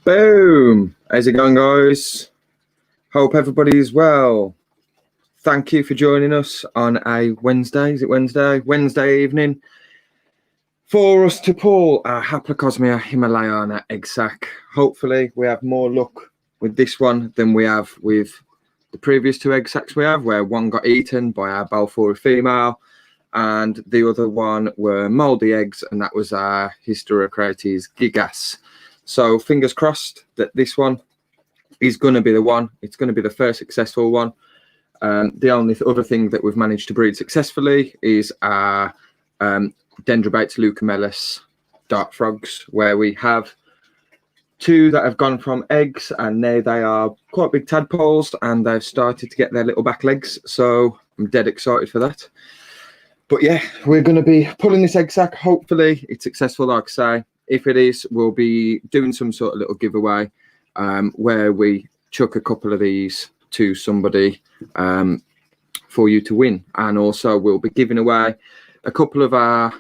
Boom! How's it going, guys? Hope everybody's well. Thank you for joining us on a Wednesday. Is it Wednesday? Wednesday evening for us to pull a Haplocosmia himalayana Eggsac. Hopefully, we have more luck with this one than we have with the previous two Eggsacs we have, where one got eaten by our Balfour female and the other one were mouldy eggs, and that was our Hysterocrates gigas. So fingers crossed that this one is going to be the one. It's going to be the first successful one. The only other thing that we've managed to breed successfully is our Dendrobates leucomelis dart frogs, where we have two that have gone from eggs and now they are quite big tadpoles and they've started to get their little back legs. So I'm dead excited for that. But yeah, we're going to be pulling this Eggsac. Hopefully it's successful, like I say. If it is, we'll be doing some sort of little giveaway where we chuck a couple of these to somebody for you to win. And also we'll be giving away a couple of our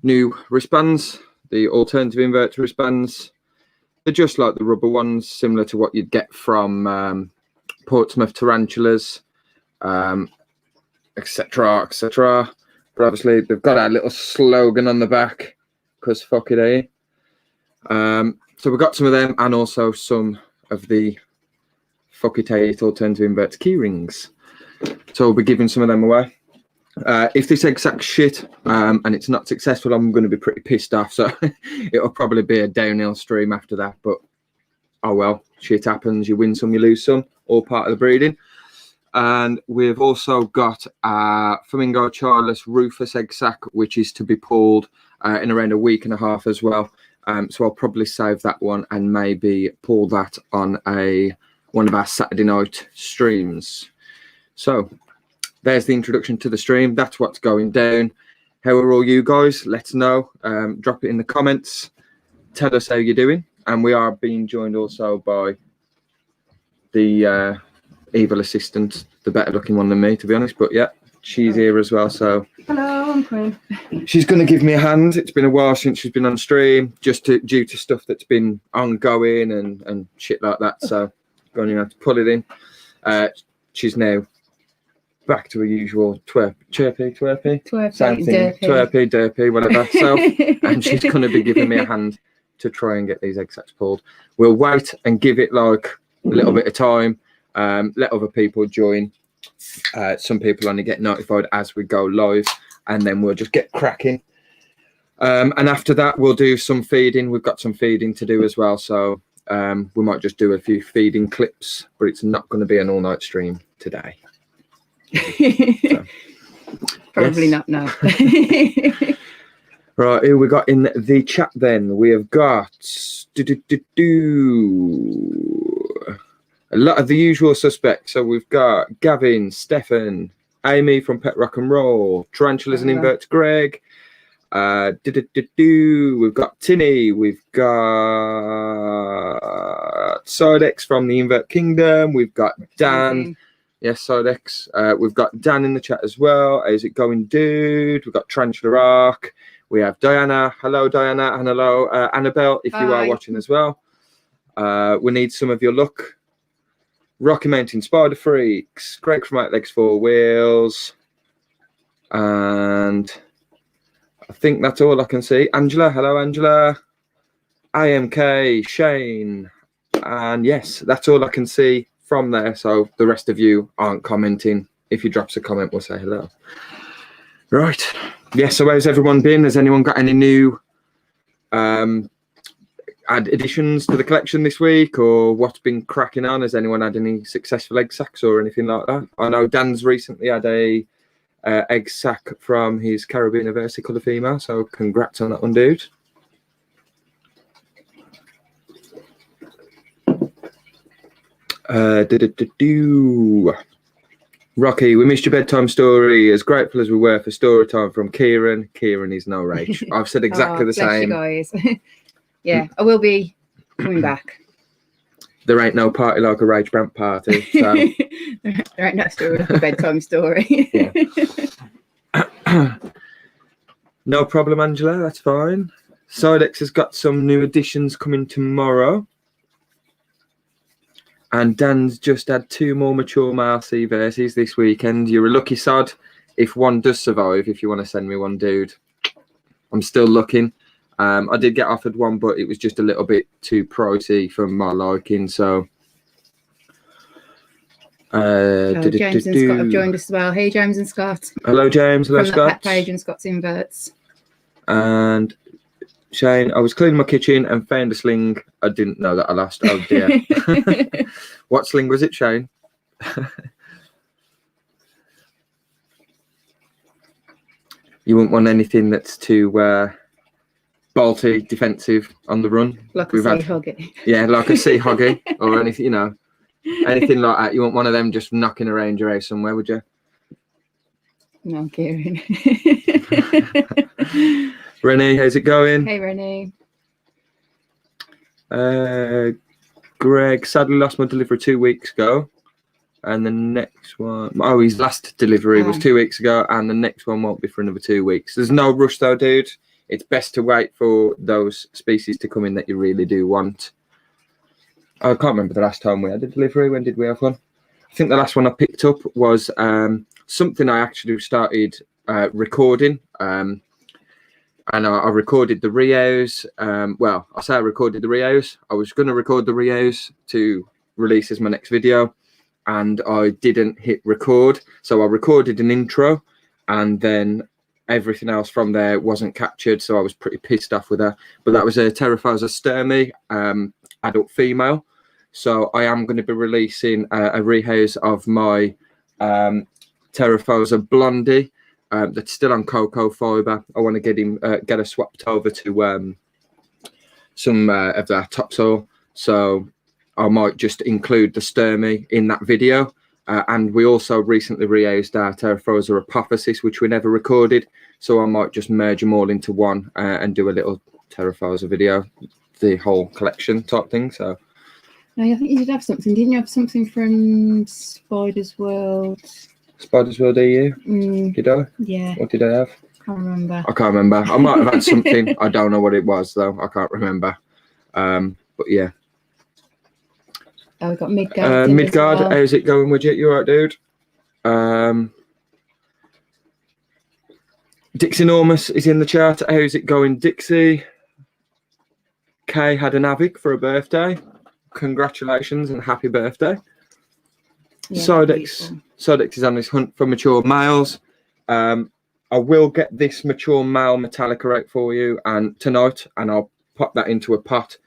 new wristbands, the alternative inverter wristbands. They're just like the rubber ones, similar to what you'd get from Portsmouth tarantulas, etc., etc. But obviously they've got our little slogan on the back, because fuck it, eh? So we've got some of them and also some of the fuck it, eh, alternative inverter key rings. So we'll be giving some of them away. If this Eggsac shit and it's not successful, I'm going to be pretty pissed off. So it'll probably be a downhill stream after that. But oh well, shit happens. You win some, you lose some. All part of the breeding. And we've also got Flamingo Charles Rufus Eggsac, which is to be pulled in around a week and a half as well. So I'll probably save that one and maybe pull that on one of our Saturday night streams. So there's the introduction to the stream. That's what's going down. How are all you guys? Let us know. Drop it in the comments. Tell us how you're doing. And we are being joined also by the evil assistant, the better looking one than me, to be honest. But yeah, she's here as well. So hello, I'm Quinn. She's going to give me a hand. It's been a while since she's been on stream, just due to stuff that's been ongoing and shit like that. So going to have to pull it in. She's now back to her usual chirpy, same thing, derpy, whatever. So, and she's going to be giving me a hand to try and get these Eggsacs pulled. We'll wait and give it like a little bit of time. Let other people join. Some people only get notified as we go live, and then we'll just get cracking. And after that, we'll do some feeding. We've got some feeding to do as well. So we might just do a few feeding clips, but it's not going to be an all-night stream today. So, Probably not now. Right, who we got in the chat then? We have got a lot of the usual suspects. So we've got Gavin, Stefan, Amy from Pet Rock and Roll, Tarantulas and Invert Greg. We've got Tinny, we've got Sidex from the Invert Kingdom, we've got Dan. Yes, Sidex. We've got Dan in the chat as well. How's it going, dude? We've got Tarantula Arc. We have Diana. Hello, Diana. And hello, Annabelle, if you are watching as well. We need some of your luck. Rocky Mountain Spider Freaks. Greg from 8 Legs 4 Wheels. And I think that's all I can see. Angela. Hello, Angela. AMK. Shane. And yes, that's all I can see from there. So the rest of you aren't commenting. If you drop us a comment, we'll say hello. Right. Yeah, so how's everyone been? Has anyone got any new additions to the collection this week, or what's been cracking on? Has anyone had any successful Eggsacs or anything like that? I know Dan's recently had a Eggsac from his Caribbean versicolor female, so congrats on that one, dude. Rocky, we missed your bedtime story. As grateful as we were for story time from Kieran. Kieran is no rage. I've said exactly the same. Bless you guys. Yeah, I will be coming back. There ain't no party like a Rage Brant party. So. there ain't no story like a bedtime story. No problem, Angela. That's fine. Sidex has got some new additions coming tomorrow. And Dan's just had 2 more mature male sea verses this weekend. You're a lucky sod if one does survive. If you want to send me one, dude, I'm still looking. I did get offered one, but it was just a little bit too pricey for my liking. So, James and Scott have joined us as well. Hey, James and Scott. Hello, James. Hello, From Scott. the pet page and Scott's Inverts. And Shane, I was cleaning my kitchen and found a sling. I didn't know that I lost. Oh dear. What sling was it, Shane? You wouldn't want anything that's too bolty, defensive on the run. Like a sea hoggy. Yeah, like a sea hoggy or anything, you know, anything like that. You want one of them just knocking around your house somewhere, would you? No, Kieran. Renee, how's it going? Hey, Renee. Greg, sadly lost my delivery 2 weeks ago. And the next one, oh, his last delivery was 2 weeks ago. And the next one won't be for another 2 weeks. There's no rush though, dude. It's best to wait for those species to come in that you really do want. I can't remember the last time we had a delivery. When did we have one? I think the last one I picked up was something I actually started recording. And I recorded the Rios. Well, I say I recorded the Rios. I was going to record the Rios to release as my next video, and I didn't hit record. So I recorded an intro, and then everything else from there wasn't captured. So I was pretty pissed off with that. But that was a Terraphosa sturmy, adult female. So I am going to be releasing a rehouse of my Terraphosa blondie. That's still on cocoa fiber. I want to get her swapped over to some of that topsoil. So I might just include the sturmy in that video. And we also recently rehoused our Terraphosa apophysis, which we never recorded. So I might just merge them all into one and do a little Terraphosa video, the whole collection type thing. So. No, I think you did have something. Didn't you have something from Spider's World? Spider's World EU? Did I? Yeah. What did I have? Can't remember. I can't remember. I might have had something. I don't know what it was though. I can't remember. But yeah. Oh, we got Midgard. Midgard, well. how's it going, Widget? You alright, dude? Dixie Enormous is in the chat. How's it going, Dixie? Kay had an Avic for a birthday. Congratulations and happy birthday. Yeah, Sodex is on his hunt for mature males. I will get this mature male Metallica out for you and tonight, and I'll pop that into a pot.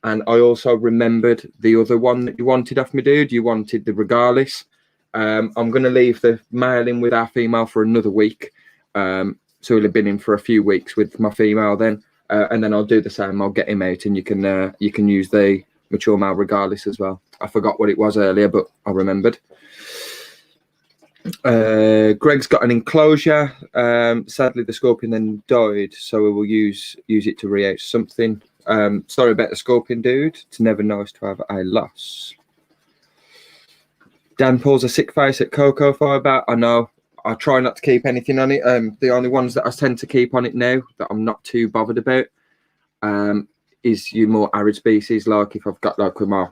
And I also remembered the other one that you wanted off me, dude. You wanted the Regalis. I'm going to leave the male in with our female for another week. So he'll have been in for a few weeks with my female then. And then I'll do the same. I'll get him out, and you can use the mature male Regalis as well. I forgot what it was earlier, but I remembered. Greg's got an enclosure. Sadly, the scorpion then died, so we will use it to rehouse something. Sorry about the scorpion, dude. It's never nice to have a loss. Dan pulls a sick face at cocoa fiber. I know. I try not to keep anything on it. The only ones that I tend to keep on it now that I'm not too bothered about is your more arid species. Like if I've got like with my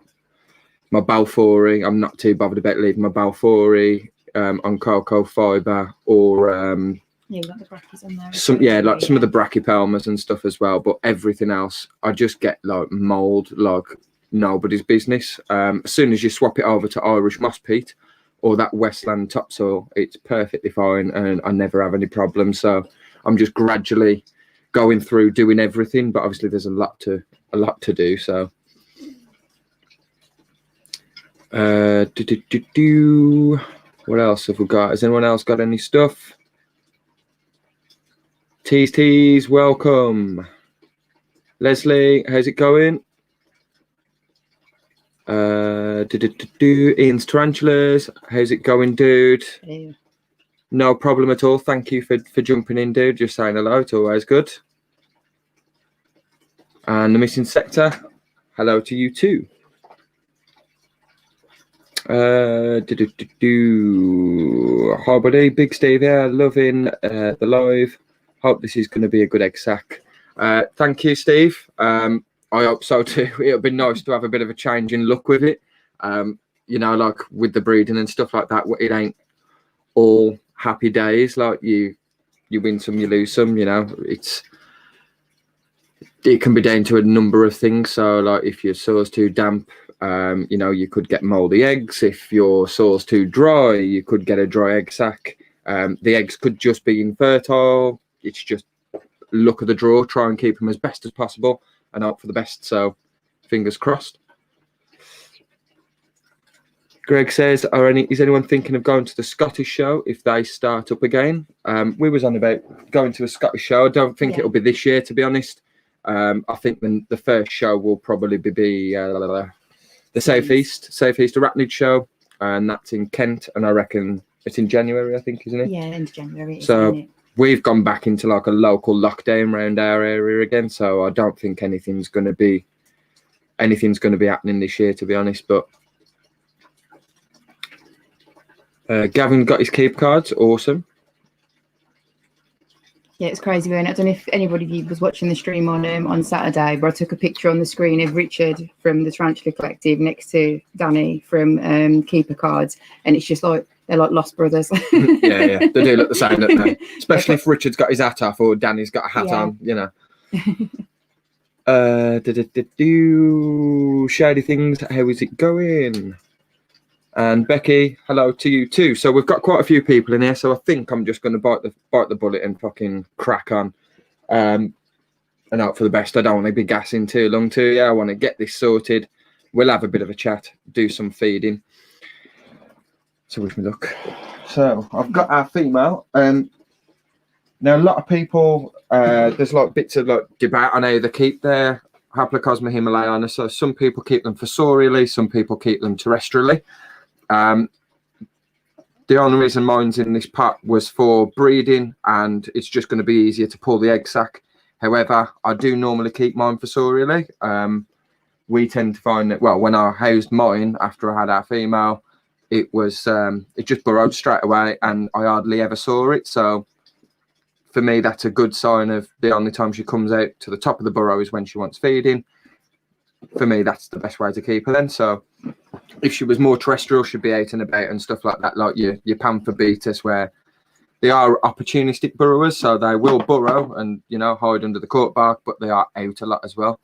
Balfouri, I'm not too bothered about leaving my Balfouri on cocoa fiber or yeah, got the brackies on there. Some of the brachypelmas and stuff as well. But everything else, I just get like mold, like nobody's business. As soon as you swap it over to Irish moss peat or that Westland topsoil, it's perfectly fine, and I never have any problems. So I'm just gradually going through doing everything, but obviously there's a lot to do. So what else have we got? Has anyone else got any stuff? Tease, welcome. Leslie, how's it going? Ian's Tarantulas, how's it going, dude? Yeah. No problem at all. Thank you for jumping in, dude. Just saying hello. It's always good. And the missing sector, hello to you too. Hi buddy, Big Steve here, loving the live. Hope this is going to be a good Eggsac. Thank you, Steve. I hope so too. It'll be nice to have a bit of a change in look with it. You know, like with the breeding and stuff like that, it ain't all happy days. Like you win some, you lose some. You know, it can be down to a number of things. So like if your soil's too damp, you know, you could get moldy eggs. If your soil's too dry, you could get a dry egg sac. The eggs could just be infertile. It's just luck of the draw. Try and keep them as best as possible and hope for the best. So fingers crossed. Greg says, is anyone thinking of going to the Scottish show if they start up again? We was on about going to a Scottish show. I don't think it'll be this year, to be honest. I think the first show will probably be the Southeast Arachnid show, and that's in Kent, and I reckon it's in January, I think, isn't it? Yeah, in January. So we've gone back into like a local lockdown around our area again, so I don't think anything's going to be happening this year, to be honest. But Gavin got his keep cards. Awesome. Yeah, it's crazy. I don't know if anybody was watching the stream on Saturday, but I took a picture on the screen of Richard from the Tarantula Collective next to Danny from Keeper Cards, and it's just like they're like lost brothers. yeah, they do look the same, don't they? Especially if Richard's got his hat off or Danny's got a hat on, you know. Shady things. How is it going? And Becky, hello to you too. So we've got quite a few people in here, so I think I'm just going to bite the bullet and fucking crack on, and hope for the best. I don't want to be gassing too long too. Yeah, I want to get this sorted. We'll have a bit of a chat, do some feeding. So wish me luck. So I've got our female. Now a lot of people, there's like bits of like debate on how they keep their Haplocosmia himalayana. So some people keep them fossorially, some people keep them terrestrially. The only reason mine's in this pot was for breeding, and it's just going to be easier to pull the egg sac. However, I do normally keep mine fossorially. We tend to find that, well, when I housed mine after I had our female, it just burrowed straight away, and I hardly ever saw it. So for me, that's a good sign of the only time she comes out to the top of the burrow is when she wants feeding. For me, that's the best way to keep her then. So if she was more terrestrial, she'd be out and about and stuff like that, like your panther beaters, where they are opportunistic burrowers, so they will burrow and, you know, hide under the cork bark, but they are out a lot as well.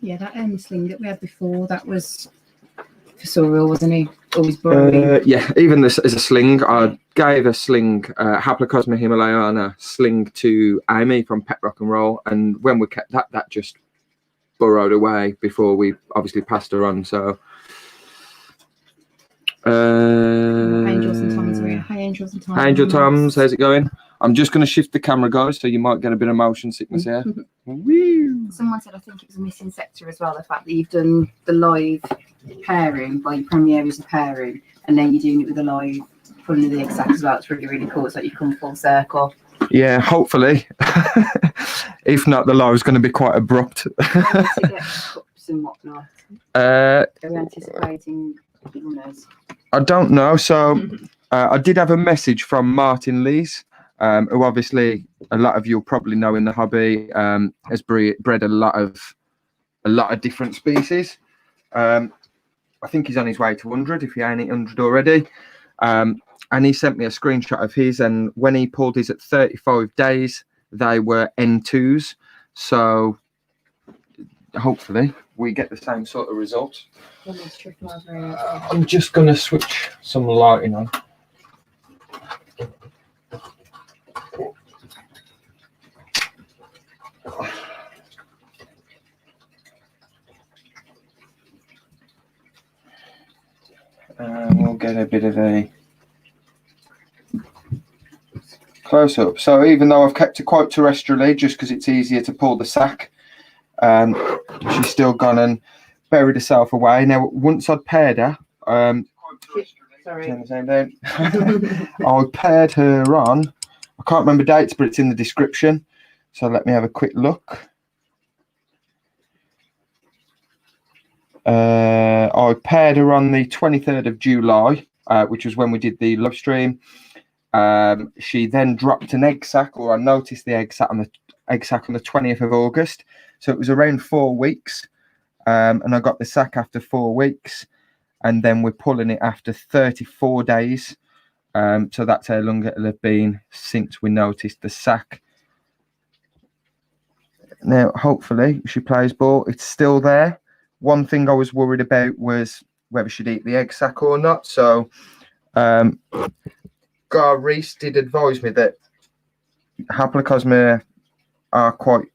Yeah, that sling that we had before, that was fossorial, wasn't he? Always burrowing. Yeah, even this as a sling. I gave a sling, Haplocosmia himalayana sling to Amy from Pet Rock and Roll, and when we kept that just burrowed away before we obviously passed her on. So Angels and Toms are here. Hi, Angels and Toms. Angel Toms, how's it going? I'm just going to shift the camera, guys, so you might get a bit of motion sickness here. Someone said I think it was a missing sector as well, the fact that you've done the live pairing by your premier is a pairing, and then you're doing it with the live pulling of the Eggsac as well. It's really, really cool. It's like you've come full circle. Yeah, hopefully. If not, the live's going to be quite abrupt. To get cups and whatnot. Are we anticipating winners? I don't know. So I did have a message from Martin Lees, who obviously a lot of you'll probably know in the hobby, has bred a lot of different species. I think he's on his way to 100 if he ain't 100 already. And he sent me a screenshot of his, and when he pulled his at 35 days, they were N2s. So hopefully we get the same sort of result. I'm just going to switch some lighting on. We'll get a bit of a close up. So even though I've kept it quite terrestrially, just because it's easier to pull the sac, she's still gone and buried herself away. Now, once I'd paired her, Sorry. I paired her on. I can't remember dates, but it's in the description. So let me have a quick look. I paired her on the 23rd of July, which was when we did the live stream. She then dropped an egg sac, or I noticed the egg sac on the 20th of August. So it was around 4 weeks. And I got the sack after 4 weeks, and then we're pulling it after 34 days. So that's how long it'll have been since we noticed the sack. Now, hopefully, she plays ball. It's still there. One thing I was worried about was whether she'd eat the egg sac or not. So, Gar Reese did advise me that Haplocosmia are quite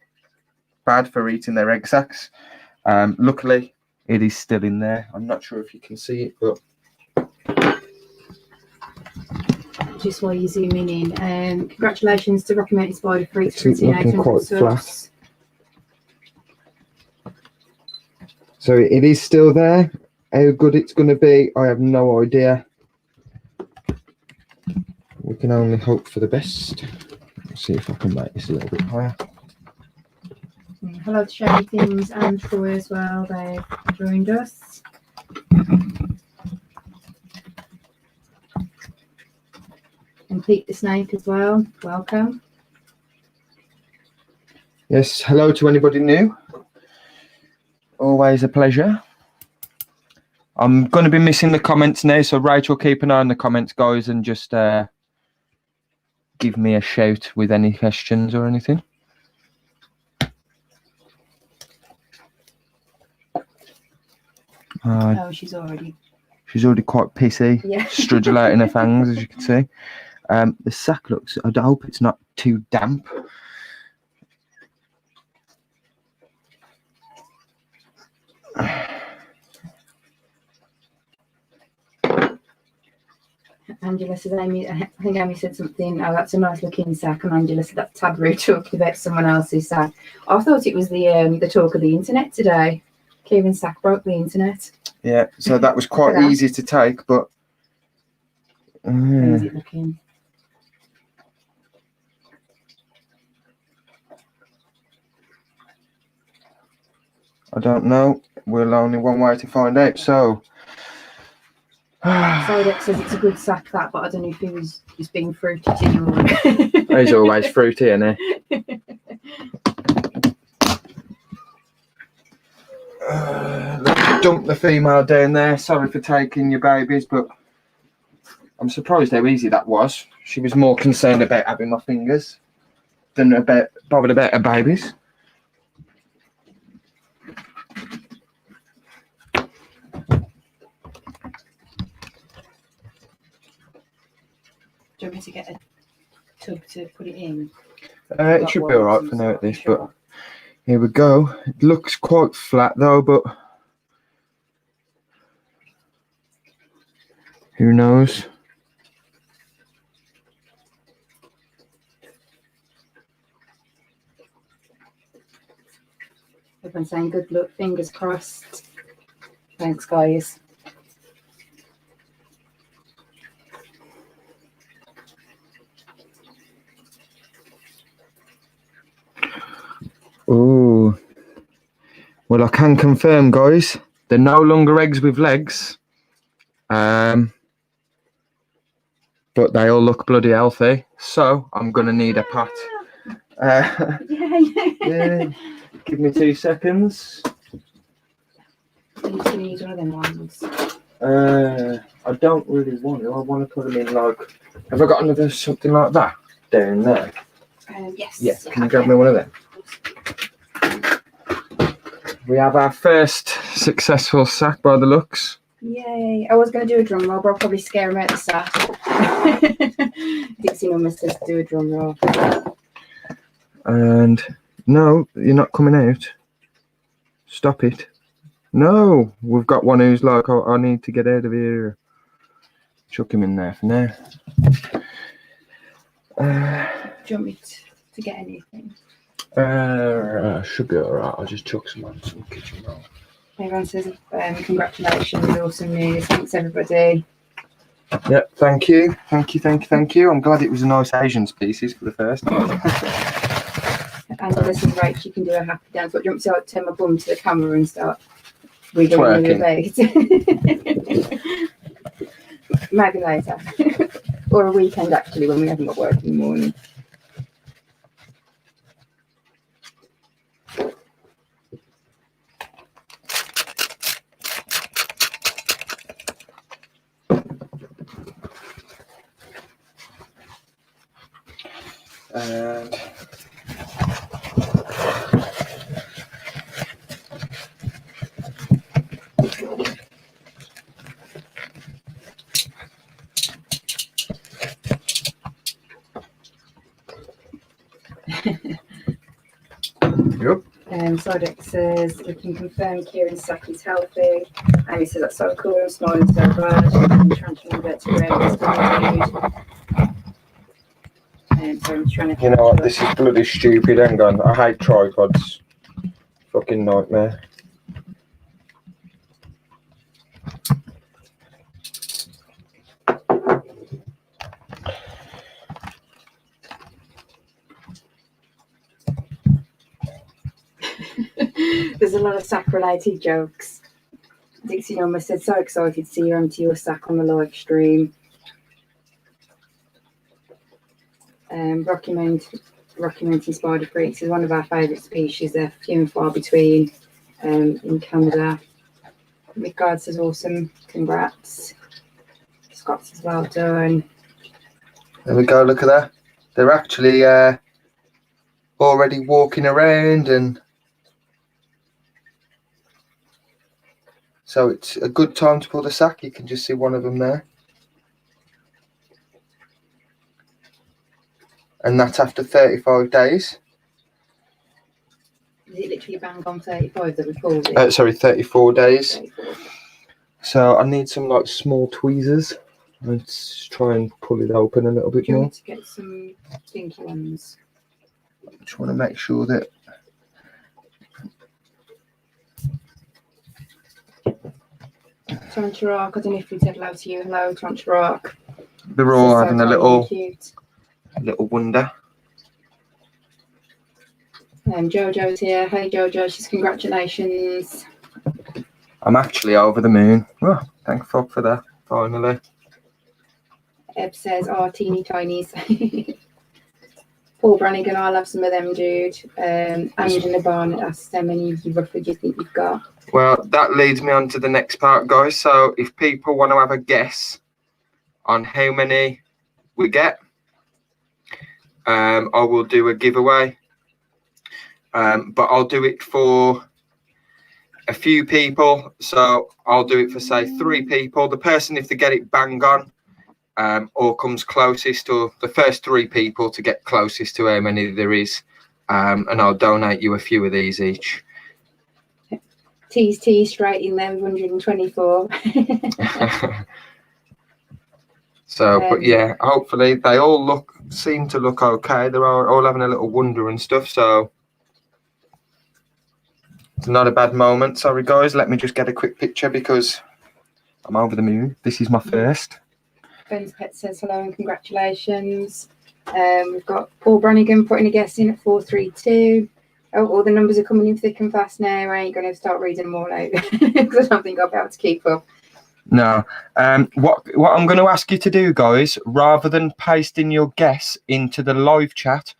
bad for eating their egg sacs. Luckily, it is still in there. I'm not sure if you can see it, but just while you're zooming in, congratulations to Rocky Mountain Spider for it's reaching looking 800 quite flat. subs. So it is still there. How good it's going to be, I have no idea. We can only hope for the best. Let's see if I can make this a little bit higher. Hello to Shady Things and Troy as well. They've joined us. And Pete the Snake as well. Welcome. Yes, hello to anybody new. Always a pleasure. I'm going to be missing the comments now, so Rachel, keep an eye on the comments, guys, and just give me a shout with any questions or anything. Oh, she's already quite pissy, yeah. strudulating her fangs, as you can see. The sack looks, I hope it's not too damp. Angela said, Amy, I think Amy said something, oh, that's a nice looking sack, and Angela said that's taboo talking about someone else's sack. I thought it was the talk of the internet today. Kieran's sack broke the internet. Yeah, so that was quite easy to take, but how's it looking? I don't know. We're only one way to find out. So Sidex says it's a good sack, that, but I don't know if he was just being fruity to you. He's always fruity, isn't he? Let's dump the female down there. Sorry for taking your babies, but I'm surprised how easy that was. She was more concerned about having my fingers than bothered about her babies. Do you want me to get a tub to put it in? It should be alright for now at this, but here we go. It looks quite flat though, but who knows? Everyone's saying good luck, fingers crossed. Thanks, guys. Oh, well, I can confirm, guys, they're no longer eggs with legs. But they all look bloody healthy. So I'm gonna need a pat. Yeah. Give me 2 seconds. You can use one of them ones. I don't really want to. I want to put them in like. Have I got another something like that down there? Yes. Yeah. Can you grab me one of them? We have our first successful sack by the looks. Yay. I was going to do a drum roll, but I'll probably scare him out the sack. Dixie Mama says to do a drum roll. And no, you're not coming out. Stop it. No, we've got one who's like, oh, I need to get out of here. Chuck him in there for now. Do you want me to get anything? Should be alright. I'll just chuck some on some kitchen roll. Everyone says congratulations, awesome news. Thanks, everybody. Yeah, thank you. Thank you. I'm glad it was a nice Asian species for the first time. And this is right, you can do a happy dance. What do you want me to turn my bum to the camera and start wiggling in the bait? Maybe later. Or a weekend, actually, when we haven't got work in the morning. And yep. Sodek says we can confirm Kieran's sack is healthy. And he says that's so cool, I'm smiling so glad. I'm trying to remember to wear this food. So I'm trying to. You know what? This is bloody stupid. Hang on. I hate tripods. Fucking nightmare. There's a lot of sack related jokes. Dixie Norma said, so excited to see you empty your sack on the live stream. Rocky Mountain spider freaks is one of our favourite species. They're few and far between in Canada. Midgard says, awesome, congrats. Scott says, well done. There we go, look at that. They're actually already walking around, and so it's a good time to pull the sack. You can just see one of them there. And that's after 35 days. Is it literally bang on 35 that we pulled it? Sorry, 34 days. 34. So I need some like small tweezers. Let's try and pull it open a little bit Do you more. want to get some stinky ones? Just want to make sure that Tarantula, I don't know if we said hello to you. Hello, Tarantula. they're all So having a tiny little and cute. wonder. Jojo's here. Hey Jojo, she's congratulations. I'm actually over the moon. Oh, thank fuck for that. Finally. Eb says, oh, teeny tinies. Paul Brannigan, I'll have some of them, dude. Angela Barnett asks how many of you roughly do you think you've got? Well, that leads me on to the next part, guys. So if people want to have a guess on how many we get, I will do a giveaway. But I'll do it for a few people. So I'll do it for, say, 3 people. The person, if they get it bang on, or comes closest, or the first 3 people to get closest to how many there is, and I'll donate you a few of these each. Tease straight in there with 124. So, but yeah, hopefully they all seem to look okay. They're all having a little wonder and stuff. So it's not a bad moment. Sorry, guys. Let me just get a quick picture because I'm over the moon. This is my first. Ben's Pet says hello and congratulations. We've got Paul Brannigan putting a guess in at 432. Oh, all the numbers are coming in thick and fast now. I ain't going to start reading them all out because I don't think I'll be able to keep up. No. What I'm going to ask you to do, guys, rather than pasting your guess into the live chat,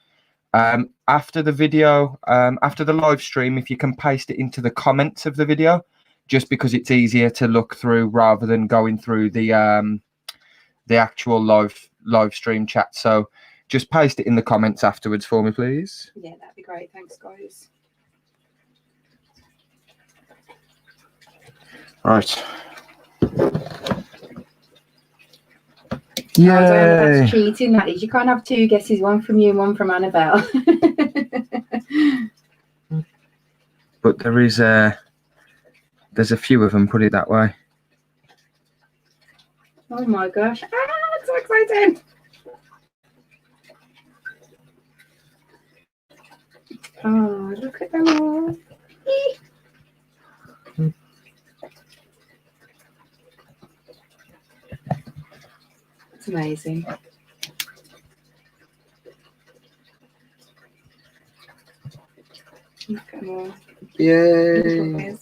after the video, after the live stream, if you can paste it into the comments of the video, just because it's easier to look through rather than going through the actual live stream chat. So just paste it in the comments afterwards for me, please. Yeah, that'd be great. Thanks, guys. Right. Yeah. Yay. That's cheating, that is. You can't have 2 guesses, one from you and one from Annabelle. But there's a few of them, put it that way. Oh my gosh. That's so exciting. Oh, look at them all. It's amazing. Look at them all. Yay.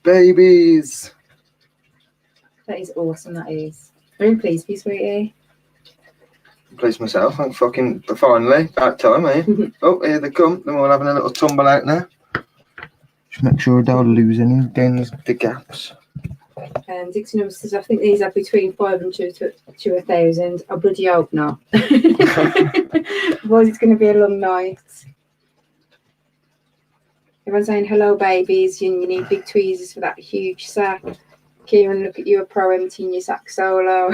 Babies. That is awesome, that is. Very pleased for you, sweetie. Please myself. I'm fucking finally about time, eh? Oh, here they come. They're all having a little tumble out now. Just make sure I don't lose any down the gaps. And Dixon says, I think these are between 500 to 1,000. I bloody hope not. Otherwise, it's going to be a long night. Everyone's saying, hello, babies. You need big tweezers for that huge sack. Kieran, look at you, a pro emptying your sack solo.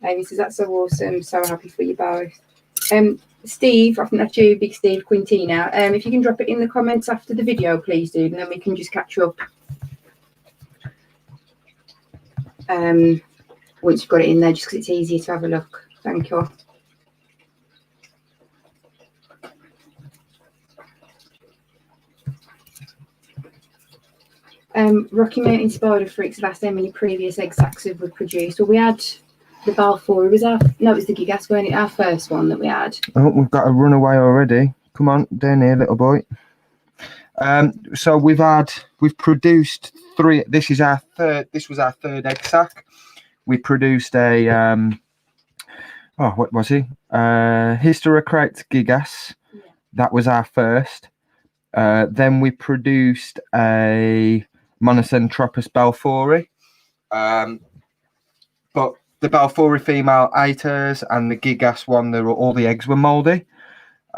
Amy says, that's so awesome. So happy for you both. Steve, I think that's you, Big Steve Quintina. If you can drop it in the comments after the video, please do, and then we can just catch up. Once you've got it in there, just because it's easier to have a look. Thank you. Rocky Mountain Spider Freaks have asked how many previous Eggsacs have we produced. Well, we had the Balfour. It was it was the Gigas, weren't it? Our first one that we had. Oh, we've got a runaway already. Come on, down here, little boy. So we've produced 3. This was our third Eggsac. We produced a what was he? Hysterocrate Gigas. Yeah. That was our first. Then we produced a Monocentropus balfouri. But the balfouri female ate hers, and the Gigas one, all the eggs were mouldy.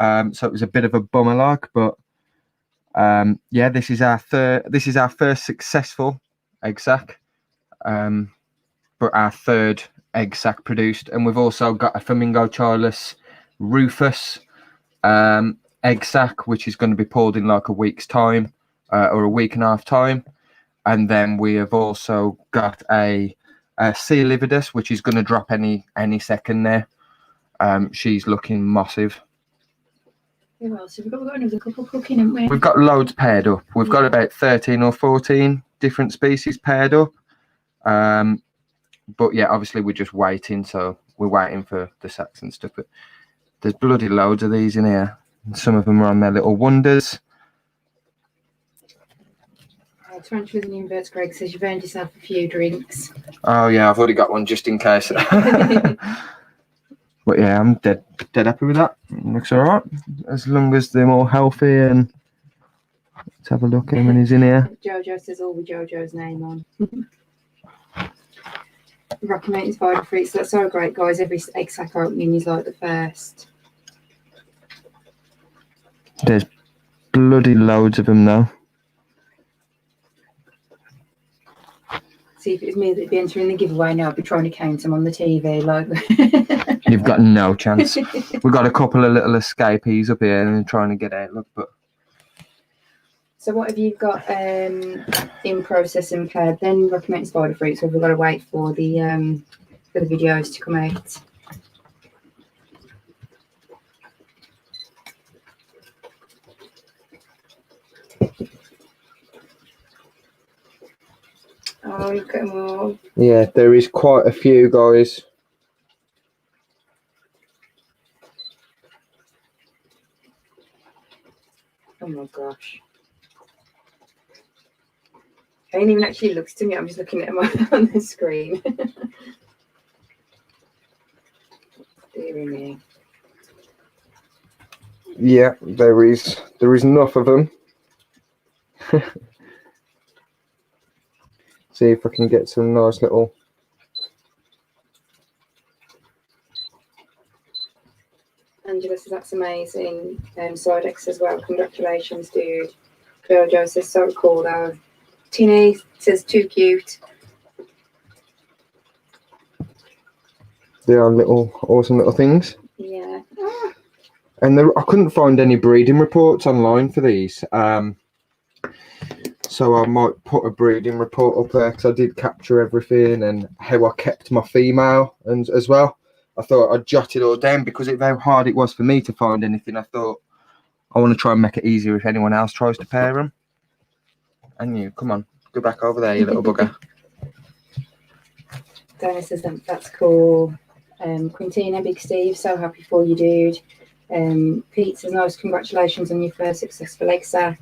So it was a bit of a bummer like, but yeah, this is our first successful Eggsac. But our third Eggsac produced, and we've also got a Flamingo Chilus Rufus Eggsac, which is going to be pulled in like a week's time, or a week and a half time. And then we have also got a C. lividus, which is going to drop any second there. She's looking massive. Who else? We've got another couple cooking, haven't we? We've got loads paired up. We've got about 13 or 14 different species paired up. But yeah, obviously we're just waiting, so we're waiting for the sacs and stuff. But there's bloody loads of these in here. Some of them are on their little wonders. Tarantulas and inverts, Greg says you've earned yourself a few drinks. Oh yeah, I've already got one just in case. But yeah, I'm dead happy with that. Looks alright. As long as they're more healthy. And let's have a look at him when he's in here. Jojo says all with Jojo's name on. Rocky Mountain Spider Freaks, that's so great, guys. Every Eggsac opening is like the first. There's bloody loads of them though. See, if it was me that'd be entering the giveaway now, I'd be trying to count them on the TV. Like, you've got no chance. We've got a couple of little escapees up here and trying to get out. Look, but. So what have you got in process and paired? Then Rocky Mountain Spider Freaks, or have we got to wait for the videos to come out? Oh, look at them all. Yeah, there is quite a few, guys. Oh my gosh. It ain't even actually looks to me, I'm just looking at them on the screen. Dear me. Yeah, there is enough of them. See if I can get some nice little. Angela says that's amazing. Sidex as well. Congratulations, dude. Jojo says so cool though. Tini says too cute. They are little awesome little things. Yeah. And I couldn't find any breeding reports online for these. So I might put a breeding report up there because I did capture everything and how I kept my female and as well. I thought I'd jot it all down because of how hard it was for me to find anything. I thought I want to try and make it easier if anyone else tries to pair them. And you, come on, go back over there, you little bugger. Dennis says that's cool. Quintina, Big Steve, so happy for you, dude. Pete says nice, congratulations on your first successful Eggsac.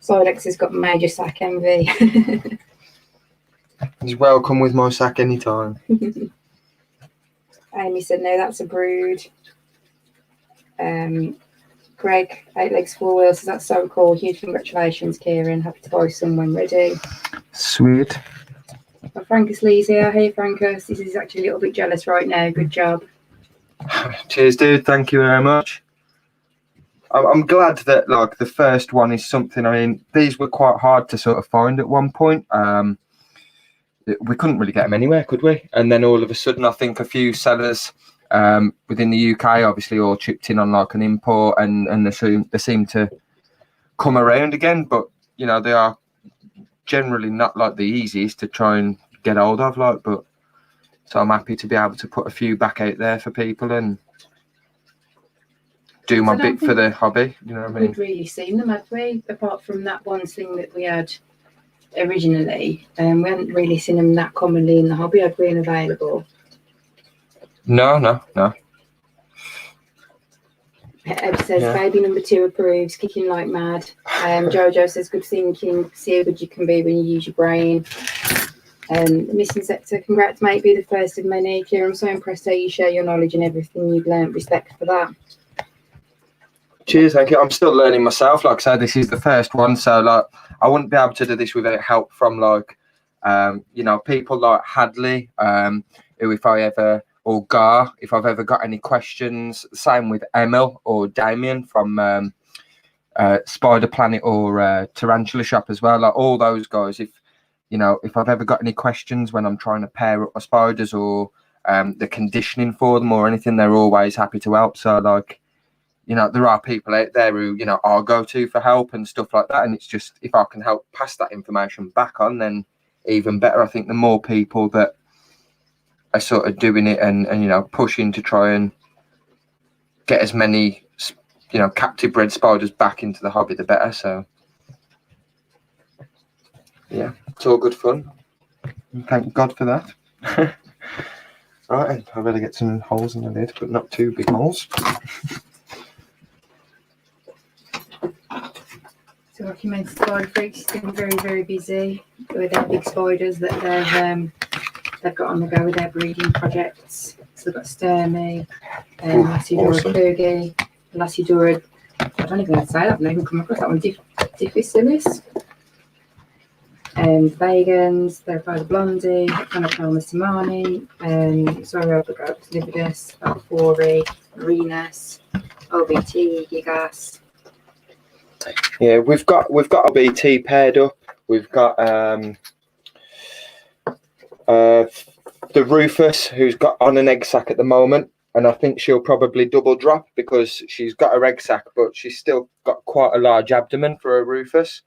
Sidex has got major sack envy. He's welcome with my sack anytime. Amy said no, that's a brood. Greg, 8 Legs 4 Wheels, says that's so cool. Huge congratulations, Kieran. Happy to buy some when ready. Sweet. Well, Frankus Lee's here. Hey, Frankus. This is actually a little bit jealous right now. Good job. Cheers, dude. Thank you very much. I'm glad that like the first one is something. I mean, these were quite hard to sort of find at one point. We couldn't really get them anywhere, could we? And then all of a sudden, I think a few sellers within the UK obviously all chipped in on like an import, and they seem to come around again. But you know, they are generally not like the easiest to try and get hold of. Like, but so I'm happy to be able to put a few back out there for people and do my bit for the hobby. You know what I mean? We've really seen them, have we? Apart from that one thing that we had originally, we hadn't really seen them that commonly in the hobby. Had we available? No. Ed says, baby number 2 approves, kicking like mad. Jojo says, good thinking, see how good you can be when you use your brain. The missing sector, congrats mate, be the first of many. Kieran, I'm so impressed how you share your knowledge and everything you've learned. Respect for that. Cheers, thank you. I'm still learning myself. Like I said, this is the first one, so like I wouldn't be able to do this without help from like you know, people like Hadley, who if I ever, or Gar, if I've ever got any questions. Same with Emil or Damien from Spider Planet or Tarantula Shop as well. Like all those guys, if you know, if I've ever got any questions when I'm trying to pair up my spiders or the conditioning for them or anything, they're always happy to help. So like, you know, there are people out there who, you know, I'll go to for help and stuff like that. And it's just, if I can help pass that information back on, then even better. I think the more people that are sort of doing it and you know, pushing to try and get as many, you know, captive bred spiders back into the hobby, the better. So, yeah, it's all good fun. Thank God for that. Right, I better get some holes in the lid, but not too big holes. So Documented Spider Freaks has been very, very busy with their big spiders that they've got on the go with their breeding projects. So they've got Sturmy, Lassidora Kurgi, Lassidora, I don't even know how to say that, I've not even come across that one, Difficilis. Vegans, they're by the Blondie, Panopelma Simani, Sauropagopus Lividus, Alphori, Marinus, OBT, Gigas. Yeah, we've got a BT paired up. We've got the Rufus, who's got on an egg sac at the moment, and I think she'll probably double drop because she's got her egg sac, but she's still got quite a large abdomen for a Rufus.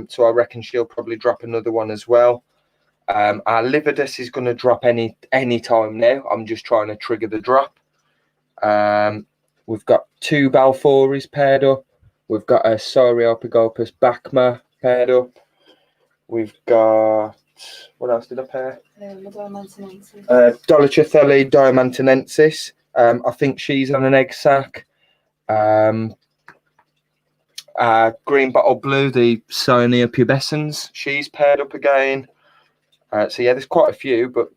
So I reckon she'll probably drop another one as well. Our Lividus is going to drop any time now. I'm just trying to trigger the drop. We've got 2 Balfouris paired up. We've got a Sauropagopus Bacma paired up. We've got, what else did I pair? Dolichothele diamantinensis. I think she's on an egg sac. Green Bottle Blue, the Cyanea pubescens, she's paired up again. So yeah, there's quite a few, but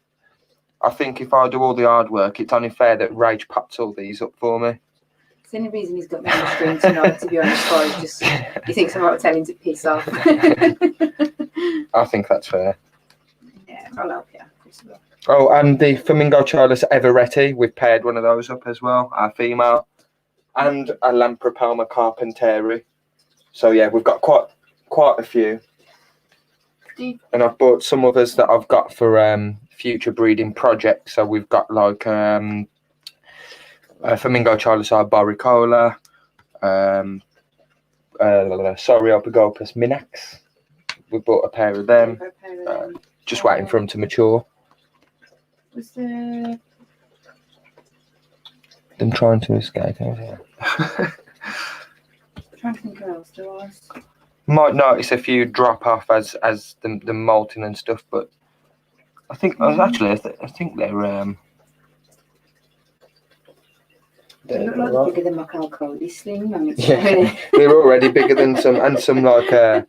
I think if I do all the hard work, it's only fair that Rage pops all these up for me. It's the only reason he's got me on the screen tonight, to be honest, guys. Just he thinks I'm about to tell him to piss off. I think that's fair. Yeah, I'll help you. Oh, and the Flamingo Childless Everetti, we've paired one of those up as well, our female, and a Lampropelma Carpenteri. So yeah, we've got quite a few. And I've bought some others that I've got for future breeding projects. So we've got like Flamingo Childless Arboricola, Sauropagopus Minax. We bought a pair of them. Just waiting for them to mature. Was there... Them trying to escape. I'm trying to think of else there was. Might notice a few drop off as the molting and stuff, but I think I think they're they look like bigger than my Calcoli sling. Yeah, they're already bigger than some, and some like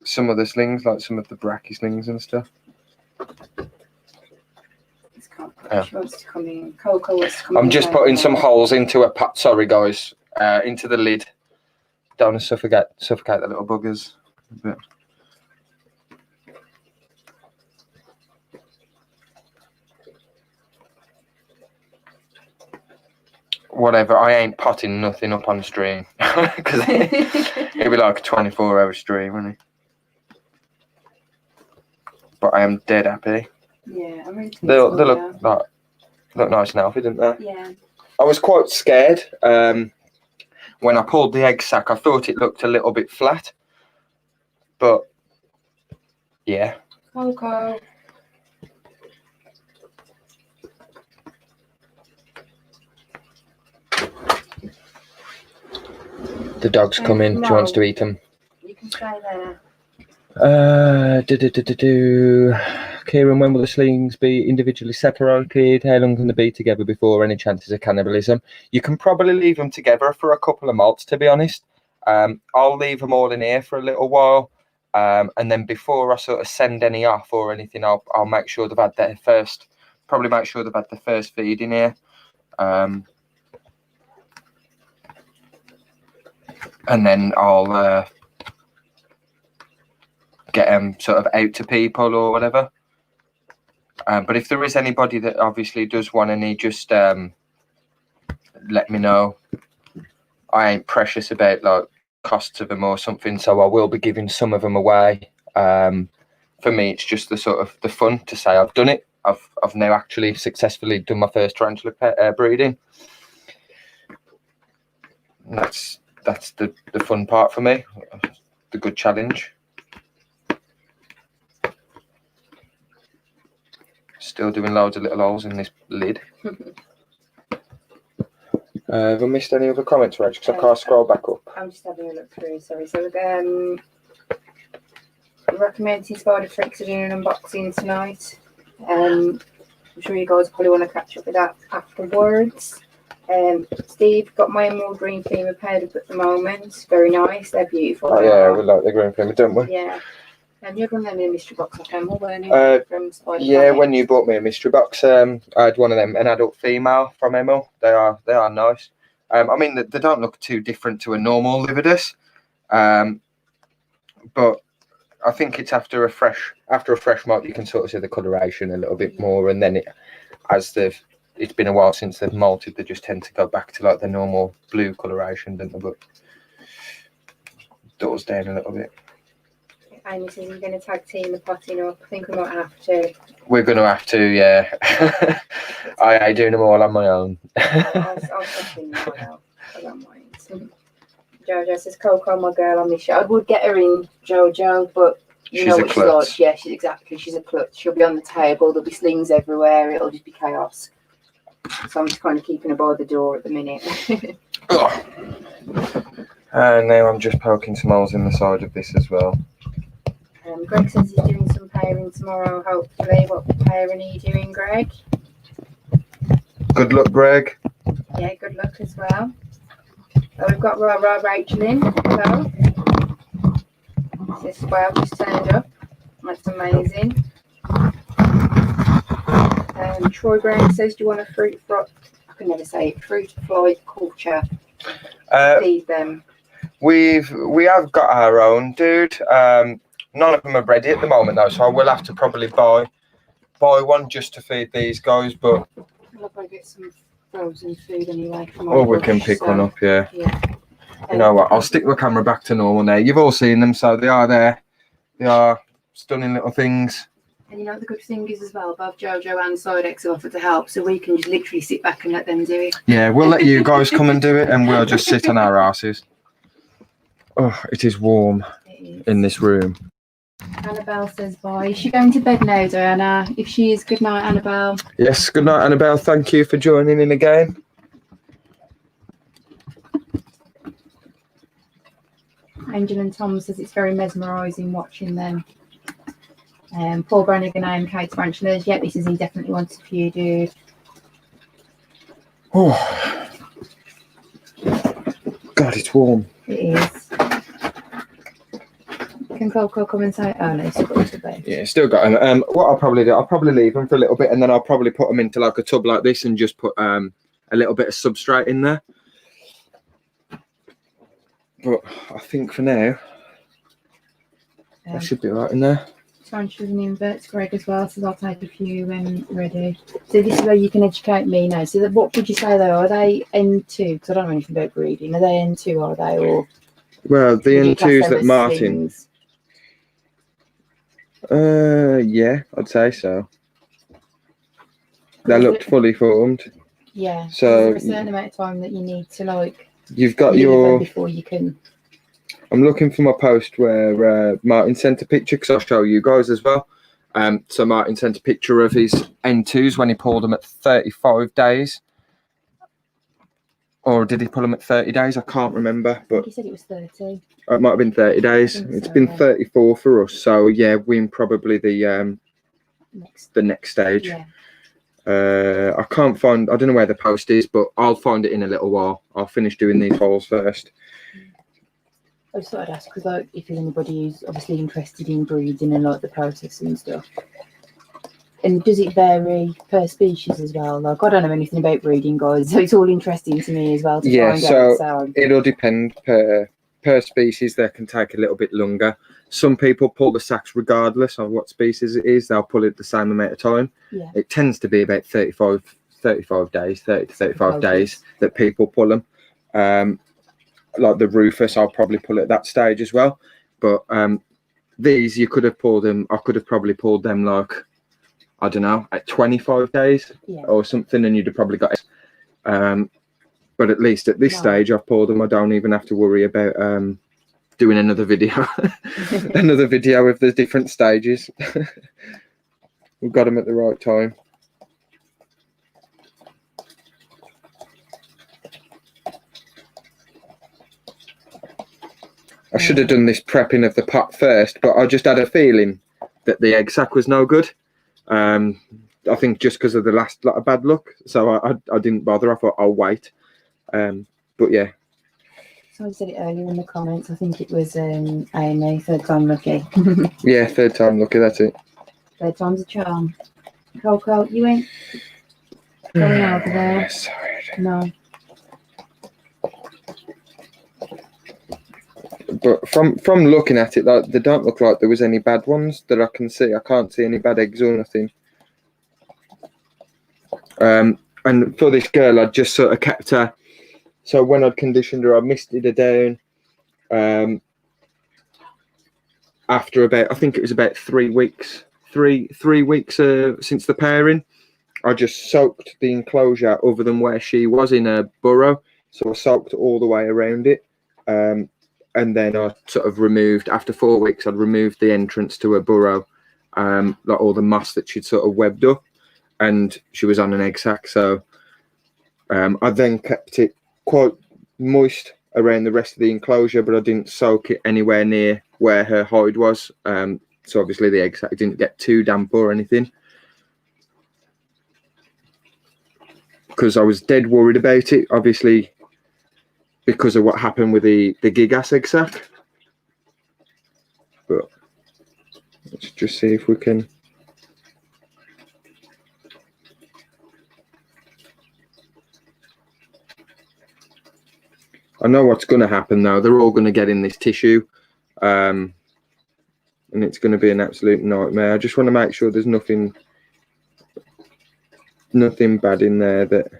some other slings, like some of the Bracky slings and stuff. She wants to come in. Coco wants to come I'm just putting some holes into a pot. Sorry, guys. into the lid. Don't want to suffocate the little buggers a bit. Whatever, I ain't potting nothing up on the stream because it'd be like a 24-hour stream, wouldn't it? But I am dead happy. Yeah, I'm really They look nice and healthy, didn't they? Yeah. I was quite scared when I pulled the egg sac. I thought it looked a little bit flat, but yeah. Coco. The dog's coming. No. She wants to eat them. You can stay there. Kieran, when will the slings be individually separated? How long can they be together before any chances of cannibalism? You can probably leave them together for a couple of months, to be honest. I'll leave them all in here for a little while, and then before I sort of send any off or anything, I'll make sure they've had their first. Probably make sure they've had the first feed in here. And then I'll get them sort of out to people or whatever. But if there is anybody that obviously does want any, just let me know. I ain't precious about like costs of them or something, so I will be giving some of them away. For me, it's just the sort of the fun to say I've done it. I've now actually successfully done my first tarantula breeding. And that's the fun part for me, the good challenge. Still doing loads of little holes in this lid. Have I missed any other comments, Reg? Because I can't scroll back up. I'm just having a look through, sorry. So recommending Spider Freaks are doing an unboxing tonight. I'm sure you guys probably want to catch up with that afterwards. Steve got my emerald green femur paired up at the moment. Very nice. They're beautiful. Oh yeah, we like the green femur, don't we? Yeah. You had one of them in a mystery box off Emma, weren't you? From Spider yeah, when you bought me a mystery box, I had one of them, an adult female from Emma. They are nice. I mean, they don't look too different to a normal lividus, but I think it's after a fresh molt, you can sort of see the coloration a little bit more, and then it's been a while since they've molted, they just tend to go back to like the normal blue coloration, don't they? But doors down a little bit. Amy says we're going to tag team the potting up. I think we might have to. We're going to have to, yeah. I doing them all on my own. I'll step in now. I don't mind. Jojo says, Coco, my girl, I miss you. I would get her in, Jojo, but you know what she's like. Yeah, she's a klutz. She'll be on the table. There'll be slings everywhere. It'll just be chaos. So I'm just kind of keeping her by the door at the minute. And now I'm just poking some holes in the side of this as well. Greg says he's doing some pairing tomorrow, hopefully. What pairing are you doing, Greg? Good luck, Greg. Yeah, good luck as well. We've got Rachel in. Hello. This well just turned up. That's amazing. Troy Brown says, do you want a fruit fly? I can never say it. Fruit fly culture. Feed them. We have got our own, dude. None of them are ready at the moment though, so I will have to probably buy one just to feed these guys. But I'll probably get some frozen food anyway. Or we can pick one up, yeah. You know what? I'll stick the camera back to normal now. You've all seen them, so they are there. They are stunning little things. And you know what the good thing is as well, both Jojo and Sidex have offered to help, so we can just literally sit back and let them do it. Yeah, we'll let you guys come and do it, and we'll just sit on our asses. Oh, it is warm in this room. Annabelle says bye. Is she going to bed now, Diana? If she is, good night, Annabelle. Yes, good night, Annabelle. Thank you for joining in again. Angel and Tom says it's very mesmerising watching them. Paul Brannigan and Kate Tarantulas. Yep, he says he definitely wants a few, dude. Oh, God, it's warm. It is. Can Coco come and say, oh no, still got to bed. Yeah, still got them. What I'll probably do, I'll probably leave them for a little bit, and then I'll probably put them into like a tub like this and just put a little bit of substrate in there. But I think for now, that should be right in there. Tarantulas and inverts, Greg, as well, so I'll take a few when ready. So this is where you can educate me now. So what would you say though? Are they N2? Because I don't know anything about breeding. Are they N2, are they? Or well, the N2s that Martin... Slings? Yeah, I'd say so. They looked fully formed. Yeah. So is there a certain amount of time that you need to like... You've got leave your... them before you can... I'm looking for my post where Martin sent a picture, because I'll show you guys as well. So Martin sent a picture of his N2s when he pulled them at 35 days. Or did he pull them at 30 days? I can't remember. But he said it was 30. It might have been 30 days. It's been 34 for us. So yeah, we're in probably the next stage. Yeah. I can't find... I don't know where the post is, but I'll find it in a little while. I'll finish doing these holes first. I just thought I'd ask because like, if there's anybody who's obviously interested in breeding and like the process and stuff. And does it vary per species as well? Like I don't know anything about breeding, guys, so it's all interesting to me as well to find out. So it'll depend per species. They can take a little bit longer. Some people pull the sacks regardless of what species it is. They'll pull it the same amount of time. Yeah. It tends to be about 35 days, 30 to 35 days that people pull them. Like the Rufus, I'll probably pull at that stage as well. But these, you could have pulled them. I could have probably pulled them like, I don't know, at 25 days or something, and you'd have probably got. But at least at this stage, I've pulled them. I don't even have to worry about doing another video, another video of the different stages. We've got them at the right time. I should have done this prepping of the pot first, but I just had a feeling that the Eggsac was no good. I think just because of the last lot of bad luck, so I didn't bother. I thought I'll wait. But yeah. So I said it earlier in the comments. I think it was Amy, third time lucky. Yeah, third time lucky. That's it. Third time's a charm. Coco, you ain't going over there. Sorry. No. But from looking at it, like they don't look like there was any bad ones that I can see. I can't see any bad eggs or nothing. And for this girl, I just sort of kept her. So when I'd conditioned her, I misted her down. After about, I think it was about 3 weeks. Three weeks since the pairing, I just soaked the enclosure other than where she was in a burrow. So I soaked all the way around it. And then I sort of removed, after 4 weeks, I'd removed the entrance to her burrow, like all the moss that she'd sort of webbed up, and she was on an Eggsac. So I then kept it quite moist around the rest of the enclosure, but I didn't soak it anywhere near where her hide was. So obviously the Eggsac didn't get too damp or anything, because I was dead worried about it, obviously, because of what happened with the Gigas Eggsac. But let's just see if we can. I know what's going to happen though. They're all going to get in this tissue, and it's going to be an absolute nightmare. I just want to make sure there's nothing bad in there. That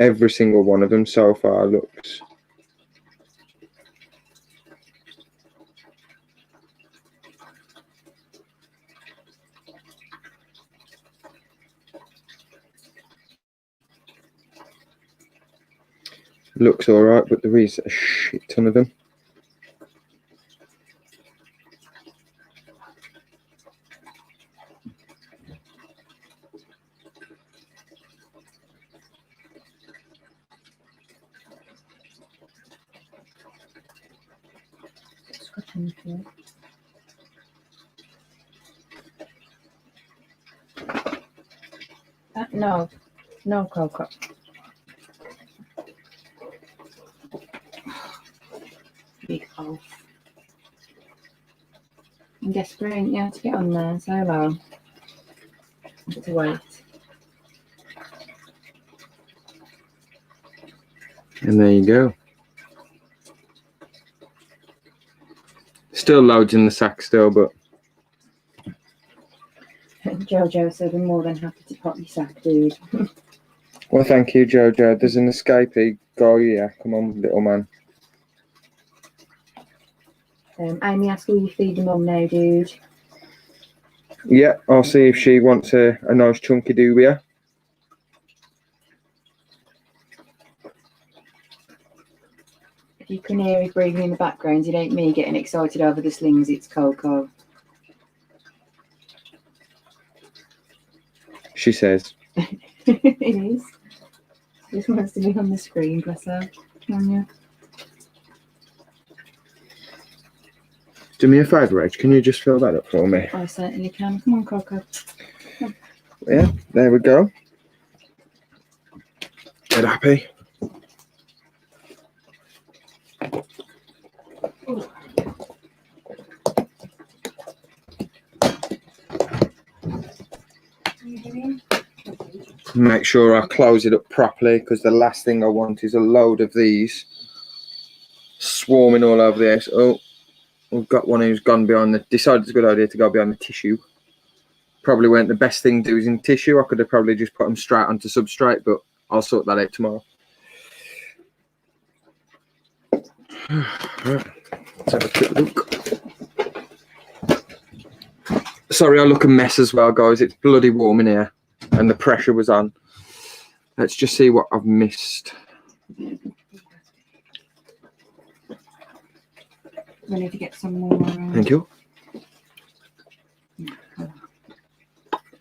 every single one of them so far looks all right, but there is a shit ton of them. No, Coco. Big hole. I'm desperate, ain't you, to get on there, so long. To wait. And there you go. Still loads in the sack still, but Jojo said I'm more than happy to pop your sack, dude. well, thank you, Jojo. There's an escapee. Go, yeah. Come on, little man. Amy asked, will you feed them on now, dude? Yeah, I'll see if she wants a nice chunky dubia. If you can hear me breathing in the background, it ain't me getting excited over the slings, it's Coco. She says. It is. She just wants to be on the screen, bless her. Tanya. Do me a favour, Rach. Can you just fill that up for me? I certainly can. Come on, Coco. Come Yeah, there we go. Get happy. Make sure I close it up properly, because the last thing I want is a load of these swarming all over the house. Oh, we've got one who's gone behind the... Decided it's a good idea to go behind the tissue. Probably weren't the best thing to do using tissue. I could have probably just put them straight onto substrate, but I'll sort that out tomorrow. Right, let's have a quick look. Sorry, I look a mess as well, guys. It's bloody warm in here, and the pressure was on. Let's just see what I've missed. We need to get some more. Thank you.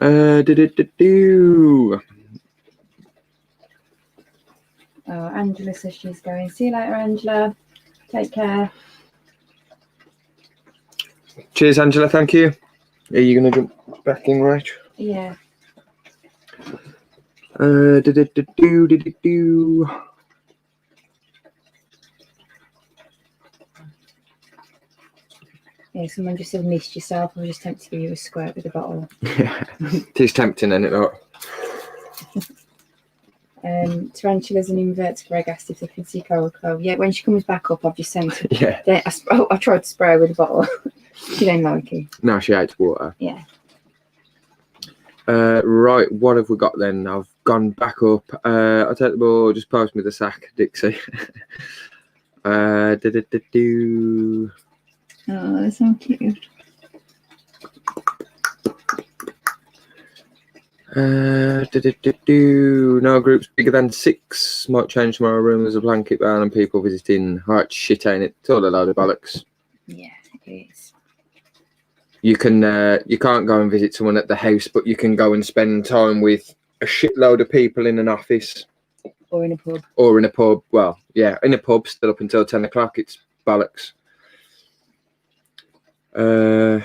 Oh, Angela says she's going. See you later, Angela. Take care. Cheers, Angela. Thank you. Are you going to jump back in, right? Yeah. Yeah, someone just said missed yourself. I was just tempted to give you a squirt with a bottle. Yeah, it is tempting, isn't it? Not? Tarantulas and invertebrate asked if they could see Coco. Yeah, when she comes back up, I've just sent her. Yeah. I tried to spray her with a bottle. She don't like it. No, she hates water. Yeah. Right, what have we got then? I've gone back up. I'll take the ball, just pass me the sack, Dixie. Oh, that's so cute. No groups bigger than 6. Might change tomorrow. Room there's a blanket ban and people visiting. Right, shit, ain't it? It's all a load of bollocks. Yeah, it is. You can't go and visit someone at the house, but you can go and spend time with a shitload of people in an office. Or in a pub. Or in a pub. Well, yeah, in a pub, still up until 10 o'clock. It's bollocks. I'm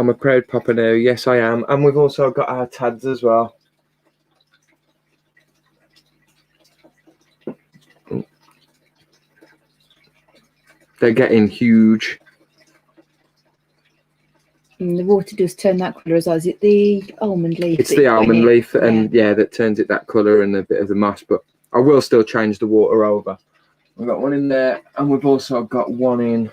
a proud papa now. Yes, I am. And we've also got our tads as well. They're getting huge. And the water does turn that colour as well. Is it the almond leaf? It's the almond leaf, and yeah, that turns it that colour and a bit of the moss. But I will still change the water over. We've got one in there, and we've also got one in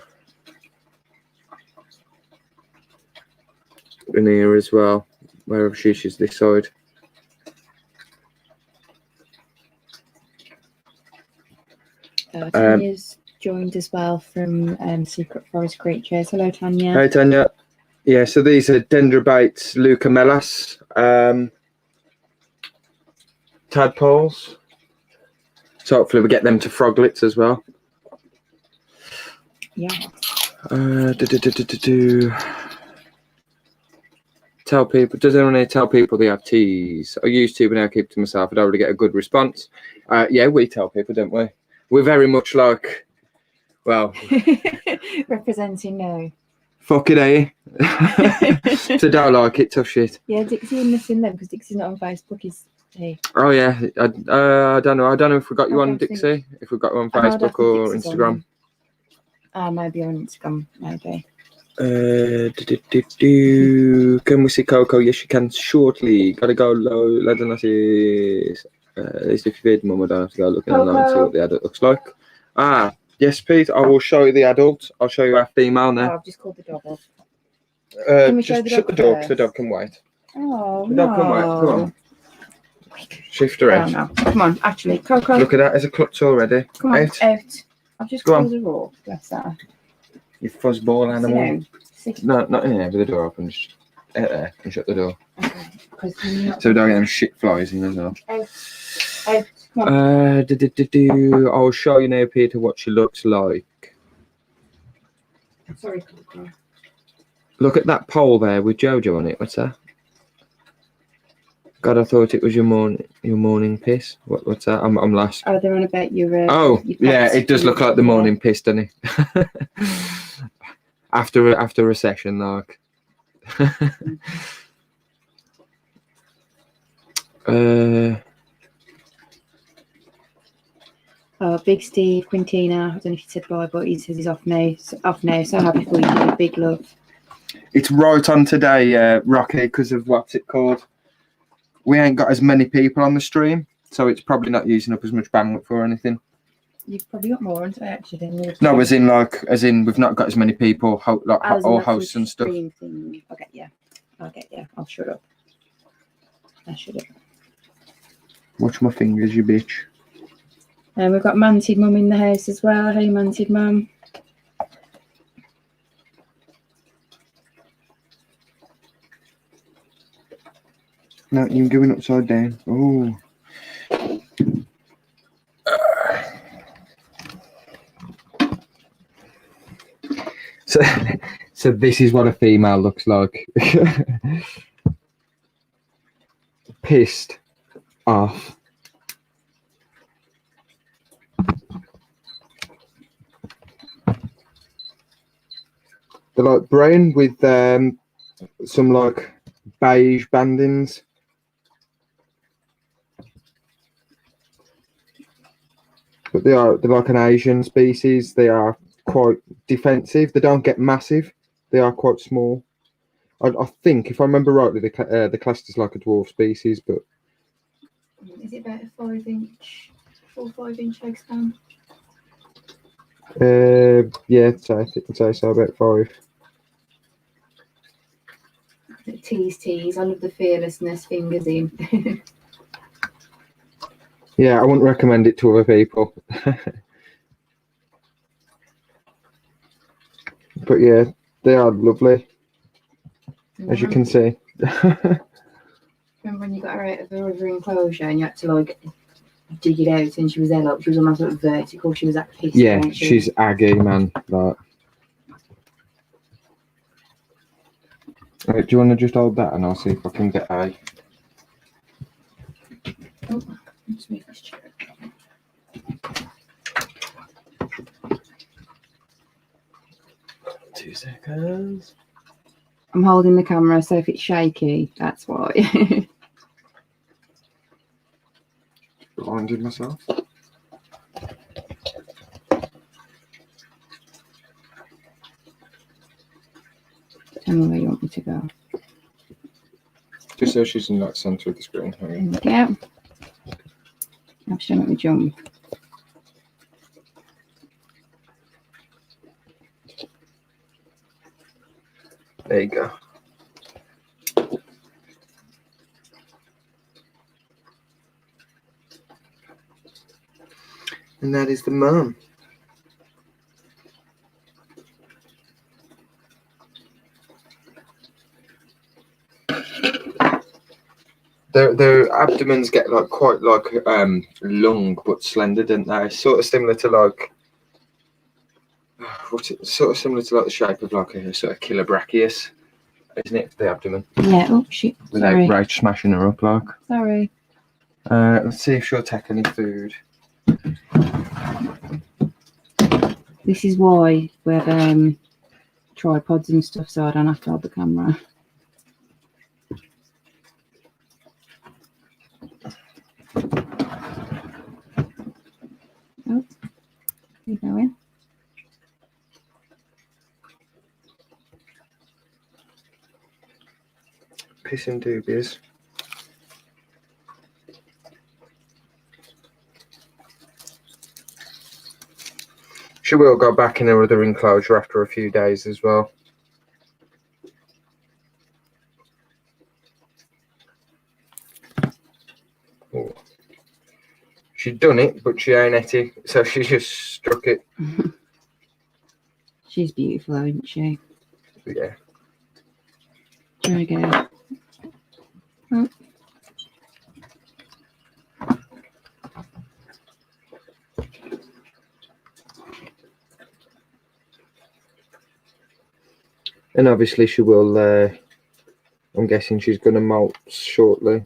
here as well, wherever she's this side. Tanya's joined as well from Secret Forest Creatures. Hello, Tanya. Hey, Tanya. Yeah, so these are Dendrobates leucomelas tadpoles. So hopefully we get them to froglets as well. Yeah. Tell people, does anyone here tell people they have teas? I used to, but now I keep it to myself. I don't really get a good response. Yeah, we tell people, don't we? We're very much like, well... representing no. Fuck it, eh? So don't like it, tough shit. Yeah, Dixie and missing them because Dixie's not on Facebook. Is he? Oh yeah, I don't know. I don't know if we got you on, Dixie. If we got you on Facebook or Instagram. Maybe on Instagram, maybe. Can we see Coco? Yes, you can shortly. Gotta go low. Let us see. At least if you feed mum, I don't have to go looking online and see what the adult looks like. Ah, yes, Pete. I will show you the adult. I'll show you our female Oh, now. I've just called the dog off. Can we show Just the shut dog the door because the first? dog can wait. Oh, The dog can wait. Come on. Shift her Oh, out. no. Come on, actually, Coco. Look at that. There's a clutch already. Come on, Out. out. I've just Go on. called her off. Bless her. You fuzzball Sit animal. down. Sit. No, not in here with the door open. Just out there and shut the door. Okay. 'Cause you're not- So we don't get them shit flies in as well. Out. Out. Come on. I'll show you now, Peter, what she looks like. Sorry, Coco. Look at that pole there with Jojo on it. What's that? God, I thought it was your morning piss. What's that? I'm lost. Oh, they're on about your. Oh, your yeah, pets. it does look like the morning piss, doesn't it? after a session, like. Big Steve, Quintina. I don't know if he said bye, but he says he's off now. So happy for you. Big love. It's right on today, Rocky, because of what's it called. We ain't got as many people on the stream, so it's probably not using up as much bandwidth or anything. You've probably got more on today, actually, than you. No, as in we've not got as many people, all hosts and stuff. Thing. Okay, yeah. I'll shut up. I shut up. Watch my fingers, you bitch. And we've got Manted Mum in the house as well. Hey, Manted Mum. No, you're going upside down. Oh. So this is what a female looks like. Pissed off. They're like brown with some like beige bandings. But they're like an Asian species. They are quite defensive. They don't get massive. They are quite small. I think, if I remember rightly, the class is like a dwarf species. But is it about a 4-5-inch wingspan? Yeah, I'd say so, about 5. Tease. I love the fearlessness. Fingers in. Yeah, I wouldn't recommend it to other people. But yeah, they are lovely, as you can see. Remember when you got her out of the river enclosure and you had to like dig it out, and she was there, like she was almost like vertical. She was that pissed. Yeah, she's aggy, man. Like, right, do you want to just hold that and I'll see if I can get a. Oh, let's move this chair. 2 seconds. I'm holding the camera, so if it's shaky, that's why. Blinded myself. Tell me where you want me to go. Just so she's in that centre of the screen. Yeah. I've shown let me jump. There you go. And that is the mum. Their abdomens get like quite like long but slender, don't they? Sort of similar to like sort of similar to like the shape of like a sort of killer brachius, isn't it? The abdomen. Yeah. Oh shit. Without Sorry. Rach smashing her up like. Sorry. Let's see if she'll take any food. This is why we have tripods and stuff, so I don't have to hold the camera. Oh, you going? kissing doobies. She will go back in her other enclosure after a few days as well. Ooh. She'd done it, but she ain't Etty, so she just struck it. She's beautiful, isn't she? Yeah. There we go. Oh. And obviously she will, I'm guessing she's going to molt shortly.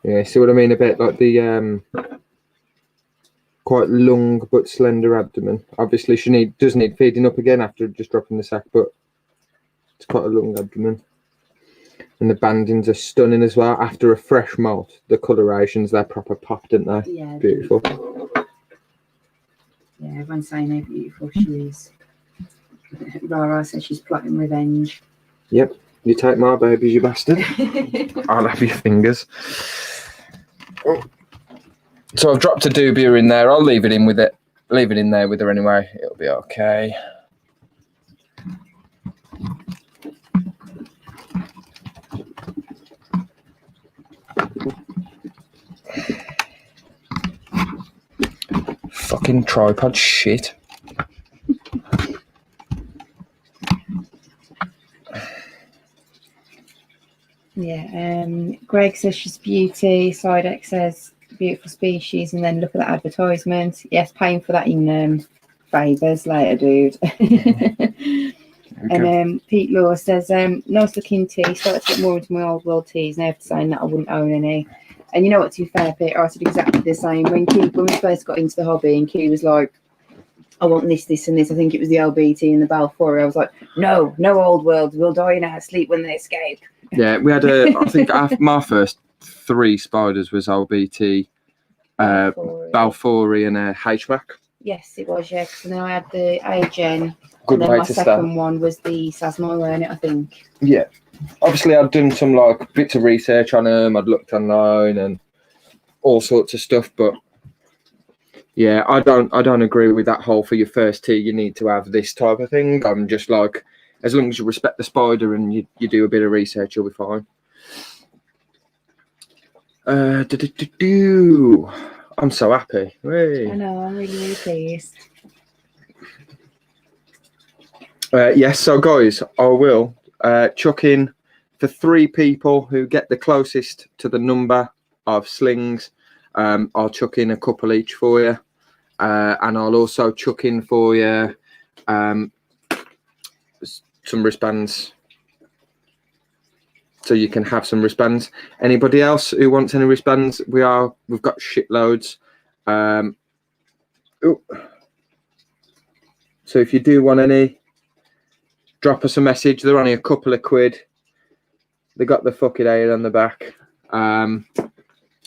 Yeah, see what I mean? A bit like the quite long but slender abdomen. Obviously she does need feeding up again after just dropping the sack, but it's quite a long abdomen. And the bandings are stunning as well. After a fresh molt, the colorations, they're proper popped, aren't they? Yeah. Beautiful. Yeah, everyone's saying how beautiful she is. Rara says she's plotting revenge. Yep. You take my babies, you bastard. I'll have your fingers. Oh. So I've dropped a dubia in there. I'll leave it in with it. Leave it in there with her anyway. It'll be okay. Fucking tripod shit. Yeah, Greg says she's beauty. Sidex says beautiful species, and then look at the advertisement. Yes, paying for that in favours later, dude. Okay. And Pete Law says, nice looking tea. Started to get more into my old world teas. Now after saying that I wouldn't own any. And you know what, to be fair, Peter, I said exactly the same. When we first got into the hobby and Q was like, I want this, this and this. I think it was the LBT and the Balfour. I was like, no old world. We'll die in our sleep when they escape. Yeah, we had I think my first 3 spiders was LBT, Balfour and a HMAC. Yes, it was, yeah. Because then I had the AGen. Good and then way my to second start. one was the Sasmo, weren't it, I think? Yeah. Obviously, I'd done some like bits of research on them. I'd looked online and all sorts of stuff, but yeah, I don't agree with that whole for your first tea you need to have this type of thing. I'm just like, as long as you respect the spider and you do a bit of research, you'll be fine. I'm so happy. Hey. I know, I'm really, really pleased. Yes, so guys, I will chuck in for 3 people who get the closest to the number of slings. I'll chuck in a couple each for you, and I'll also chuck in for you some wristbands, so you can have some wristbands. Anybody else who wants any wristbands? We've got shitloads. So if you do want any, drop us a message. They're only a couple of quid. They got the fucking A on the back. And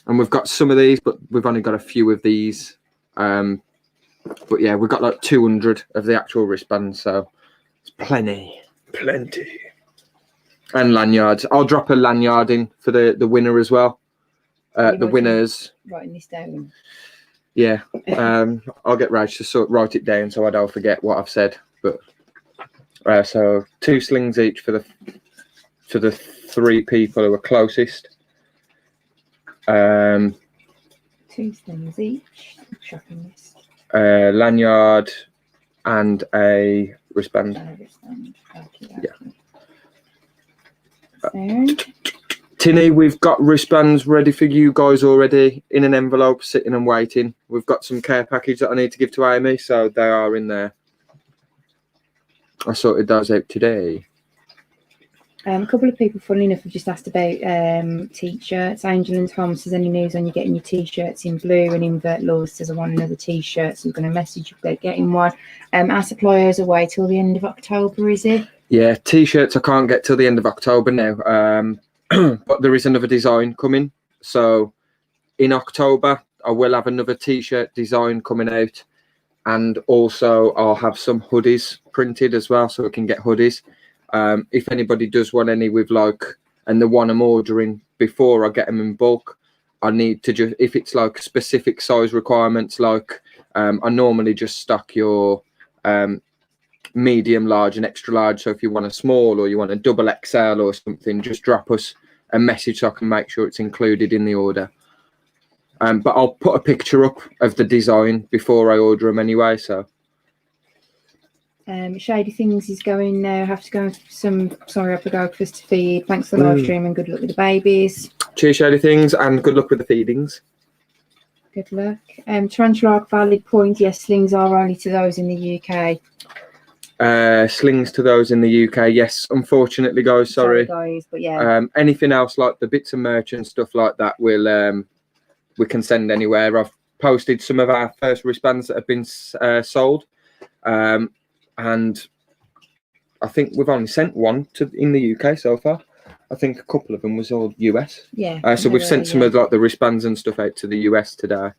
we've got some of these, but we've only got a few of these. But yeah, we've got like 200 of the actual wristbands, so it's plenty. And lanyards. I'll drop a lanyard in for the winner as well. The winners. Writing this down. Yeah. I'll get Raj to write it down so I don't forget what I've said. But so 2 slings each for the 3 people who are closest. 2 slings each. Shopping list. Lanyard and a wristband. Yeah. Tinny, we've got wristbands ready for you guys already in an envelope, sitting and waiting. We've got some care package that I need to give to Amy, so they are in there. I sorted those out today. A couple of people, funnily enough, have just asked about t-shirts. Angel and Tom says, any news on you getting your t-shirts in blue? And Invert Law says, I want another t-shirt, so we're going to message you about getting one. Our supplier's away till the end of October, is it? Yeah, t-shirts I can't get till the end of October now. But there is another design coming. So in October, I will have another t-shirt design coming out. And also I'll have some hoodies printed as well, so we can get hoodies. If anybody does want any with like, and the one I'm ordering before I get them in bulk, I need to just, if it's like specific size requirements, like I normally just stock your medium, large and extra large. So if you want a small or you want a double XL or something, just drop us a message so I can make sure it's included in the order. But I'll put a picture up of the design before I order them anyway. So Shady Things is going now. Have to go for some Haplocosmia to feed. Thanks for the live stream and good luck with the babies. Cheers, Shady Things, and good luck with the feedings. Good luck. Tarantula, valid point. Yes, slings are only to those in the UK. Slings to those in the UK, yes. Unfortunately, guys, sorry guys, but yeah. Anything else like the bits of merch and stuff like that, we'll we can send anywhere. I've posted some of our first wristbands that have been sold, and I think we've only sent one in the UK so far. I think a couple of them was all US. Yeah. So we've sent some of like the wristbands and stuff out to the US today.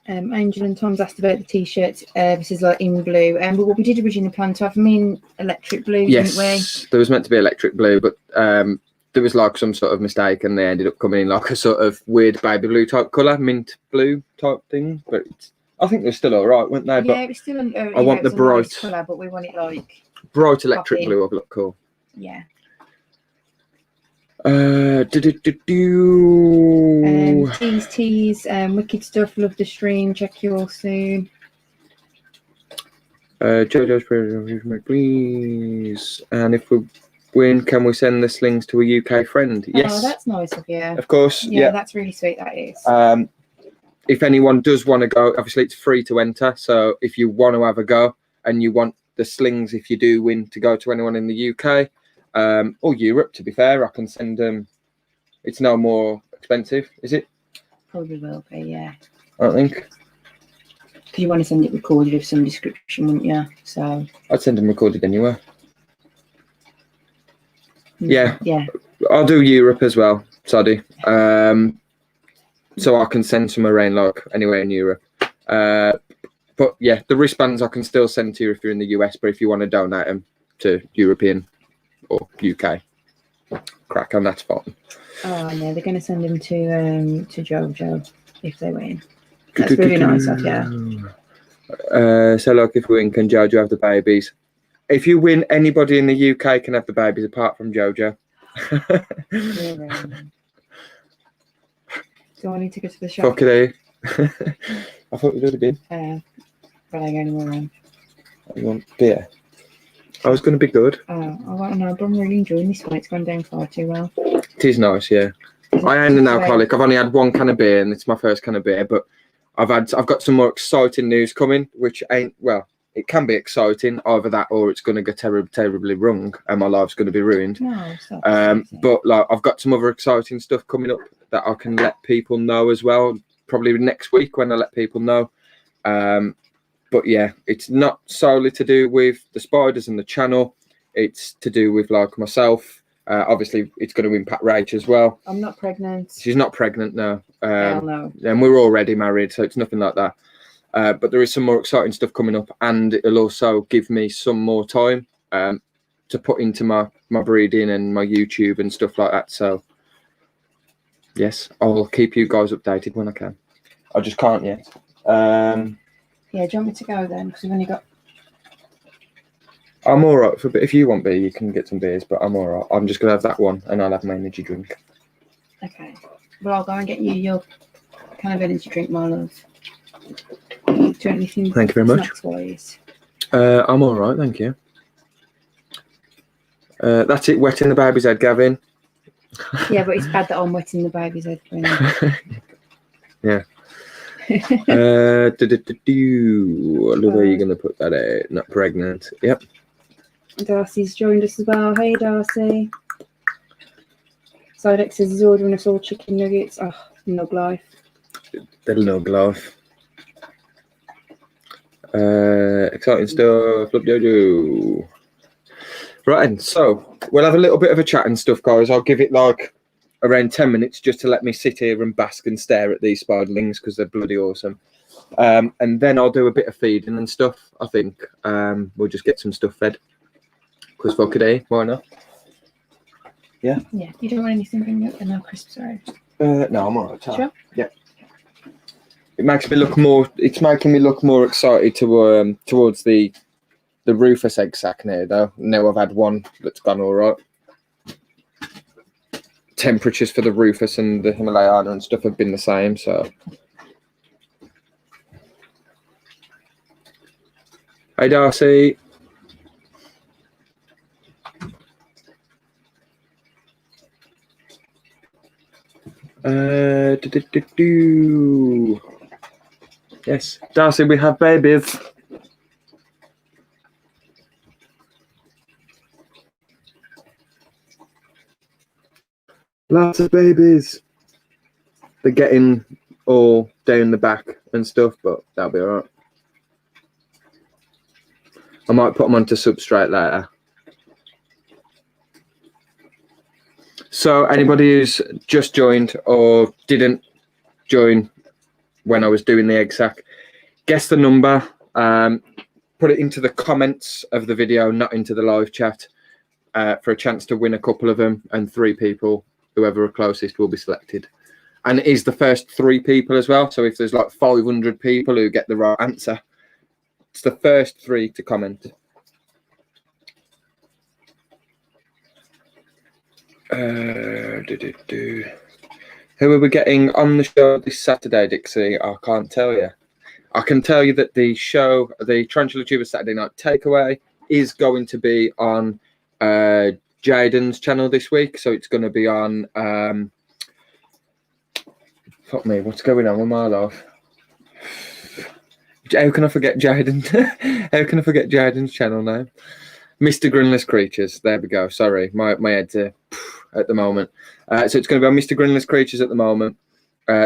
Angel and Tom's asked about the t-shirt. This is like in blue. But what we did originally plan to have them in electric blue, yes, didn't we? There was meant to be electric blue, but there was like some sort of mistake and they ended up coming in like a sort of weird baby blue type colour, mint blue type thing. But I think they're still all right, weren't they? Yeah, it was still I want the bright nice colour, but we want it like bright electric blue. I've looked cool. Yeah. Tease, wicked stuff. Love the stream. Check you all soon. Jojo's please. And if we win, can we send the slings to a UK friend? Yes. Oh, that's nice of you. Of course. Yeah, that's really sweet. That is. If anyone does want to go, obviously it's free to enter. So if you want to have a go and you want the slings, if you do win, to go to anyone in the UK or Europe, to be fair, I can send them. It's no more expensive, is it? Probably will be, yeah. I think. Because you want to send it recorded of some description, wouldn't you? So I'd send them recorded anyway. Yeah. Yeah. I'll do Europe as well, Sadie. So I can send some around like anywhere in Europe. But yeah, the wristbands I can still send to you if you're in the US, but if you want to donate them to European or UK, crack on, that's fine. Oh yeah, they're going to send them to Jojo if they win. That's really nice of you. So like if we win, can Jojo have the babies? If you win, anybody in the UK can have the babies apart from Jojo. Do I need to go to the shop? Fuck it, I thought you'd already been. But I go anywhere on. You want beer? I was going to be good. I don't know, but I'm really enjoying this one. It's gone down far too well. It is nice, yeah. I am an alcoholic. I've only had one can of beer, and it's my first can of beer. But I've got some more exciting news coming, which ain't, well, it can be exciting, either that or it's going to go terribly wrong, and my life's going to be ruined. No, it's not. But like, I've got some other exciting stuff coming up that I can let people know as well. Probably next week when I let people know. But yeah, it's not solely to do with the spiders and the channel. It's to do with like myself. Obviously, it's going to impact Rach as well. I'm not pregnant. She's not pregnant, no. Hell no. And we're already married, so it's nothing like that. But there is some more exciting stuff coming up, and it'll also give me some more time to put into my breeding and my YouTube and stuff like that. So yes, I'll keep you guys updated when I can. I just can't yet. Yeah, do you want me to go then? Because we've only got... I'm all right for a bit. If you want beer, you can get some beers, but I'm all right. I'm just going to have that one, and I'll have my energy drink. Okay. Well, I'll go and get you your kind of energy drink, my love. Do you want anything? Thank you very much. Snacks-wise? I'm all right, thank you. That's it, wetting the baby's head, Gavin. Yeah, but it's bad that I'm wetting the baby's head. Yeah. Where are you going to put that out? Not pregnant. Yep. Darcy's joined us as well. Hey, Darcy. Sidex says he's ordering us all chicken nuggets. Oh, nug life. The nug life. Exciting stuff. Right, so we'll have a little bit of a chat and stuff, guys. I'll give it like around 10 minutes just to let me sit here and bask and stare at these spiderlings because they're bloody awesome. And then I'll do a bit of feeding and stuff. I think we'll just get some stuff fed. Because fuck it, eh? Why not? Yeah. Yeah. You don't want anything bringing up and no crisps around. No, I'm alright. Sure. Yeah. It makes me look more. It's making me look more excited to towards the Rufus Eggsac now, though. Now I've had one that's gone all right. Temperatures for the Rufus and the himalayana and stuff have been the same, so. Hey, Darcy. Yes, Darcy, we have babies. Lots of babies. They're getting all down the back and stuff, but that'll be alright. I might put them onto substrate later. So anybody who's just joined or didn't join when I was doing the Eggsac, guess the number, put it into the comments of the video, not into the live chat, for a chance to win a couple of them, and 3 people, whoever are closest, will be selected. And it is the first 3 people as well, so if there's like 500 people who get the right answer, it's the first 3 to comment. Who are we getting on the show this Saturday, Dixie? I can't tell you. I can tell you that the show, the Tarantula Tuber Saturday Night Takeaway, is going to be on Jaden's channel this week. So it's going to be on. Fuck me, what's going on with my life? How can I forget Jaden? How can I forget Jaden's channel name? Mr. Grinless Creatures. There we go. Sorry, my head's at the moment. So it's going to be on Mr. Grinless Creatures at the moment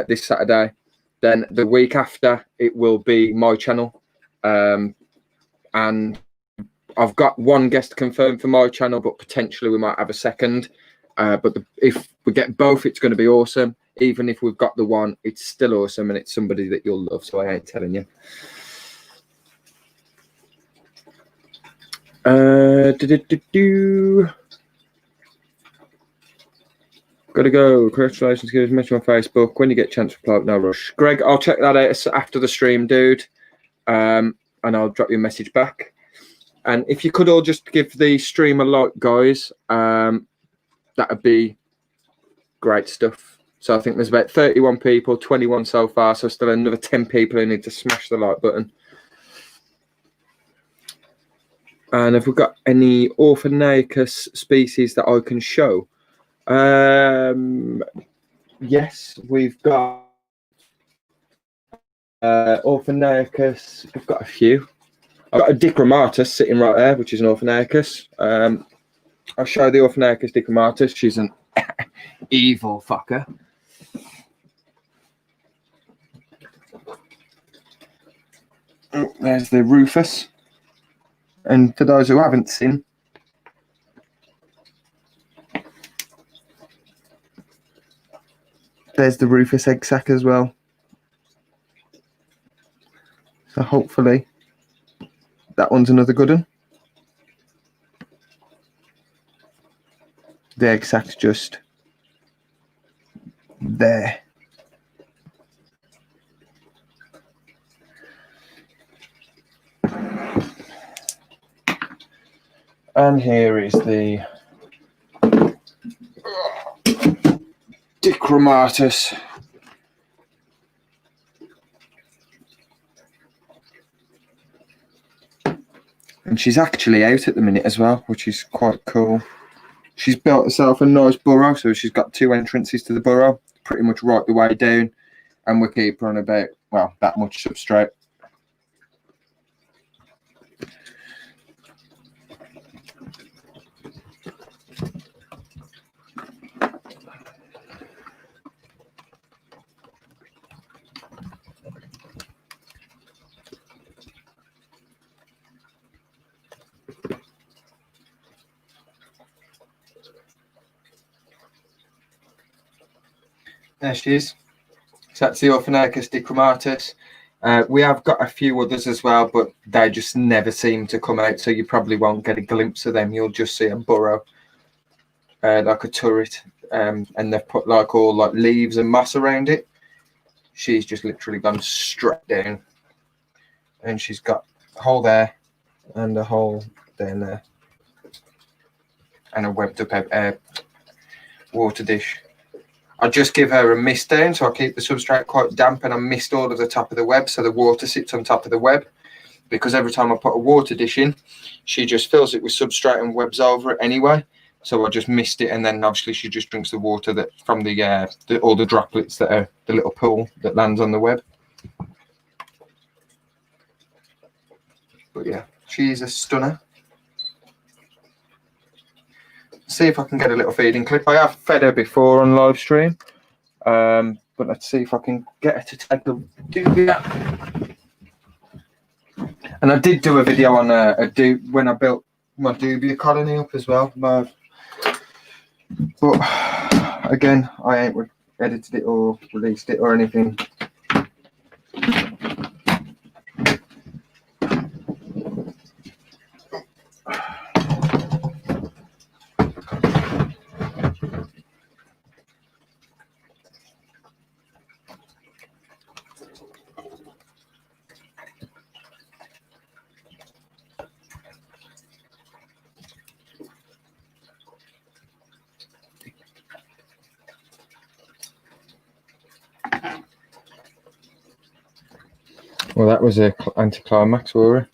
this Saturday. Then the week after, it will be my channel. And I've got one guest confirmed for my channel, but potentially we might have a second. But if we get both, it's going to be awesome. Even if we've got the one, it's still awesome, and it's somebody that you'll love. So I ain't telling you. Gotta go. Congratulations, guys. Mention on Facebook. When you get a chance to reply, no rush. Greg, I'll check that out after the stream, dude. And I'll drop you a message back. And if you could all just give the stream a like, guys, that'd be great stuff. So I think there's about 31 people, 21 so far. So still another 10 people who need to smash the like button. And have we got any Orphanacus species that I can show? Yes, we've got Orphanacus. We've got a few. I've got a Dichromatus sitting right there, which is an Orphanacus. I'll show the Orphanacus Dichromatus. She's an evil fucker. Oh, there's the Rufus. And for those who haven't seen, there's the Rufus Eggsac as well. So hopefully that one's another good one. The Eggsac's just there. And here is the Dichromatus. And she's actually out at the minute as well, which is quite cool. She's built herself a nice burrow, so she's got 2 entrances to the burrow, pretty much right the way down. And we keep her on about, well, that much substrate. There she is. So that's the Orphanacus Dichromatus. We have got a few others as well, but they just never seem to come out, so you probably won't get a glimpse of them. You'll just see a burrow, like a turret, and they've put like all like leaves and moss around it. She's just literally gone straight down, and she's got a hole there and a hole down there, and a webbed up water dish. I just give her a mist down, so I keep the substrate quite damp, and I mist all of the top of the web, so the water sits on top of the web. Because every time I put a water dish in, she just fills it with substrate and webs over it anyway. So I just mist it, and then obviously she just drinks the water that from all the droplets that are the little pool that lands on the web. But yeah, she's a stunner. See if I can get a little feeding clip. I have fed her before on live stream, but let's see if I can get her to take a dubia. And I did do a video on when I built my dubia colony up as well. But again, I ain't edited it or released it or anything. Well, that was an anticlimax, were it?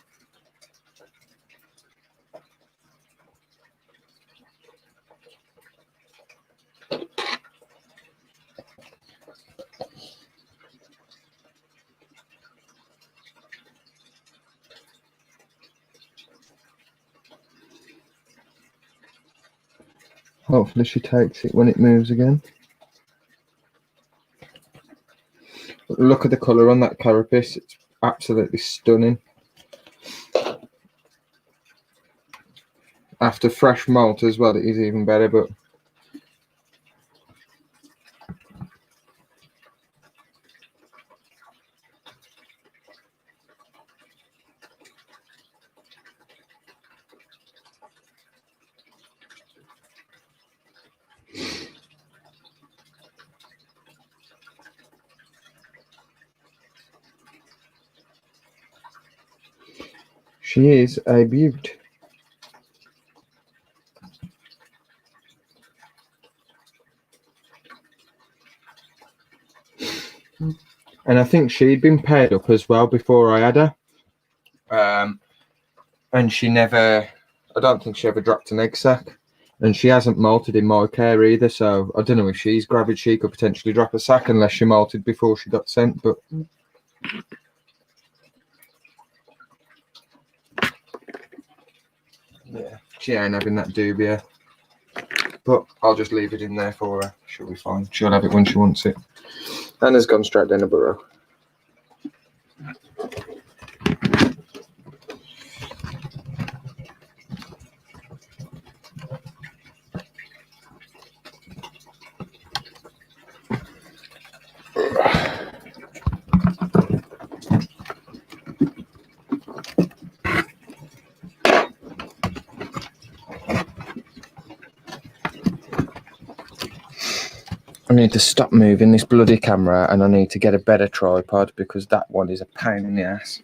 Hopefully she takes it when it moves again. Look at the colour on that carapace, it's absolutely stunning. After fresh molt as well, it is even better, but she is a beaut. And I think she'd been paired up as well before I had her. And she never, I don't think she ever dropped an egg sac. And she hasn't molted in my care either, so I don't know if she's gravid. She could potentially drop a sac unless she molted before she got sent, but yeah, she ain't having that dubia. But I'll just leave it in there for her. She'll be fine. She'll have it when she wants it. Anna's gone straight down the burrow. I need to stop moving this bloody camera, and I need to get a better tripod because that one is a pain in the ass.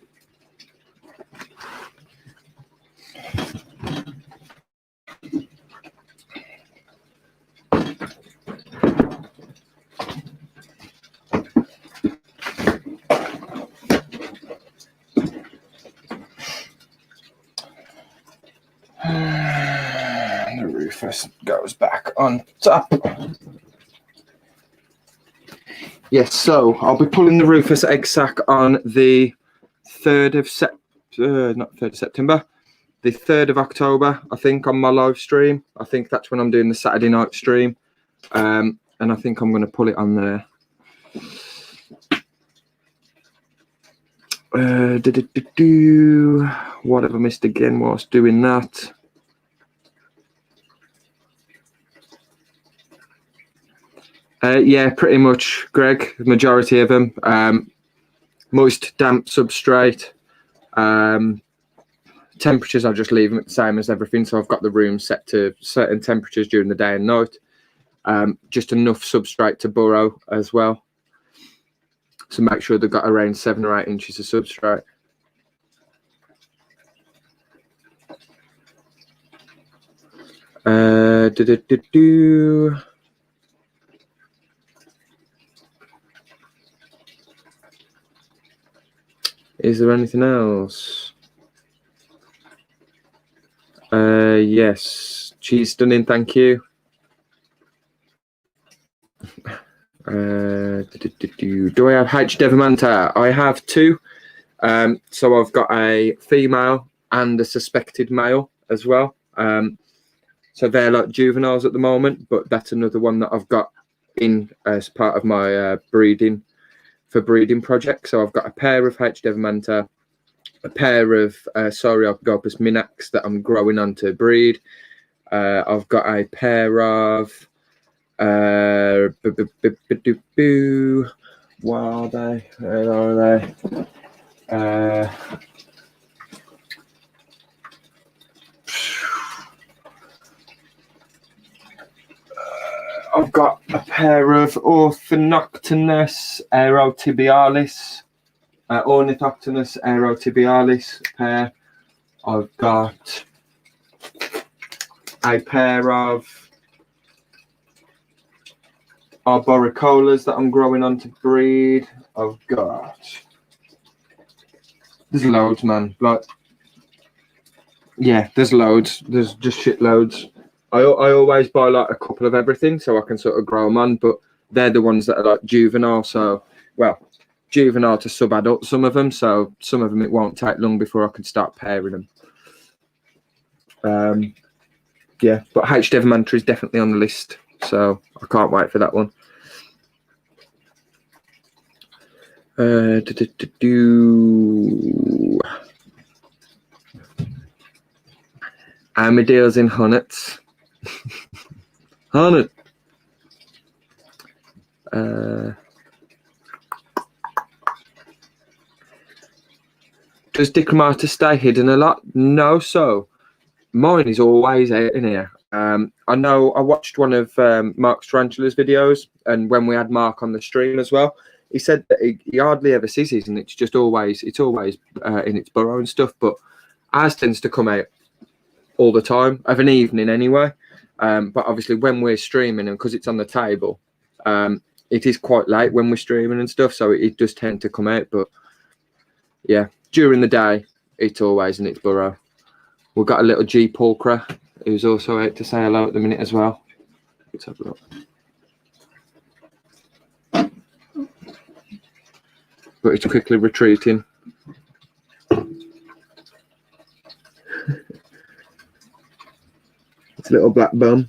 The Rufus goes back on top. Yes, so I'll be pulling the Rufus egg sac on the 3rd of September, the 3rd of October, I think, on my live stream. I think that's when I'm doing the Saturday night stream. And I think I'm going to pull it on there. What have I missed again whilst doing that? Yeah, pretty much, Greg. The majority of them. moist, damp substrate. Temperatures, I'll just leave them at the same as everything. So I've got the room set to certain temperatures during the day and night. Just enough substrate to burrow as well. So make sure they've got around 7 or 8 inches of substrate. Is there anything else? Yes, she's stunning, thank you. Do I have H. devamanta? I have 2. So I've got a female and a suspected male as well. So they're like juveniles at the moment, but that's another one that I've got in as part of my breeding project. So I've got a pair of H. devamanta, a pair of Soriopagopus minax that I'm growing on to breed. I've got a pair of what are they? Where are they? I've got a pair of Ornithoctonus aerotibialis, Ornithoctonus aerotibialis pair. I've got a pair of arboricolas that I'm growing on to breed. I've got, there's loads, man. Like, yeah, there's loads. There's just shit loads. I always buy like a couple of everything so I can sort of grow them on, but they're the ones that are like juvenile. So, well, juvenile to sub-adult, some of them. So some of them it won't take long before I can start pairing them. Yeah, but H. devamanta is definitely on the list, so I can't wait for that one. Amadeus in Hunnet. Hunnet. Does Dichromata stay hidden a lot? No, so mine is always out in here. I know I watched one of Mark's Tarantula's videos, and when we had Mark on the stream as well, he said that he hardly ever sees his, and it's always in its burrow and stuff. But ours tends to come out all the time of an evening anyway. But obviously when we're streaming, and because it's on the table, it is quite late when we're streaming and stuff, so it does tend to come out. But yeah, during the day, it's always in its burrow. We've got a little G Pulchra who's also out to say hello at the minute as well. Let's have a look. But it's quickly retreating. It's a little black bum.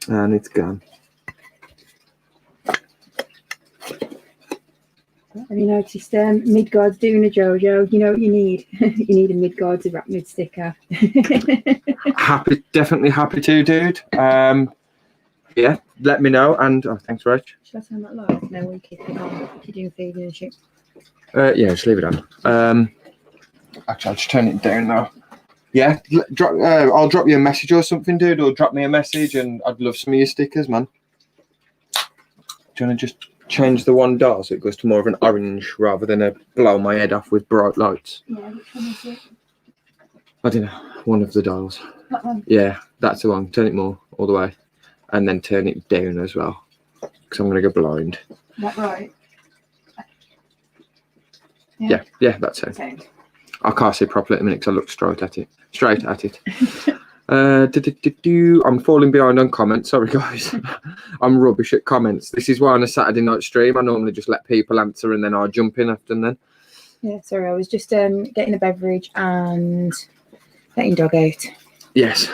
And it's gone. Have you noticed Midgard's doing a JoJo? You know what you need? You need a Midgard's arachnid sticker. Definitely happy to, dude. Yeah, let me know. And thanks, Rach. Should I turn that live? No, we keep it on. If you're doing feeding and shit. Yeah, just leave it on. Actually, I'll just turn it down now. Yeah, I'll drop you a message or something, dude, or drop me a message, and I'd love some of your stickers, man. Do you want to just change the one dial so it goes to more of an orange rather than a blow my head off with bright lights? Yeah, which one is it? I don't know, one of the dials. That one? Yeah, that's the one. Turn it more all the way, and then turn it down as well, because I'm going to go blind. Is that right? Yeah, that's it. Okay. I can't see properly at the minute because I look straight at it. I'm falling behind on comments. Sorry, guys. I'm rubbish at comments. This is why on a Saturday night stream, I normally just let people answer and then I jump in after and then. Yeah, sorry. I was just getting a beverage and letting dog out. Yes.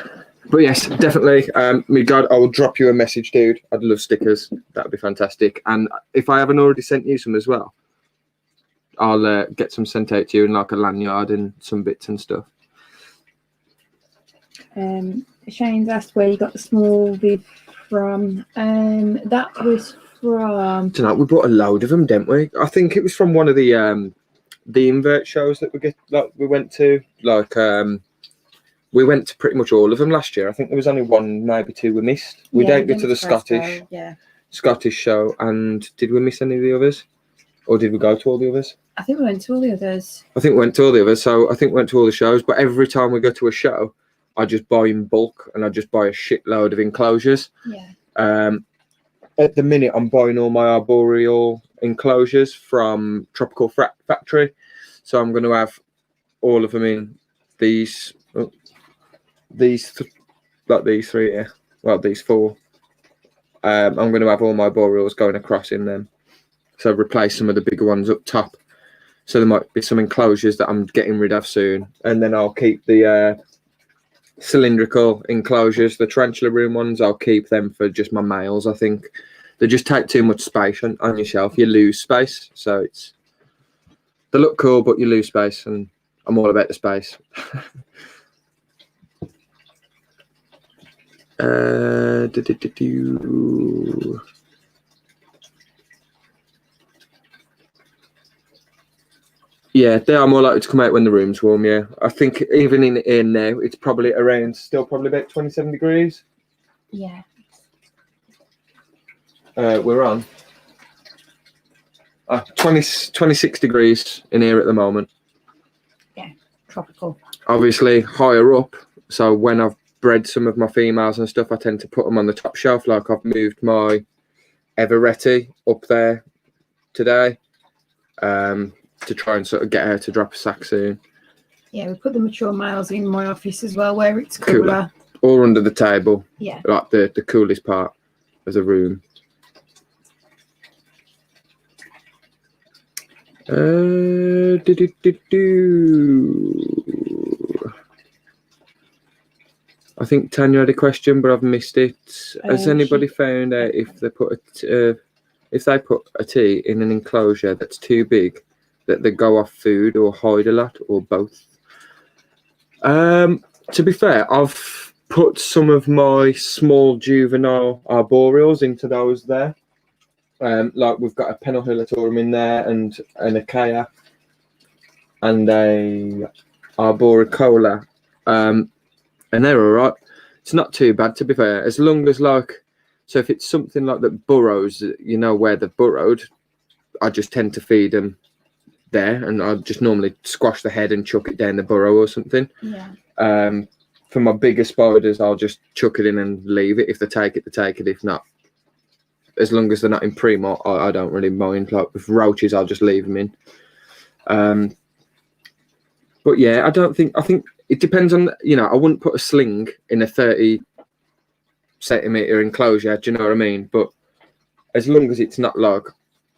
But yes, definitely. Me God, I will drop you a message, dude. I'd love stickers. That'd be fantastic. And if I haven't already sent you some as well, I'll get some sent out to you in like a lanyard and some bits and stuff. Shane's asked where you got the small from? That was from. Tonight we bought a load of them, didn't we? I think it was from one of the invert shows that we went to. We went to pretty much all of them last year. I think there was only one, maybe two we missed. We didn't get to the Scottish show. And did we miss any of the others? Or did we go to all the others? I think we went to all the others. I think we went to all the others. So I think we went to all the shows. But every time we go to a show, I just buy in bulk and I just buy a shitload of enclosures. Yeah. At the minute, I'm buying all my arboreal enclosures from Tropical Factory. So I'm going to have all of them in these these three here. Well, these four. I'm going to have all my boreals going across in them. So replace some of the bigger ones up top. So there might be some enclosures that I'm getting rid of soon. And then I'll keep the cylindrical enclosures, the tarantula room ones, I'll keep them for just my males, I think. They just take too much space on your shelf. You lose space. So they look cool, but you lose space. And I'm all about the space. Yeah, they are more likely to come out when the room's warm. Yeah, I think even in now, it's probably probably about 27 degrees. Yeah. We're on 26 degrees in here at the moment. Yeah, tropical. Obviously higher up. So when I've bred some of my females and stuff, I tend to put them on the top shelf. Like I've moved my Everetti up there today to try and sort of get her to drop a sack soon. Yeah, we put the mature males in my office as well, where it's cooler. Or under the table. Yeah. Like the coolest part of the room. I think Tanya had a question, but I've missed it. Has anybody found out if they put a tea in an enclosure that's too big, that they go off food or hide a lot, or both? To be fair, I've put some of my small juvenile arboreals into those there. Like we've got a Penulhilatorum in there and an Achaia and a Arboricola. And they're all right. It's not too bad, to be fair, as long as so if it's something like that burrows, you know where they've burrowed, I just tend to feed them there, and I just normally squash the head and chuck it down the burrow or something. Yeah. For my bigger spiders, I'll just chuck it in and leave it. If they take it, they take it. If not, as long as they're not in primo, I don't really mind. Like with roaches, I'll just leave them in. But yeah, I think it depends on, I wouldn't put a sling in a 30 centimetre enclosure, do you know what I mean? But as long as it's not like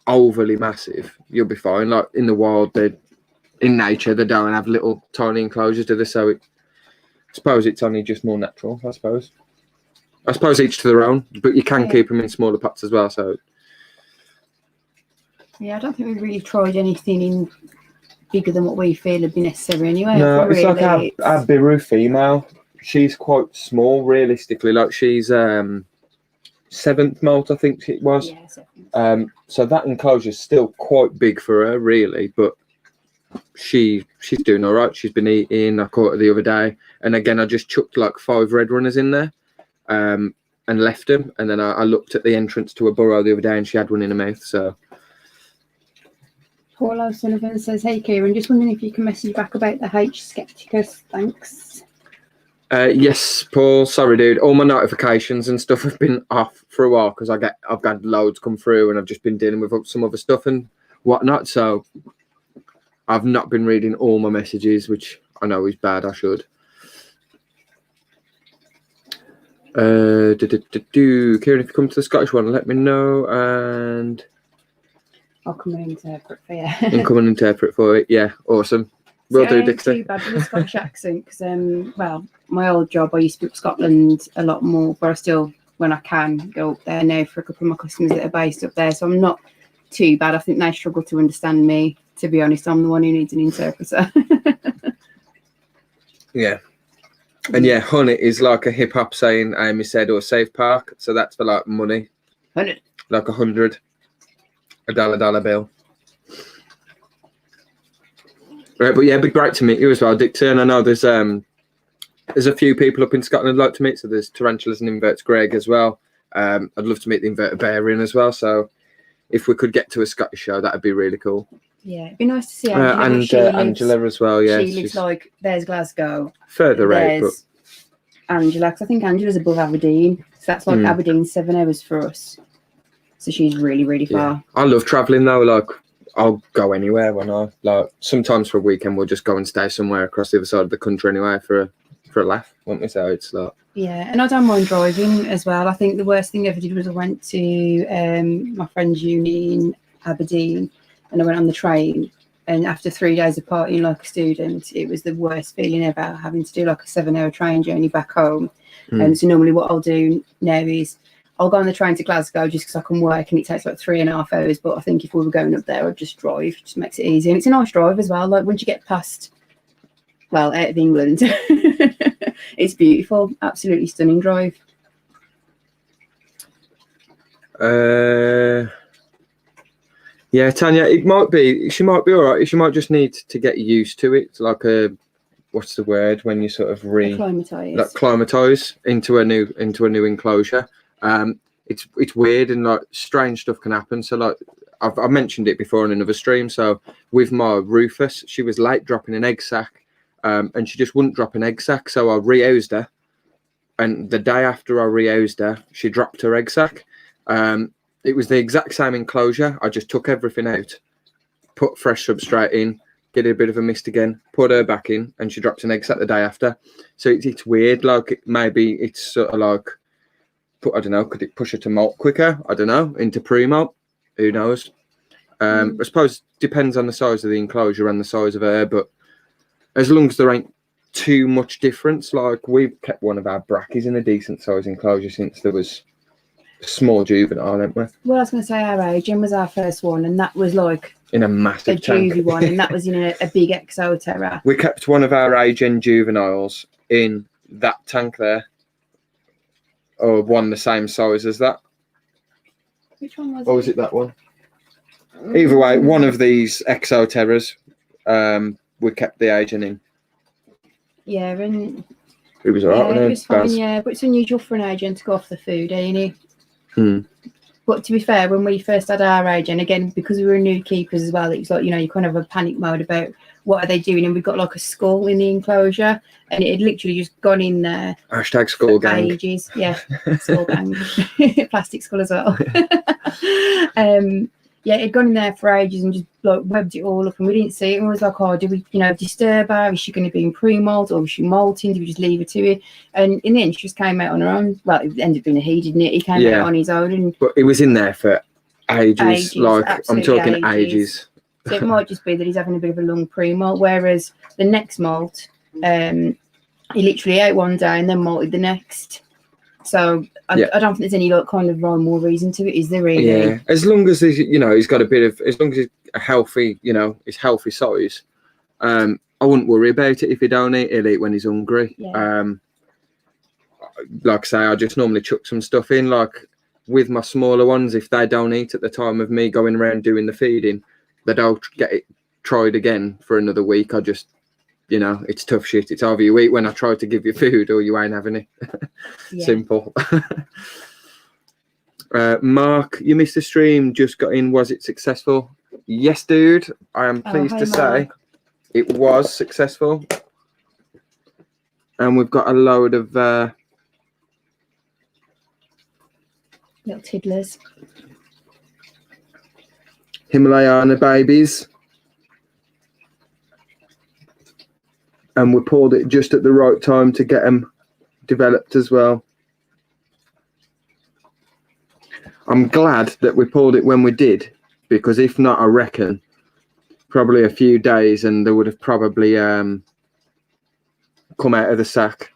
overly massive, you'll be fine. Like in the wild, in nature, they don't have little tiny enclosures, do they? So I suppose it's only just more natural, I suppose. I suppose each to their own, but you can keep them in smaller pots as well. So yeah, I don't think we've really tried anything in bigger than what we feel would be necessary anyway. No, it's like our Biru female. She's quite small, realistically. Like she's 7th molt, I think it was. Yeah, 7th. So that enclosure's still quite big for her, really. But she's doing all right. She's been eating. I caught her the other day, and again, I just chucked like 5 red runners in there, and left them. And then I looked at the entrance to a burrow the other day, and she had one in her mouth. So. Paul O'Sullivan says, "Hey Kieran, just wondering if you can message back about the H. Skepticus. Thanks." Yes, Paul. Sorry, dude. All my notifications and stuff have been off for a while because I've got loads come through, and I've just been dealing with some other stuff and whatnot. So I've not been reading all my messages, which I know is bad. I should. Kieran, if you come to the Scottish one, let me know, and I'll come and interpret for you. and come and interpret for it. Yeah, awesome. Will do, Dixie. Too bad with the Scottish accent because, well, my old job, I used to be up Scotland a lot more, but I still, when I can, go up there now for a couple of my customers that are based up there. So I'm not too bad. I think they struggle to understand me. To be honest, I'm the one who needs an interpreter. Yeah. And yeah, honey is like a hip hop saying, Amy said, or Safe Park. So that's for like money. 100. Like 100. A dollar bill. Right, but yeah, it'd be great to meet you as well, Dixon. I know there's a few people up in Scotland I'd like to meet. So there's tarantulas and inverts Greg as well. I'd love to meet the invertebrarian as well. So if we could get to a Scottish show, that'd be really cool. Yeah, it'd be nice to see Angela. And Angela as well. Yeah, she lives like there's Glasgow. Further out, but Angela, because I think Angela's above Aberdeen, so that's like Aberdeen 7 hours for us. So she's really, really far. I love traveling though. Like I'll go anywhere when I like. Sometimes for a weekend we'll just go and stay somewhere across the other side of the country anyway for a laugh, won't we? So it's like and I don't mind driving as well. I think the worst thing I ever did was I went to my friend's uni in Aberdeen, and I went on the train. And after 3 days of partying like a student, it was the worst feeling ever, having to do like a 7-hour train journey back home. And so normally what I'll do now is I'll go on the train to Glasgow just because I can work, and it takes like 3.5 hours. But I think if we were going up there, I'd just drive. It just makes it easy. And it's a nice drive as well. Like once you get past, well, out of England, it's beautiful. Absolutely stunning drive. Yeah, Tanya, she might be all right. She might just need to get used to it. It's like what's the word when you sort of acclimatise into a new enclosure. It's weird and like strange stuff can happen. So like I've mentioned it before in another stream. So with my Rufus, she was late dropping an egg sac, and she just wouldn't drop an egg sac. So I rehoused her, and the day after I rehoused her, she dropped her egg sac. It was the exact same enclosure. I just took everything out, put fresh substrate in, get a bit of a mist again, put her back in, and she dropped an egg sac the day after. So it's weird. Like maybe it's sort of like, I don't know, could it push her to molt quicker? I don't know, into pre-molt. Who knows? I suppose depends on the size of the enclosure and the size of her, but as long as there ain't too much difference, like we've kept one of our brackies in a decent size enclosure since there was small juvenile, haven't we? Well, I was going to say our age. Jim was our first one, and that was like in a massive juvie one, and that was in a big exoterra. We kept one of our age and juveniles in that tank there, or one the same size as that. Which one was it? Or was it that one? Either way, one of these exoterras, we kept the agent in. Yeah, and it was alright. It was fine, yeah, but it's unusual for an agent to go off the food, ain't it? But to be fair, when we first had our agent, again, because we were new keepers as well, it was like, you know, you kind of have a panic mode about what are they doing, and we've got like a skull in the enclosure, and it had literally just gone in there. Hashtag skull gang. Ages, yeah, skull gang, plastic skull as well. Yeah, it'd gone in there for ages and just like webbed it all up, and we didn't see it. And we was like, oh, do we, you know, disturb her? Is she going to be in pre-molt, or was she molting? Do we just leave her to it? And in the end, she just came out on her own. Well, it ended up being a he, didn't it? He came out on his own. But it was in there for ages. Like I'm talking ages. So it might just be that he's having a bit of a long pre-molt, whereas the next molt, he literally ate one day and then molted the next. So I don't think there's any like kind of rhyme or reason to it, is there really? Yeah, as long as he's, you know, he's got a bit of, as long as he's a healthy, you know, his healthy size, I wouldn't worry about it. If he don't eat, he'll eat when he's hungry. Yeah. Like I say, I just normally chuck some stuff in. Like with my smaller ones, if they don't eat at the time of me going around doing the feeding, they don't get it tried again for another week. I just, you know, it's tough shit. It's either you eat when I try to give you food or you ain't having it. Simple. Mark, you missed the stream, just got in. Was it successful? Yes, dude. I am pleased to say it was successful. And we've got a load of little tiddlers. Himalayana babies. And we pulled it just at the right time to get them developed as well. I'm glad that we pulled it when we did, because if not, I reckon probably a few days and they would have probably come out of the sack,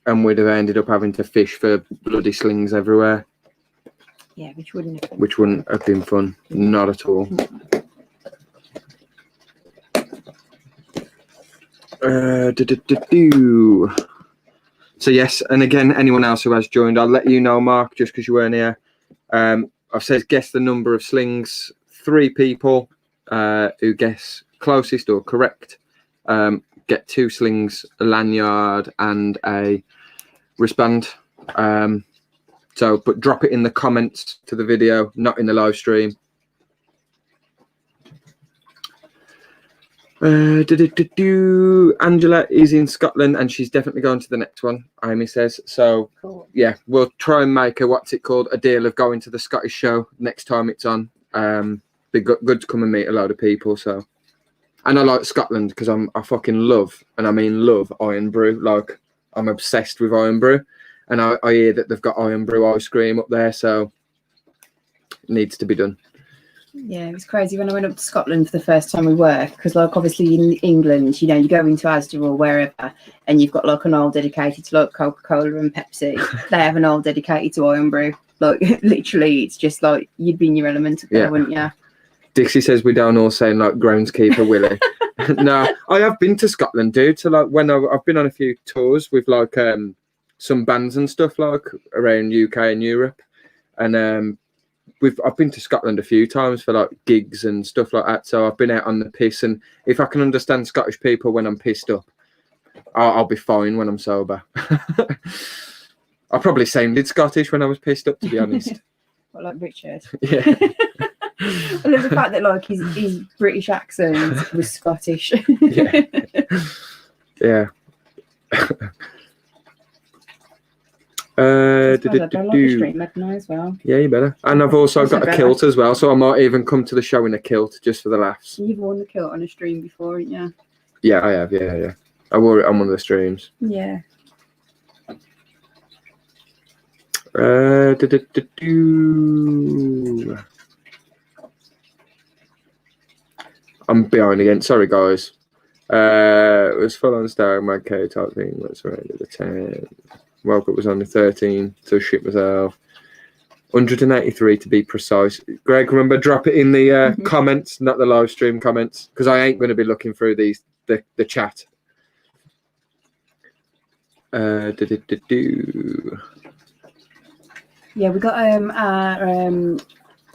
and we'd have ended up having to fish for bloody slings everywhere. Yeah, which wouldn't have been fun. Not at all. So yes, and again, anyone else who has joined, I'll let you know, Mark, just because you weren't here. I've said guess the number of slings. 3 people who guess closest or correct get 2 slings, a lanyard, and a wristband. But drop it in the comments to the video, not in the live stream. Angela is in Scotland and she's definitely going to the next one, Amy says. So Cool. yeah, we'll try and make a deal of going to the Scottish show next time it's on. Be good to come and meet a load of people. So, and I like Scotland because I fucking love, and I mean love, Iron Brew. Like, I'm obsessed with Iron Brew, and I hear that they've got Iron Brew ice cream up there, so it needs to be done. Yeah, it was crazy when I went up to Scotland for the first time with work, because like obviously in England, you know, you go into Asda or wherever and you've got like an aisle dedicated to like Coca-Cola and Pepsi. They have an aisle dedicated to Iron Brew. Like literally, it's just like you'd be in your element up there, wouldn't you? Dixie says we don't all sound like groundskeeper Willie. No, I have been to Scotland, dude. So like when I've been on a few tours with like some bands and stuff like around UK and Europe, and I've been to Scotland a few times for like gigs and stuff like that. So I've been out on the piss, and if I can understand Scottish people when I'm pissed up, I'll be fine when I'm sober. I probably sounded Scottish when I was pissed up, to be honest. What, like Richard? Yeah. I love the fact that like his British accent was Scottish. Yeah. Yeah. I like a street leg now as well. Yeah, you better. And I've also got a kilt as well, so I might even come to the show in a kilt just for the laughs. You've worn the kilt on a stream before, haven't you? Yeah, I have. Yeah. I wore it on one of the streams. Yeah. I'm behind again. Sorry, guys. It was full on star my K type thing. That's right at the 10. Woke up was on the 13, so shit myself. 183 to be precise. Greg, remember, drop it in the comments, not the live stream comments, because I ain't going to be looking through the chat. Yeah, we got our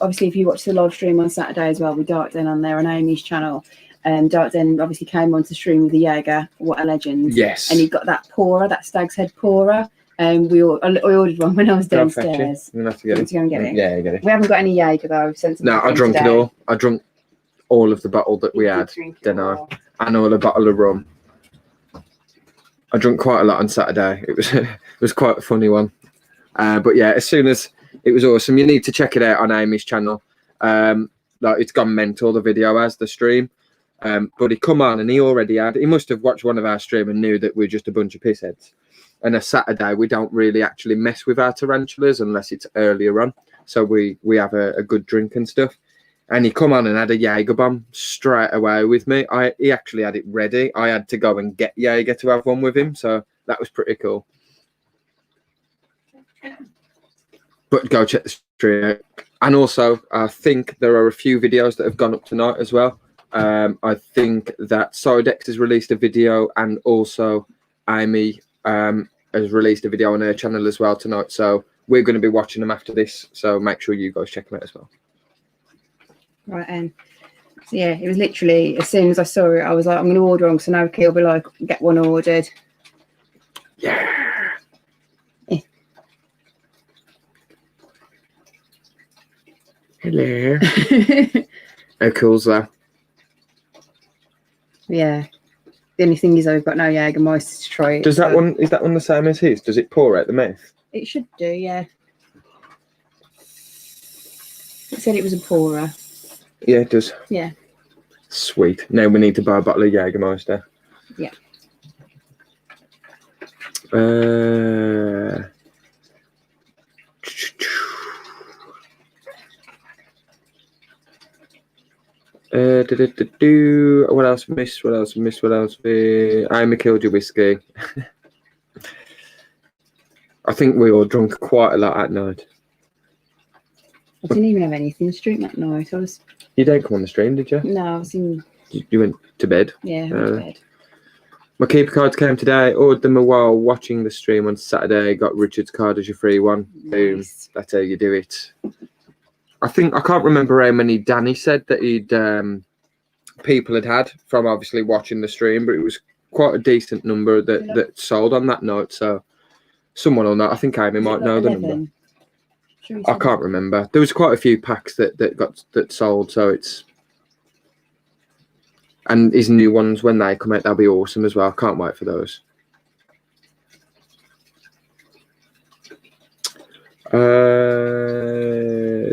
obviously if you watch the live stream on Saturday as well, we darted in on there on Amy's channel. Darten obviously came onto stream with the Jaeger, what a legend. Yes. And he got that pourer, that stag's head pourer. I ordered one when I was downstairs. You have to get it. To go and get it. Yeah, get it. We haven't got any Jaeger though. Since no, I drunk it all. I drunk all of the bottle that we had. Didn't I? And all a bottle of rum. I drank quite a lot on Saturday. It was quite a funny one. But yeah, as soon as it was awesome. You need to check it out on Amy's channel. Like it's gone mental. The video has the stream. But he come on and he must have watched one of our stream and knew that we're just a bunch of pissheads. And a Saturday we don't really actually mess with our tarantulas unless it's earlier on. So we have a good drink and stuff. And he come on and had a Jaeger bomb straight away with me. He actually had it ready. I had to go and get Jaeger to have one with him. So that was pretty cool. But go check the stream out. And also, I think there are a few videos that have gone up tonight as well. I think that Sodex has released a video, and also Amy has released a video on her channel as well tonight. So we're going to be watching them after this. So make sure you guys check them out as well. Right, and so yeah, it was literally as soon as I saw it, I was like, I'm going to order one. So now he'll be like, get one ordered. Yeah. Hello. How cool's that? Yeah. The only thing is I've got no Jägermeister to try it. Is that one the same as his? Does it pour out the mouth? It should do, yeah. It said it was a pourer. Yeah, it does. Yeah. Sweet. Now we need to buy a bottle of Jägermeister. Yeah. What else missed? Amy killed your whiskey. I think we all drunk quite a lot at night. I didn't even have anything to drink that night. You didn't come on the stream, did you? No, I was in. You went to bed? Yeah, I went to bed. My keeper cards came today. Ordered them a while watching the stream on Saturday. Got Richard's card as your free one. Boom. Nice. That's how you do it. I can't remember how many Danny said that he'd people had from obviously watching the stream, but it was quite a decent number that sold on that night. So someone will know. I think Amy might know the number. I can't remember. There was quite a few packs that sold. So it's. And his new ones, when they come out, they'll be awesome as well. Can't wait for those. Oh,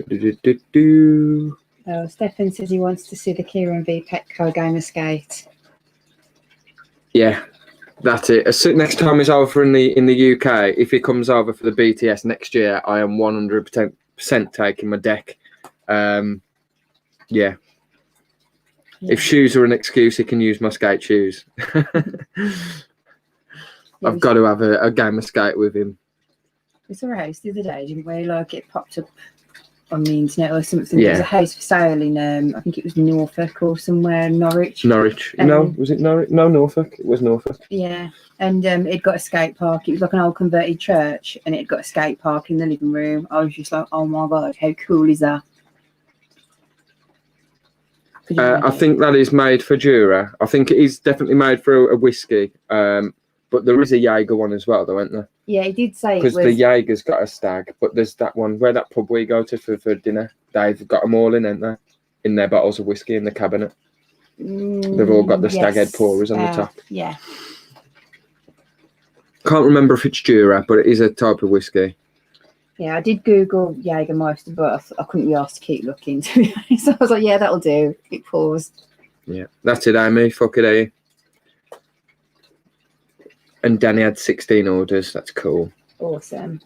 Stefan says he wants to see the Kieran v Petco game of skate. Yeah, that's it. Next time he's over in the UK, if he comes over for the BTS next year, I am 100% taking my deck. Yeah. If shoes are an excuse, he can use my skate shoes. I've got to have a game of skate with him. We saw a house the other day, didn't we? Like it popped up on the internet or something. Yeah. There was a house for sale in, I think it was Norfolk or somewhere, Norwich. Norwich. No, was it Norwich? No, Norfolk. It was Norfolk. Yeah. And it got a skate park. It was like an old converted church and it got a skate park in the living room. I was just like, oh my God, how cool is that? I think that is made for Jura. I think it is definitely made for a whiskey. But there is a Jaeger one as well, though, isn't there? Yeah, he did say because the Jaeger's got a stag, but there's that one where that pub we go to for dinner. They've got them all in, ain't they? In their bottles of whiskey in the cabinet. They've all got the stag head pourers on the top. Yeah. Can't remember if it's Jura, but it is a type of whiskey. Yeah, I did Google Jägermeister, but I couldn't be asked to keep looking, to be honest. So I was like, yeah, that'll do. It paused. Yeah, that's it, Amy. Fuck it, eh? And Danny had 16 orders. That's cool. Awesome.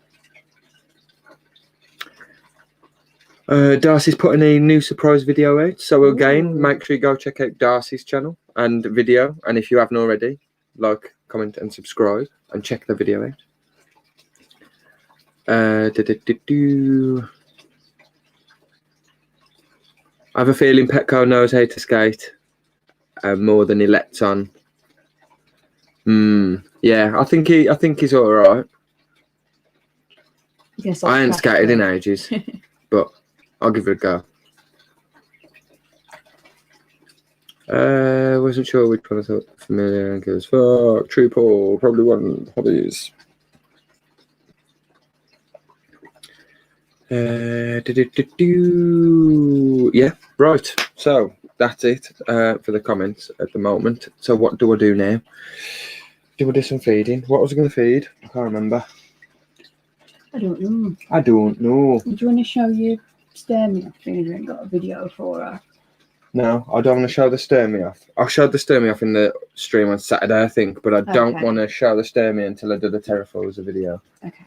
Darcy's putting a new surprise video out. So again, make sure you go check out Darcy's channel and video. And if you haven't already, like, comment and subscribe and check the video out. I have a feeling Petco knows how to skate more than he lets on. Yeah, I think he's all right. I ain't skated in ages, but I'll give it a go. Wasn't sure which one I thought familiar and good as fuck. True Paul, probably one hobbies. Yeah, right. So that's it for the comments at the moment. So what do I do now? Do I do some feeding? What was I going to feed? I can't remember. I don't know. I don't know. Do you want to show you Stir Me Off? You haven't got a video for her. No, I don't want to show the Stir Me Off. I showed the Stir Me Off in the stream on Saturday, I think, but I don't want to show the Stir Me until I do the Terraforza video. Okay.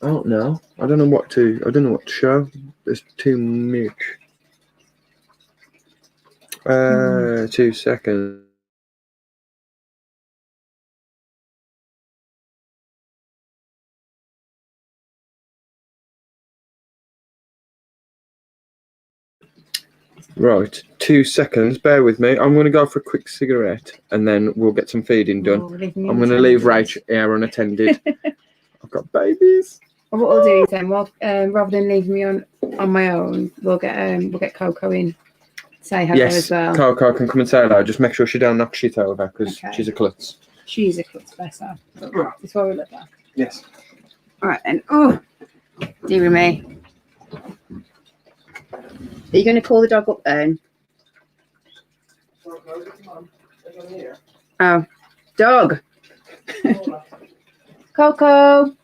I don't know. I don't know what to show. There's too much. 2 seconds. Right, 2 seconds. Bear with me. I'm going to go for a quick cigarette and then we'll get some feeding done. I'm going to leave Rach here unattended. I've got babies. Well, what I'll do is then, rather than leaving me on my own, we'll get Coco in. Say hello as well. Yes, Coco can come and say hello. Just make sure she don't knock shit over because she's a klutz. She's a klutz, bless her. That's why we look back. Yes. All right, then. Oh, dear me. Are you going to call the dog up then? Oh, dog. Coco.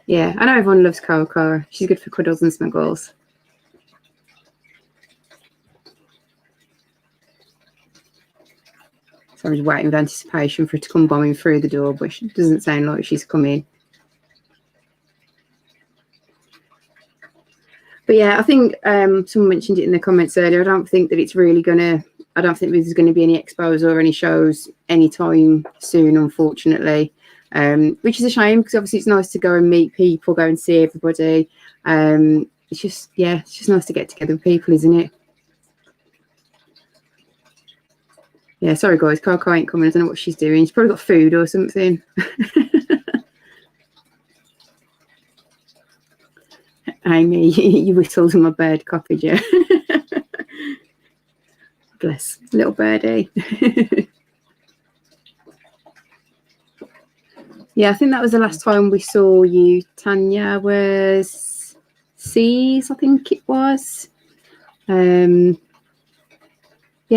Yeah, I know everyone loves Coco. She's good for cuddles and snuggles. So I'm just waiting with anticipation for her to come bombing through the door, but it doesn't sound like she's coming. But yeah, I think someone mentioned it in the comments earlier. I don't think that it's really I don't think there's going to be any expos or any shows anytime soon, unfortunately. Which is a shame because obviously it's nice to go and meet people, go and see everybody. it's just, yeah, it's just nice to get together with people, isn't it? Yeah, sorry guys, Coco ain't coming. I don't know what she's doing. She's probably got food or something. Amy, you whistled and my bird copied you. Bless, little birdie. Yeah, I think that was the last time we saw you, Tanya, was Seas, I think it was. Yeah,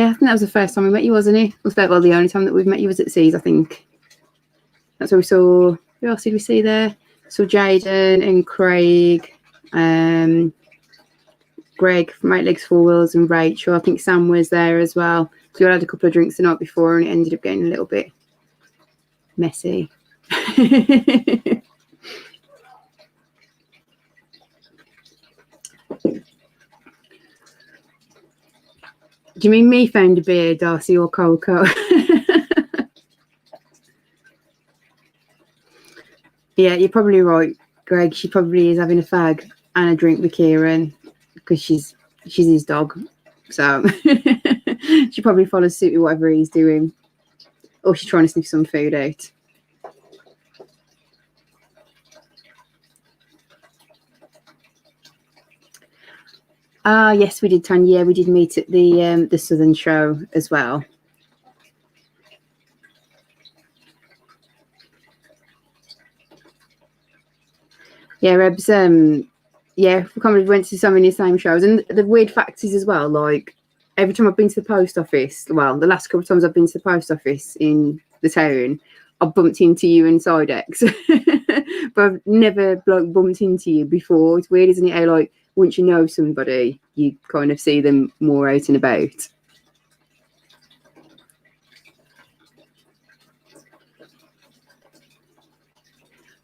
I think that was the first time we met you, wasn't it? Was that, well, the only time that we've met you was at Seas, I think. That's where we saw, who else did we see there? Saw Jaden and Craig, Greg from 8 Legs 4 Wheels and Rachel. I think Sam was there as well. So we had a couple of drinks the night before and it ended up getting a little bit messy. Do you mean me found a beer, Darcy, or Coco? Yeah, you're probably right, Greg. She probably is having a fag and a drink with Kieran because she's his dog. So she probably follows suit with whatever he's doing. Or she's trying to sniff some food out. Ah, yes, we did, Tanya. Yeah, we did meet at the Southern show as well. Yeah, Rebs. Yeah, we kind of went to so many same shows, and the weird fact is as well. Like every time I've been to the post office, well, the last couple of times I've been to the post office in the town, I've bumped into you and Sidex, but I've never like bumped into you before. It's weird, isn't it? How like once you know somebody, you kind of see them more out and about.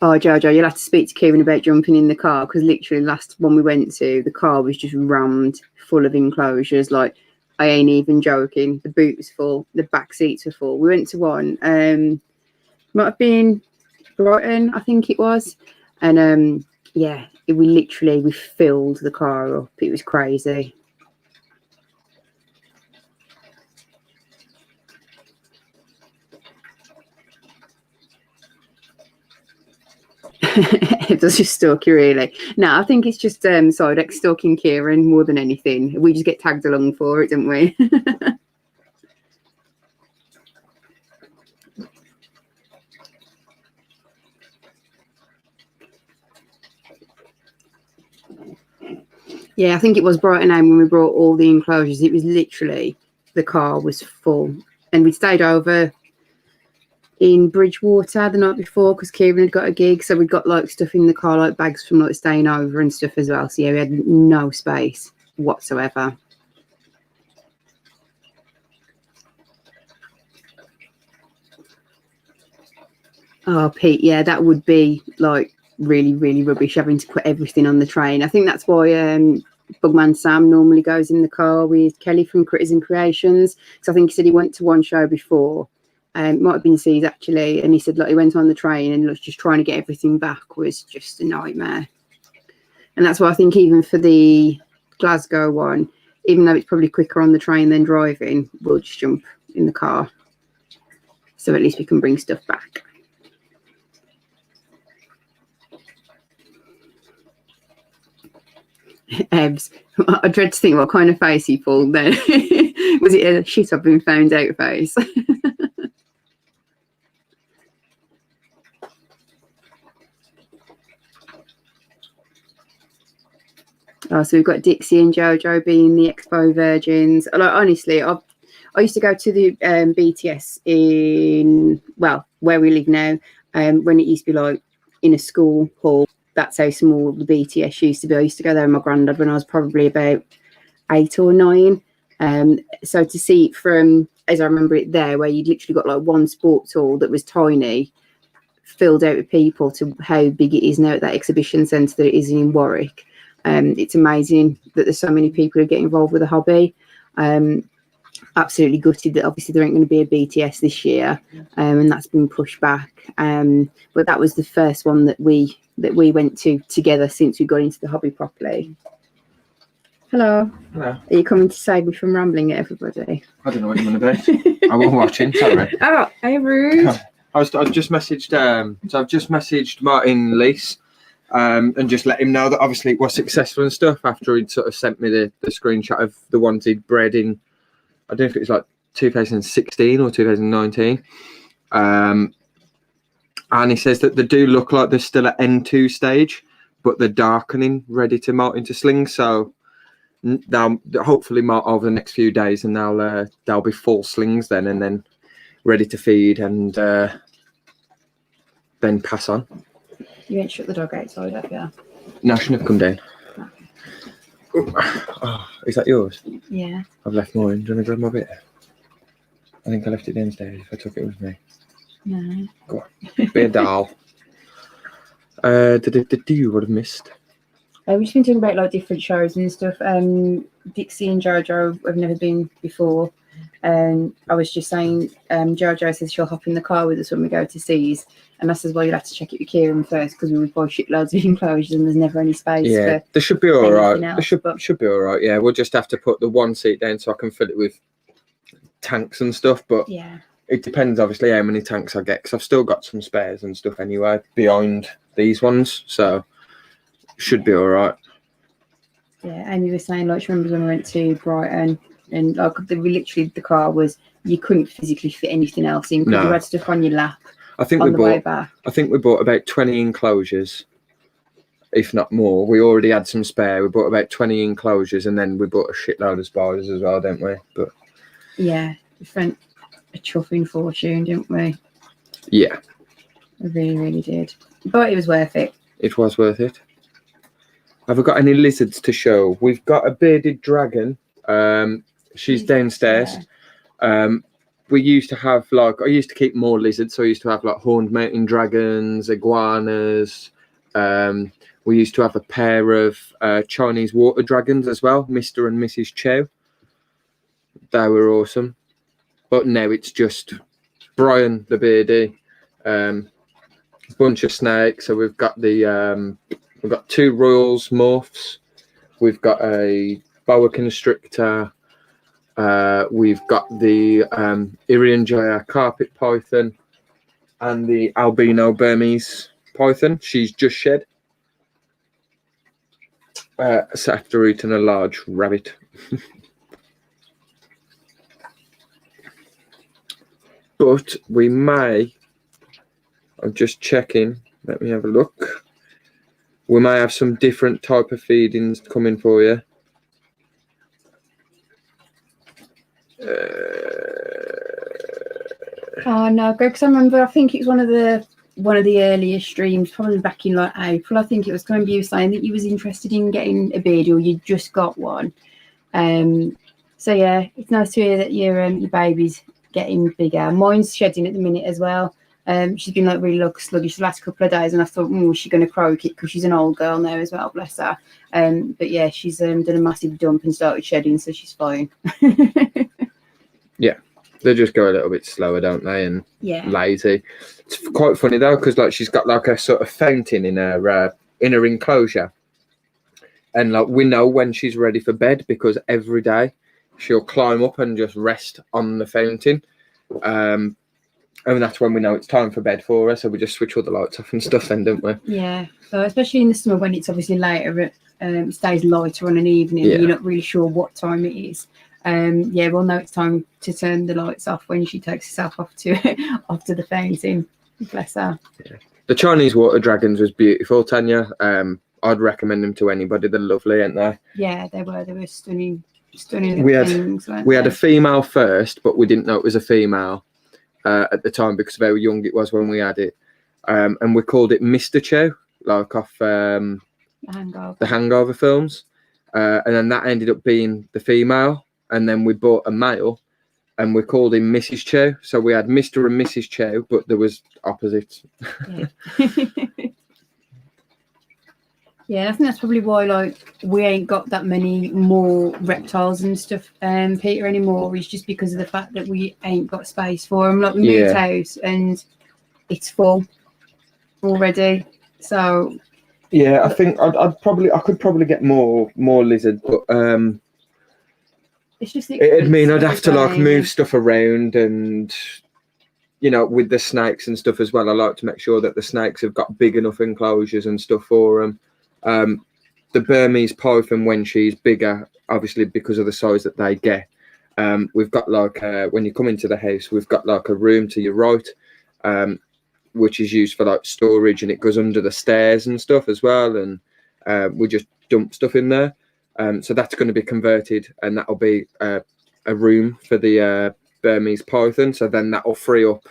Oh, Jojo, you'll have to speak to Kieran about jumping in the car because literally last one we went to, the car was just rammed full of enclosures. Like, I ain't even joking. The boot was full. The back seats were full. We went to one, might have been Brighton, I think it was. And yeah, we filled the car up. It was crazy. Does just stalk you, really? No, I think it's just Sidex stalking Kieran more than anything. We just get tagged along for it, don't we? Yeah, I think it was Brighton Home when we brought all the enclosures. It was literally, the car was full. And we stayed over in Bridgewater the night before because Kieran had got a gig. So we'd got like stuff in the car, like bags from like staying over and stuff as well. So yeah, we had no space whatsoever. Oh, Pete, yeah, that would be like really, really rubbish having to put everything on the train. I think that's why Bugman Sam normally goes in the car with Kelly from Critters and Creations. So I think he said he went to one show before. Might have been C's actually, and he said like he went on the train and was just trying to get everything back was just a nightmare. And that's why I think even for the Glasgow one, even though it's probably quicker on the train than driving, we'll just jump in the car. So at least we can bring stuff back. Ebs, I dread to think what kind of face he pulled then. Was it a shit I've been found out face? Oh, so we've got Dixie and Jojo being the Expo Virgins. Like honestly, I used to go to the BTS in, well, where we live now, when it used to be like in a school hall. That's how small the BTS used to be. I used to go there with my granddad when I was probably about 8 or 9. So to see it from, as I remember it there, where you'd literally got like one sports hall that was tiny, filled out with people, to how big it is now at that exhibition centre that it is in Warwick. It's amazing that there's so many people who get involved with the hobby. Absolutely gutted that obviously there ain't going to be a BTS this year, and that's been pushed back. But that was the first one that we went to together since we got into the hobby properly. Hello. Hello. Are you coming to save me from rambling at everybody? I don't know what you're going to be. I wasn't watching, sorry. Oh, hey, rude. I've just messaged I've just messaged Martin Leese and just let him know that obviously it was successful and stuff after he'd sort of sent me the screenshot of the ones he'd bred in, I don't know if it was like 2016 or 2019. And he says that they do look like they're still at N2 stage, but they're darkening, ready to molt into slings. So they'll hopefully molt over the next few days, and they'll be full slings then, and then ready to feed and then pass on. You ain't shut the dog outside, have you? No, I shouldn't have come down. Oh, is that yours? Yeah. I've left mine. Do you want to grab my bit? I think I left it downstairs if I took it with me. No. Go on. Be a doll. Do you would have missed? We've just been talking about like different shows and stuff. Dixie and Jojo have never been before. I was just saying, Jojo says she'll hop in the car with us when we go to Seas. And I says, well, you'll have to check it with Kieran first because we would buy shitloads of enclosures and there's never any space. Yeah, for they should be all right. else, They should be all right. Yeah, we'll just have to put the one seat down so I can fill it with tanks and stuff. But yeah, it depends, obviously, how many tanks I get because I've still got some spares and stuff anyway behind these ones. So should be all right. yeah. Amy was saying, like, she remembers when we went to Brighton and like the car was, you couldn't physically fit anything else in because you had stuff on your lap. I think we bought about 20 enclosures, if not more. We already had some spare. We bought about 20 enclosures, and then we bought a shitload of spiders as well, didn't we? But yeah, we spent a chuffing fortune, didn't we? Yeah, We really, really did. But it was worth it. it was worth it. Have we got any lizards to show? We've got a bearded dragon. She's downstairs. We used to have I used to keep more lizards, so I used to have like horned mountain dragons, iguanas. We used to have a pair of Chinese water dragons as well, Mr. and Mrs. Chow. They were awesome. But now it's just Brian the beardy, bunch of snakes. So we've got we've got 2 Royals morphs. We've got a boa constrictor. We've got the Irian carpet python and the albino Burmese python. She's just shed. It's after eating a large rabbit. But we may, I'm just checking, let me have a look. We may have some different type of feedings coming for you. Oh no, because I remember, I think it was one of the earlier streams, probably back in like April. I think it was kind of you saying that you was interested in getting a beard or you just got one. So yeah, it's nice to hear that your baby's getting bigger. Mine's shedding at the minute as well. She's been like really sluggish the last couple of days, and I thought, is she going to croak it because she's an old girl now as well, bless her. But yeah, she's done a massive dump and started shedding, so she's fine. Yeah, they just go a little bit slower, don't they? And lazy. It's quite funny though, because like she's got like a sort of fountain in her enclosure, and like we know when she's ready for bed because every day she'll climb up and just rest on the fountain. And that's when we know it's time for bed for her. So we just switch all the lights off and stuff then, don't we? Yeah. So especially in the summer when it's obviously later, it stays lighter on an evening. Yeah. You're not really sure what time it is. Yeah, we'll know it's time to turn the lights off when she takes herself off to the fountain. Bless her. Yeah. The Chinese water dragons was beautiful, Tanya. I'd recommend them to anybody. They're lovely, aren't they? Yeah, they were. They were stunning things. We had a female first, but we didn't know it was a female at the time because of how young it was when we had it. And we called it Mr. Chow, like off the Hangover films. And then that ended up being the female. And then we bought a male and we called him Mrs. Chow. So we had Mr. and Mrs. Chow, but there was opposites. Yeah. Yeah, I think that's probably why like we ain't got that many more reptiles and stuff, Peter, anymore. It's just because of the fact that we ain't got space for them. Like we moved house and it's full already. So Yeah, I think I could probably get more lizard, but It's just it'd mean I'd have to like expensive, move stuff around, and you know, with the snakes and stuff as well. I like to make sure that the snakes have got big enough enclosures and stuff for them. The Burmese python, when she's bigger, obviously because of the size that they get, we've got like when you come into the house, we've got like a room to your right, which is used for like storage, and it goes under the stairs and stuff as well, and we just dump stuff in there. So that's going to be converted, and that'll be a room for the Burmese python. So then that'll free up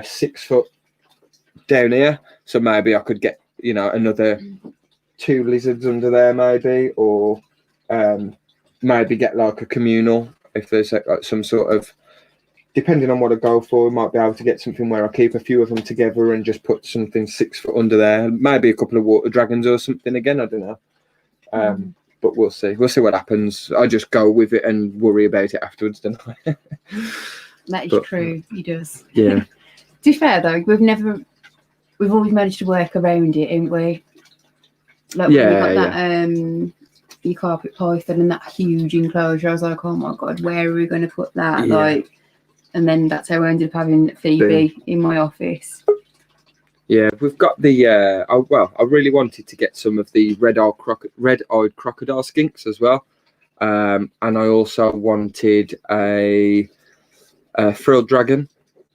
6 foot down here. So maybe I could get, you know, another 2 lizards under there, maybe, or maybe get like a communal if there's like some sort of, depending on what I go for, we might be able to get something where I keep a few of them together and just put something 6 foot under there. Maybe a couple of water dragons or something again. I don't know. But we'll see. We'll see what happens. I just go with it and worry about it afterwards, don't I? That is true. He does. Yeah. To be fair though, we've always managed to work around it, haven't we? Like when we got that your carpet python and that huge enclosure, I was like, oh my god, where are we going to put that? Yeah. Like, and then that's how I ended up having Phoebe in my office. Yeah, we've got the. I really wanted to get some of the red-eyed crocodile skinks as well, and I also wanted a frilled dragon.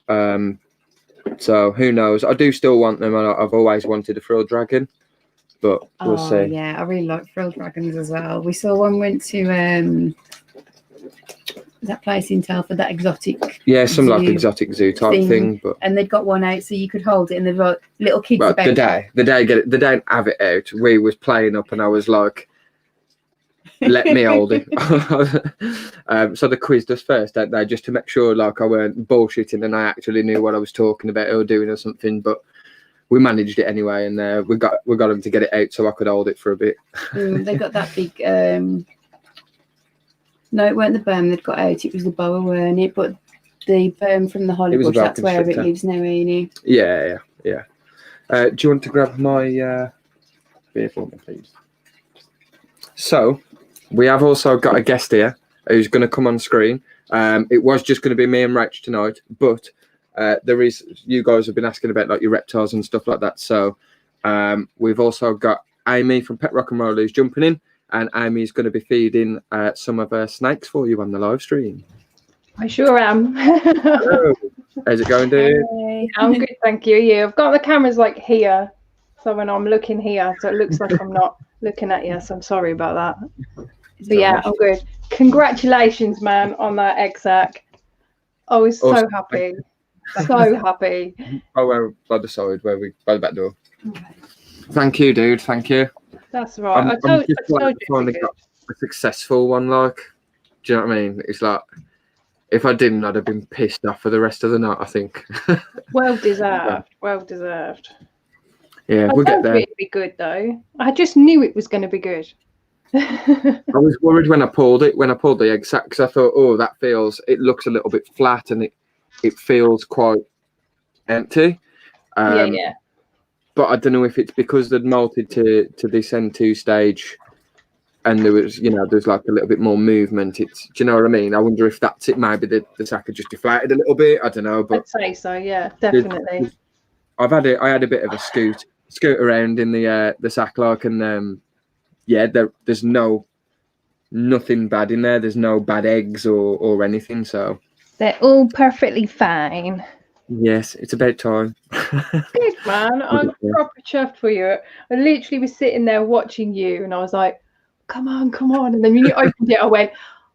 So who knows? I do still want them. I've always wanted a frilled dragon, but we'll see. Yeah, I really like frilled dragons as well. We saw one went to that place in Telford, that exotic. Yeah, some like exotic zoo type thing, but and they'd got one out so you could hold it, and they've got little kids. Well, about they don't have it out. We was playing up, and I was like, "Let me hold it." So the quiz does first, don't they? Just to make sure, like, I weren't bullshitting and I actually knew what I was talking about or doing or something. But we managed it anyway, and we got them to get it out so I could hold it for a bit. They got that big. No, it weren't the berm they'd got out. It was the boa, weren't it? But the berm from the holly bush, that's where it lives now, ain't it? Yeah. Do you want to grab my beer for me, please? So, we have also got a guest here who's going to come on screen. It was just going to be me and Rach tonight, but you guys have been asking about like your reptiles and stuff like that. So, we've also got Amy from Pet Rock and Roll who's jumping in. And Amy's going to be feeding some of her snakes for you on the live stream. I sure am. Hello. How's it going, dude? Hey. I'm good, thank you. Yeah, I've got the cameras like here, so when I'm looking here, so it looks like I'm not looking at you. So I'm sorry about that. But yeah, I'm good. Congratulations, man, on that Eggsac. I was so happy, so happy. Oh, we're by the side, by the back door. Thank you, dude. Thank you. That's right. I told you. Finally got a successful one. Like, do you know what I mean? It's like, if I didn't, I'd have been pissed off for the rest of the night, I think. Well deserved. Well deserved. Yeah, we'll get there. It'd be good though. I just knew it was going to be good. I was worried when I pulled the Eggsac, because I thought, oh, it looks a little bit flat and it feels quite empty. Yeah. But I don't know if it's because they'd molted to this N2 stage, and there's like a little bit more movement. Do you know what I mean? I wonder if that's it. Maybe the sack had just deflated a little bit. I don't know, but I'd say so. Yeah, definitely. I had a bit of a scoot around in the sack, like, and there's nothing bad in there. There's no bad eggs or anything. So they're all perfectly fine. Yes, it's about time. Good, man. I'm proper chuffed for you. I literally was sitting there watching you, and I was like, come on. And then when you opened it, I went,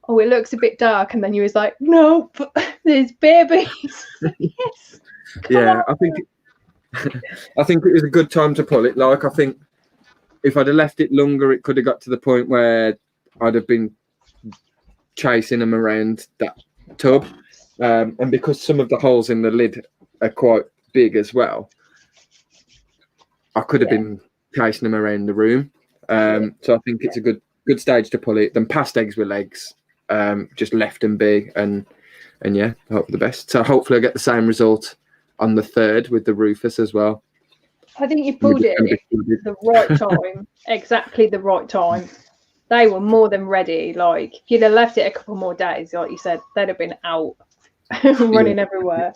oh, it looks a bit dark. And then you was like, nope, there's babies. Yes. Yeah, I think it was a good time to pull it. Like, I think if I'd have left it longer, it could have got to the point where I'd have been chasing them around that tub. And because some of the holes in the lid are quite big as well, I could have been chasing them around the room. So I think it's a good stage to pull it. Then past eggs with legs, just left them be, and hope for the best. So hopefully I get the same result on the 3rd with the Rufus as well. I think you pulled it at the right time, exactly the right time. They were more than ready. Like, if you'd have left it a couple more days, like you said, they'd have been out running everywhere.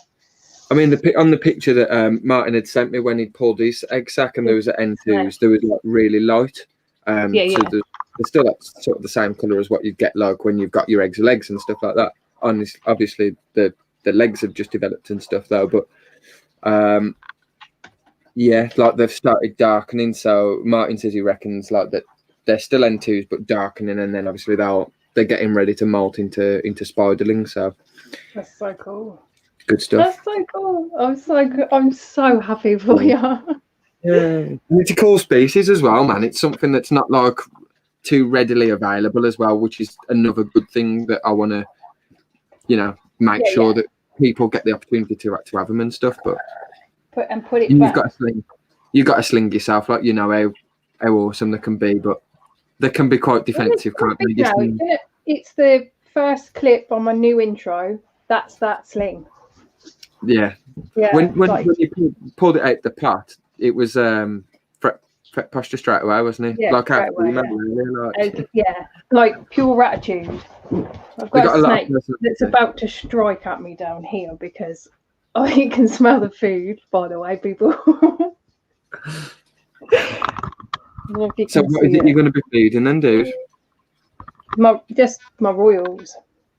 I mean, on the picture that Martin had sent me when he pulled his egg sac, and there was at N2s, there was like really light. So they're still like, sort of the same colour as what you'd get like when you've got your eggs legs and stuff like that. Obviously, the legs have just developed and stuff though, but yeah, like they've started darkening. So Martin says he reckons like that they're still N2s but darkening, and then obviously they're getting ready to molt into spiderlings. So that's so cool. Good stuff. That's so cool. I'm so happy for you. Yeah, it's a cool species as well, man. It's something that's not like too readily available as well, which is another good thing that I want to, make sure that people get the opportunity to have them and stuff. But put it you've back. got to sling yourself, like how awesome they can be, but they can be quite defensive, can't they? It's the first clip on my new intro. That's that sling. Yeah. When you pulled it out the pot, it was Fret posture straight away, wasn't he? Yeah, like straight away, like pure attitude. I've got a snake that's about to strike at me down here because I can smell the food, by the way, people. So what is it you're going to be feeding then, dude? My royals.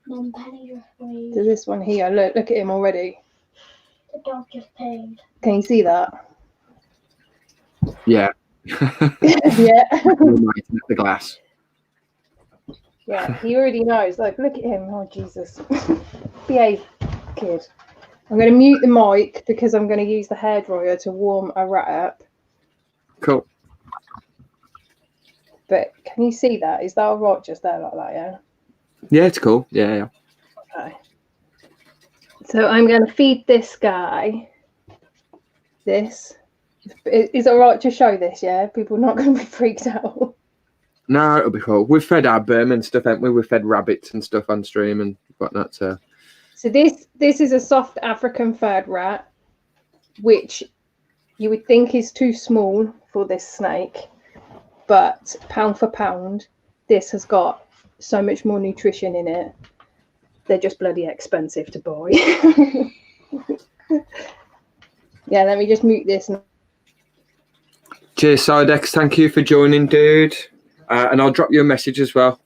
To this one here. Look at him already. The dog just paid. Can you see that? Yeah. Yeah. The glass. Yeah, he already knows. Like, look at him. Oh, Jesus. Behave, kid. I'm going to mute the mic because I'm going to use the hairdryer to warm a rat up. Cool. But can you see that? Is that all right just there like that, yeah? Yeah, it's cool. Yeah. Okay. So I'm going to feed this guy this. Is it all right to show this, yeah? People are not going to be freaked out. No, it'll be cool. We've fed our Burma and stuff, haven't we? We've fed rabbits and stuff on stream and whatnot. So this is a soft African furred rat, which you would think is too small for this snake. But pound for pound, this has got so much more nutrition in it. They're just bloody expensive to buy. Yeah, let me just mute this. Cheers, Sidex. Thank you for joining, dude. And I'll drop you a message as well.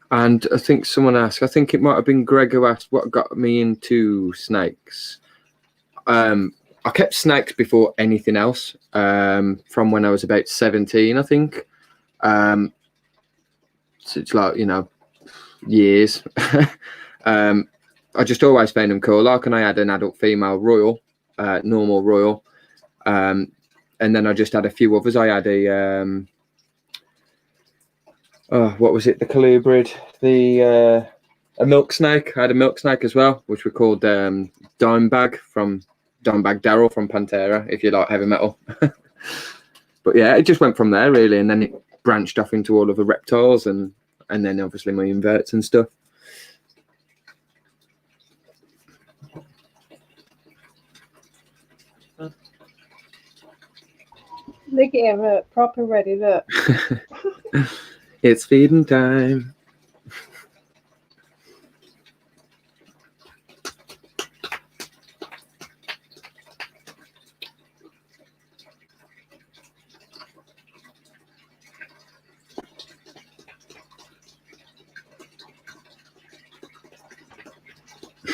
And I think someone asked, I think it might have been Greg who asked what got me into snakes. I kept snakes before anything else, from when I was about 17, I think. So it's like, years. I just always found them cool. Like, and I had an adult female royal, normal royal. And then I just had a few others. I had a, what was it? The colubrid, a milk snake. I had a milk snake as well, which we called Dimebag from Dimebag Daryl from Pantera, if you like heavy metal. But yeah, it just went from there really, and then it branched off into all of the reptiles and then obviously my inverts and stuff. Look at him, look, proper ready, look. It's feeding time.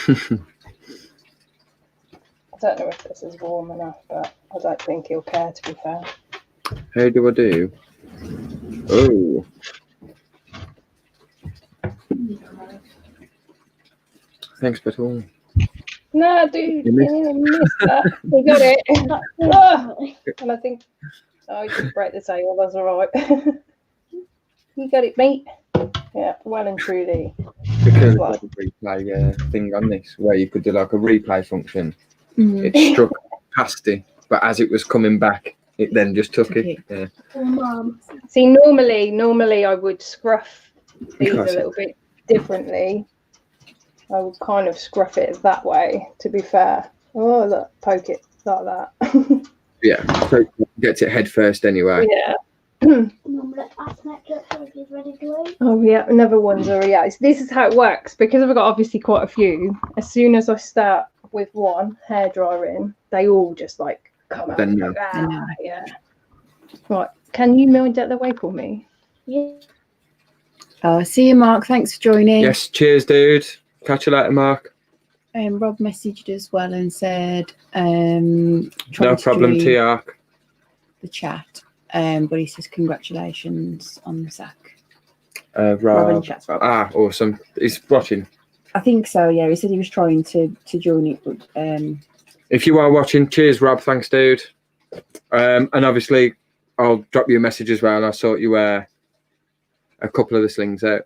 I don't know if this is warm enough, but I don't think he'll care, to be fair. How do I do? Oh. Thanks, Betul. No, dude, you missed that. We got it. Oh, and I think, you just break the table, that's all right. You got it, mate. Yeah, well and truly. Because there's a replay thing on this, where you could do like a replay function. It struck past it, but as it was coming back, it then just took it. Yeah. Oh, Mum. See, normally I would scruff these Okay. a little bit differently, I would kind of scruff it that way, to be fair. Oh, look, poke it like that. Yeah, so it gets it head first anyway. Yeah. Mum, let's ask Netflix if he's ready to eat. Oh, yeah, another one's already out. This is how it works. Because I've got obviously quite a few, as soon as I start with one hairdryer in, they all just like come out. Then Like, ah, yeah. Right, can you mind that the way for me? Yeah. Oh, see you, Mark. Thanks for joining. Yes, cheers, dude. Catch you later, Mark. Rob messaged as well and said, No trying to problem, join T-Arc. the chat. But he says congratulations on the sack. Rob. Robin chats, Rob. Ah, awesome. He's watching. I think so. Yeah, he said he was trying to join it, but If you are watching, cheers, Rob. Thanks, dude. And obviously, I'll drop you a message as well. I'll sort you a couple of the slings out.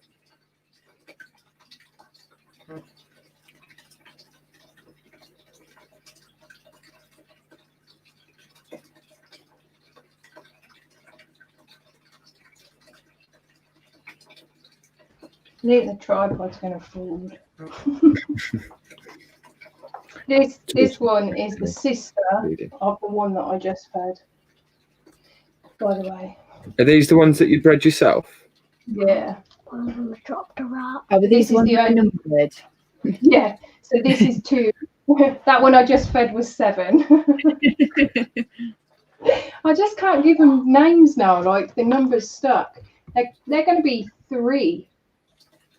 I think the tripod's going to fall. This one is the sister of the one that I just fed. By the way. Are these the ones that you bred yourself? Yeah. One of them dropped a rat. but This these is ones the are only- numbered. Yeah. So this is 2. That one I just fed was 7. I just can't give them names now. Like the number's stuck. They're going to be 3.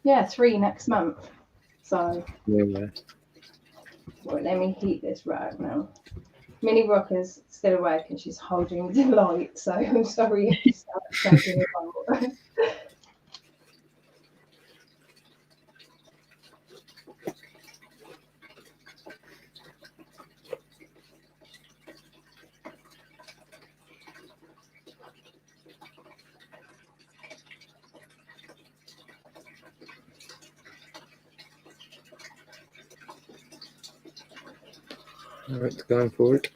Yeah, 3 next month. So. Yeah. Right, let me heat this rag now. Minnie Rocker's still awake and she's holding the light, so I'm sorry if you start shaking about. All right, going forward.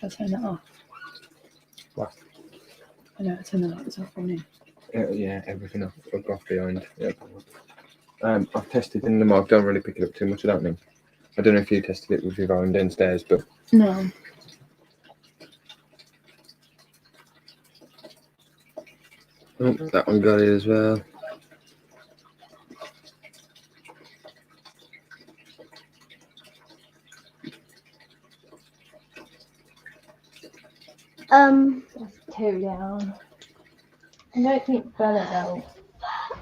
I'll turn that off. What? I know, I'll turn the lights off on it. Yeah, everything I've got behind. Yeah. I've tested in the mark. Don't really pick it up too much. I don't think. I don't know if you tested it with your own downstairs, but No. oh, that one got it as well. That's 2 down. I don't think Bella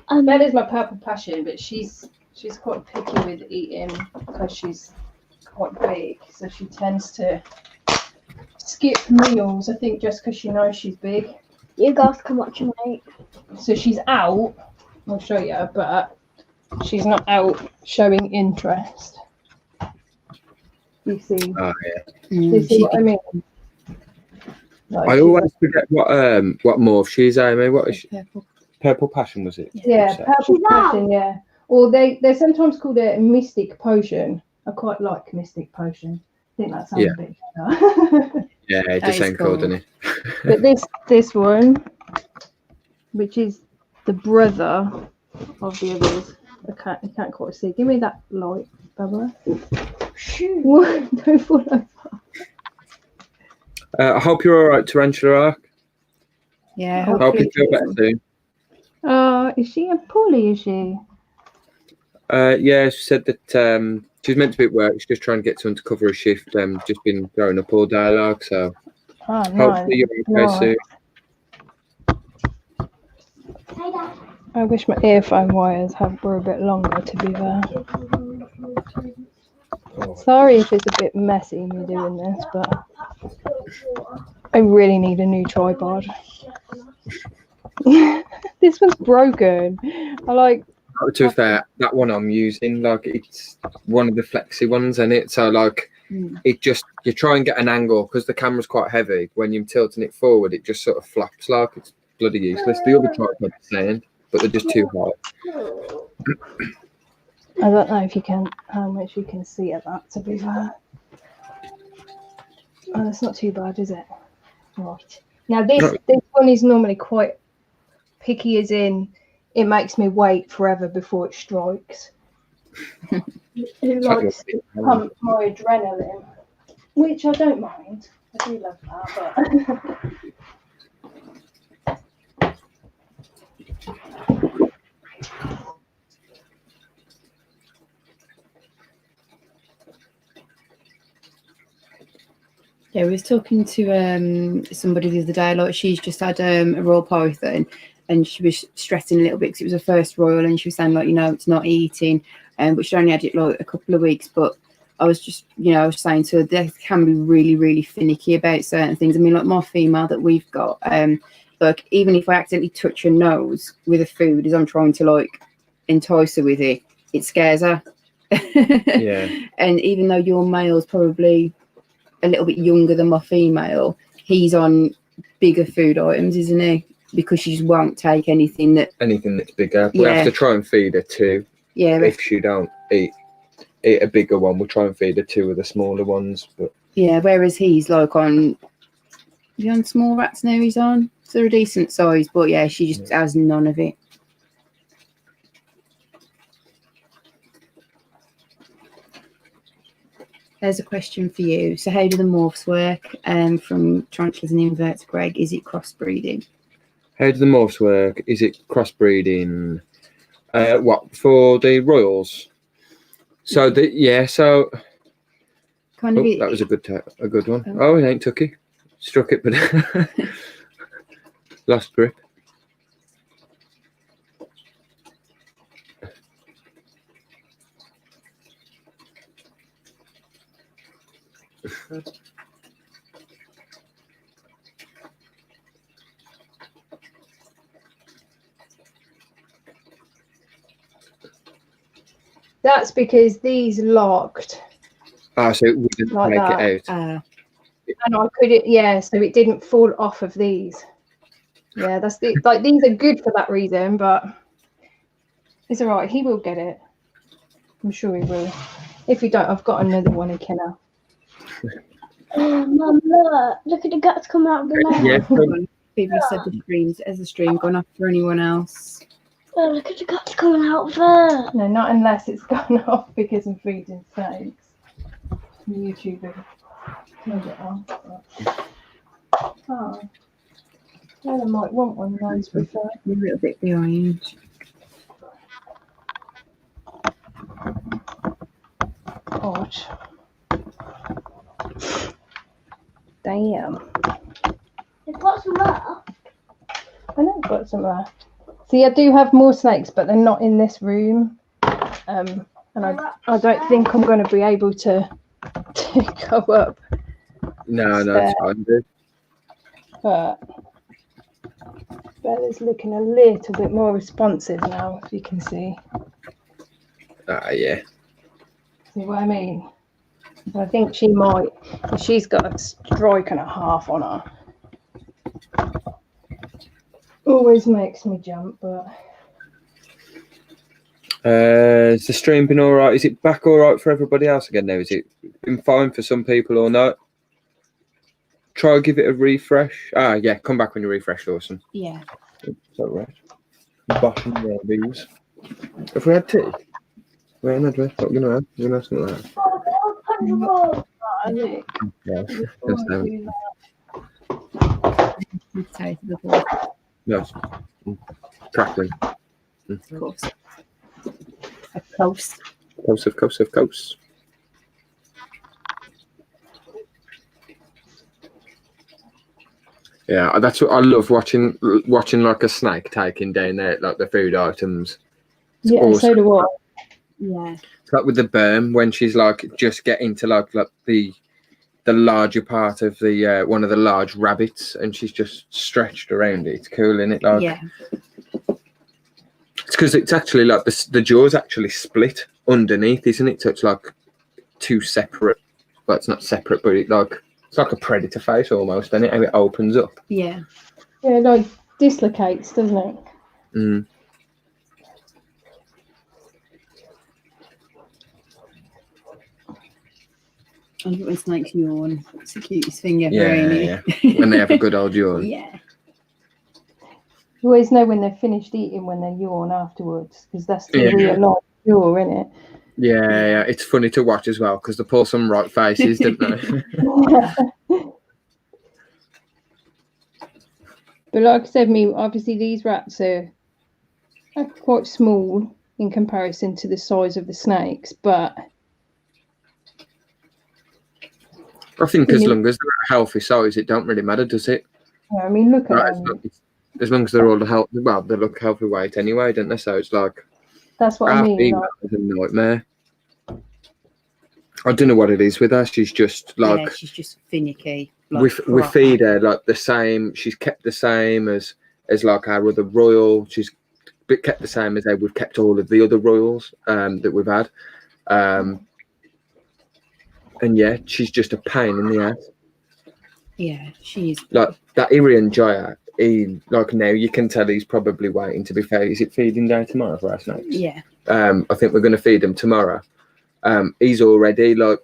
though. Bella's my purple passion, but she's quite picky with eating because she's quite big, so she tends to skip meals. I think just because she knows she's big. You guys can watch him eat. So she's out. I'll show you, but she's not out showing interest. You see? Oh yeah. You see what I mean? Like, I always forget what morph she's, Amy. What is she? Purple. Purple Passion, was it? yeah, purple She's out. passion, yeah. Or they're sometimes called a mystic potion. I quite like mystic potion. I think that sounds Yeah. a bit better. Yeah, it That just is ain't cool, cool. doesn't it? But this one, which is the brother of the others, I can't quite see. Give me that light, Bubba. Shoot! Don't fall over. I hope you're all right, Tarantula Arc. Yeah, I hope hopefully. you feel better soon. Is she a poorly? Is she? Yeah, she said that she's meant to be at work. She's just trying to get someone to cover a shift. Just been throwing up all dialogue, so Oh no. hopefully you're okay soon. Hey, Dad. I wish my earphone wires were a bit longer, to be there. Oh, Sorry if it's a bit messy me doing this, but I really need a new tripod. This one's broken. to be fair, that one I'm using, like, it's one of the flexi ones, and it so like it just, you try and get an angle because the camera's quite heavy. When you're tilting it forward, it just sort of flaps like it's bloody useless. The other tripods are saying, but they're just too high. I don't know if you can, how much you can see at that, to be fair. Oh, that's not too bad, is it? Right. Now this one is normally quite picky, as in it makes me wait forever before it strikes. It likes to pump my adrenaline, which I don't mind. I do love that, but Yeah, we was talking to somebody the other day. Like, she's just had a royal python, and she was stressing a little bit because it was her first royal, and she was saying, like, you know, it's not eating, but she only had it like a couple of weeks. But I was just, you know, I was saying to her, they can be really, really finicky about certain things. I mean, like my female that we've got, like, even if I accidentally touch her nose with a food as I'm trying to like entice her with it, it scares her. Yeah. And even though your male's probably a little bit younger than my female, he's on bigger food items, isn't he? Because she just won't take anything that's bigger. We have to try and feed her two. Yeah. If she don't eat a bigger one, we'll try and feed her two of the smaller ones. But yeah, whereas he's like on small rats now. He's on, so they're a decent size. But yeah, she just has none of it. There's a question for you. So how do the morphs work? From tarantulas and inverts, Greg, is it crossbreeding? How do the morphs work? Is it crossbreeding? What, for the royals? So so kind of. That was a good one. Oh, it ain't Tucky. Struck it, but lost grip. that's because these locked. Ah, so it wouldn't like make that. it out. And I couldn't, so it didn't fall off of these. Yeah, that's like, these are good for that reason, but it's all right. He will get it. I'm sure he will. If he don't, I've got another one in Kenna. Oh, Mum, look at the guts coming out of the mouth. Yeah. People have said the streams, has the stream gone off for anyone else? Oh, look at the guts coming out of there. No, not unless it's gone off because I'm feeding snakes. YouTuber turned it off. Oh, I might want one of those before. A little bit behind. God. Damn. They've got some there. I know I've got some there. See, I do have more snakes, but they're not in this room. And I don't think I'm going to be able to go up. No, it's fine, dude. But Bella's looking a little bit more responsive now, if you can see. Yeah. See what I mean? I think she might. She's got a strike and a half on her. Always makes me jump, but. Has the stream been all right? Is it back all right for everybody else again now? Is it been fine for some people or not? Try and give it a refresh. Yeah, come back when you refresh, Lawson. Yeah. Is that right? Bottom there, these. If we had tea, we ain't had it. What we're gonna have? We're gonna have something like that. Yeah, no, crackling. Of course. Of course. Of course. Yeah, that's what I love watching like a snake taking down there, like the food items. It's yeah, awesome. so do I. Yeah. It's like with the berm when she's like just getting to like the larger part of the one of the large rabbits, and she's just stretched around it. It's cool, isn't it? Like, yeah. It's because it's actually like the jaw's actually split underneath, isn't it? So it's like two separate well, it's not separate, but it's like a predator face almost, isn't it? How it opens up. Yeah. Yeah, like dislocates, doesn't it? Mm. I love it when snakes yawn. It's the cutest thing ever, Yeah, ain't it? yeah. When they have a good old yawn. Yeah. You always know when they're finished eating when they yawn afterwards, because that's the Yeah. real life yaw, isn't it? Yeah. It's funny to watch as well because they pull some right faces, don't they? But like I said, obviously these rats are quite small in comparison to the size of the snakes, but I think as long as they're a healthy size, it don't really matter, does it? yeah, I mean, look at Right, them. as long as they're all healthy, well, they look healthy weight anyway, don't they? So it's like That's what I our mean. female is a nightmare. I don't know what it is with her. She's just like Yeah, she's just finicky. we proper. feed her like the same. She's kept the same as like our other royal. She's kept the same as we've kept all of the other royals that we've had. And yeah, she's just a pain in the ass. Yeah, she is. Like that Irian Jaya, like now you can tell he's probably waiting to be fed. Is it feeding day tomorrow for our snakes? Yeah. I think we're going to feed him tomorrow. He's already like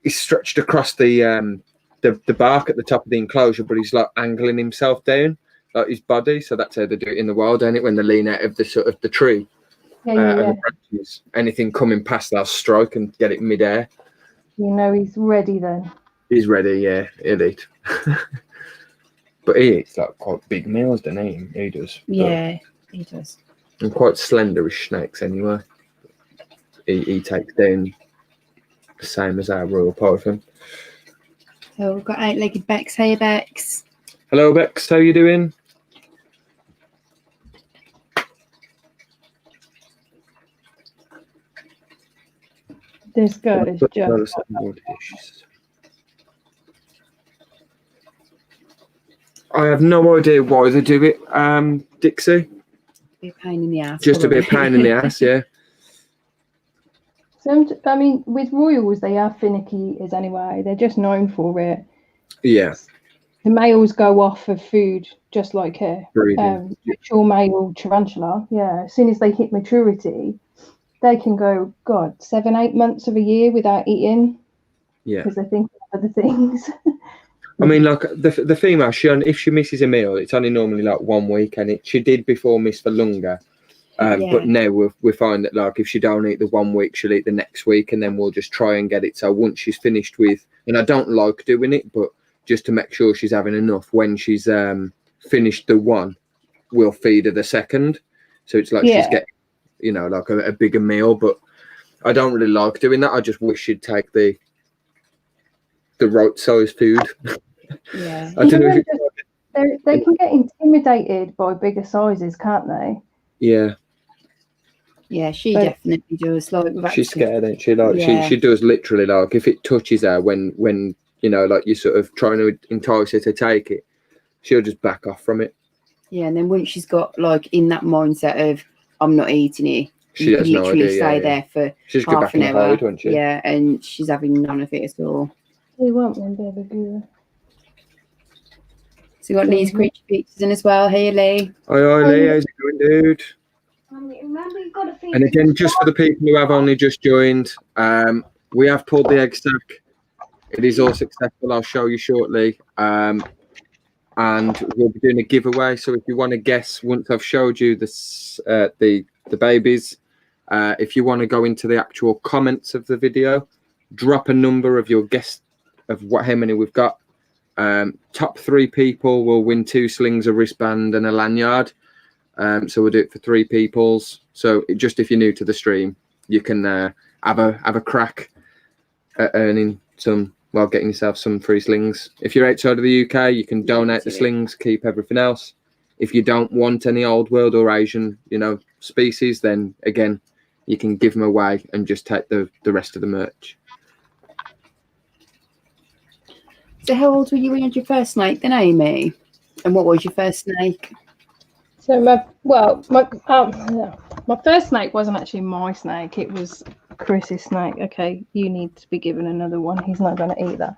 he's stretched across the bark at the top of the enclosure, but he's like angling himself down, like his body. So that's how they do it in the wild, ain't it? When they lean out of the sort of the tree, Yeah, and the branches, anything coming past, they'll strike and get it midair. You know he's ready then. He's ready, yeah, he'll eat. But he eats like quite big meals, doesn't he? He does. Yeah, he does. And quite slenderish snakes anyway. He takes down the same as our royal python. So we've got 8-legged Bex. Hey, Bex. Hello, Bex. How you doing? This girl is just. I have no idea why they do it, Dixie. Be a pain in the ass. Just to be a pain in the ass, yeah. I mean, with royals, they are finicky eaters anyway. They're just known for it. Yeah. The males go off of food just like her. Breeding. Mature male tarantula, yeah. As soon as they hit maturity, they can go, 7-8 months of a year without eating. Yeah. Because they think of other things. I mean, like the female, if she misses a meal, it's only normally like 1 week, and she did before miss for longer. But now we find that like if she don't eat the 1 week, she'll eat the next week, and then we'll just try and get it. So once she's finished with, and I don't like doing it, but just to make sure she's having enough, when she's finished the one, we'll feed her the second. So it's like she's getting, like a bigger meal. But I don't really like doing that. I just wish she'd take the right size food. Yeah. I don't know. They can get intimidated by bigger sizes, can't they? Yeah. Yeah, she definitely does. Like She's scared, ain't she? Like she does literally, like if it touches her when like you're sort of trying to entice her to take it, she'll just back off from it. Yeah, and then once she's got like in that mindset of I'm not eating it, she has no idea. Stay there for she's half back an in hour. the hide, won't she? Yeah, and she's having none of it at all. They want one, baby girl. So you got Lee's creature pictures in as well. Hey, Lee. Hi, Lee. How's it going, dude? Remember, you've got to feed And again, just for the people who have only just joined, we have pulled the egg sac. It is all successful. I'll show you shortly. And we'll be doing a giveaway. So if you want to guess, once I've showed you the babies, if you want to go into the actual comments of the video, drop a number of your guess of how many we've got. Top 3 people will win 2 slings, a wristband, and a lanyard. So we'll do it for 3 peoples. So just if you're new to the stream, you can have a crack at earning some, getting yourself some free slings. If you're outside of the UK, you can donate the slings, keep everything else. If you don't want any old world or Asian, species, then again, you can give them away and just take the rest of the merch. So how old were you when you had your first snake then, Amy? And what was your first snake? So my first snake wasn't actually my snake. It was Chris's snake. Okay, you need to be given another one. He's not going to eat that.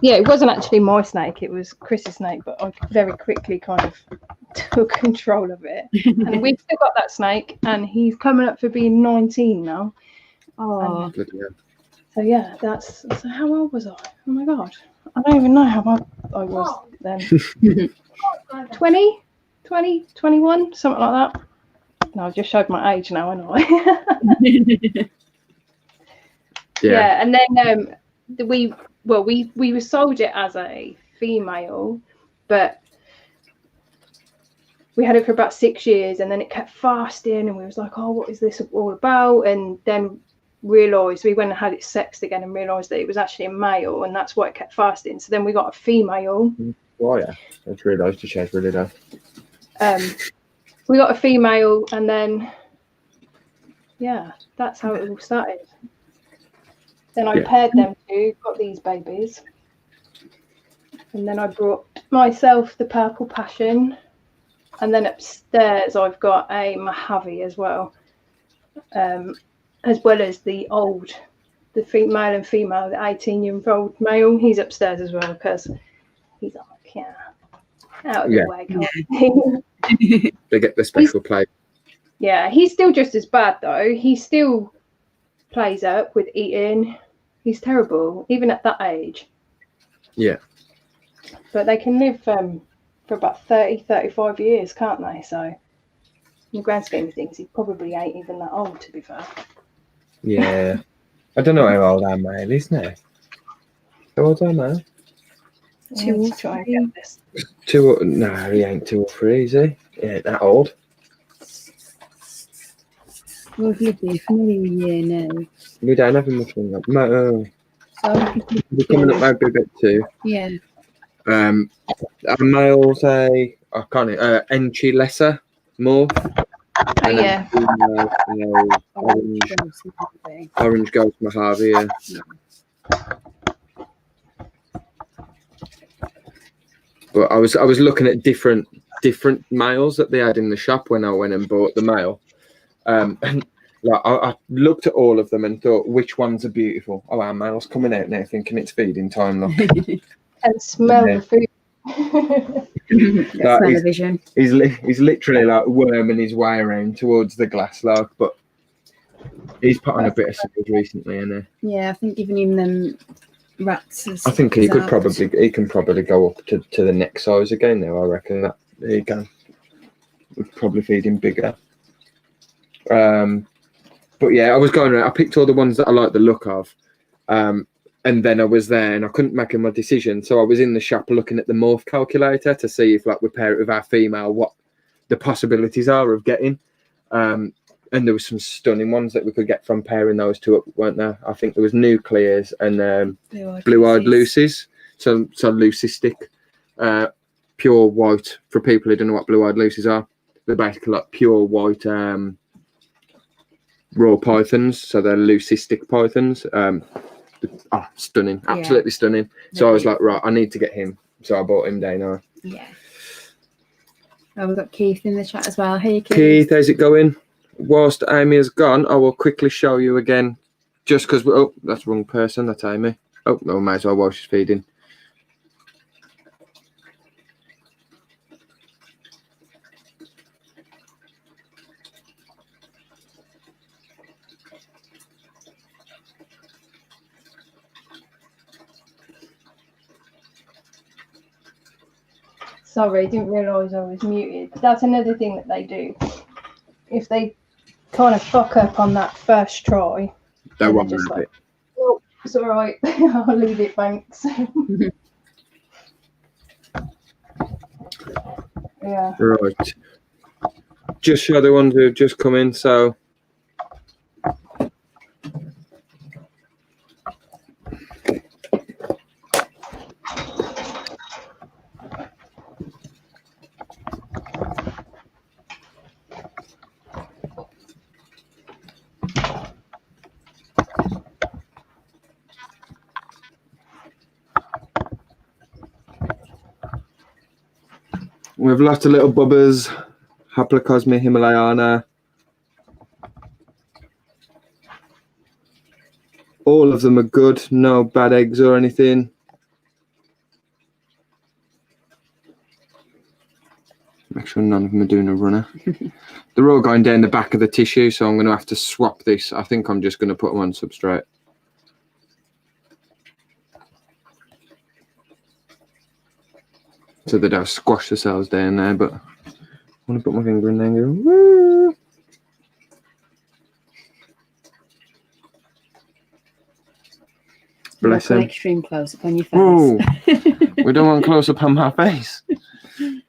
Yeah, it wasn't actually my snake. It was Chris's snake, but I very quickly kind of took control of it. And we've still got that snake, and he's coming up for being 19 now. Oh, So yeah, that's. So how old was I? Oh my god, I don't even know how old I was then. 20, 21, something like that. No, I've just showed my age now, haven't I? Yeah, and then we sold it as a female, but we had it for about 6 years, and then it kept fasting, and we was like, oh, what is this all about? And then realised, we went and had it sexed again and realised that it was actually a male, and that's why it kept fasting. So then we got a female. Oh yeah, that's really nice to check, really nice. We got a female, and then yeah, that's how it all started. Then I paired them two, got these babies, and then I brought myself the purple passion, and then upstairs I've got a Mojave as well, as well as the male and female, the 18-year-old male. He's upstairs as well because he's like, out of the way. They get the special play. Yeah, he's still just as bad though. He still plays up with eating. He's terrible, even at that age. Yeah. But they can live for about 30, 35 years, can't they? So, in the grand scheme of things, he probably ain't even that old, to be fair. Yeah. I don't know how old our male is now. How old are male? 2 or 3. No, he ain't 2 or 3, is he? He ain't that old. We've lived here for nearly a year now. We don't have him much longer. So we're coming up maybe a bit too. Yeah. Our male's Enchi lesser, more. And yeah. Orange Ghost Mojave. Yeah. But I was looking at different males that they had in the shop when I went and bought the male. And like I looked at all of them and thought, which ones are beautiful? Oh, our male's coming out now, thinking it's feeding time. Look. And smell the food. Television. He's literally like worming his way around towards the glass, like, but he's put on a bit of size recently, isn't he? Yeah, I think giving him them rats. I think he can probably go up to the next size again now. I reckon that he can. We'd probably feed him bigger. But yeah, I was going around. I picked all the ones that I like the look of, and then I was there and I couldn't make my decision. So I was in the shop looking at the morph calculator to see if, like, we pair it with our female, what the possibilities are of getting. And there was some stunning ones that we could get from pairing those two up, weren't there? I think there was nuclears and blue-eyed Lucy's. So leucistic, pure white. For people who don't know what blue-eyed Lucy's are, they're basically like pure white raw pythons. So they're leucistic pythons. Stunning, absolutely stunning. So I was like, right, I need to get him. So I bought him down now. Yeah. Oh, we've got Keith in the chat as well. Hey, Keith, how's it going? Whilst Amy has gone, I will quickly show you again. Just because that's the wrong person. That's Amy. Oh no, might as well while she's feeding. Sorry, didn't realise I was muted. That's another thing that they do. If they kind of fuck up on that first try, they won't just like, oh, it's all right. I'll leave it, thanks. Yeah. Right. Just show the ones who've just come in. So. We've lots of little bubbers, Haplocosmia himalayana. all of them are good, no bad eggs or anything. Make sure none of them are doing a runner. They're all going down the back of the tissue, so I'm going to have to swap this. I think I'm just going to put them on substrate. So they don't squash the cells down there, but I want to put my finger in there and go, woo! Bless an him. extreme close up on your face. Oh, we don't want close up on my face.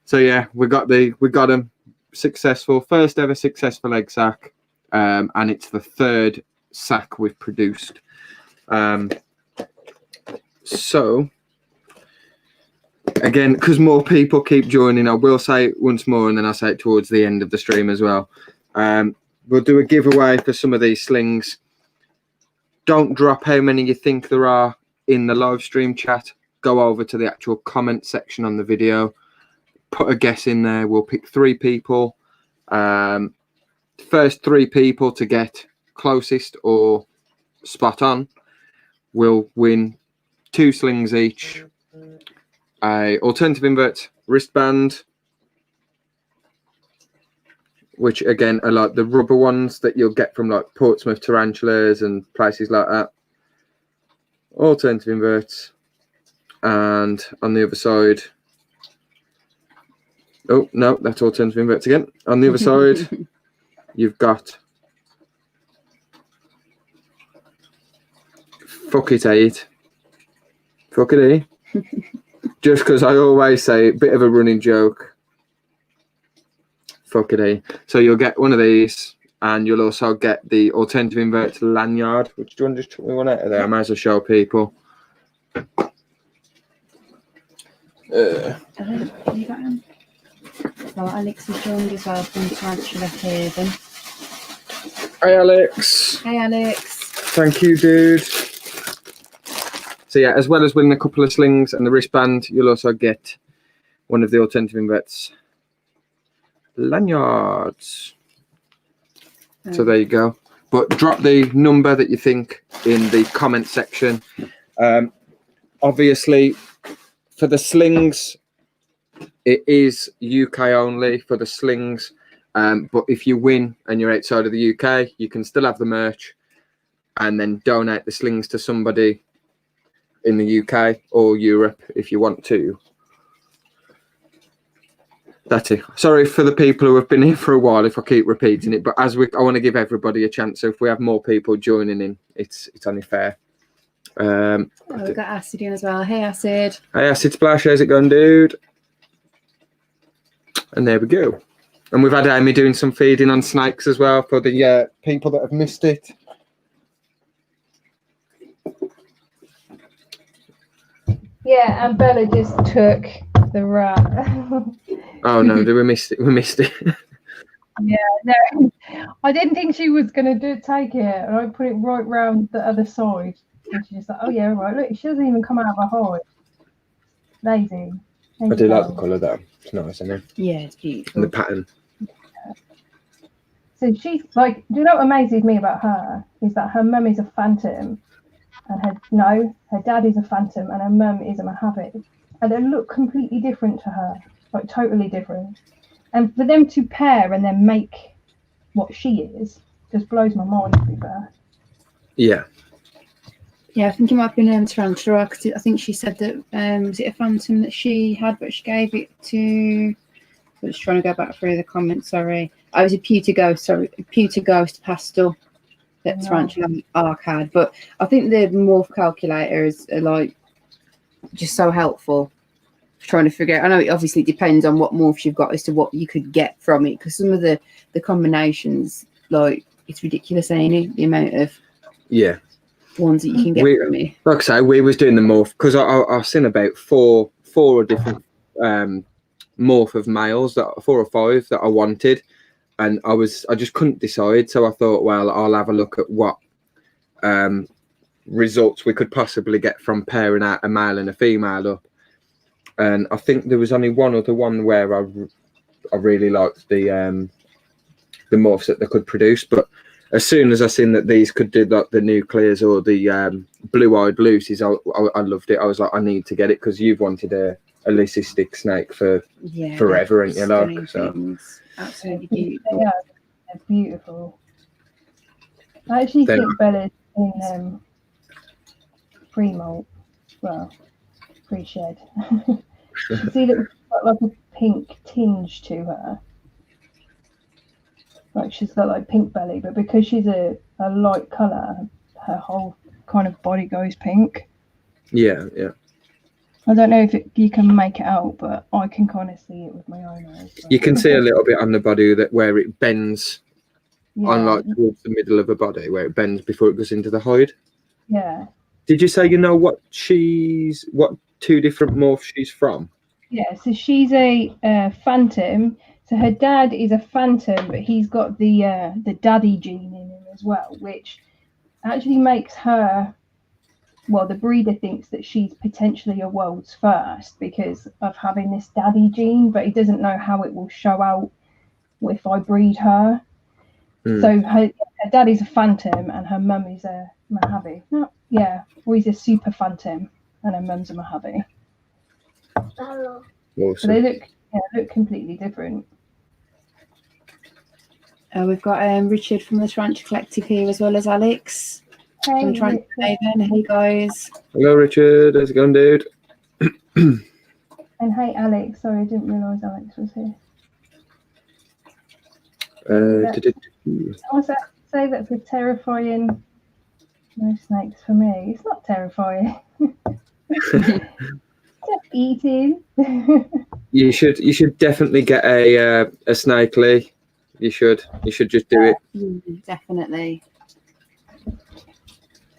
So yeah, we got them successful, first ever successful egg sac, and it's the third sac we've produced. So again, because more people keep joining, I will say it once more, and then I'll say it towards the end of the stream as well. We'll do a giveaway for some of these slings. Don't drop how many you think there are in the live stream chat. Go over to the actual comment section on the video. Put a guess in there. We'll pick 3 people. First 3 people to get closest or spot on will win 2 slings each. A alternative invert wristband, which again are like the rubber ones that you'll get from like Portsmouth tarantulas and places like that. Alternative inverts, and on the other side, oh no, that's alternative inverts again. On the other side, you've got fuck it, eight. Fuck it, eh? Just because I always say, bit of a running joke. Fuck it, eh? So you'll get one of these, and you'll also get the alternative invert lanyard. Which do you want to just chuck me one out of there? I might as well show people. You got him? Well, Alex is joined as well from Tarantula Haven. Hi, Alex. Hey, Alex. Thank you, dude. So yeah, as well as winning a couple of slings and the wristband, you'll also get one of the alternative inverts lanyards. So there you go. But drop the number that you think in the comment section. Obviously, for the slings, it is UK only for the slings. But if you win and you're outside of the UK, you can still have the merch and then donate the slings to somebody in the UK or Europe if you want to. That's it. Sorry for the people who have been here for a while if I keep repeating it, but I want to give everybody a chance. So if we have more people joining in, it's only fair. We've got Acid in as well. Hey, Acid. Hey, Acid Splash. How's it going, dude? And there we go. And we've had Amy doing some feeding on snakes as well for the people that have missed it. Yeah, and Bella just took the rat. Oh no, we missed it. We missed it. Yeah, no, I didn't think she was gonna take it, and I put it right round the other side, and she just like, oh yeah, right. Look, she doesn't even come out of her hide. Lazy. I do like the colour though. It's nice, isn't it? Yeah, it's beautiful. And the pattern. So she's like, do you know what amazes me about her is that her mum is a phantom, and her dad is a phantom, and her mum is a Mojave, and they look completely different to her, like totally different. And for them to pair and then make what she is just blows my mind, to be fair. Yeah. Yeah, I think it might have been Tarantula, because I think she said that, was it a phantom that she had, but she gave it to, I was trying to go back through the comments, sorry. I was a pewter ghost pastel that Tarantula Arc had, but I think the morph calculators are like just so helpful for trying to figure out. I know it obviously depends on what morphs you've got as to what you could get from it, because some of the combinations, like, it's ridiculous, ain't it? The amount of ones that you can get from it. Like I say, we was doing the morph because I've seen about four different morph of males, 4 or 5 that I wanted, and I just couldn't decide. So I thought, well, I'll have a look at what results we could possibly get from pairing out a male and a female up. And I think there was only one other one where I really liked the morphs that they could produce. But as soon as I seen that these could do like the nuclears or the blue-eyed Lucy's, I loved it. I was like, I need to get it because you've wanted a leucistic snake for forever, ain't you? Like, so. Things. Absolutely beautiful. They're beautiful. I actually think Bella's in free molt. Well, free shed. You see that it's got like a pink tinge to her. Like she's got like pink belly, but because she's a light colour, her whole kind of body goes pink. Yeah, yeah. I don't know if you can make it out, but I can kind of see it with my own eyes. You can see a little bit on the body where it bends on like towards the middle of the body, where it bends before it goes into the hide. Yeah. Did you say you know what two different morphs she's from? Yeah, so she's a phantom. So her dad is a phantom, but he's got the daddy gene in him as well, which actually makes her. Well, the breeder thinks that she's potentially a world's first because of having this daddy gene, but he doesn't know how it will show out if I breed her. So her daddy's a phantom and her mum is a Mojave. Or he's a super phantom and her mum's a Mojave. Awesome. So they look completely different. We've got Richard from the Tarantula Collective here as well as Alex. Hey, Hey guys. Hello, Richard. How's it going, dude? and hey, Alex. Sorry, I didn't realise Alex was here. I say that's a terrifying. No snakes for me. It's not terrifying. Just eating. You should definitely get a snake, Lee. You should just do it. Definitely.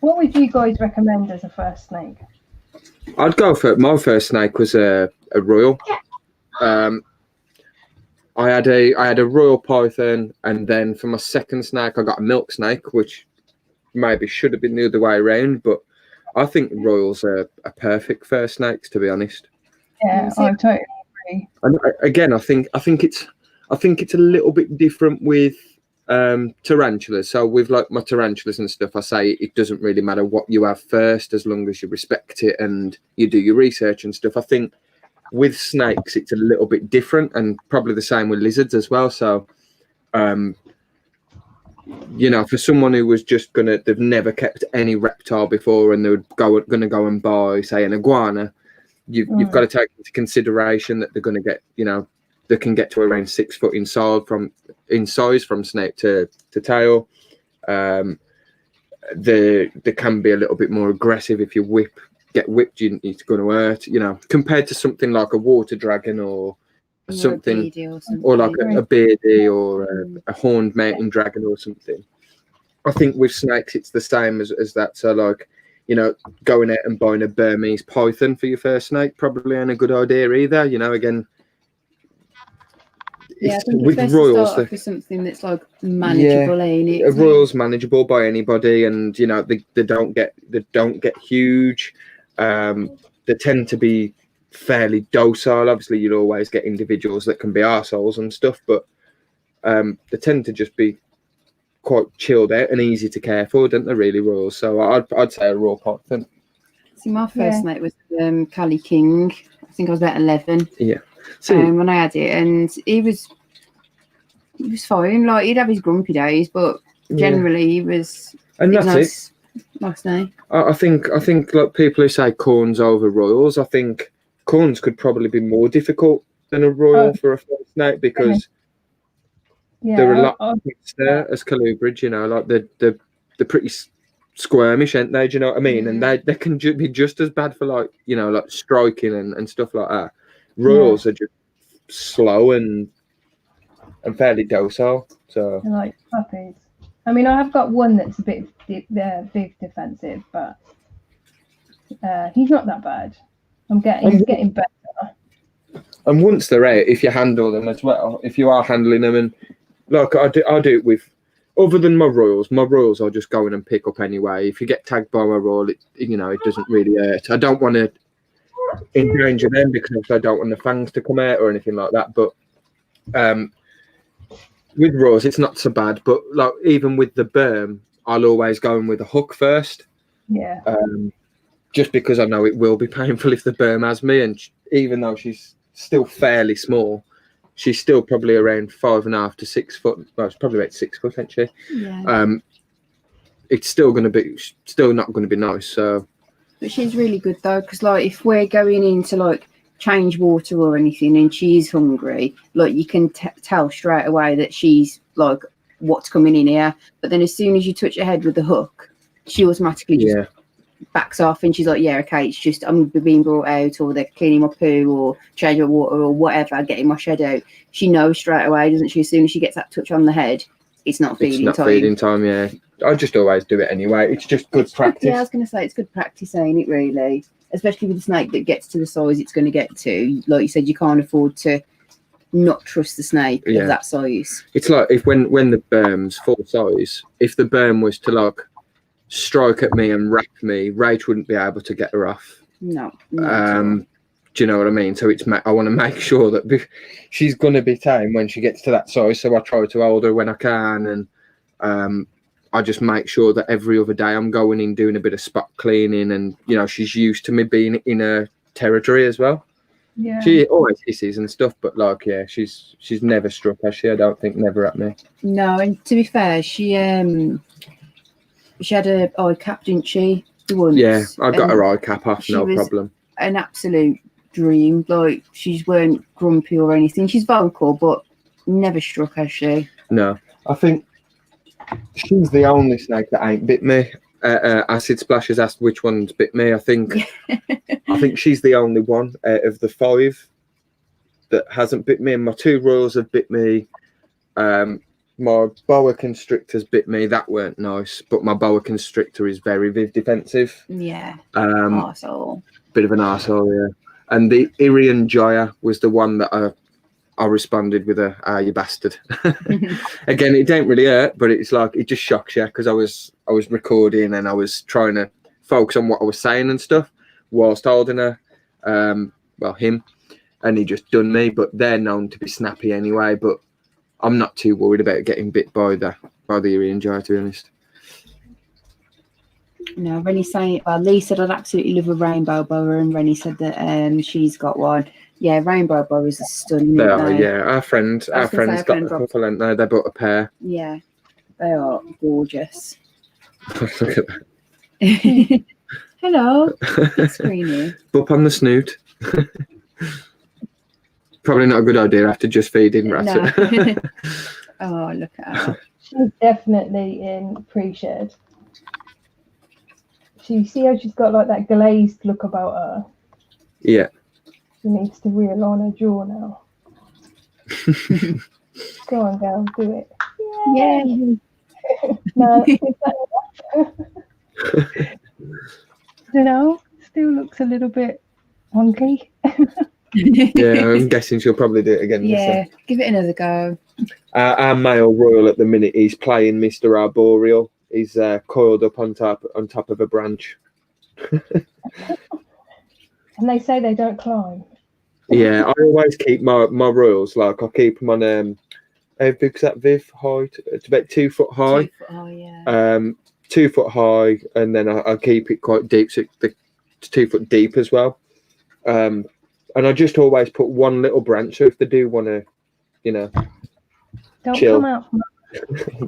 What would you guys recommend as a first snake? I'd go for my first snake was a royal. I had a royal python, and then for my second snake I got a milk snake, which maybe should have been the other way around, but I think royals are perfect first snakes, to be honest. Yeah, I totally agree. And again, I think it's a little bit different with tarantulas. So with like my tarantulas and stuff, I say it doesn't really matter what you have first as long as you respect it and you do your research and stuff. I think with snakes it's a little bit different, and probably the same with lizards as well. So for someone who was just they've never kept any reptile before and they're gonna go and buy, say, an iguana, you've got to take into consideration that they're going to get, they can get to around 6 foot in size from snake to tail. They can be a little bit more aggressive. If you get whipped, it's going to hurt. Compared to something like a water dragon or something, or like a beardy or a horned mountain dragon or something. I think with snakes it's the same as that. So like, going out and buying a Burmese python for your first snake probably ain't a good idea either. Again. Yeah, I think with it's royals, start off with something that's like manageable, ain't it? A royal's manageable by anybody, and they don't get huge. They tend to be fairly docile. Obviously, you'll always get individuals that can be arseholes and stuff, but they tend to just be quite chilled out and easy to care for, don't they? Really, royals. So I'd say a royal python. See, my first snake was Cali King. I think I was about 11. Yeah. When I had it, and he was fine. Like, he'd have his grumpy days, but generally he was. And that's nice name. I think like people who say corns over royals, I think corns could probably be more difficult than a royal for a first snake because they're a lot faster as colubrid. Like they're pretty squirmish, aren't they? Do you know what I mean? And they can be just as bad for like like striking and stuff like that. Royals are just slow and fairly docile. So they're like puppies. I mean, I have got one that's a bit big defensive, but he's not that bad. He's getting better. And once they're out, if you handle them as well, if you are handling them, and like I do it with, other than my royals I'll just go in and pick up anyway. If you get tagged by my royal, it doesn't really hurt. I don't want to endanger them because I don't want the fangs to come out or anything like that. But with Royals, it's not so bad, but like even with the berm, I'll always go in with a hook first. Yeah. Just because I know it will be painful if the berm has me, and even though she's still fairly small, she's still probably around 5.5 to 6 foot. Well, it's probably about 6 foot, isn't she? Yeah. It's still not going to be nice. So, But she's really good though, because like if we're going in to like change water or anything, and she's hungry, like you can tell straight away that she's like, what's coming in here. But then as soon as you touch her head with the hook, she automatically just backs off, and she's like, yeah, okay, it's just I'm being brought out, or they're cleaning my poo or changing my water or whatever, getting my shed out. She knows straight away, doesn't she? As soon as she gets that touch on the head, it's not feeding time. Feeding time, yeah. I just always do it anyway. It's just good practice. Yeah, I was going to say it's good practice, ain't it? Really, especially with a snake that gets to the size it's going to get to. Like you said, you can't afford to not trust the snake of that size. It's like if when the berm's full size, if the berm was to like strike at me and wrap me, Rach wouldn't be able to get her off. No. Do you know what I mean? So I want to make sure that she's going to be tame when she gets to that size. So I try to hold her when I can, and I just make sure that every other day I'm going in doing a bit of spot cleaning, and you know she's used to me being in her territory as well. Yeah. She always hisses and stuff, but like she's never struck, has she? I don't think, never at me. No, and to be fair, she had a eye cap, didn't she? Once, yeah, I got her eye cap off, no problem. An absolute dream. Like she weren't grumpy or anything. She's vocal, but never struck, has she? No, I think she's the only snake that ain't bit me. Acid Splash has asked which one's bit me. I think she's the only one out of the 5 that hasn't bit me, and my 2 Royals have bit me. My boa constrictor's bit me. That weren't nice, but my boa constrictor is very defensive. Yeah. Arsehole. Bit of an arsehole, yeah. And the Irian Jaya was the one that I responded with you bastard. Again, it don't really hurt, but it's like it just shocks you, because I was recording and I was trying to focus on what I was saying and stuff whilst holding her, him, and he just done me. But they're known to be snappy anyway. But I'm not too worried about getting bit by the Irian Jaya, to be honest. No, Rennie saying, well, Lee said I'd absolutely love a rainbow boa, and Rennie said that she's got one. Yeah, rainbow boas are stunning. Yeah. Our friend's got a couple, and they bought a pair. Yeah, they are gorgeous. Look at that. Hello, it's Greenie. Up on the snoot. Probably not a good idea after just feeding rats. No. Oh, look at her. She's definitely in pre-shed. You see how she's got like that glazed look about her? Yeah. She needs to realign her jaw now. Go on, girl, do it. Yeah. No, is that enough? You know, still looks a little bit wonky. Yeah, I'm guessing she'll probably do it again. Yeah, give it another go. Our male Royal at the minute, he's playing Mr. Arboreal. He's coiled up on top of a branch. And they say they don't climb. Yeah, I always keep my Royals, like I keep them on how big's that, Viv? Height? It's about 2 foot high. 2 foot high, yeah. 2 foot high, and then I keep it quite deep, so it's 2 foot deep as well. And I just always put one little branch, so if they do want to, Don't chill, come out from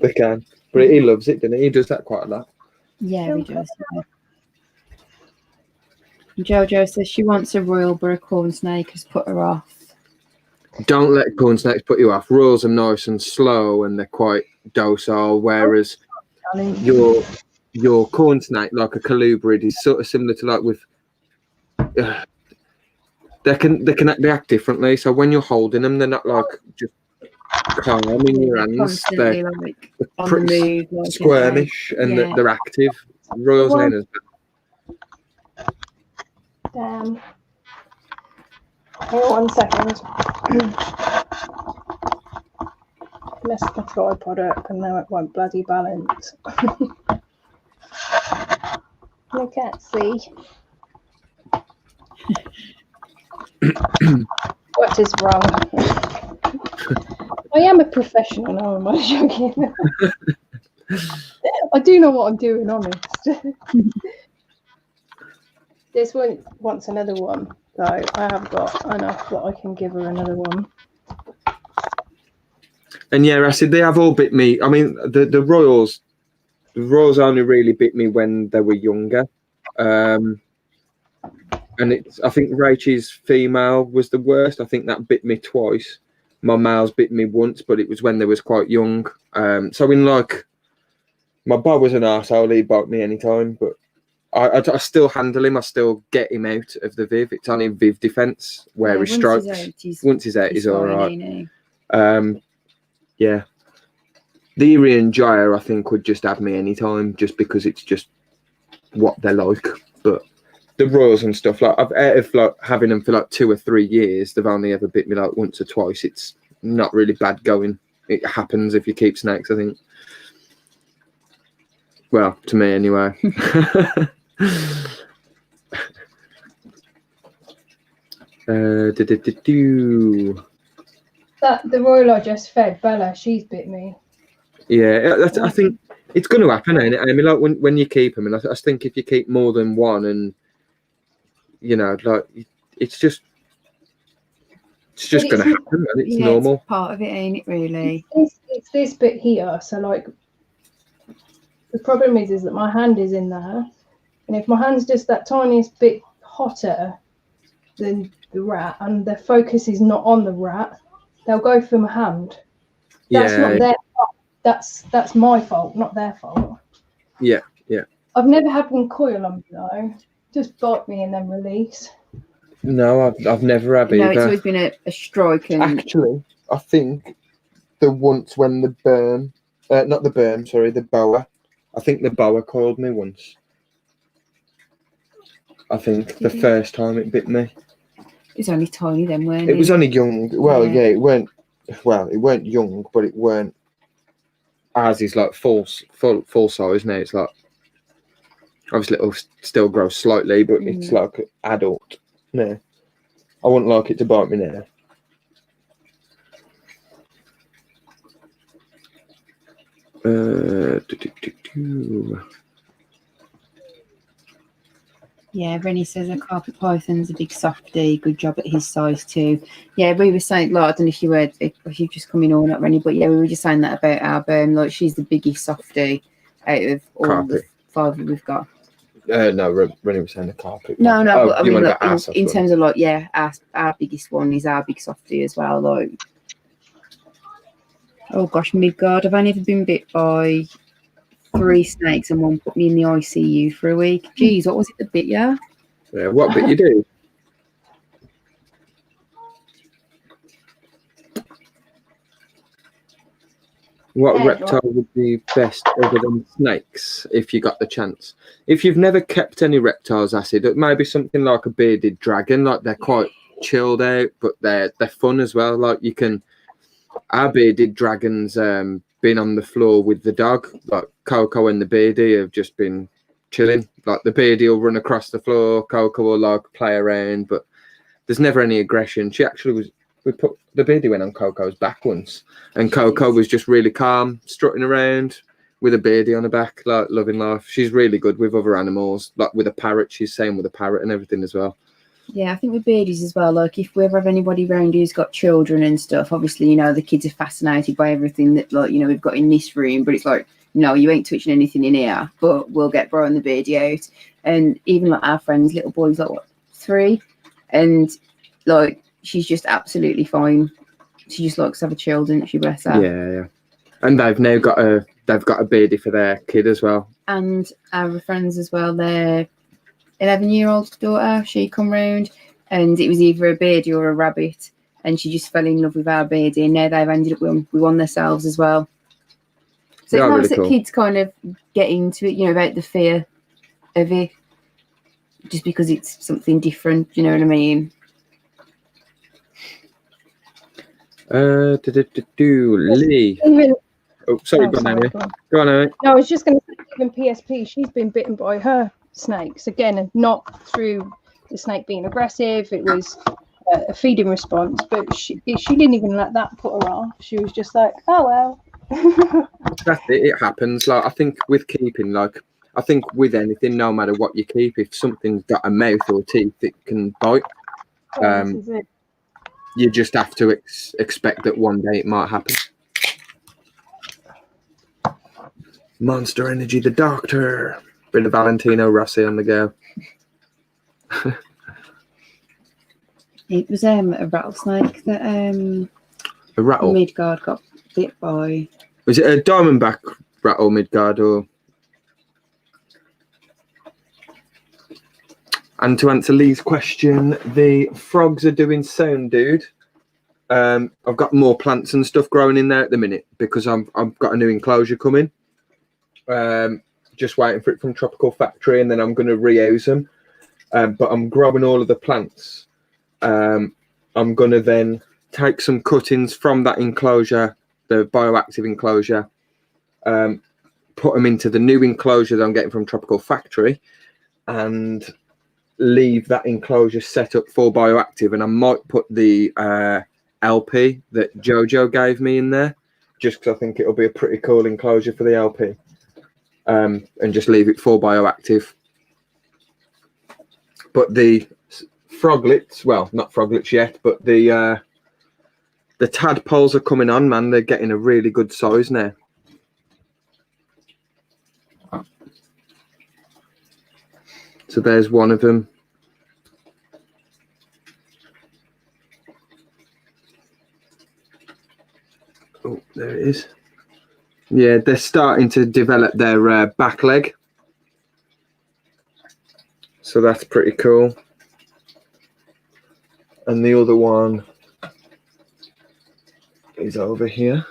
they can. But he loves it, doesn't he? He does that quite a lot. Yeah, he does. Yeah. Jojo says she wants a Royal, but a corn snake has put her off. Don't let corn snakes put you off. Royals are nice and slow, and they're quite docile, whereas your corn snake, like a colubrid, is sort of similar to like with. They act differently. So when you're holding them, they're not like just calm in your hands. They're like pretty on the move, squirmish, and they're active. Royals ain't as bad. Damn. Hang on 1 second. Messed my tripod up and now it won't bloody balance. I can't see. What is wrong? I am a professional now, am I joking? I do know what I'm doing, honest. This one wants another one, so I have got enough that I can give her another one. And yeah, I said they have all bit me. I mean, the Royals only really bit me when they were younger. And I think Rachel's female was the worst. I think that bit me twice. My male's bit me once, but it was when they was quite young. So in like, my boy was an arsehole, he'd bite me anytime, but I still handle him. I still get him out of the Viv. It's only Viv defense where he strikes. Once he's out, he's all right. Yeah. The Erie and Jaya, I think, would just have me anytime, just because it's just what they're like. But the Royals and stuff, like I've out of like having them for like 2 or 3 years, they've only ever bit me like once or twice. It's not really bad going. It happens if you keep snakes, I think. Well, to me anyway. That the Royal I just fed, Bella, she's bit me. Yeah, I think it's going to happen, ain't it? I mean, like when you keep them, and I think if you keep more than one, and you know, like it's just going to happen, and it's normal. It's part of it, ain't it? Really. It's this bit here. So like, the problem is that my hand is in there, and if my hand's just that tiniest bit hotter than the rat, and the focus is not on the rat, they'll go for my hand. That's not their fault. That's my fault, not their fault. Yeah. I've never had one coil on me though. Just bite me and then release. No, I've never had either. No, it's always been a strike. And... Actually, I think the once when the boa. I think the boa coiled me once. I think the first time it bit me. It was only tiny then, weren't it? It was only young. Well, yeah, it weren't young, but it weren't. Ours is like full size now. It's like obviously it'll still grow slightly, but it's like adult. No, I wouldn't like it to bite me now. Yeah, Rennie says a carpet python's a big softie. Good job at his size too. Yeah, we were saying, like, I don't know if you heard, if you've just come in or not, Rennie, but yeah, we were just saying that about our burn. Like, she's the biggest softie out of all the 5 that we've got. No, Rennie was saying the carpet. No, but I mean, like, in terms of like, yeah, our biggest one is our big softie as well. Like, oh gosh, Midgard, I've only ever been bit by 3 snakes and one put me in the ICU for a week. Jeez, what was it that bit you? Yeah, what bit you do? What reptile would be best other than snakes if you got the chance? If you've never kept any reptiles, Acid, it might be something like a bearded dragon. Like, they're quite chilled out, but they're fun as well. Like, you can... Our bearded dragons been on the floor with the dog. Like, Coco and the beardie have just been chilling. Like, the beardie will run across the floor, Coco will like play around, but there's never any aggression. She actually was... The beardie went on Coco's back once, and Coco was just really calm, strutting around with a beardie on her back, like loving life. She's really good with other animals, like with a parrot. She's same with a parrot and everything as well. Yeah, I think with beardies as well, like if we ever have anybody around who's got children and stuff, obviously, you know, the kids are fascinated by everything that, like, you know, we've got in this room, but it's like, no, you ain't touching anything in here, but we'll get Brian the beardie out. And even like our friend's little boy's like, what, 3? And like, she's just absolutely fine. She just likes to have a chill, doesn't she, bless her? Yeah. And they've now got a beardie for their kid as well. And our friends as well, their 11-year-old daughter, she come round, and it was either a beardie or a rabbit, and she just fell in love with our beardie, and now they've ended up with one themselves as well. So it's nice really that cool. Kids kind of get into it, you know, about the fear of it, just because it's something different, you know what I mean? Lee. Oh, sorry, go on, Amy. Go on, Amy. No, I was just going to say, even PSP, she's been bitten by her snakes again, and not through the snake being aggressive. It was a feeding response, but she didn't even let that put her off. She was just like, oh well. That's it. It happens. Like I think with keeping, like I think with anything, no matter what you keep, if something's got a mouth or teeth, it can bite. This is it. You just have to expect that one day it might happen. Monster Energy, the Doctor. Bit of Valentino Rossi on the go. It was a rattlesnake that A rattle. Midgard got bit by. Was it a diamondback rattle, Midgard, or? And to answer Lee's question, the frogs are doing sound, dude. I've got more plants and stuff growing in there at the minute because I've got a new enclosure coming. Just waiting for it from Tropical Factory, and then I'm going to reuse them. But I'm growing all of the plants. I'm going to then take some cuttings from that enclosure, the bioactive enclosure, put them into the new enclosure that I'm getting from Tropical Factory, and leave that enclosure set up for bioactive. And I might put the LP that Jojo gave me in there, just because I think it'll be a pretty cool enclosure for the LP, and just leave it for bioactive. But the froglets, well, not froglets yet, but the tadpoles are coming on, man. They're getting a really good size now. So there's one of them. Oh, there it is. Yeah, they're starting to develop their back leg. So that's pretty cool. And the other one is over here.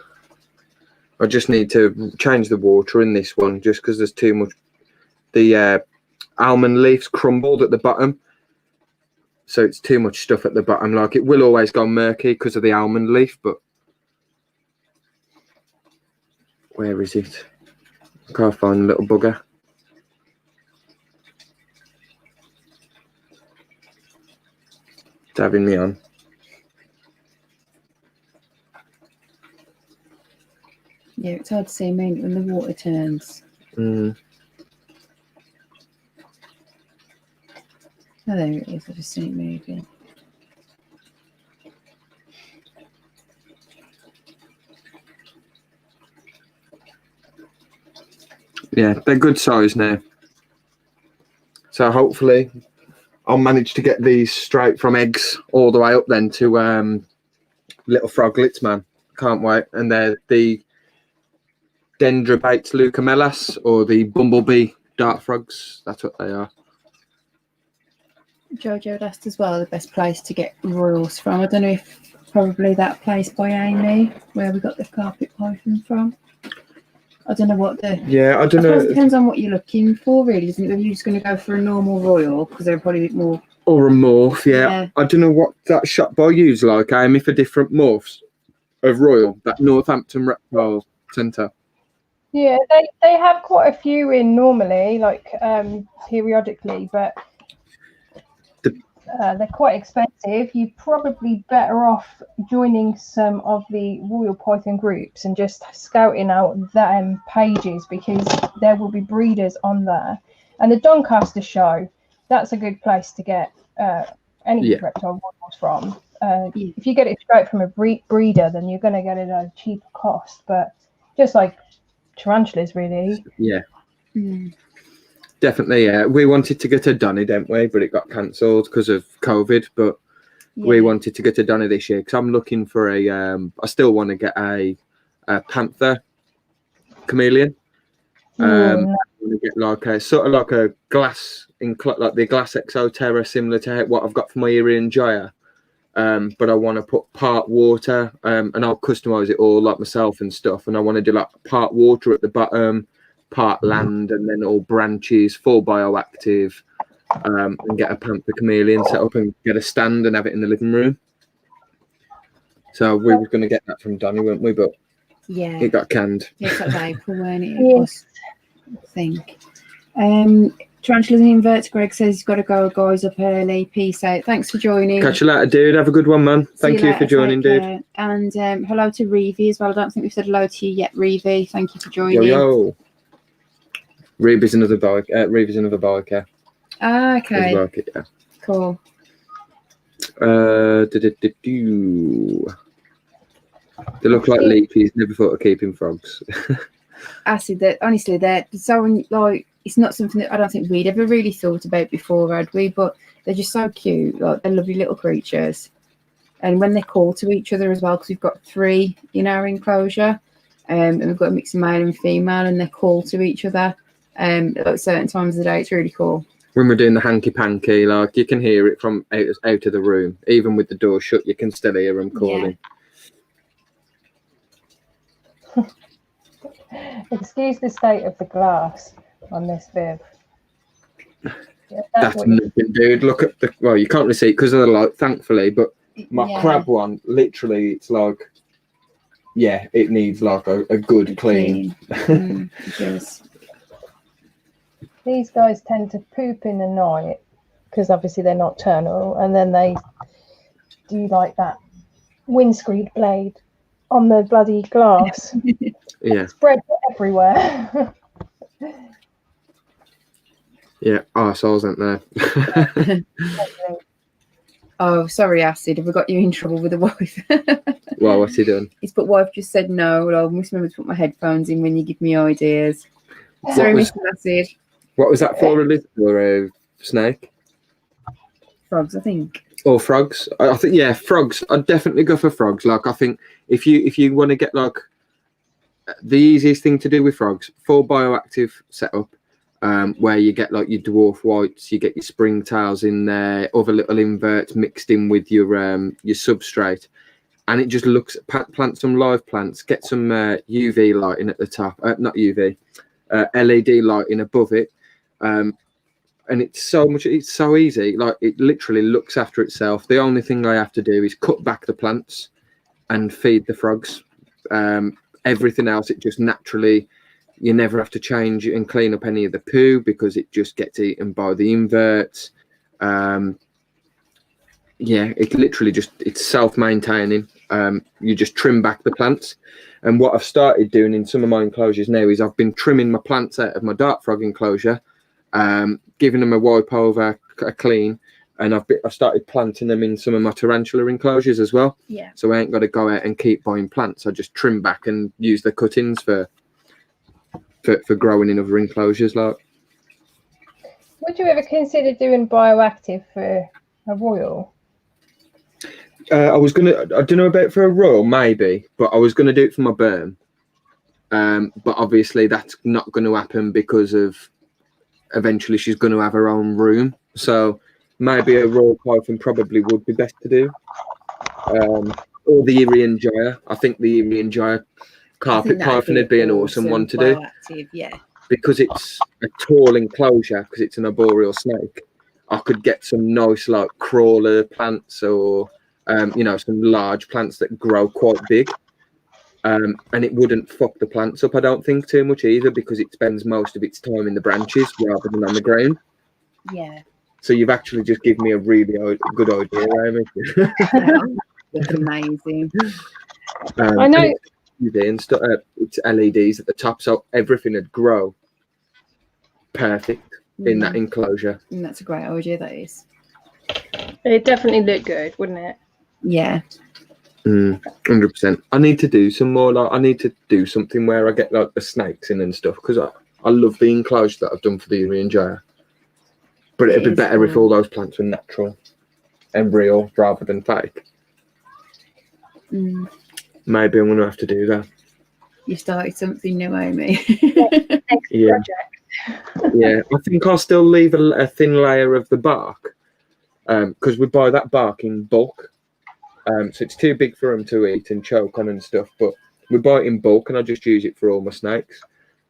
I just need to change the water in this one just because there's too much. The almond leaves crumbled at the bottom, so it's too much stuff at the bottom. Like it will always go murky because of the almond leaf, but where is it? I can't find the little bugger. It's having me on. Yeah, it's hard to see, mate, when the water turns. Mm. Oh, there it is. I just see it moving. Yeah, they're good size now. So hopefully I'll manage to get these straight from eggs all the way up then to little froglets, man. Can't wait. And they're the Dendrobates leucomelas, or the bumblebee dart frogs. That's what they are. Jojo asked as well the best place to get royals from. I don't know if probably that place by Amy where we got the carpet python from. I don't know what the. Yeah, I don't know. It depends on what you're looking for, really, isn't it? Whether you're just going to go for a normal royal because they're probably a bit more. Or a morph, yeah. Yeah. I don't know what that shop by you's like, Amy, for different morphs of royal. That Northampton Reptile Centre. Yeah, they have quite a few in normally, like periodically, but they're quite expensive. You're probably better off joining some of the Royal Python groups and just scouting out them pages, because there will be breeders on there. And the Doncaster show, that's a good place to get any reptile royals from. If you get it straight from a breeder, then you're going to get it at a cheaper cost. But just like tarantulas, really. Yeah. Definitely, yeah. We wanted to get a Donny, didn't we? But it got cancelled because of COVID. But we wanted to get a Donny this year because I'm looking for a. I still want to get a panther chameleon. I want to get like a sort of like a glass, like the glass exoterra, similar to what I've got for my Irian Jaya. But I want to put part water, and I'll customize it all like myself and stuff. And I want to do like part water at the bottom, part land, and then all branches, full bioactive, and get a panther chameleon set up and get a stand and have it in the living room. So we were going to get that from Donny, weren't we? But yeah, it got canned. Yeah, it's like April, weren't it? Yes. I think. Tarantulas and inverts. Greg says he's got to go, guys, up early. Peace out. Thanks for joining. Catch you later, dude. Have a good one, man. Thank you later, for joining, take dude. care. And hello to Reevy as well. I don't think we've said hello to you yet, Reevy. Thank you for joining. Yo. Reeby's another bike. Reevy's another biker. Ah, okay. Yeah. Cool. They look like leepies. Never thought of keeping frogs. Acid, that honestly, they're so like, it's not something that I don't think we'd ever really thought about before, had we? But they're just so cute. Like, they're lovely little creatures. And when they call to each other as well, because we've got 3 in our enclosure, and we've got a mix of male and female, and they call to each other at certain times of the day. It's really cool. When we're doing the hanky panky, like, you can hear it from out of the room. Even with the door shut, you can still hear them calling. Yeah. Excuse the state of the glass on this bib. Yeah, That's nothing, dude. Look at the, well, you can't really see it because of the light, thankfully, but my crab one, literally, it's like, yeah, it needs like a good clean. These guys tend to poop in the night because obviously they're nocturnal, and then they do like that windscreen blade on the bloody glass. Yeah. Spread everywhere. Yeah, arseholes, aren't there? Oh, sorry, Acid. Have we got you in trouble with the wife? Well, what's he doing? It's but wife just said no. Well, I must remember to put my headphones in when you give me ideas. Sorry, Mr. Acid. What was that for, a lizard or a snake? Frogs, I think. Or frogs? I think, yeah, frogs. I'd definitely go for frogs. Like, I think if you want to get, like, the easiest thing to do with frogs, full bioactive setup, where you get like your dwarf whites, you get your springtails in there, other little inverts mixed in with your substrate, and it just looks, plant some live plants, get some UV lighting at the top, not UV, LED lighting above it, and it's so easy. Like, it literally looks after itself. The only thing I have to do is cut back the plants and feed the frogs. Everything else, it just naturally, you never have to change and clean up any of the poo because it just gets eaten by the inverts. Yeah, it literally just, it's self-maintaining. You just trim back the plants. And what I've started doing in some of my enclosures now is I've been trimming my plants out of my dart frog enclosure, giving them a wipe over, a clean, and I've started planting them in some of my tarantula enclosures as well. Yeah. So I ain't got to go out and keep buying plants. I just trim back and use the cuttings for growing in other enclosures. Like, would you ever consider doing bioactive for a royal? I don't know about for a royal, maybe, but I was gonna do it for my berm. But obviously that's not going to happen because of eventually she's going to have her own room. So maybe a royal python probably would be best to do. Or the Irian Gyre. I think the Irian Gyre carpet python would be an awesome one to do. Yeah. Because it's a tall enclosure, because it's an arboreal snake, I could get some nice like crawler plants or some large plants that grow quite big. And it wouldn't fuck the plants up, I don't think, too much either, because it spends most of its time in the branches rather than on the ground. Yeah. So you've actually just given me a really good idea, Amy. That's amazing. I know. And stuff, it's LEDs at the top, so everything would grow perfect in that enclosure. And that's a great idea, that is. It definitely looked good, wouldn't it? Yeah. 100%. I need to do some more. Like, I need to do something where I get like the snakes in and stuff, because I love the enclosure that I've done for the Irian Gyre. But it'd be better if all those plants were natural and real rather than fake. Maybe I'm going to have to do that. You started something new, Amy. Next project. Yeah, I think I'll still leave a thin layer of the bark, because we buy that bark in bulk. So it's too big for them to eat and choke on and stuff. But we buy it in bulk, and I just use it for all my snakes.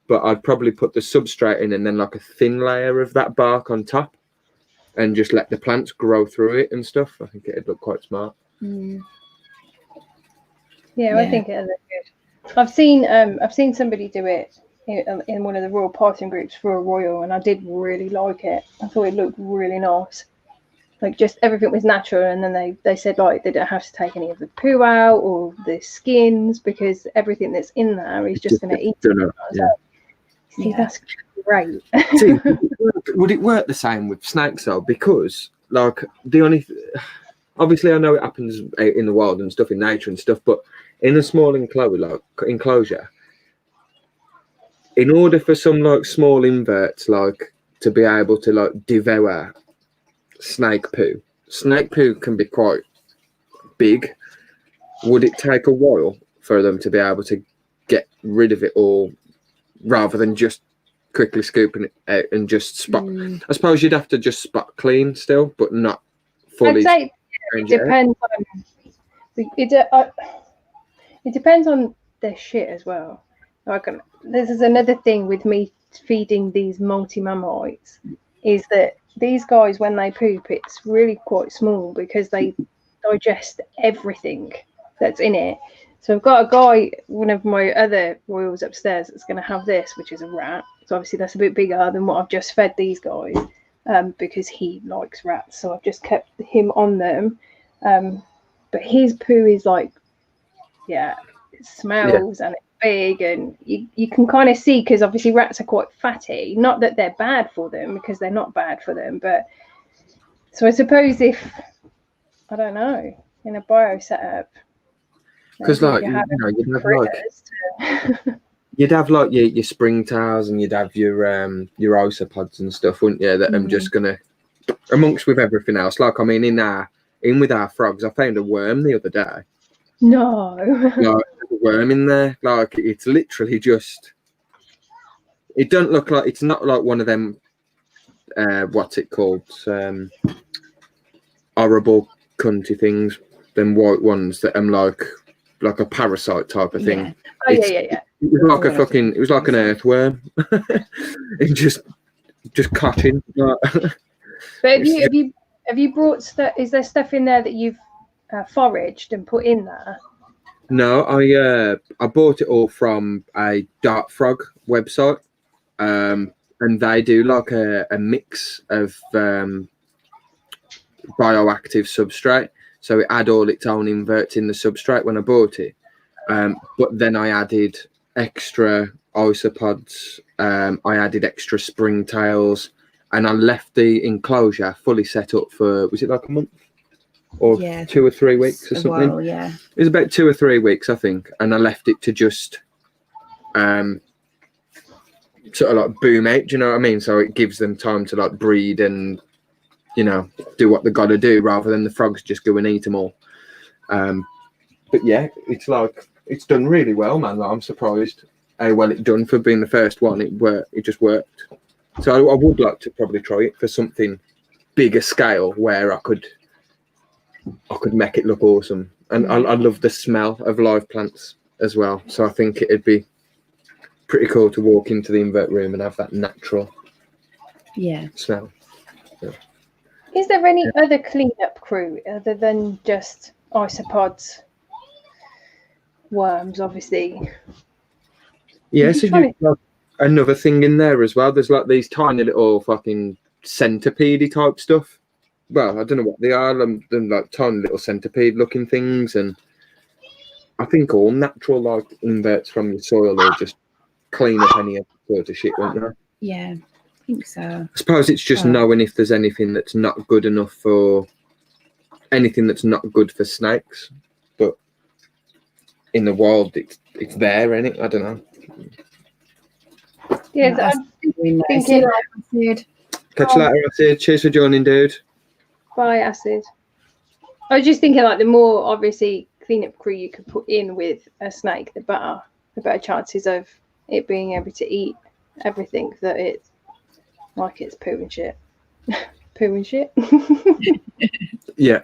But I'd probably put the substrate in and then like a thin layer of that bark on top, and just let the plants grow through it and stuff. I think it'd look quite smart. Yeah, I think it'll look good. I've seen somebody do it in one of the royal parting groups for a royal, and I did really like it. I thought it looked really nice. Like, just everything was natural, and then they said like they don't have to take any of the poo out or the skins because everything that's in there is just going to eat it. See, that's great. See, would it work the same with snakes though? Because like obviously I know it happens out in the wild and stuff, in nature and stuff, but in a small enclosure, in order for some like small inverts like to be able to like devour snake poo can be quite big. Would it take a while for them to be able to get rid of it all, rather than just quickly scooping it out and just spot? I suppose you'd have to just spot clean still, but not fully. I'd say it depends on it depends on their shit as well. Like, this is another thing with me feeding these multi-mammalites, is that these guys, when they poop, it's really quite small because they digest everything that's in it. So I've got a guy, one of my other royals upstairs, that's going to have this, which is a rat. So obviously that's a bit bigger than what I've just fed these guys, because he likes rats. So I've just kept him on them. But his poo is like, it smells and it's big, and you can kind of see, because obviously rats are quite fatty. Not that they're bad for them, because they're not bad for them. But so I suppose if, I don't know, in a bio setup, because like you'd have like your springtails, and you'd have your isopods and stuff, wouldn't you? That I'm just gonna, amongst with everything else. Like, I mean, in with our frogs, I found a worm the other day. No. Like, there's a worm in there. Like, it's literally just. It don't look like, it's not like one of them. What's it called? Horrible cunty things. Them white ones that I'm like a parasite type of thing. Yeah. It was like a fucking. It was like an earthworm. It just cutting. But have you brought stuff? Is there stuff in there that you've foraged and put in there? No, I bought it all from a Dart Frog website, and they do like a mix of bioactive substrate. So it had all its own inverts in the substrate when I bought it, but then I added extra isopods. I added extra springtails, and I left the enclosure fully set up for, was it like a month? Or 2 or 3 weeks or something. While, It was about 2 or 3 weeks, I think, and I left it to just sort of like boom out. Do you know what I mean? So it gives them time to like breed and, you know, do what they got to do, rather than the frogs just go and eat them all. But yeah, it's like, it's done really well, man. Like, I'm surprised how well it done for being the first one. It worked. It just worked. So I would like to probably try it for something bigger scale, where I could make it look awesome. And I love the smell of live plants as well. So I think it'd be pretty cool to walk into the invert room and have that natural smell. Yeah. Is there any other cleanup crew other than just isopods, worms, obviously? Yeah, so like another thing in there as well. There's like these tiny little fucking centipede type stuff. Well, I don't know what they are. They're like tiny little centipede-looking things, and I think all natural like inverts from your soil will just clean up any sort of shit, won't they? Yeah, I think so. I suppose it's just knowing if there's anything that's not good enough for anything that's not good for snakes, but in the wild it's there, ain't it? I don't know. Yeah, I'm thinking. Catch you later, Acid. Cheers for joining, dude. Bye, Acid. I was just thinking, like, the more obviously cleanup crew you could put in with a snake, the better chances of it being able to eat everything that it's like it's poo and shit. Poo and shit. Yeah.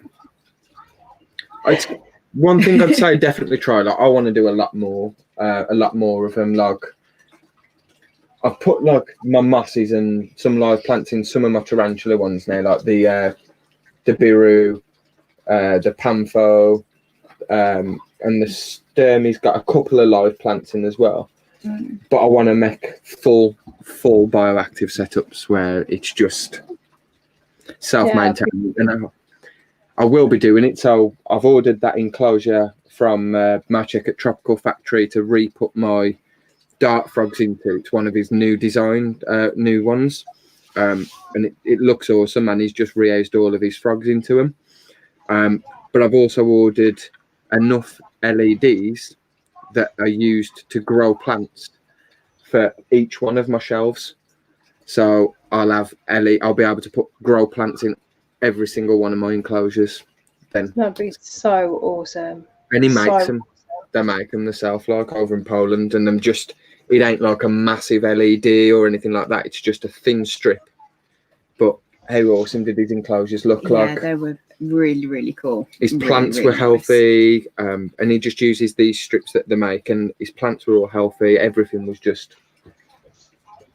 It's one thing I'd say definitely try. Like, I want to do a lot more of them. Like, I've put like my mosses and some live plants in some of my tarantula ones now, like the biru, the pampho, and the sturmy's got a couple of live plants in as well. but I want to make full bioactive setups where it's just self-maintained, and I will be doing it. So I've ordered that enclosure from Maciek at Tropical Factory to re-put my dart frogs into. It's one of his new new ones, and it looks awesome, and he's just rehoused all of his frogs into them. But I've also ordered enough LEDs that are used to grow plants for each one of my shelves. So I'll be able to grow plants in every single one of my enclosures. Then that'd be so awesome. And he makes them. They make them themselves, like over in Poland, and it ain't like a massive LED or anything like that. It's just a thin strip. But how awesome did these enclosures look like? Yeah, they were really, really cool. His plants were healthy, and he just uses these strips that they make, and his plants were all healthy. Everything was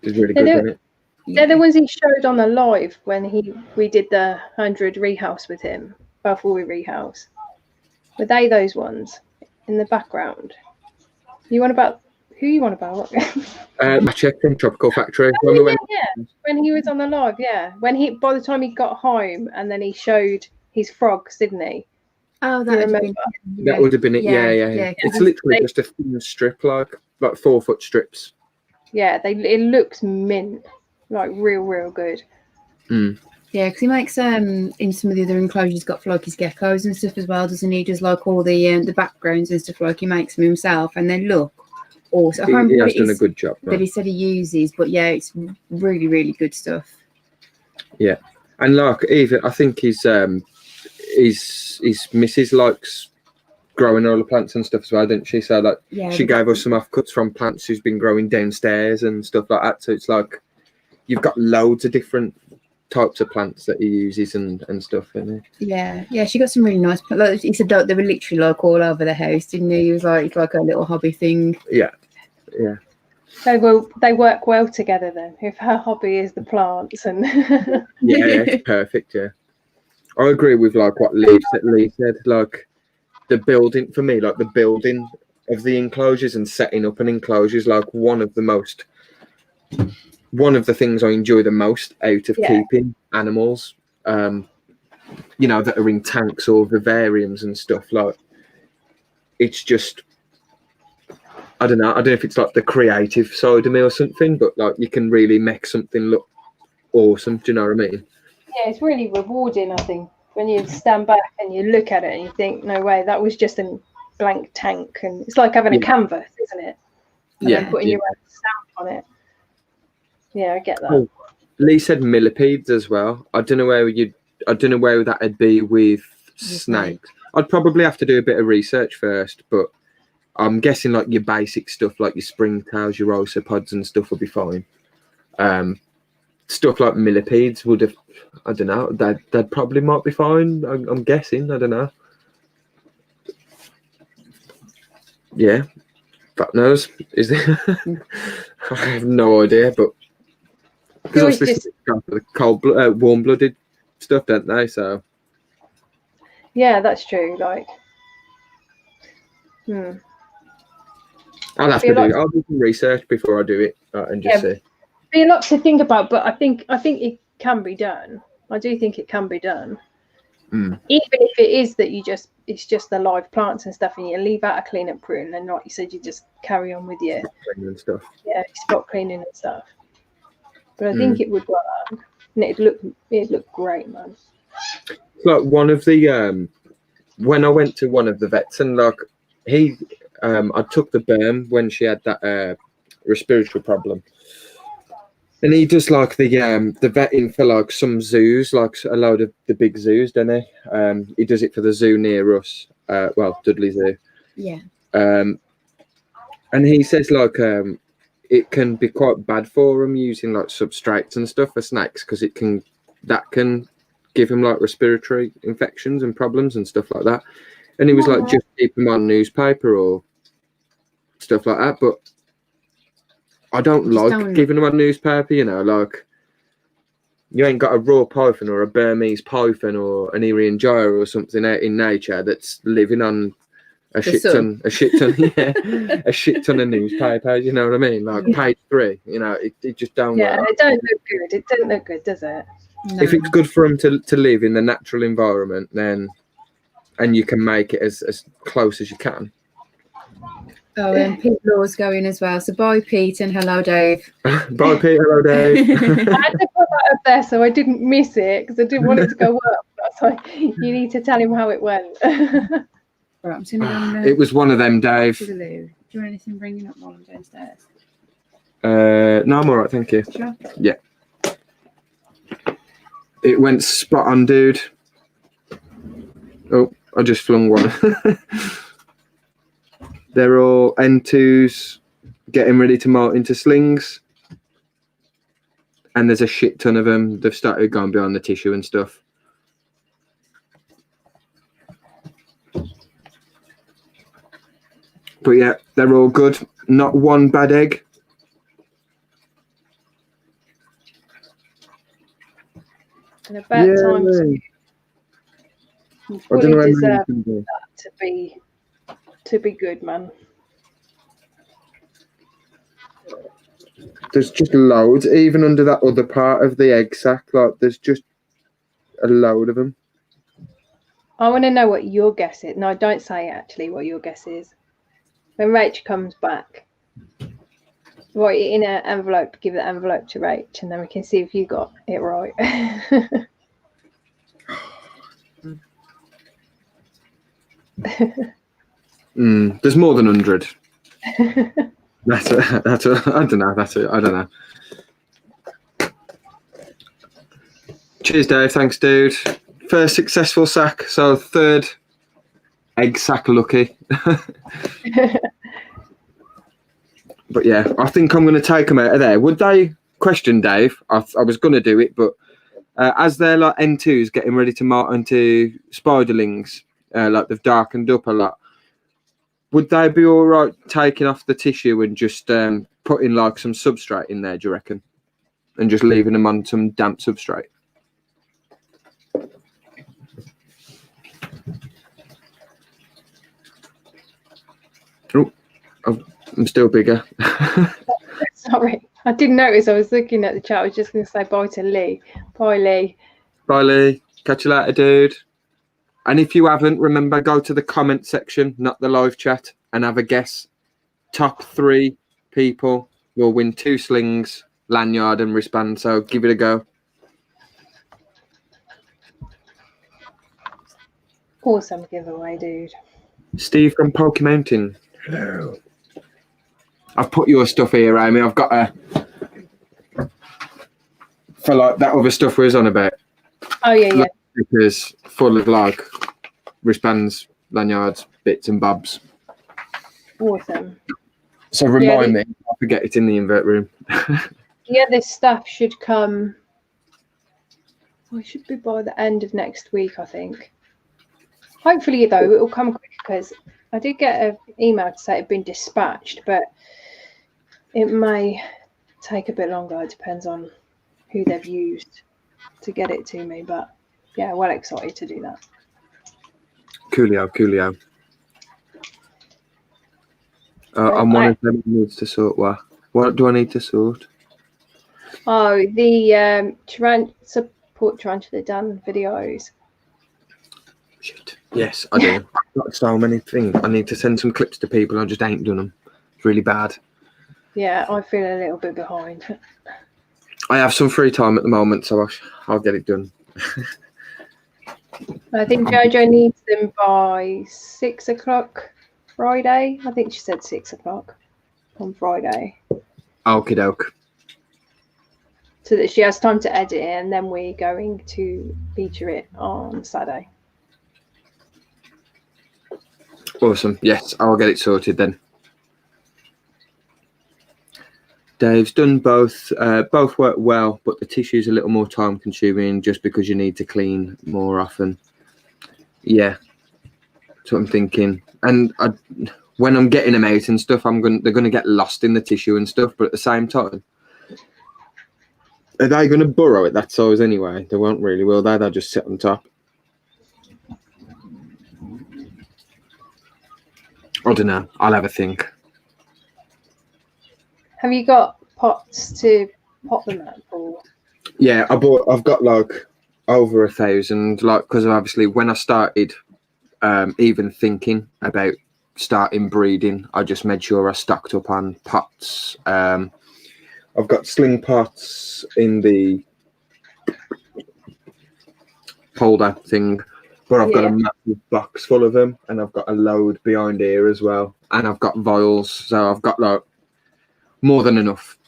really good, wasn't it? They're the ones he showed on the live when we did the 100 rehouse with him, before we rehouse. Were they those ones in the background? Who you want about? Maciek from Tropical Factory. Yeah. When he was on the live, yeah. By the time he got home, and then he showed his frogs, didn't he? Oh, that would have been it. Yeah. It's literally just a thin strip, like 4 foot strips. Yeah, it looks mint, like real good. Yeah, because he makes in some of the other enclosures he's got for like his geckos and stuff as well, doesn't he? Does like all the backgrounds and stuff, like he makes them himself, and they look awesome. He has done a good job. That he said he uses, but yeah, it's really good stuff. Yeah, and like even I think his missus likes growing all the plants and stuff as well, didn't she? So like she gave us some offcuts from plants she's been growing downstairs and stuff like that. So it's like you've got loads of different types of plants that he uses and stuff in it. Yeah, she got some really nice plants. Like he said, they were literally like all over the house, didn't he? He was like, it's like a little hobby thing. Yeah. They work well together then, if her hobby is the plants. And yeah, it's perfect. Yeah, I agree with like what Lee said. Like the building for me, like the building of the enclosures and setting up an enclosure is like one of the things I enjoy the most out of keeping animals, that are in tanks or vivariums and stuff. Like, it's just, I don't know if it's like the creative side of me or something, but like you can really make something look awesome. Do you know what I mean? Yeah, it's really rewarding, I think, when you stand back and you look at it and you think, no way, that was just a blank tank. And it's like having a canvas, isn't it? And then putting your own stamp on it. Yeah, I get that. Oh, Lee said millipedes as well. I don't know where that'd be with snakes. I'd probably have to do a bit of research first, but I'm guessing like your basic stuff, like your springtails, your isopods and stuff will be fine. Stuff like millipedes would have, I don't know, that probably might be fine. I'm guessing, I don't know. Yeah, fuck knows. Is there? I have no idea, but because the warm-blooded stuff, don't they? So yeah, that's true. Like, I'll do some research before I do it and just see. Be a lot to think about, but I think it can be done. I do think it can be done. Even if it is that it's just the live plants and stuff, and you leave out a cleanup crew, and then like you said, you just carry on with your cleaning and stuff. Yeah, spot cleaning and stuff. But I think it would work, and it'd look great, man. Like one of the when I went to one of the vets, and like I took the berm when she had that respiratory problem. And he does like the vetting for like some zoos, like a load of the big zoos, doesn't he? He does it for the zoo near us, Dudley Zoo. Yeah. And he says like it can be quite bad for them using like substrates and stuff for snakes, because that can give him like respiratory infections and problems and stuff like that. And he was like, just keep them on newspaper or stuff like that, but I don't giving them a newspaper, like you ain't got a raw python or a Burmese python or an Irian gyre or something out in nature that's living on a The shit Sun. ton, yeah, a shit ton of newspapers. You know what I mean? Like page 3. You know, it just don't Yeah, work. it don't look good. It don't look good, does it? No. If it's good for them to live in the natural environment, then and you can make it as close as you can. Oh, and Pete Law's going as well. So bye, Pete, and hello, Dave. Bye, Pete. Hello, Dave. I had to put that up there so I didn't miss it because I didn't want it to go up. I was like, you need to tell him how it went. Right, I'm just going to go and It was one of them, Dave. to the loo. Do you want anything bringing up while I'm downstairs? No, I'm all right, thank you. Sure. Yeah. It went spot on, dude. Oh, I just flung one. They're all N2s getting ready to molt into slings. And there's a shit ton of them. They've started going behind the tissue and stuff. But yeah, they're all good. Not one bad egg. And about time Yay. you I don't fully know how many deserve you can do. that to be good, man. There's just loads, even under that other part of the egg sac. Like, there's just a load of them. I want to know what your guess is. No, don't say actually what your guess is. When Rach comes back, write it in an envelope, give the envelope to Rach, and then we can see if you got it right. There's more than 100. I don't know. Cheers, Dave. Thanks, dude. First successful sack, so third egg sack lucky. But yeah, I think I'm going to take them out of there. Would they? Question, Dave. I was going to do it, but as they're like N2s getting ready to molt into spiderlings, like they've darkened up a lot, would they be all right taking off the tissue and just putting like some substrate in there, do you reckon? And just leaving them on some damp substrate? Oh, I'm still bigger. Sorry, I didn't notice. I was looking at the chat. I was just going to say bye to Lee. Bye, Lee. Bye, Lee. Catch you later, dude. And if you haven't, remember, go to the comment section, not the live chat, and have a guess. Top 3 people will win 2 slings, lanyard, and wristband. So give it a go. Awesome giveaway, dude. Steve from Poke Mountain. Hello. I've put your stuff here, Amy. I've got a for like that other stuff we was on about. Oh yeah, yeah. Because full of like wristbands, lanyards, bits and bobs. Awesome. So remind me, I forget it's in the invert room. Yeah, this stuff should come. Well, it should be by the end of next week, I think. Hopefully, though, it will come quick because I did get an email to say it had been dispatched, but it may take a bit longer. It depends on who they've used to get it to me. But yeah, well excited to do that. Coolio. And one of them needs to sort what? What do I need to sort? Oh, the support Tarantula done videos. Shit. Yes, I do. I've got so many things. I need to send some clips to people. I just ain't done them. It's really bad. Yeah, I feel a little bit behind. I have some free time at the moment, so I'll get it done. I think Jojo needs them by 6 o'clock Friday. I think she said 6 o'clock on Friday. Okie doke. So that she has time to edit it, and then we're going to feature it on Saturday. Awesome. Yes, I'll get it sorted then. Dave's done both. Both work well, but the tissue's a little more time consuming just because you need to clean more often. Yeah, that's what I'm thinking. And when I'm getting them out and stuff, they're gonna get lost in the tissue and stuff. But at the same time, are they gonna burrow at that size anyway? They won't really, will they? They'll just sit on top. I don't know. I'll have a think. Have you got pots to pot them at? Or Yeah, I've got like over 1,000. Like, because obviously when I started even thinking about starting breeding, I just made sure I stocked up on pots. I've got sling pots in the holder thing, but I've got a massive box full of them, and I've got a load behind here as well, and I've got vials, so I've got like more than enough,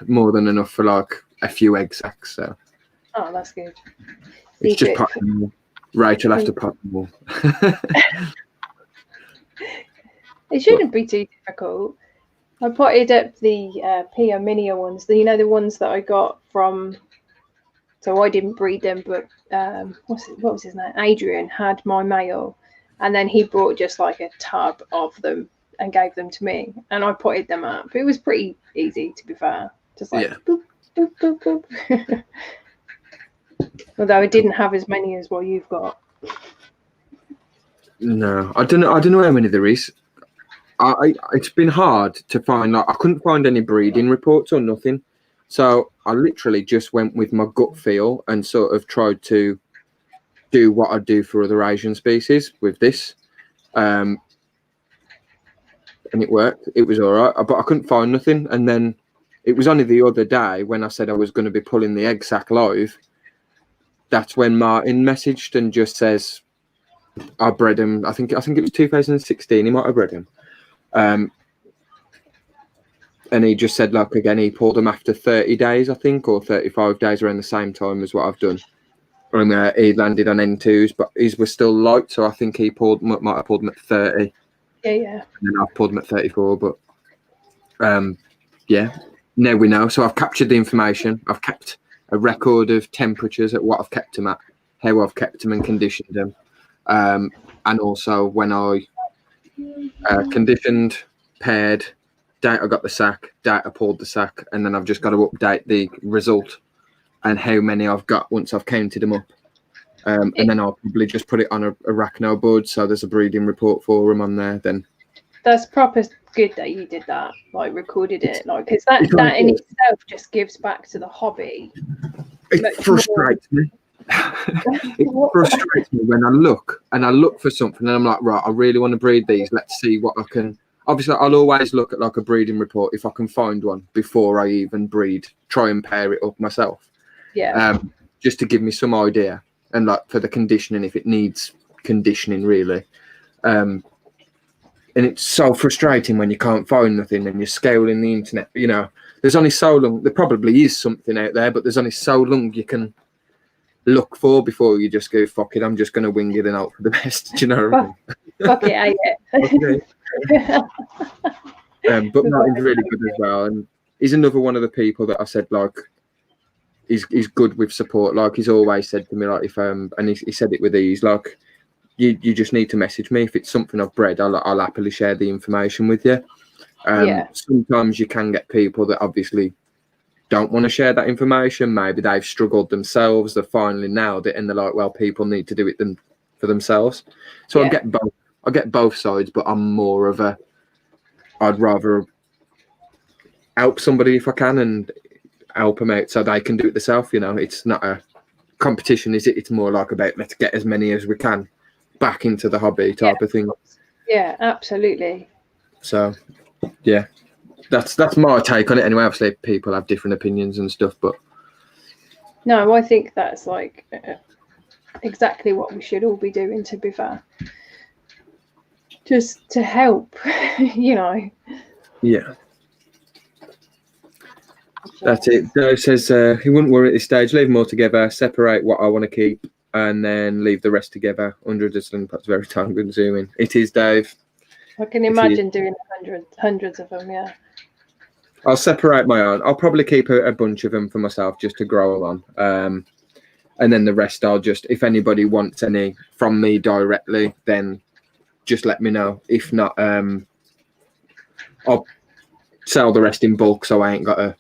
more than enough for like a few Eggsacs. So oh, that's good. it's just potting them all. Rachel have to pot them all. It shouldn't be too difficult. I potted up the Pia Minia ones, the ones that I got from. So I didn't breed them, but what was his name? Adrian had my male, and then he brought just like a tub of them and gave them to me, and I potted them up. It was pretty easy, to be fair. Just like boop, boop, boop, boop. Although I didn't have as many as what you've got. No, I don't know how many there is. It's been hard to find. Like, I couldn't find any breeding reports or nothing, so I literally just went with my gut feel and sort of tried to do what I do for other Asian species with this, and it worked. It was all right, but I couldn't find nothing. And then it was only the other day when I said I was going to be pulling the Eggsac live. That's when Martin messaged and just says, I bred him. I think it was 2016. He might have bred him. And he just said, like, again, he pulled them after 30 days, I think, or 35 days, around the same time as what I've done. And he landed on N2s, but his were still light, so I think he might have pulled them at 30. Yeah. And then I've pulled them at 34, but yeah, now we know. So I've captured the information. I've kept a record of temperatures at what I've kept them at, how I've kept them and conditioned them. And also when I conditioned, paired, date I got the sack, date I pulled the sack, and then I've just got to update the result and how many I've got once I've counted them up. And then I'll probably just put it on a arachno board, so there's a breeding report for them on there. Then that's proper good that you did that, like recorded it, like, because that in itself just gives back to the hobby. It frustrates me. It frustrates me when I look for something and I'm like, right, I really want to breed these. Let's see what I can. Obviously, I'll always look at like a breeding report if I can find one before I even breed. Try and pair it up myself. Yeah. Just to give me some idea, and like for the conditioning, if it needs conditioning, really. And it's so frustrating when you can't find nothing and you're scouring the internet. You know, there's only so long. There probably is something out there, but there's only so long you can look for before you just go, fuck it, I'm just going to wing it and hope for the best. Do you know what I mean? Fuck it, I but Martin's really good as well, and he's another one of the people that I said, like, he's good with support. Like, he's always said to me, like, if and he said it with ease, like, you just need to message me if it's something I've bred. I'll happily share the information with you. Sometimes you can get people that obviously don't want to share that information. Maybe they've struggled themselves, they've finally nailed it, and they're like, well, people need to do it for themselves. So I get both sides, but I'm more of a, I'd rather help somebody if I can and help them out so they can do it themselves. You know, it's not a competition, is it? It's more like about, let's get as many as we can back into the hobby type of thing. Yeah, absolutely. So yeah, that's my take on it anyway. Obviously people have different opinions and stuff, but no, I think that's like exactly what we should all be doing, to be fair, just to help. You know. Yeah, that's it. Dave says he wouldn't worry at this stage, leave them all together, separate what I want to keep and then leave the rest together. Hundreds of sling pots, very time consuming. It is, Dave. I can imagine doing hundreds of them. Yeah, I'll separate my own. I'll probably keep a bunch of them for myself just to grow on. And then the rest I'll just, if anybody wants any from me directly, then just let me know. If not, I'll sell the rest in bulk so I ain't got to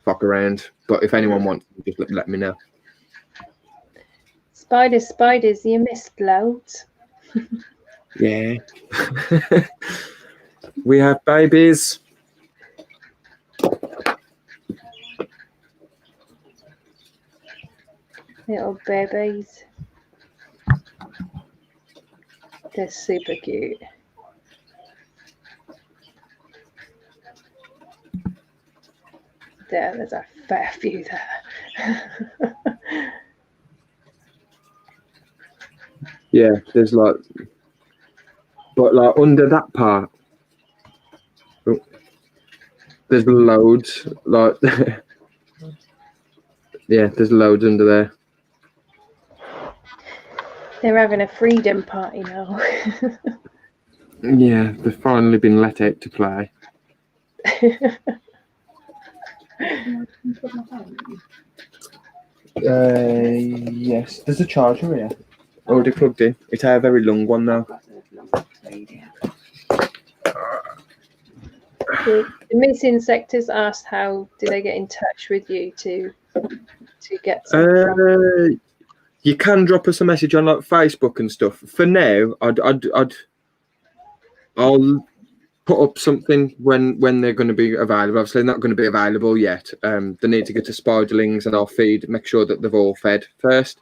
fuck around. But if anyone wants, just let me know. Spiders, you missed loads. Yeah. We have babies. Little babies. They're super cute. There's a fair few there. Yeah, there's like, but like under that part, there's loads. Like, yeah, there's loads under there. They're having a freedom party now. Yeah, they've finally been let out to play. Yes, there's a charger here. Already plugged in. It's a very long one now. The missing sectors asked how do they get in touch with you to get some you can drop us a message on like Facebook and stuff. For now, I'll put up something when they're going to be available. Obviously, they're not going to be available yet. They need to get to spiderlings, and I'll feed, make sure that they've all fed first.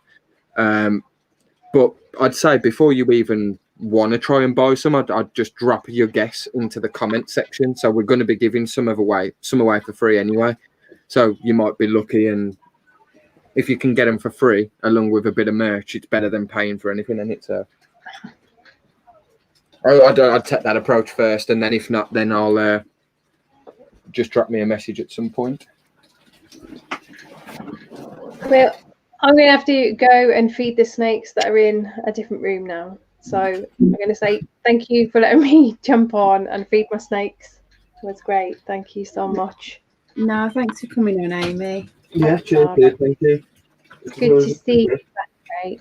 But I'd say before you even want to try and buy some, I'd just drop your guess into the comment section. So we're going to be giving some away for free anyway. So you might be lucky, and if you can get them for free along with a bit of merch, it's better than paying for anything. And it's I'd take that approach first, and then if not, then I'll just drop me a message at some point. Well, I'm going to have to go and feed the snakes that are in a different room now. So I'm going to say thank you for letting me jump on and feed my snakes. It was great. Thank you so much. No, thanks for coming on, Amy. Yeah, cheers, dude. Thank you. It's good to see you. That's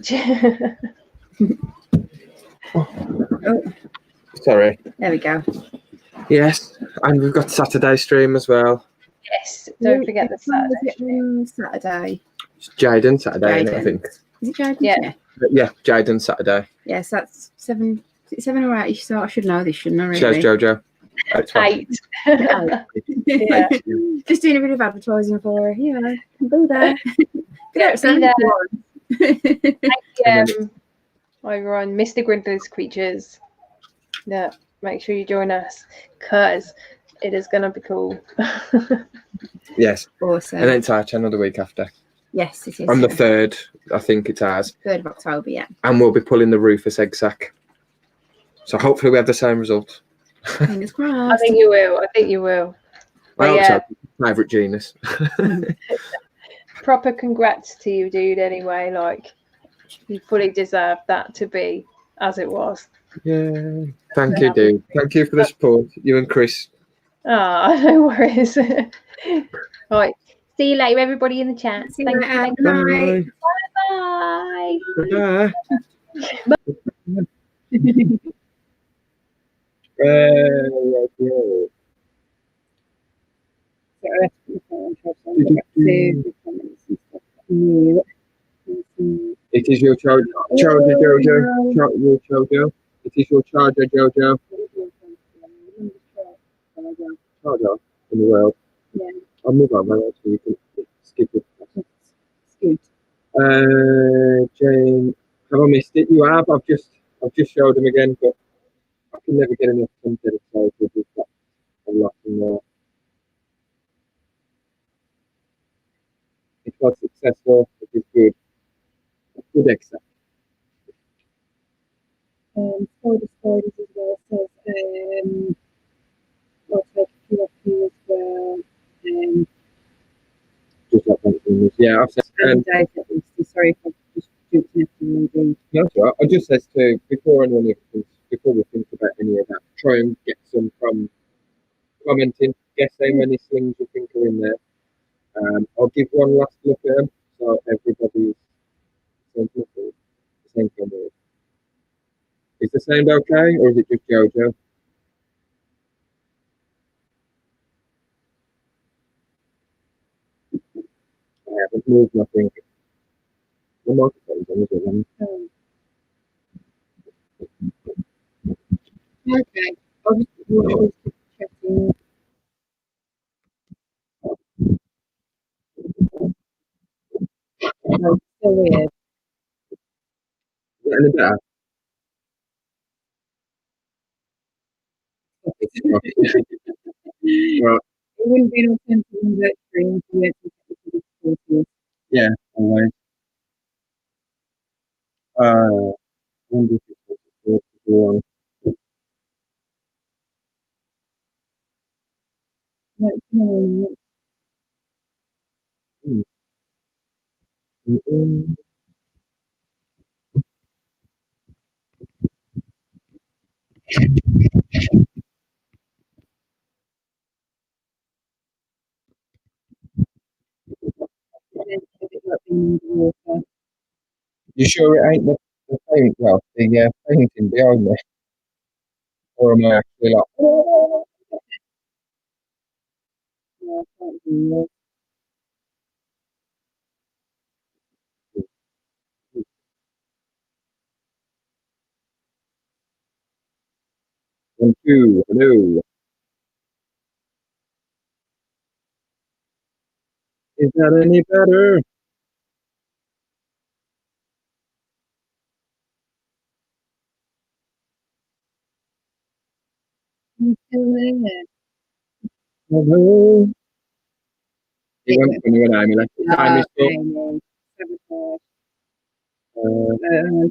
great. Oh, Sorry. there we go. Yes, and we've got Saturday stream as well. Yes, don't forget the Saturday. Saturday. It's Jaden Saturday, Jaden. I think. Is it Jaden? Yeah. Yeah, Jaden Saturday. Yes, that's 7. Is it 7 or 8? So I should know this, shouldn't I? Really? Shows Jojo. 8. Yeah. Just doing a bit of advertising for her. Yeah, do that. Yeah, see that. And then Over on Mr. Grindler's Creatures. Yeah, make sure you join us because it is going to be cool. yes. Awesome. And then it's our channel the week after. Yes, it is. On the 3rd, I think it's ours. 3rd of October, yeah. And we'll be pulling the Rufus Eggsac. So hopefully we have the same result. Fingers crossed. I think you will. I think you will. But Well, yeah, favourite genus. proper congrats to you, dude. Anyway, like you fully deserve that to be as it was. Yeah. Thank you, dude. Thank you for the support. You and Chris. Ah, no worries. Right. See you later, everybody in the chat. See you later. Good night. Bye. Bye. It is your charger, Jojo. Your Jojo. It is your charger, Jojo. Charger in the world. Yeah. I'll move on, man. So you can skip it. Scoot. Jane, have I missed it? You have. I've just showed him again, but I can never get enough content. So we've got a lot in there. It was successful. It is good. Good Eggsac. For the stories as well, so I'll take a few of you as well. Just like that. Yeah, I've said. Sorry if I've just jumped in maybe. That's right. I just says to before anyone thinks, before we think about any of that, try and get some from commenting. Guess how many slings you think are in there. I'll give one last look at them so everybody's the same kind of. Is the sound okay, or is it just Jojo? I haven't moved nothing. The microphone's on, is it? Okay. I'll just any better? Well, It wouldn't be an alternative in the extreme to the difficulties. yeah, always. Wonder if it's possible to go on. Mm, mm, mm. You sure it ain't the paint? Well, the painting behind me, or am I actually like? One, two, hello. Is that any better? Hello. It went funny when I'm like, time is up.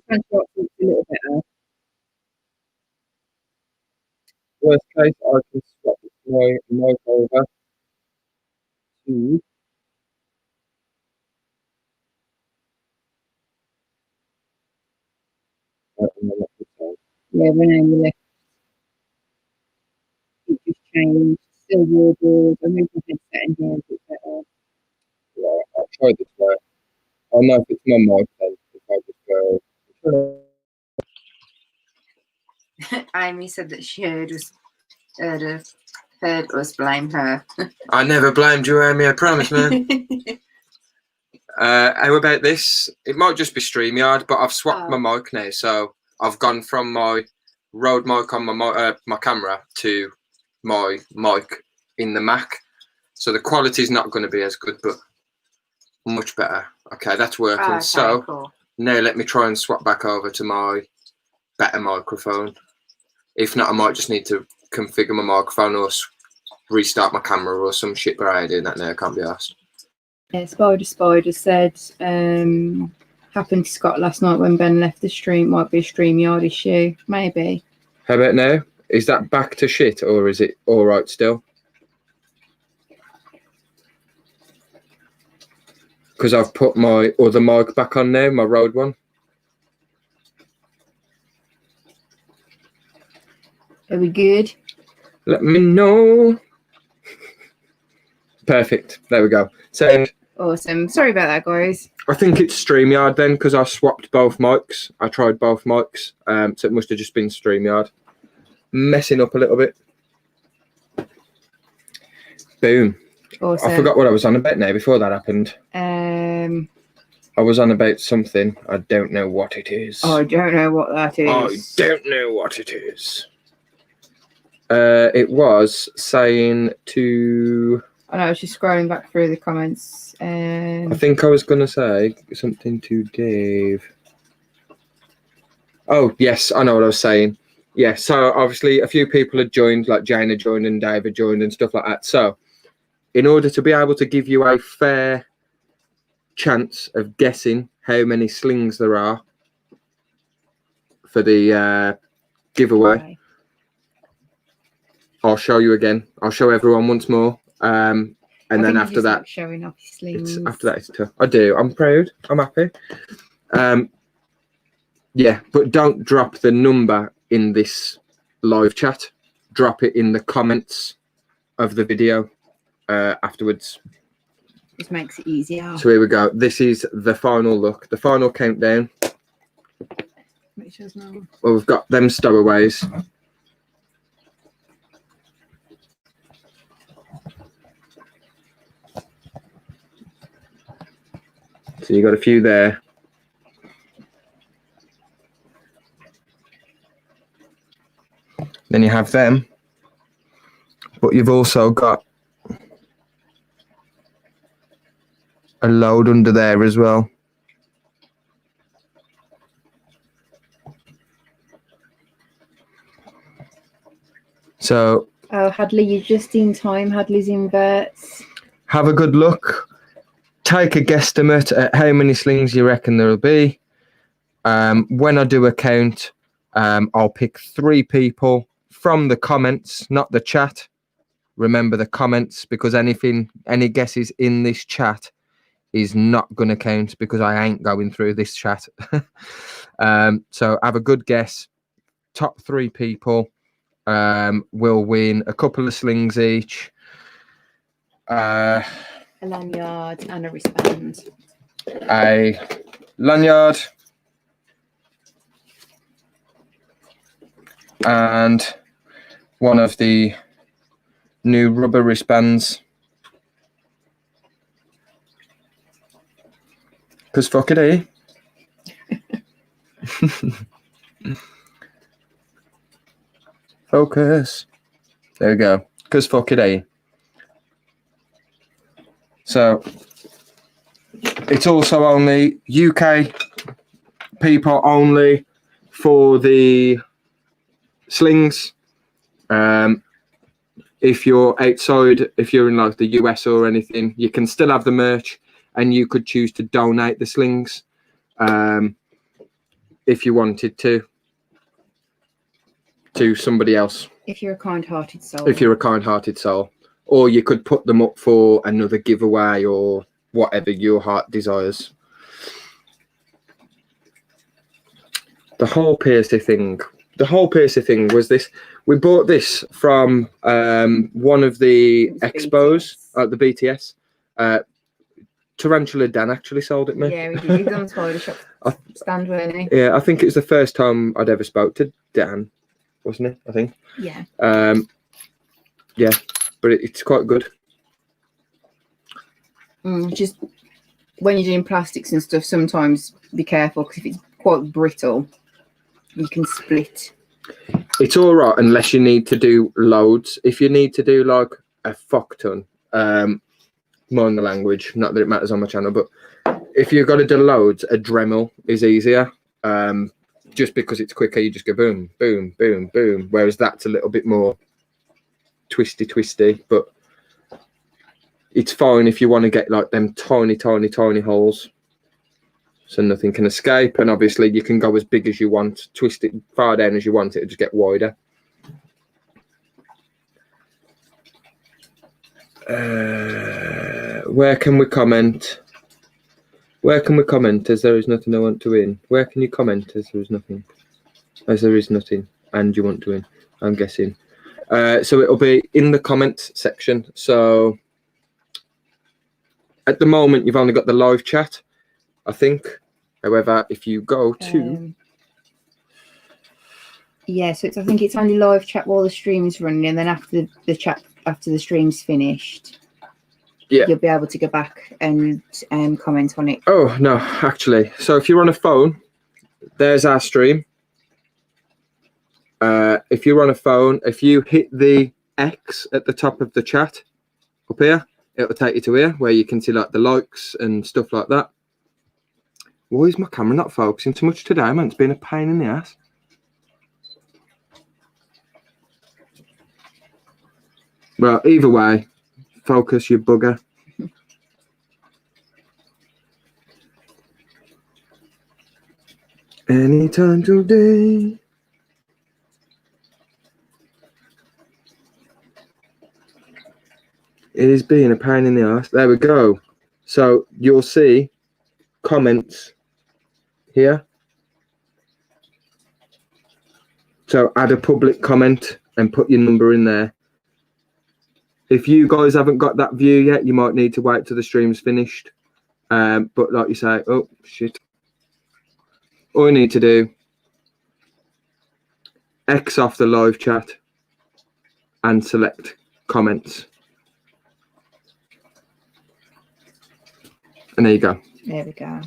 Transport is a little better. Worst case, I can swap my mic over to. I don't know what to say. Yeah, when I'm left, it just changed. Still wardrobe. I moved my headset in here a bit better. Yeah, I'll try this way. I know if it's my mic then. If I just go. Amy said that she heard us blame her. I never blamed you, Amy. I promise, man. How about this? It might just be StreamYard, but I've swapped my mic now, so I've gone from my Rode mic on my camera to my mic in the Mac. So the quality is not going to be as good, but much better. Okay, that's working. Okay, so cool. now let me try and swap back over to my better microphone. If not, I might just need to configure my microphone or restart my camera or some shit, but I ain't doing that now. I can't be asked. Yeah, Spider said happened to Scott last night when Ben left the stream. Might be a StreamYard issue, maybe. How about now? Is that back to shit or is it all right still? Because I've put my other mic back on now, my Rode one. Are we good? Let me know. Perfect. There we go. So Awesome. Sorry about that, guys. I think it's StreamYard then, because I swapped both mics. I tried both mics, so it must have just been StreamYard. Messing up a little bit. Boom. Awesome. I forgot what I was on about now before that happened. I was on about something. I don't know what it is. I don't know what that is. I don't know what it is. It was saying to... I was just scrolling back through the comments. I think I was going to say something to Dave. Oh, yes, I know what I was saying. Yeah, so obviously a few people had joined, like Jane had joined and Dave had joined and stuff like that. So in order to be able to give you a fair chance of guessing how many slings there are for the giveaway, I'll show you again. I'll show everyone once more. And then after that, showing off slings. After that, it's tough. I do. I'm proud. I'm happy. Yeah, but don't drop the number in this live chat. Drop it in the comments of the video afterwards. This makes it easier. So here we go. This is the final look, the final countdown. Well, we've got them stowaways. So you got a few there. Then you have them, but you've also got a load under there as well. So Oh, Hadley, you're just in time. Hadley's inverts. have a good look. Take a guesstimate at how many slings you reckon there'll be. When I do a count, I'll pick 3 people from the comments, not the chat. Remember the comments, because any guesses in this chat is not going to count because I ain't going through this chat. So have a good guess. Top 3 people will win a couple of slings each. A lanyard and a wristband. A lanyard and one of the new rubber wristbands. Because fuck it, eh? Focus. There we go. Because fuck it, eh? So it's also only UK people only for the slings. If you're outside, if you're in like the US or anything, you can still have the merch and you could choose to donate the slings if you wanted to somebody else. If you're a kind-hearted soul. If you're a kind-hearted soul. Or you could put them up for another giveaway or whatever your heart desires. The whole piercing thing was this. We bought this from one of the expos at the BTS. Tarantula Dan actually sold it me. Yeah, he did. He was on the spider shop stand, weren't he? Yeah, I think it was the first time I'd ever spoke to Dan, wasn't it? I think. Yeah. Yeah, but it's quite good. Just when you're doing plastics and stuff, sometimes be careful because if it's quite brittle, you can split. It's all right unless you need to do loads. If you need to do like a fuck ton, mind the language, not that it matters on my channel, but if you've got to do loads, a Dremel is easier. Just because it's quicker, you just go boom, boom, boom, boom. Whereas that's a little bit more twisty, but it's fine if you want to get like them tiny holes so nothing can escape. And obviously you can go as big as you want, twist it far down as you want, it'll just get wider. Where can we comment? Where can we comment as there is nothing I want to win? Where can you comment as there is nothing? As there is nothing and you want to win, I'm guessing. So it'll be in the comment section. So at the moment you've only got the live chat, I think. However, if you go to yeah, so I think it's only live chat while the stream is running, and then after the chat, after the stream's finished, yeah, you'll be able to go back and comment on it. Oh no, actually, so if you're on a phone, there's our stream. If you're on a phone, if you hit the X at the top of the chat up here, it'll take you to here where you can see like the likes and stuff like that. Why is my camera not focusing too much today, man? It's been a pain in the ass. Well, either way, focus, you bugger. Anytime today. It is being a pain in the ass. There we go. So you'll see comments here. So add a public comment and put your number in there. If you guys haven't got that view yet, you might need to wait till the stream's finished. But like you say, oh shit. All you need to do, X off the live chat and select comments. And there you go. There we go.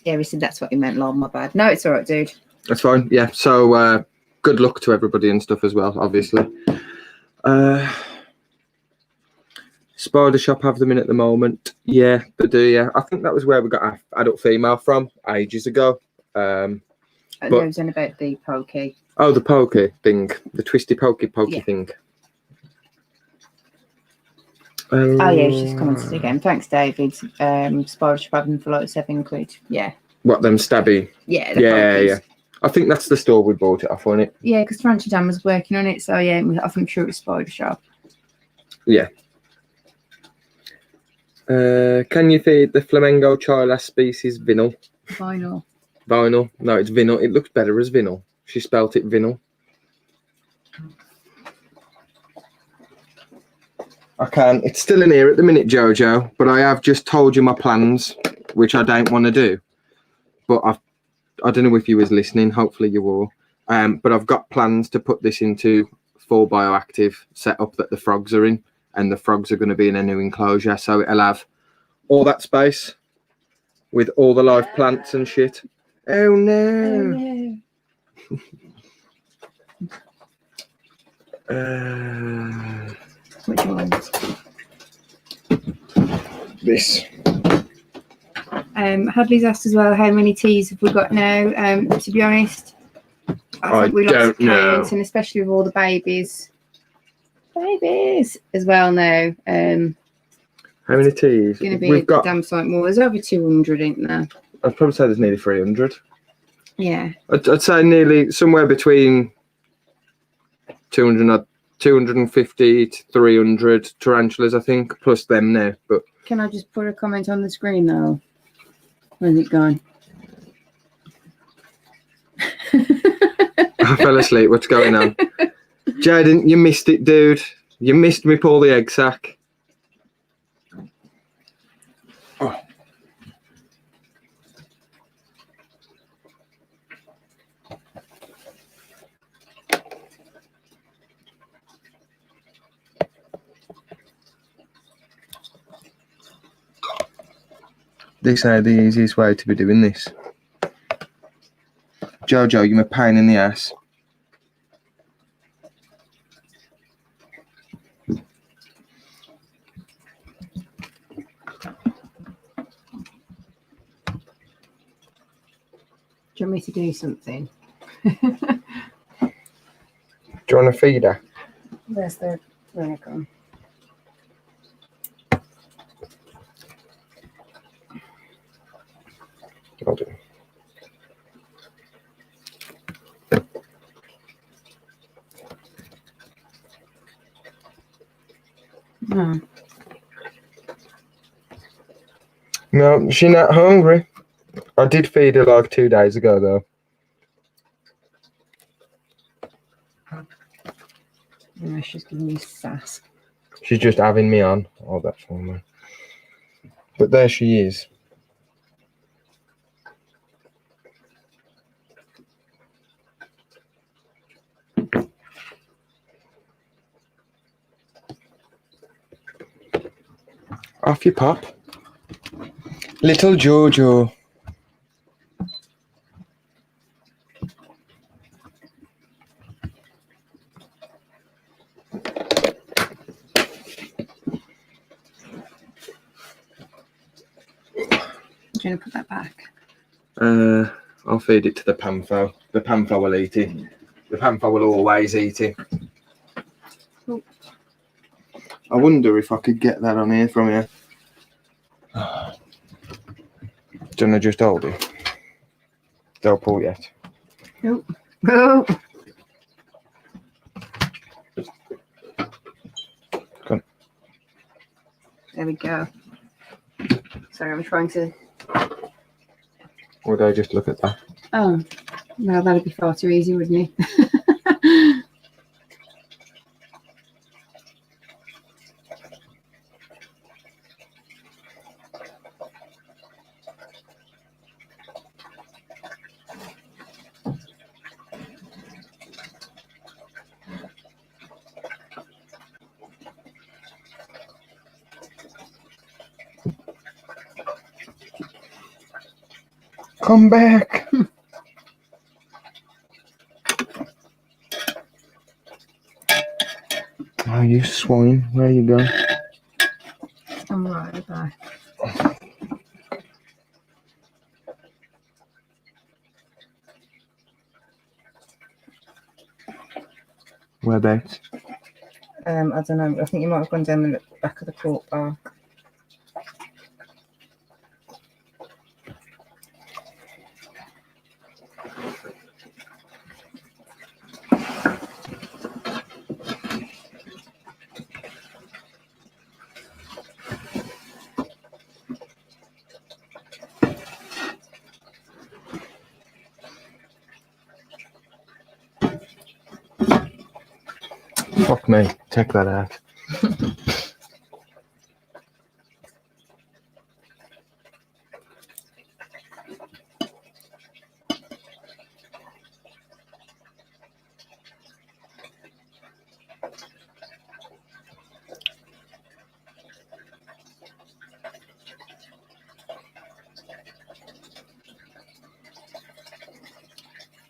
Yeah, we said that's what he meant, lol, my bad. No, it's all right, dude. That's fine. Yeah, so good luck to everybody and stuff as well, obviously. Spider Shop have them in at the moment. Yeah, they do, yeah. I think that was where we got our adult female from ages ago. It was in about the pokey. Oh, the pokey thing, the twisty pokey Yeah. thing. Oh yeah, she's commented again. Thanks, David. Spider shop had them for like £7. Yeah. What, them stabby? Yeah. Yeah. I think that's the store we bought it off, wasn't it? Yeah, because Francie Dan was working on it, so yeah, I think sure it was Spider Shop. Yeah. Can you feed the Flamengo Chilas species vinyl? Vinyl. Vinyl? No, it's vinyl. It looks better as vinyl. She spelt it vinyl. I can. It's still in here at the minute, Jojo, but I have just told you my plans, which I don't want to do. But I don't know if you was listening. Hopefully you were. But I've got plans to put this into full bioactive setup that the frogs are in, and the frogs are going to be in a new enclosure, so it'll have all that space with all the live plants and shit. Oh no! Which ones? This. Hadley's asked as well, how many teas have we got now? To be honest, I think we lost count, and especially with all the babies as well now. How many teas? Going to be a damn sight more. There's over 200, ain't there? I'd probably say there's nearly 300. Yeah. I'd say nearly somewhere between 250 to 300 tarantulas, I think, plus them now. But can I just put a comment on the screen now? Where's it gone? I fell asleep. What's going on? Jaden, you missed it, dude. You missed me, Paul the Eggsac. Oh. This is the easiest way to be doing this. Jojo, you're a pain in the ass. Do you want me to do something? Do you want to feed her? Where's the runner gone? I'll do. No. No, she's not hungry. I did feed her like 2 days ago, though. No, she's giving me sass. She's just having me on. Oh, that's for me. But there she is. Off you pop. Little Jojo. Do you want to put that back? I'll feed it to the panther. The panther will eat it. The panther will always eat it. Oh. I wonder if I could get that on here from here. Don't I just hold it? Don't pull yet. Nope. Oh. Come. There we go. Sorry, I'm trying to. Would I just look at that? Oh, well, that'd be far too easy, wouldn't it? Come back. Oh, you swine. Where you going? I'm right back. Whereabouts? I don't know. I think you might have gone down the back of the court bar. Fuck me, take that out.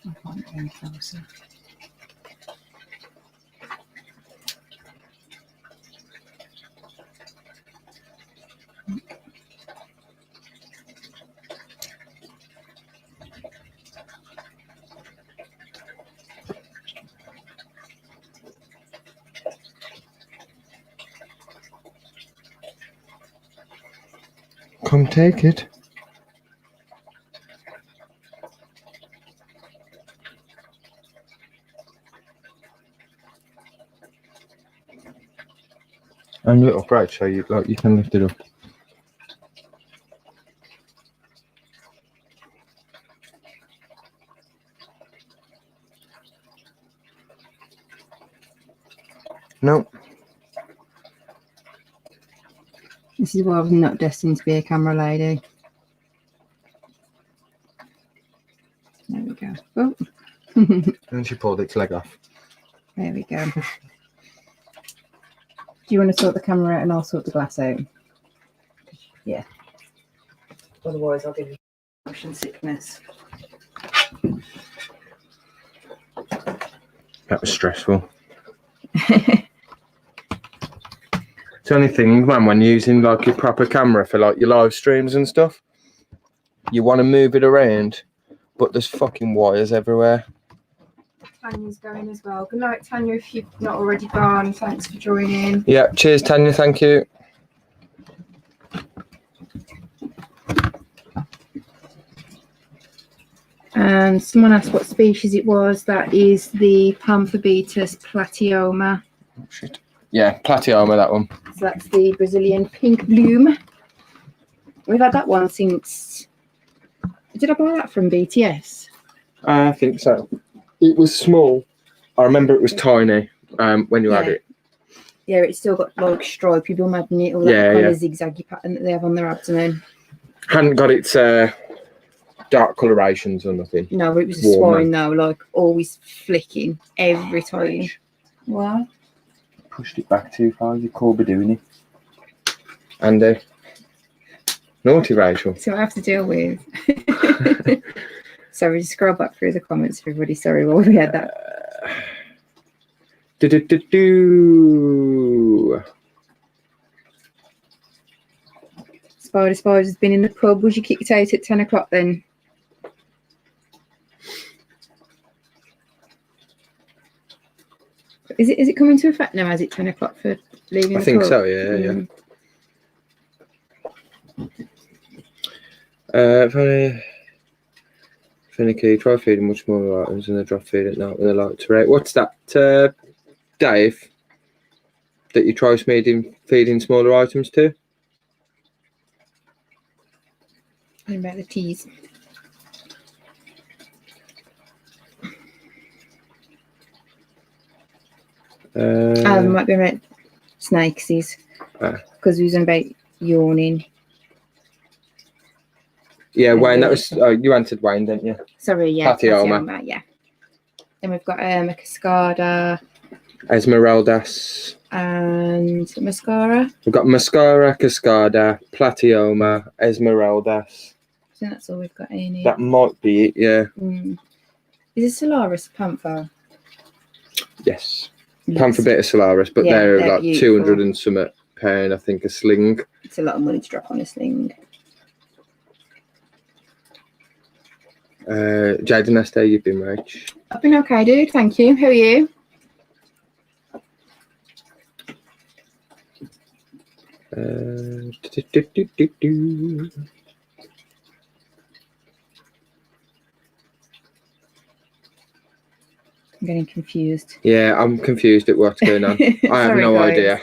I can't get any closer. Come take it. And you're upright, so you can lift it up. No. This is why I was not destined to be a camera lady. There we go. Oh. And she pulled its leg off. There we go. Do you want to sort the camera out and I'll sort the glass out? Yeah. Otherwise I'll give you motion sickness. That was stressful. It's the only thing, man, when using like your proper camera for like your live streams and stuff, you want to move it around, but there's fucking wires everywhere. Tanya's going as well. Good night, Tanya, if you've not already gone. Thanks for joining. Yeah, cheers, Tanya. Thank you. And someone asked what species it was. That is the Pamphobetus platyoma. Oh, shit. Yeah, platyoma, that one. So that's the Brazilian pink bloom. We've had that one since. Did I buy that from BTS? I think so. It was small. I remember it was tiny when you had it. Yeah, it's still got like stripy blue magnet, all that kind of zigzaggy pattern that they have on their abdomen. Hadn't got its dark colorations or nothing. No, it was a swine though, like always flicking every time. What? Pushed it back too far, you could be doing it. And naughty Rachel. So I have to deal with. Sorry, just scroll back through the comments, everybody. Sorry, while we had that. Spider's been in the pub. Was you kicked out at 10 o'clock then? Is it coming to effect now? Is it 10 o'clock for leaving? I think so, yeah. Finicky, try feeding much more items and they drop feed at night when they like to rate. What's that, Dave? That you try feeding smaller items to? What about the teas? Might be about snakesies because we was on about yawning. Yeah, Wayne, that was you answered Wayne, didn't you? Sorry, yeah. Platyoma. Yeah. Then we've got a cascada. Esmeraldas. And mascara. We've got mascara, cascada, platyoma, esmeraldas. I think that's all we've got in here. That might be it, yeah. Is it Solaris Panther? Yes. Pamphobetus Solaris, but they're like beautiful. 200 and some pound, I think, a sling. It's a lot of money to drop on a sling. Jaden, how you've been, Rach? I've been okay, dude. Thank you. How are you? I'm getting confused. Yeah, I'm confused at what's going on. I have no idea.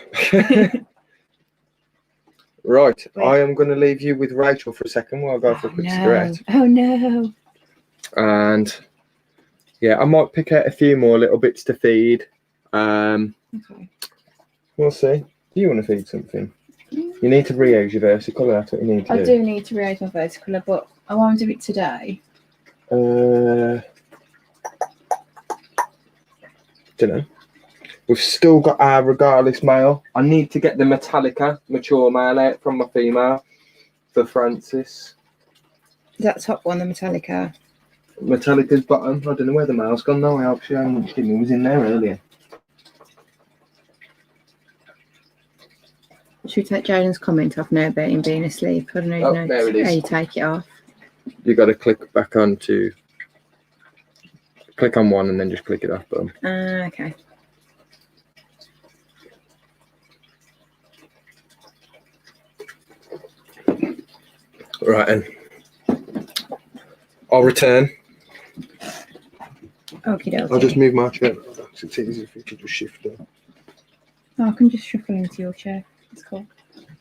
Right, I am going to leave you with Rachel for a second while I go for a quick cigarette. Oh no. And yeah, I might pick out a few more little bits to feed. Okay. We'll see. Do you want to feed something? You need to reuse your versicolor. That's what you need to do. I do need to reuse my vertical, but I won't do it today. Don't know. We've still got our regardless male. I need to get the Metallica mature male out from my female for Francis. That top one, the Metallica. Metallica's bottom. I don't know where the male's gone now. I hope she hasn't. He was in there earlier. Should we take Jaden's comment off now about him being asleep? I don't know, there it is. How you take it off. You got to click back on to click on one and then just click it off. Boom. Okay. Right, and I'll return. Okie dokie. I'll just move my chair. It's easy if you could just shift it. Oh, I can just shuffle into your chair. That's cool.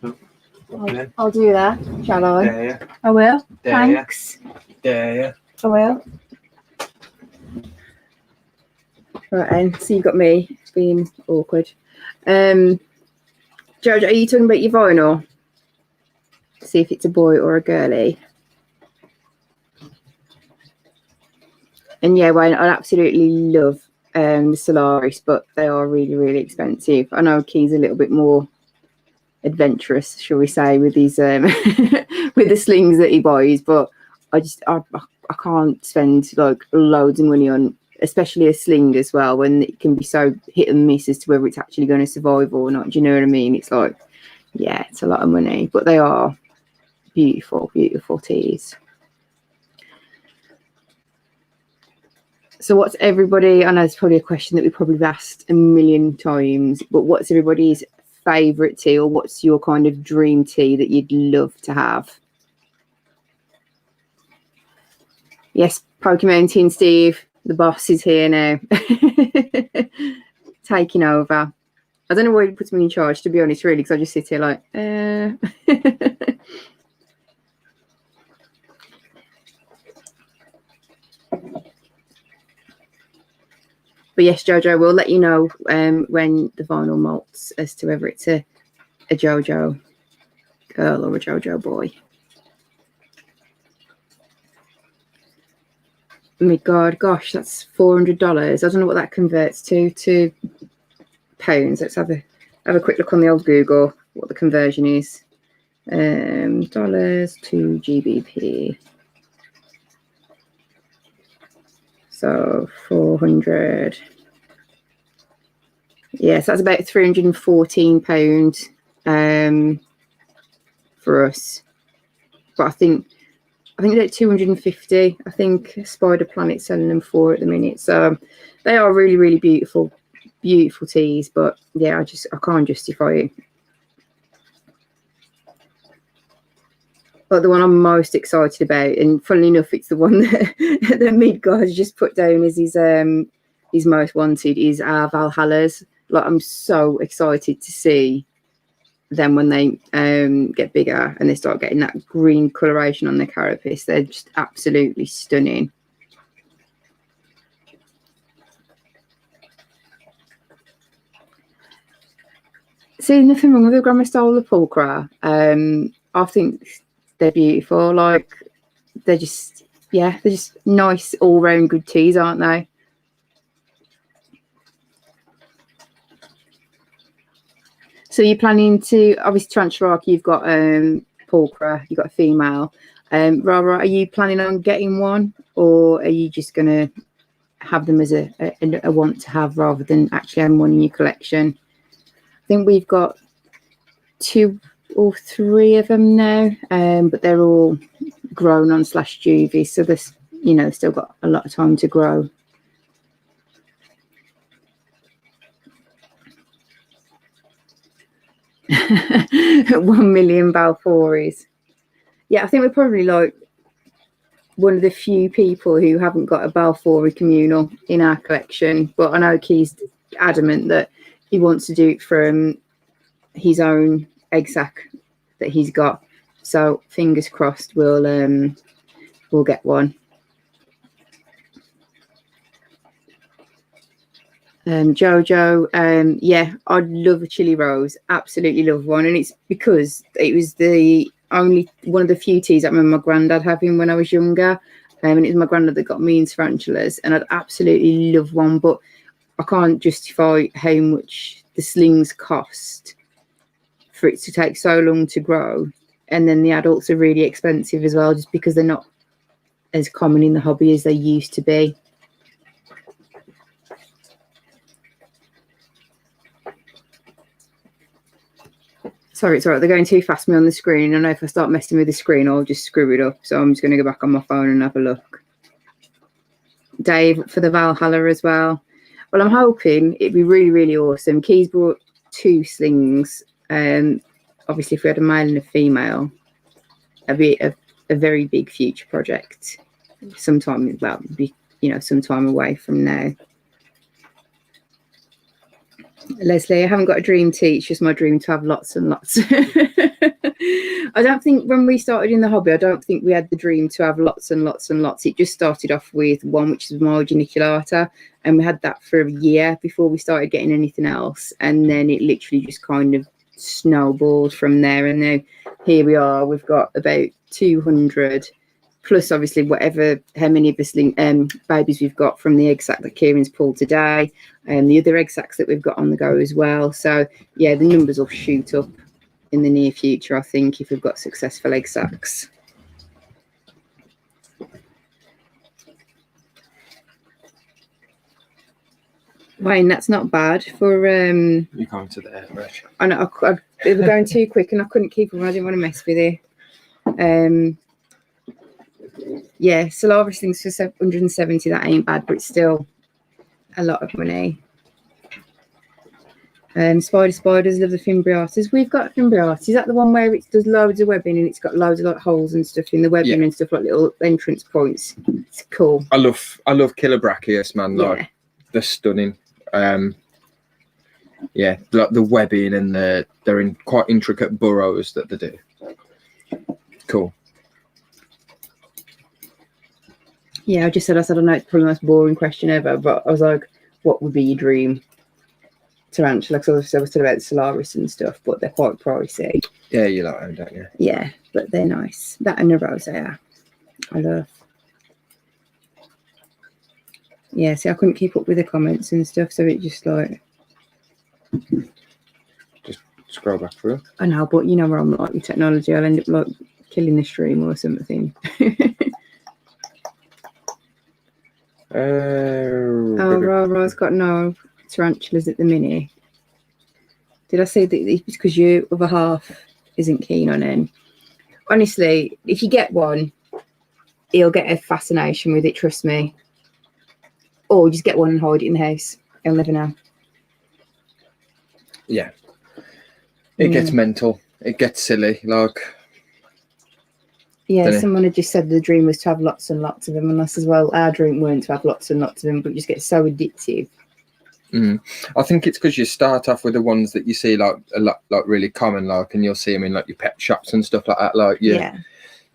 Okay. I'll do that, shall I? There, yeah. I will. There, Thanks. There, yeah. I will. Right, and so you got me being awkward. Jojo, are you talking about your vinyl? See if it's a boy or a girly. And yeah, Wayne, I absolutely love the Solaris, but they are really, really expensive. I know Key's a little bit more adventurous, shall we say, with these with the slings that he buys, but I can't spend like loads of money on, especially a sling as well, when it can be so hit and miss as to whether it's actually going to survive or not. Do you know what I mean? It's like, yeah, it's a lot of money, but they are beautiful, beautiful teas. So what's everybody, I know it's probably a question that we probably have asked a million times, but what's everybody's favourite tea, or what's your kind of dream tea that you'd love to have? Yes, Pokemon Teen Steve, the boss is here now. Taking over. I don't know why he puts me in charge, to be honest, really, because I just sit here like, But yes, Jojo, we'll let you know when the vinyl malts as to whether it's a Jojo girl or a Jojo boy. Oh my God, gosh, that's $400. I don't know what that converts to pounds. Let's have a quick look on the old Google what the conversion is. Dollars to GBP. So 400. Yes, that's about £314 for us. But I think they're 250. I think Spider Planet's selling them for at the minute. So they are really, really beautiful, beautiful teas. But yeah, I can't justify it. But the one I'm most excited about, and funnily enough, it's the one that the mid guys just put down as his most wanted, is our Valhallas. Like, I'm so excited to see them when they get bigger and they start getting that green coloration on their carapace. They're just absolutely stunning. See, nothing wrong with the Grammostola pulchra. I think they're beautiful. Like, they're just nice all-round good teas, aren't they? So you're planning to, obviously, Tarantula, you've got pulchra, you've got a female. Rara, are you planning on getting one, or are you just going to have them as a want to have rather than actually having one in your collection? I think we've got 2 or 3 of them now, but they're all grown on /juvie, so there's, you know, still got a lot of time to grow. 1 million Balfouris. Yeah, I think we're probably like one of the few people who haven't got a Balfouri communal in our collection. But I know Key's adamant that he wants to do it from his own Eggsac that he's got. So fingers crossed we'll get one. Jojo, yeah, I'd love a chili rose, absolutely love one, and it's because it was the only one of the few teas I remember my granddad having when I was younger, and it was my granddad that got me into tarantulas, and I'd absolutely love one, but I can't justify how much the slings cost for it to take so long to grow, and then the adults are really expensive as well, just because they're not as common in the hobby as they used to be. Sorry, it's all right. They're going too fast for me on the screen. I know if I start messing with the screen, I'll just screw it up. So I'm just going to go back on my phone and have a look. Dave for the Valhalla as well. Well, I'm hoping it'd be really, really awesome. Key's brought 2 slings. Obviously, if we had a male and a female, it'd be a very big future project. Sometime, well, be, you know, some time away from now. Leslie, I haven't got a dream tea, it's just my dream to have lots and lots. I don't think when we started in the hobby, I don't think we had the dream to have lots and lots and lots. It just started off with one, which is my geniculata, and we had that for a year before we started getting anything else, and then it literally just kind of snowballed from there, and now here we are. We've got about 200 plus obviously how many of the babies we've got from the Eggsac that Kieran's pulled today, and the other Eggsacs that we've got on the go as well. So yeah, the numbers will shoot up in the near future, I think, if we've got successful Eggsacs. Wayne, that's not bad for You going to the average. I know they were going too quick and I couldn't keep them. I didn't want to mess with it. Yeah, Solaris thinks for 170, that ain't bad, but it's still a lot of money. Spiders love the fimbriatas. We've got fimbriatas. Is that the one where it does loads of webbing and it's got loads of like holes and stuff in the webbing and stuff, like little entrance points? It's cool. I love Chilobrachius, man. Like, yeah, they're stunning. Yeah, like the webbing and they're in quite intricate burrows that they do. Cool. Yeah, I said I know it's probably the most boring question ever, but I was like, what would be your dream tarantula? Because obviously I was talking about the Solaris and stuff, but they're quite pricey. Yeah, you like them, don't you? Yeah, but they're nice. That and a rosea, I love. Yeah, see, I couldn't keep up with the comments and stuff, so it just like... Just scroll back through. I know, but you know where I'm like with technology, I'll end up like killing the stream or something. Oh, Rara's got no tarantulas at the minute. Did I say that it's because your other half isn't keen on him? Honestly, if you get one, he'll get a fascination with it, trust me. Or just get one and hide it in the house. He'll never know. Yeah. It gets mental. It gets silly. Like... Yeah, someone had just said the dream was to have lots and lots of them, and us as well. Our dream weren't to have lots and lots of them, but it just gets so addictive. I think it's because you start off with the ones that you see like a lot, like really common, like, and you'll see them in like your pet shops and stuff like that, like your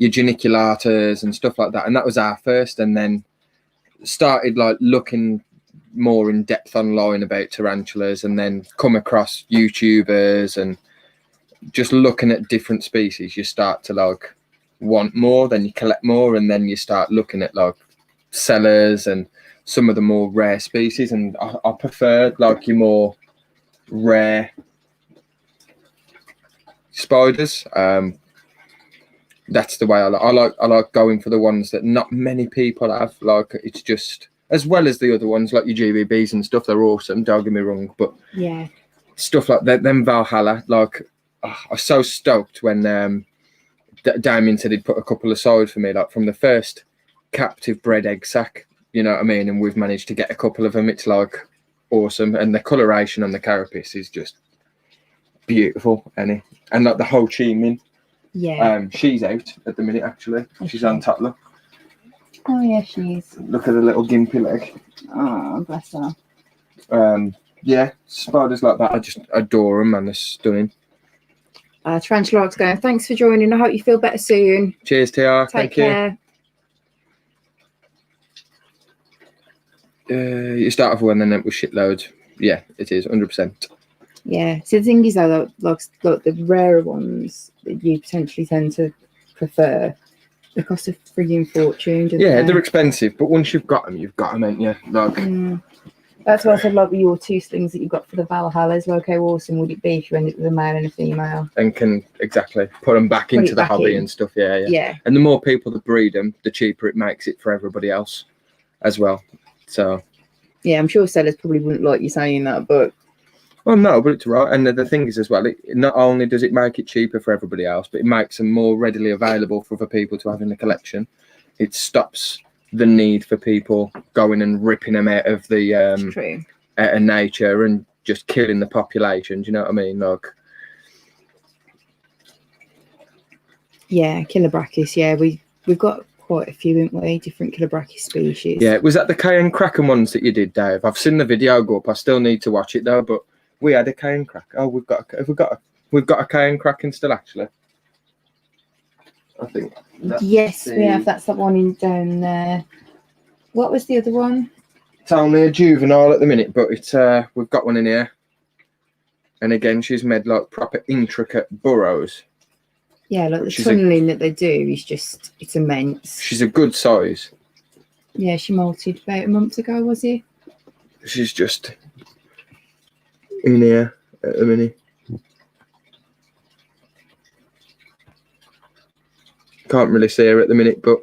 geniculatas and stuff like that. And that was our first, and then started like looking more in depth online about tarantulas, and then come across YouTubers and just looking at different species. You start to like want more, then you collect more, and then you start looking at like sellers and some of the more rare species, and I prefer like your more rare spiders. That's the way I like going for the ones that not many people have. Like, it's just, as well as the other ones like your GBBs and stuff, they're awesome, don't get me wrong, but yeah, stuff like that, them Valhalla, like, I was so stoked when Damien said he'd put a couple aside for me, like from the first captive bred Eggsac, you know what I mean? And we've managed to get a couple of them. It's like awesome. And the coloration on the carapace is just beautiful, Annie. And like the whole Chi-Min, Yeah. she's out at the minute actually. She's on top, look. Oh yeah, she is. Look at the little gimpy leg. Oh, bless her. Yeah, spiders like that, I just adore them, man. They're stunning. Tarantula's going, thanks for joining. I hope you feel better soon. Cheers, TR. Take Thank you. care. You start off with one, then it was shitloads. Yeah, it is 100%. Yeah. So the thing is, though, like the rarer ones that you potentially tend to prefer, they cost a frigging fortune. Yeah, they're expensive, but once you've got them, ain't you? Like, that's why I said, like, with your two slings that you got for the Valhallas, like, how awesome would it be if you ended with a male and a female? and can exactly put them back into the hobby and stuff. Yeah. And the more people that breed them, the cheaper it makes it for everybody else as well. So. Yeah, I'm sure sellers probably wouldn't like you saying that, but. Well, no, but it's right. And the thing is as well, not only does it make it cheaper for everybody else, but it makes them more readily available for other people to have in the collection. It stops the need for people going and ripping them out of the out of nature and just killing the population. Do you know what I mean? Like, yeah, Killer-Brachys. Yeah, we've got quite a few, haven't we? Different Killer-Brachys species. Yeah, was that the Cayenne Kraken ones that you did, Dave? I've seen the video go up. I still need to watch it though. But we had a Cayenne Kraken. Oh, we've got a Cayenne Kraken still actually. I think. Yes, we have. That's that one in down there. What was the other one? It's only a juvenile at the minute, but it's we've got one in here. And again, she's made like proper intricate burrows. Yeah, like the tunneling that they do is just, it's immense. She's a good size. Yeah, she molted about a month ago, was it? She's just in here at the minute. Can't really see her at the minute, but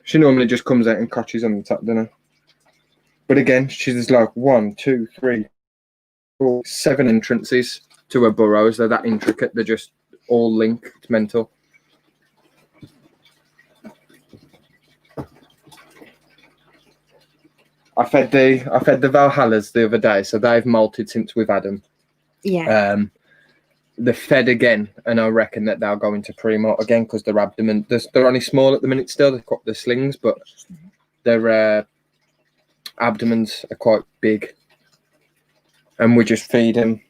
she normally just comes out and catches on the top, doesn't she? But again, she's like 1, 2, 3, 4, 7 entrances to her burrows. They're that intricate. They're just all linked. It's mental. I fed the Valhallas the other day, so they've molted since we've had them. Yeah. They're fed again, and I reckon that they'll go into pre-molt again because their abdomen, they're only small at the minute still. They've got the slings, but their abdomens are quite big. And we just feed them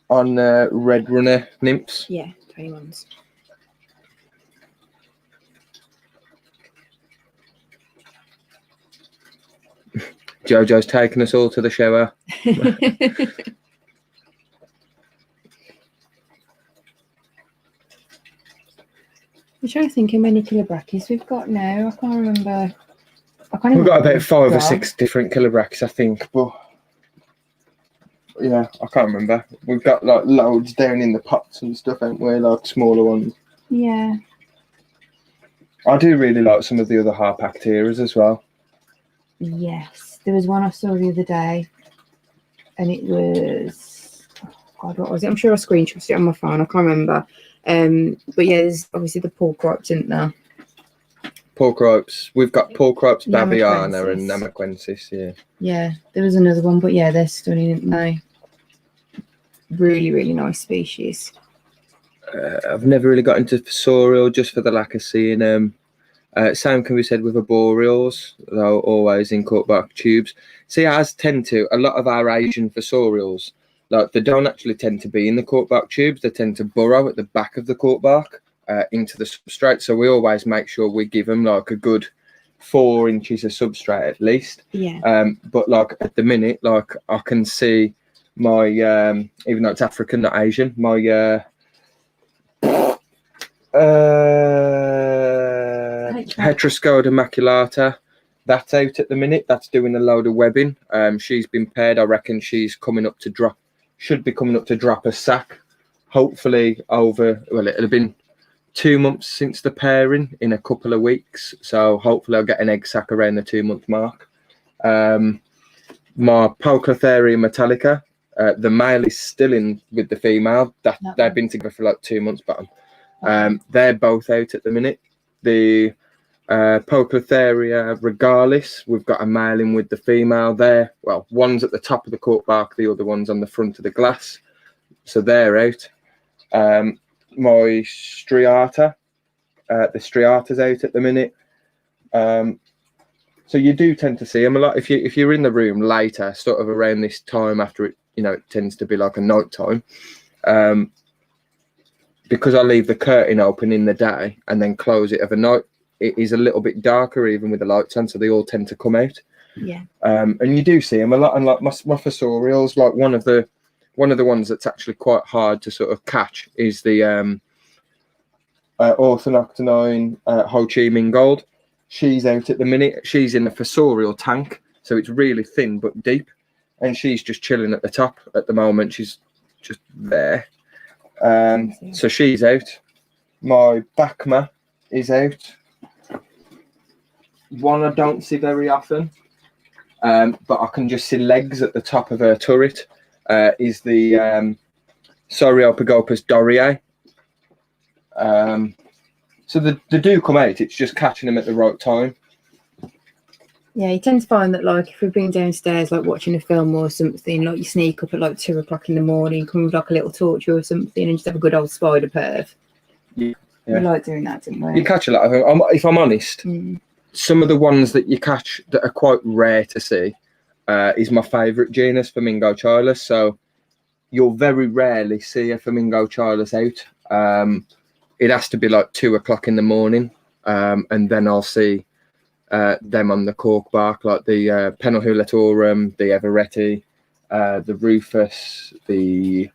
on red runner nymphs. Yeah, 21s. Jojo's taking us all to the shower. I'm trying to think how many Killer-Brachys we've got now. I can't remember. We've got about 5 or 6 different Killer-Brachys, I think. But yeah, I can't remember. We've got like loads down in the pots and stuff, haven't we? Like smaller ones. Yeah. I do really like some of the other Harpacteras as well. Yes. There was one I saw the other day, and it was, oh God, what was it? I'm sure I screenshotted it on my phone. I can't remember. But yeah, there's obviously the porcropes, isn't there? Porcropes. We've got porcropes, Babiana, and Namaquensis. Yeah. Yeah, there was another one, but yeah, they're stunning, aren't they? Really, really nice species. I've never really got into fossorial just for the lack of seeing them. Same can be said with arboreals, though always in corkbark tubes. See, as tend to, a lot of our Asian fossorials, like they don't actually tend to be in the corkbark tubes. They tend to burrow at the back of the corkbark into the substrate. So we always make sure we give them like a good 4 inches of substrate at least. Yeah. But like at the minute, like I can see my, even though it's African, not Asian, my Heteroscoda maculata, that's out at the minute. That's doing a load of webbing. She's been paired. I reckon she's coming up to drop, should be coming up to drop a sack, hopefully over, well, it'll have been 2 months since the pairing in a couple of weeks, so hopefully I'll get an egg sac around the 2-month mark. My Poeclotheria metallica, the male is still in with the female. They've been together for like 2 months, but they're both out at the minute. The Poeclotheria regalis, we've got a male in with the female there. Well, one's at the top of the cork bark, the other one's on the front of the glass. so they're out. My striata, the striata's out at the minute. So you do tend to see them a lot if you're in the room later, sort of around this time after it, you know, it tends to be like a night time. Because I leave the curtain open in the day and then close it of a night, it is a little bit darker even with the lights on, so they all tend to come out. Yeah. And you do see them a lot, and like my fossorials, like one of the ones that's actually quite hard to sort of catch is the orthodoctonine Ho Chi Minh Gold. She's out at the minute. She's in a fossorial tank, so it's really thin but deep, and she's just chilling at the top at the moment. She's just there. So she's out. My Bacma is out. One I don't see very often, but I can just see legs at the top of her turret. Is the Sauropagopas Doriae. So they do come out. It's just catching them at the right time. Yeah, you tend to find that, like, if we've been downstairs, like watching a film or something, like you sneak up at like 2 o'clock in the morning, come with like a little torch or something, and just have a good old spider perv. Yeah. We like doing that, don't we? You catch a lot of them. If I'm honest, some of the ones that you catch that are quite rare to see is my favourite genus, Flamingo chilus. So you'll very rarely see a Flamingo chilus out. It has to be like 2 o'clock in the morning, and then I'll see them on the cork bark, like the Penulhulatorum, the Everetti, the Rufus, the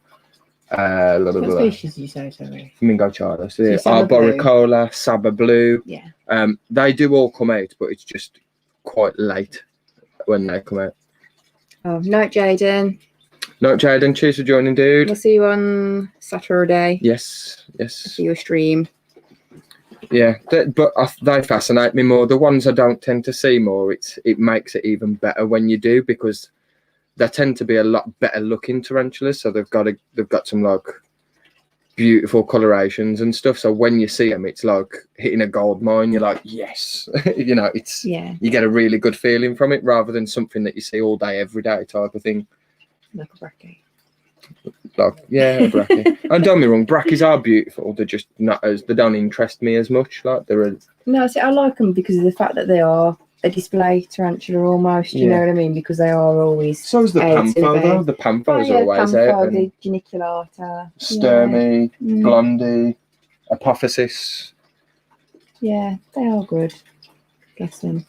What species do you say, sorry? Flamingo chilus, So the Saba Blue. Arboricola, Saba Blue. Yeah. They do all come out, but it's just quite late when they come out. Oh, night, Jaden. No, Jaden, cheers for joining, dude. We'll see you on Saturday. Yes. See your stream. Yeah, but they fascinate me more. The ones I don't tend to see more, it makes it even better when you do, because they tend to be a lot better looking tarantulas. So they've got some like beautiful colorations and stuff. So when you see them, it's like hitting a gold mine. You're like, yes, you know, you get a really good feeling from it, rather than something that you see all day, every day type of thing. Like a bracky. Like, yeah, a bracky. And don't get me wrong, brackies are beautiful. They're just not they don't interest me as much. Like No, see, I like them because of the fact that they are a display tarantula almost. You know what I mean? Because they are always. So is the Pantho though. The Pantho's always out. The geniculata. Sturmy, Blondie, Apophysis. Yeah, they are good. Bless them.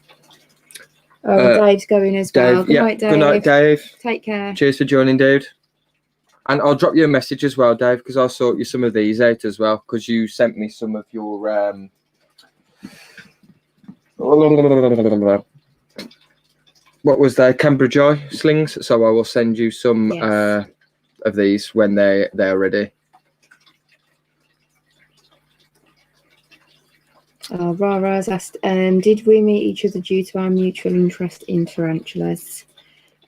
Oh, Dave's going as well. Good night, Dave. Good night, Dave. Take care. Cheers for joining, dude. And I'll drop you a message as well, Dave, because I'll sort you some of these out as well, because you sent me some of your what was their Cambridge Eye slings. So I will send you some of these when they're ready. Rara's asked, did we meet each other due to our mutual interest in tarantulas?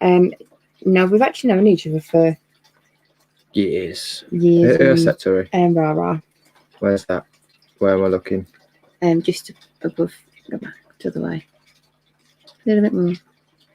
No, we've actually known each other for years. Rara. Where's that? Where am I looking? Just above, go back to the way. A little bit more.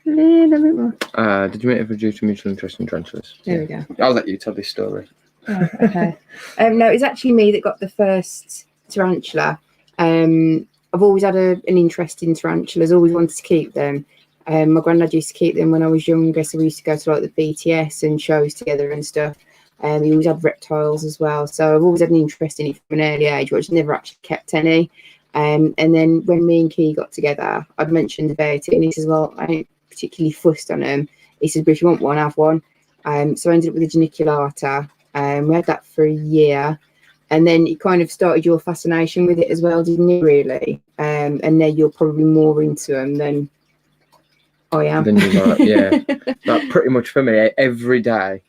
A little bit more. Did you meet ever due to mutual interest in tarantulas? There we go. I'll let you tell this story. Oh, okay. No, it's actually me that got the first tarantula. I've always had an interest in tarantulas, always wanted to keep them. My granddad used to keep them when I was younger, so we used to go to like the BTS and shows together and stuff. He always had reptiles as well, so I've always had an interest in it from an early age, but I just never actually kept any. And then when me and Key got together, I'd mentioned about it, and he says, well, I ain't particularly fussed on them. He says, but if you want one, have one. So I ended up with a geniculata. We had that for a year. And then it kind of started your fascination with it as well, didn't it, really? And now you're probably more into them than I am. Yeah. Like pretty much for me, every day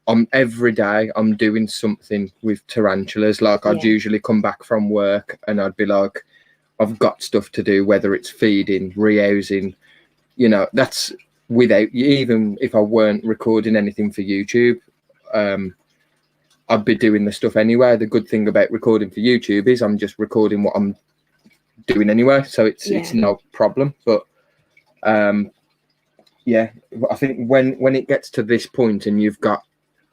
I'm doing something with tarantulas. Like I'd usually come back from work and I'd be like, I've got stuff to do, whether it's feeding, rehousing, you know, that's without, even if I weren't recording anything for YouTube, I'd be doing the stuff anyway. The good thing about recording for YouTube is I'm just recording what I'm doing anyway, so it's no problem. But yeah, I think when it gets to this point and you've got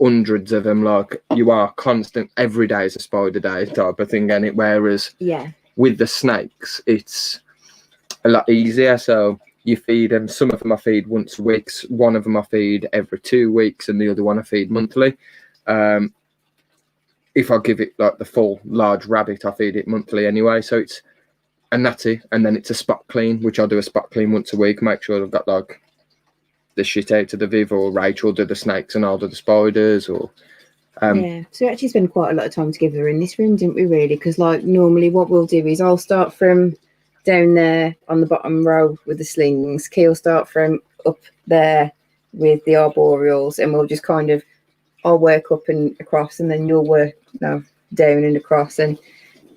hundreds of them. Like you are constant, every day is a spider day type of thing, and it. Whereas with the snakes, it's a lot easier. So you feed them. Some of them I feed once a week. One of them I feed every 2 weeks, and the other one I feed monthly. If I give it like the full large rabbit, I feed it monthly anyway. So it's a natty, and then it's a spot clean, which I'll do a spot clean once a week. Make sure I've got like the shit out of the Viv, or Rachel do the snakes and I'll do the spiders. Or so we actually spend quite a lot of time together in this room, didn't we? Really, because like normally what we'll do is I'll start from down there on the bottom row with the slings. Key'll start from up there with the arboreals, and we'll just kind of, I'll work up and across, and then you'll work down and across. And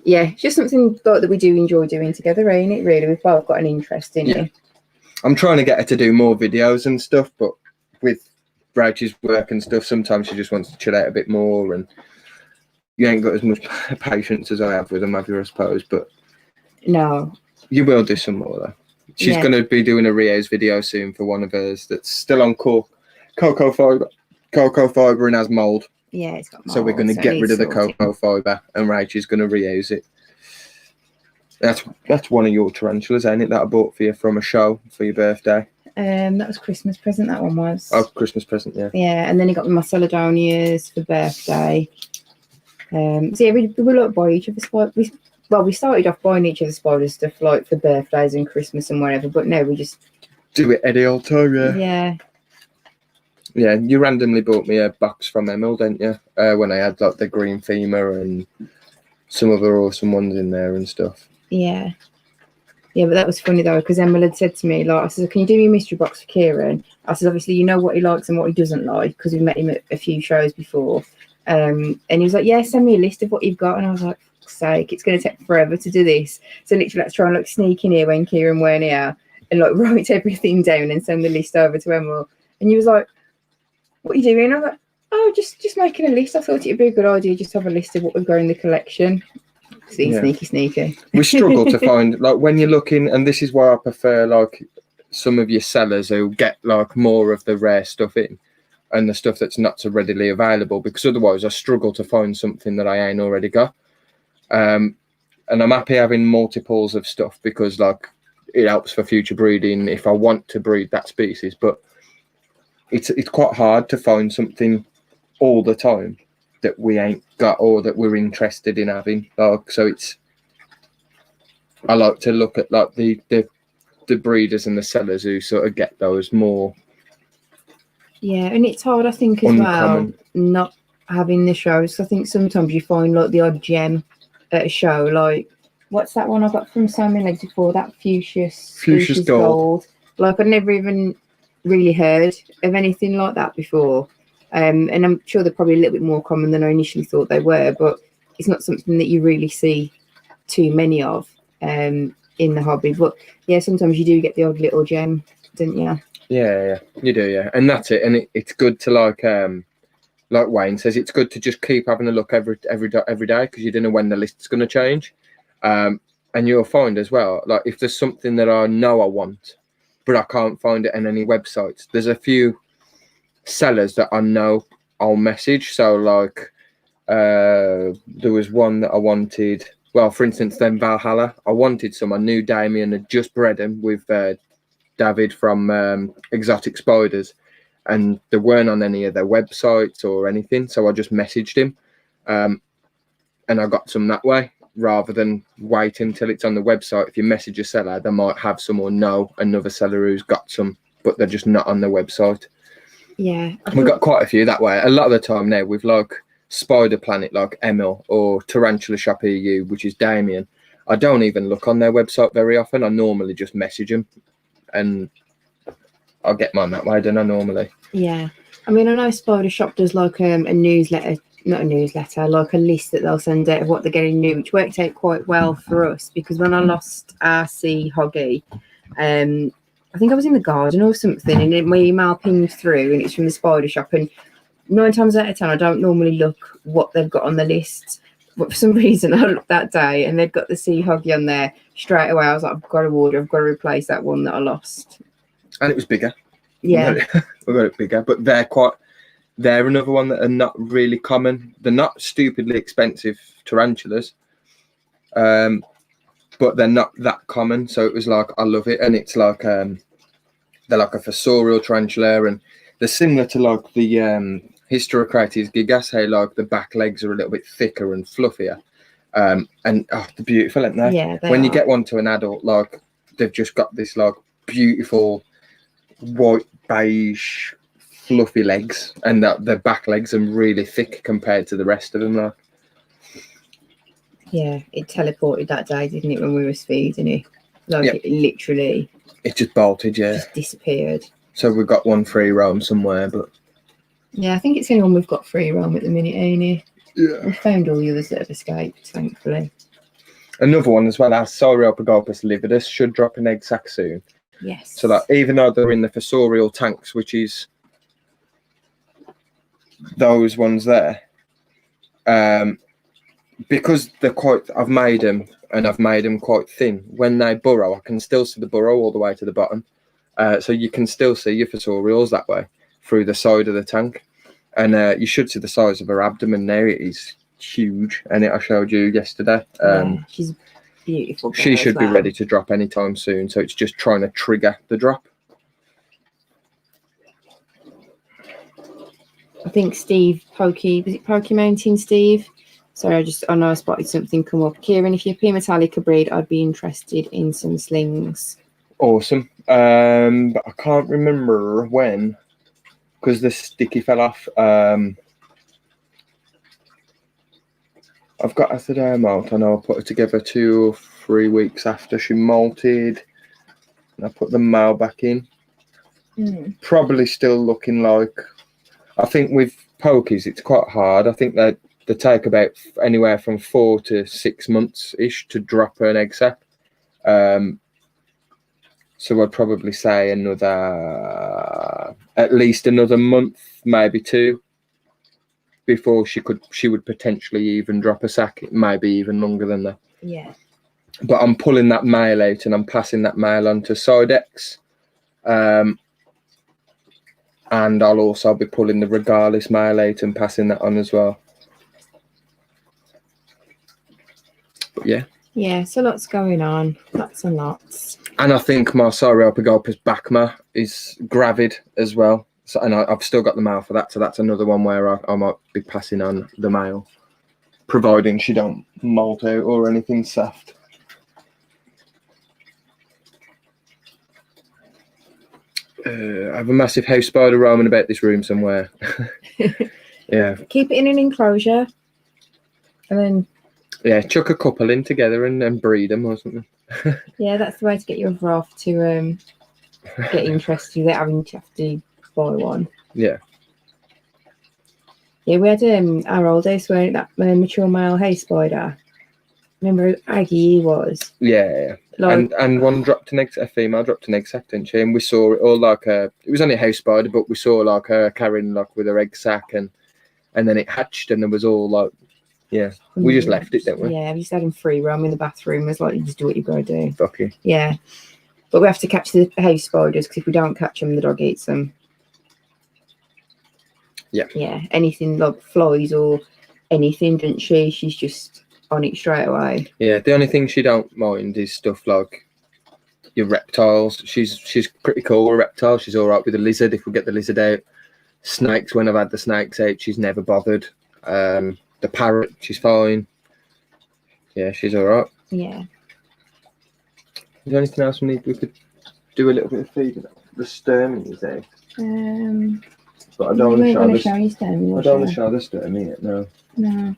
yeah, it's just something that we do enjoy doing together, ain't it? Really, we've both got an interest in it. I'm trying to get her to do more videos and stuff, but with Rachel's work and stuff, sometimes she just wants to chill out a bit more, and you ain't got as much patience as I have with them, have you, I suppose? But no, you will do some more though. She's going to be doing a reuse video soon for one of hers that's still on cocoa fibre and has mould. Yeah, it's got mould. So we're going to get rid of the cocoa fibre, and Rachel's going to reuse it. That's one of your tarantulas, ain't it? That I bought for you from a show for your birthday. That was Christmas present. That one was. Oh, Christmas present, yeah. Yeah, and then he got me my celadonias for birthday. So yeah, we like buy each other spiders. Well, we started off buying each other spider stuff like for birthdays and Christmas and whatever, but now we just do it any old time, yeah. Yeah. Yeah, you randomly bought me a box from Emil, didn't you? When I had like the green femur and some other awesome ones in there and stuff. Yeah. Yeah, but that was funny though, because Emma had said to me, like, I said, can you do me a mystery box for Kieran? I said, obviously, you know what he likes and what he doesn't like, because we met him at a few shows before. And he was like, yeah, send me a list of what you've got. And I was like, for fuck's sake, it's going to take forever to do this. So literally, let's try and like sneak in here when Kieran weren't here and like write everything down and send the list over to Emma. And he was like, what are you doing? I was like, oh, just making a list. I thought it'd be a good idea just to have a list of what we've got in the collection. See, yeah. Sneaky. We struggle to find, like, when you're looking, and this is why I prefer, like, some of your sellers who get, like, more of the rare stuff in and the stuff that's not so readily available, because otherwise I struggle to find something that I ain't already got. And I'm happy having multiples of stuff because, like, it helps for future breeding if I want to breed that species, but it's quite hard to find something all the time that we ain't got or that we're interested in having. Like, so I like to look at like the breeders and the sellers who sort of get those more. Yeah, and it's hard, I think, as uncommon. Well, not having the shows. I think sometimes you find like the odd gem at a show, like what's that one I got from Simon Legs before? That fuchsia's gold. Like I'd never even really heard of anything like that before. And I'm sure they're probably a little bit more common than I initially thought they were, but it's not something that you really see too many of in the hobby. But yeah, sometimes you do get the odd little gem, don't you? Yeah, you do, yeah. And that's it. And it's good to like Wayne says, it's good to just keep having a look every day because you don't know when the list's going to change. And you'll find as well, like if there's something that I know I want, but I can't find it on any websites, there's a few sellers that I know I'll message. So like there was one that I wanted, well, for instance, then Valhalla, I wanted some. I knew Damien had just bred him with David from Exotic Spiders, and they weren't on any of their websites or anything, so I just messaged him and I got some that way rather than waiting till it's on the website. If you message a seller, they might have some or know another seller who's got some, but they're just not on their website. Yeah, we've got quite a few that way. A lot of the time now with like Spider Planet, like Emil, or Tarantula Shop EU, which is Damien, I don't even look on their website very often. I normally just message them and I'll get mine that way, don't I, normally? Yeah, I mean, I know Spider Shop does like a newsletter, not a newsletter, like a list that they'll send out of what they're getting new, which worked out quite well for us because when I lost RC Hoggy, I think I was in the garden or something, and then my email pinged through, and it's from the Spider Shop. And 9 times out of 10, I don't normally look what they've got on the list, but for some reason, I looked that day, and they've got the Sea Hoggy on there straight away. I was like, I've got to order, I've got to replace that one that I lost. And it was bigger. Yeah, we got it bigger, but they're quite. they're another one that are not really common. They're not stupidly expensive tarantulas, but they're not that common. So it was like, I love it. And it's like, they're like a fossorial tarantula, and they're similar to like the Hysterocrates gigas, how like the back legs are a little bit thicker and fluffier. And they're beautiful, aren't they? Yeah, when you get one to an adult, like they've just got this like beautiful white beige fluffy legs, and that their back legs are really thick compared to the rest of them. Like, yeah, it teleported that day, didn't it, when we were feeding it? Like Yep. it literally it just bolted, yeah. just disappeared. So we've got one free roam somewhere, but Yeah, I think it's the only one we've got free roam at the minute, ain't it? yeah. We found all the others that have escaped, thankfully. Another one as well, our Sauropagopus lividus should drop an egg sac soon. Yes. So that even though they're in the fossorial tanks, which is those ones there, because they're quite, I've made them quite thin. When they burrow, I can still see the burrow all the way to the bottom. So you can still see your fossorials that way through the side of the tank. And you should see the size of her abdomen now. It is huge. And I showed you yesterday. Yeah, she's beautiful. She should be ready to drop anytime soon. So it's just trying to trigger the drop. I think Steve Pokey, was it Pokey Mountain, Steve? Sorry, I know I spotted something come up. Kieran, if you're P Metallica breed, I'd be interested in some slings. Awesome. But I can't remember when, because the sticky fell off. I've got a today molt. I know I put it together 2 or 3 weeks after she molted. And I put the male back in. Probably still looking like, I think with pokies, it's quite hard. I think they take about anywhere from 4 to 6 months ish to drop an egg sac. So I'd probably say at least another month, maybe 2, before she would potentially even drop a sac. It may be even longer than that. Yeah. But I'm pulling that male out and I'm passing that male on to Sidex. And I'll also be pulling the Regalis male out and passing that on as well. But yeah. Yeah, so lots going on. Lots and lots. And I think my Sauropagopus Bacma is gravid as well. So, and I've still got the male for that. So that's another one where I might be passing on the male, providing she don't molt out or anything soft. I have a massive house spider roaming about this room somewhere. Yeah. Keep it in an enclosure. And then... yeah, chuck a couple in together and breed them or something. Yeah, that's the way to get your other half to get interested without having to have to buy one. Yeah. Yeah, we had our old days where that mature male hay spider. Remember how aggy he was? Yeah. Like, and one dropped an egg, a female dropped an egg sac, didn't she? And we saw it all like it was only a house spider, but we saw like her carrying like with her egg sac, and then it hatched, and there was all like, yeah, we just left it, didn't we? Yeah, we just had him free roam in the bathroom. It was like, you just do what you got to do. Fuck you. Yeah. But we have to catch the house spiders, because if we don't catch them, the dog eats them. Yeah. Yeah, anything like flies or anything, doesn't she? She's just on it straight away. Yeah, the only thing she don't mind is stuff like your reptiles. She's pretty cool with reptiles. She's all right with the lizard if we get the lizard out. Snakes, when I've had the snakes out, she's never bothered. The parrot, she's fine. Yeah, she's all right. Yeah. Is there anything else we could do a little bit of feeding? The sturmies out. But I don't want to show this. I don't want to show the sturmy yet. No. No.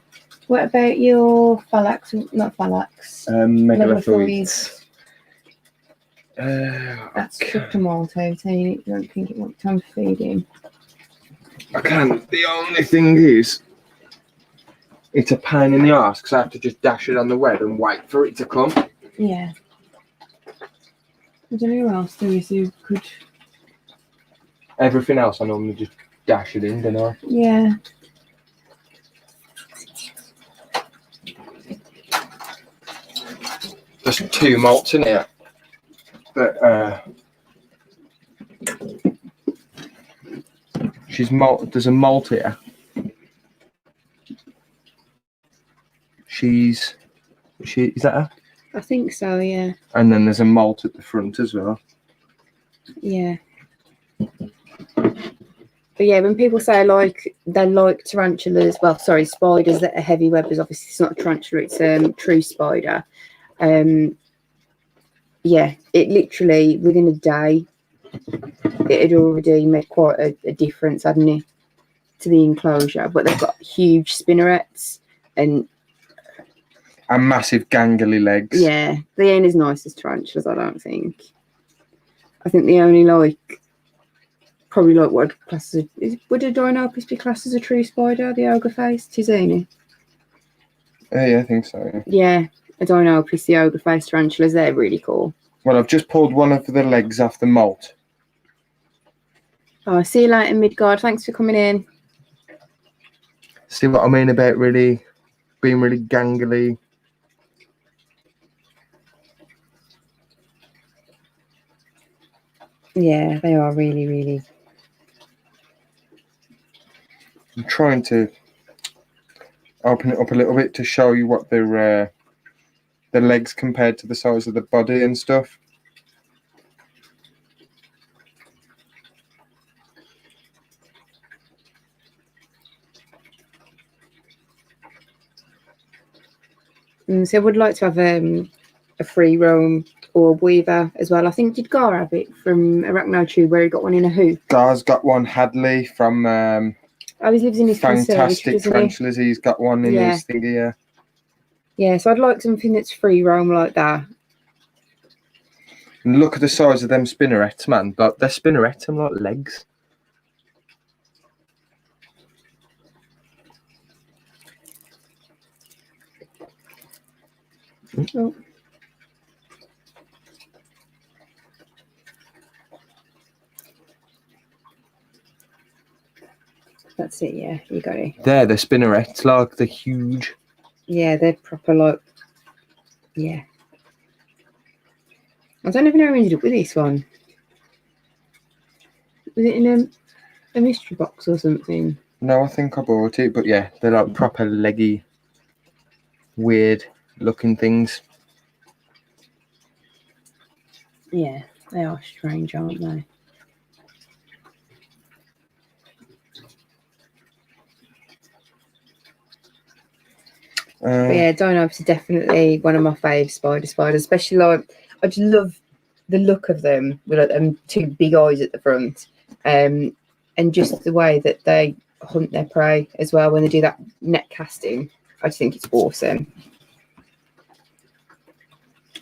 What about your phallax? Not phallax. Megalophoids. That's such a molt out, ain't it? I don't think it wants time to feed him. I can't. The only thing is, it's a pain in the arse because I have to just dash it on the web and wait for it to come. Yeah. I don't know who else there is who could. Everything else I normally just dash it in, don't I? Yeah. There's 2 malts in here, but There's a molt here. Is that her? I think so, yeah. And then there's a molt at the front as well. Yeah. But yeah, when people say like they like tarantulas, well, sorry, spiders that are heavy webbers, obviously it's not a tarantula, it's a true spider. Yeah, it literally within a day, it had already made quite a difference, hadn't it, to the enclosure. But they've got huge spinnerets and massive gangly legs. yeah, they ain't as nice as tarantulas, I don't think. I think they only like probably like what class would a Dinopus be classed as a true spider, the ogre face? Tizini? Yeah, I think so. Yeah. Yeah, a Dinopus, the ogre face tarantulas, they're really cool. Well, I've just pulled one of the legs off the molt. Oh, see you later, Midgard. Thanks for coming in. See what I mean about being really gangly? Yeah, they are really, really. I'm trying to open it up a little bit to show you what the legs compared to the size of the body and stuff. So I would like to have a free roam orb weaver as well. I think did Gar have it from Arachnotrue where he got one in a hoop? Gar's got one. Hadley from Oh, he lives in his Fantastic Tarantulas. He's got one in his thingy. Yeah. Yeah, so I'd like something that's free roam like that. And look at the size of them spinnerets, man. But they're spinnerets and like legs. Oh. That's it, yeah, you got it. They're the spinnerets, like they're huge. Yeah, they're proper like, yeah. I don't even know how I ended up with this one. Was it in a mystery box or something? No, I think I bought it, but yeah, they're like proper leggy, weird looking things. Yeah, they are strange, aren't they? But yeah, Dinopus is definitely one of my fave spiders, especially like I just love the look of them with like them two big eyes at the front, and just the way that they hunt their prey as well when they do that net casting. I just think it's awesome.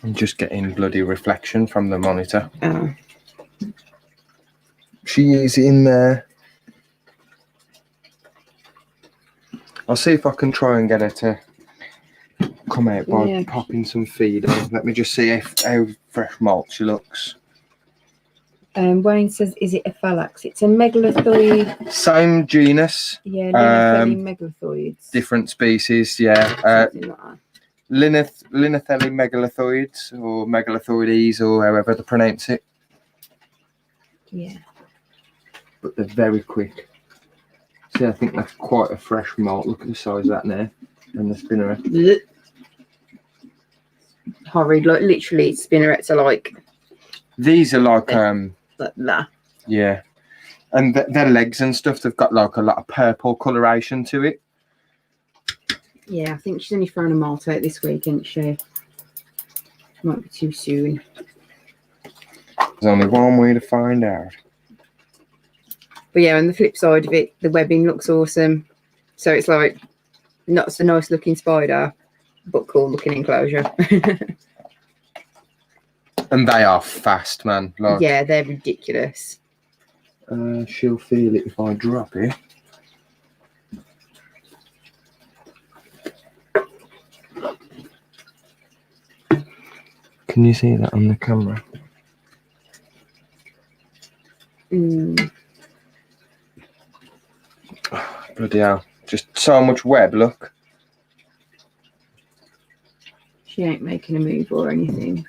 I'm just getting bloody reflection from the monitor. Oh. She is in there. I'll see if I can try and get her to come out by popping some feed on. Let me just see how fresh molt she looks. Wayne says, is it a phallax? It's a megalithoid. Same genus. Yeah, megalithoids. Different species, yeah. Something like that. Linothelli megalithoids or megalithoides or however they pronounce it. Yeah. But they're very quick. See, I think that's quite a fresh molt. Look at the size of that now. And the spinneret. Horrid, like literally spinnerets are like. These are like that. Yeah. And their legs and stuff, they've got like a lot of purple coloration to it. Yeah, I think she's only thrown a molt out this week, isn't she? Might be too soon. There's only one way to find out. But yeah, on the flip side of it, the webbing looks awesome. So it's like not so nice looking spider, but cool looking enclosure. And they are fast, man. Like, yeah, they're ridiculous. She'll feel it if I drop it. Can you see that on the camera? Oh, bloody hell. Just so much web, look. She ain't making a move or anything.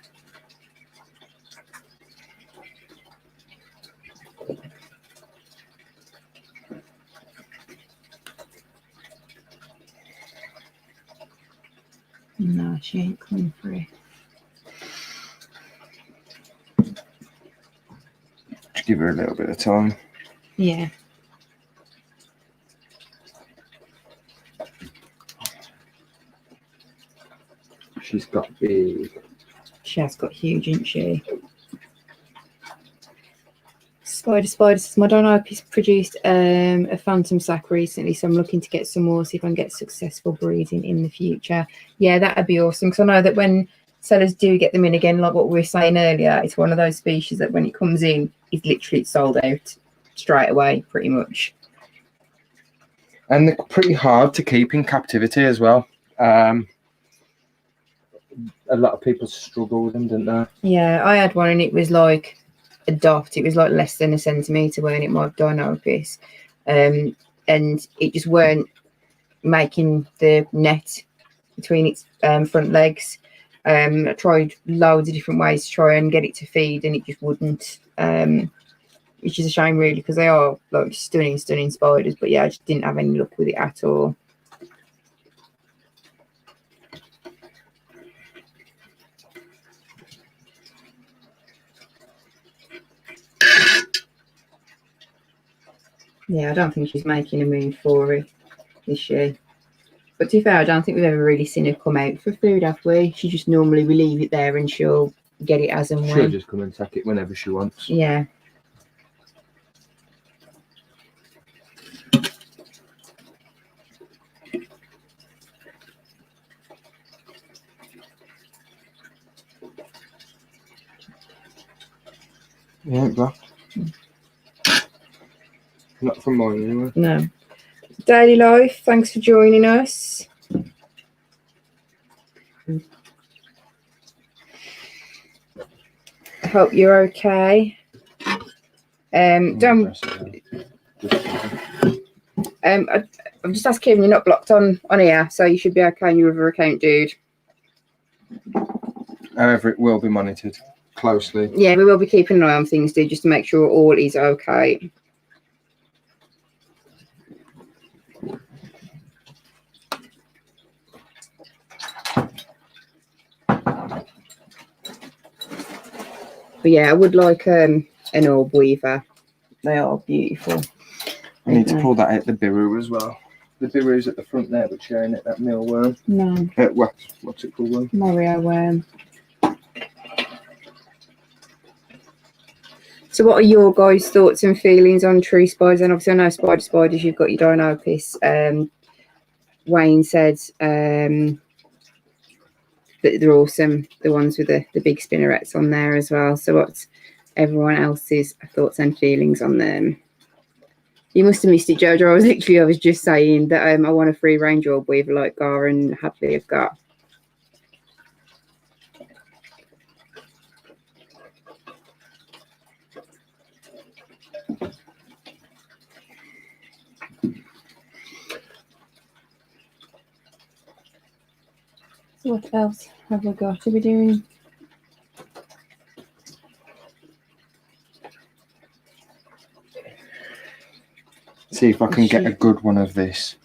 No, she ain't coming through. Just give her a little bit of time. Yeah. She's got big. She has got huge, isn't she? Spider says, my Dinopi's produced a phantom sac recently, so I'm looking to get some more, see if I can get successful breeding in the future. Yeah, that'd be awesome, because I know that when sellers do get them in again, like what we were saying earlier, it's one of those species that when it comes in, it's literally sold out straight away, pretty much. And they're pretty hard to keep in captivity as well. A lot of people struggle with them, don't they? Yeah, I had one and it was like a dot. It was like less than a centimetre when it might Dinopis. And it just weren't making the net between its front legs. I tried loads of different ways to try and get it to feed and it just wouldn't. Which is a shame really, because they are like stunning spiders, but yeah, I just didn't have any luck with it at all. Yeah, I don't think she's making a move for it, is she? But to be fair, I don't think we've ever really seen her come out for food, have we? She just normally we leave it there and she'll get it as and when. She'll just come and take it whenever she wants. Yeah. Yeah, black. Not from mine anyway. No. Daily life, thanks for joining us. I hope you're okay. I'm just asking, you're not blocked on here, so you should be okay on your other account, dude. However, it will be monitored closely. Yeah, we will be keeping an eye on things, dude, just to make sure all is okay. But yeah, I would like an orb weaver. They are beautiful. I need to pull that out the biru as well. The biru's at the front there, but she ain't at that mealworm. No. What's it called? Mario worm. So what are your guys' thoughts and feelings on tree spiders? And obviously I know spiders, you've got your Dinopis. Wayne said that they're awesome, the ones with the big spinnerets on there as well. So what's everyone else's thoughts and feelings on them? You must have missed it, Jojo. I was just saying that I want a free range orb weaver like Gar and Hadley have got. So what else have we got? Are we doing? See if I can get a good one of this.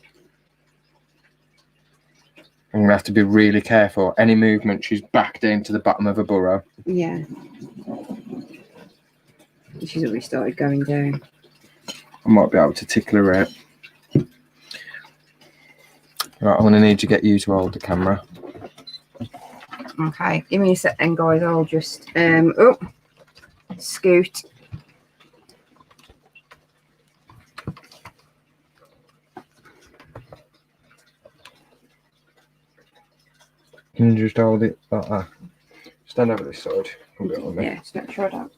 I'm gonna have to be really careful. Any movement, she's back down to the bottom of a burrow. Yeah. She's already started going down. I might be able to tickle her out. Right, I'm gonna need to get you to hold the camera. Okay, give me a sec then, guys. I'll just scoot. Can you just hold it like that? Stand over this side. Yeah, just make sure I don't.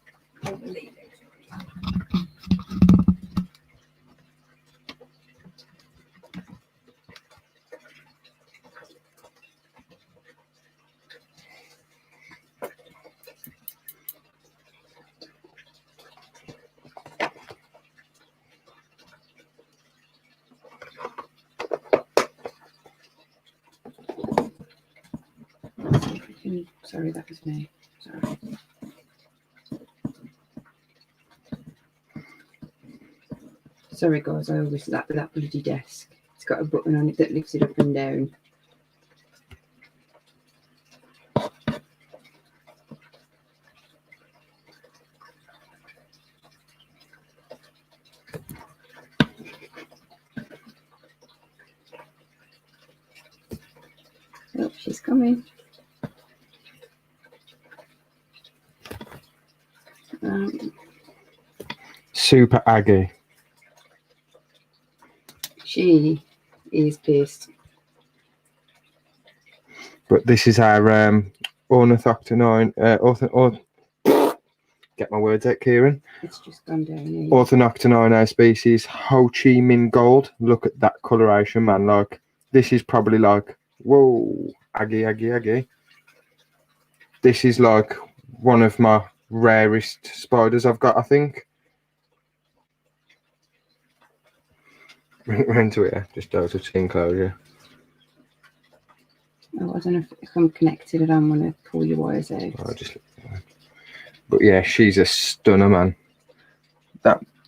Sorry, that was me. Sorry. Sorry, guys. I always that bloody desk. It's got a button on it that lifts it up and down. Come in. Super Aggie. She is pissed. But this is our ornithoctonine. Get my words out, Kieran. It's just gone down here. Orthodoctonine species, Ho Chi Minh Gold. Look at that coloration, man. Like, this is probably like, whoa, Aggie. This is like one of my rarest spiders I've got, I think. We're into it, just out of enclosure. Oh, I don't know if I'm connected. I don't want to pull your wires out. But yeah, she's a stunner, man.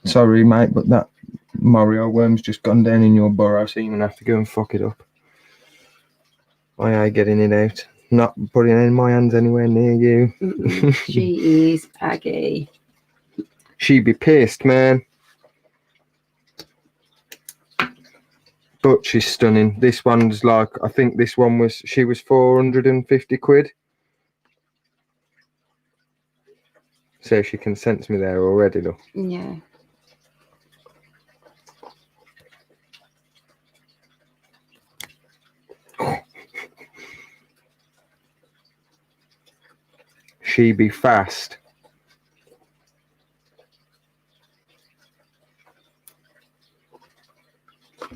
Sorry, mate, but that Mario worm's just gone down in your burrow, so you're gonna have to go and fuck it up. I ain't getting it out. Not putting it in my hands anywhere near you. She is Aggie. She'd be pissed, man. But she's stunning. This one's like, I think this one she was 450 quid. So she can sense me there already, though. Yeah. She be fast.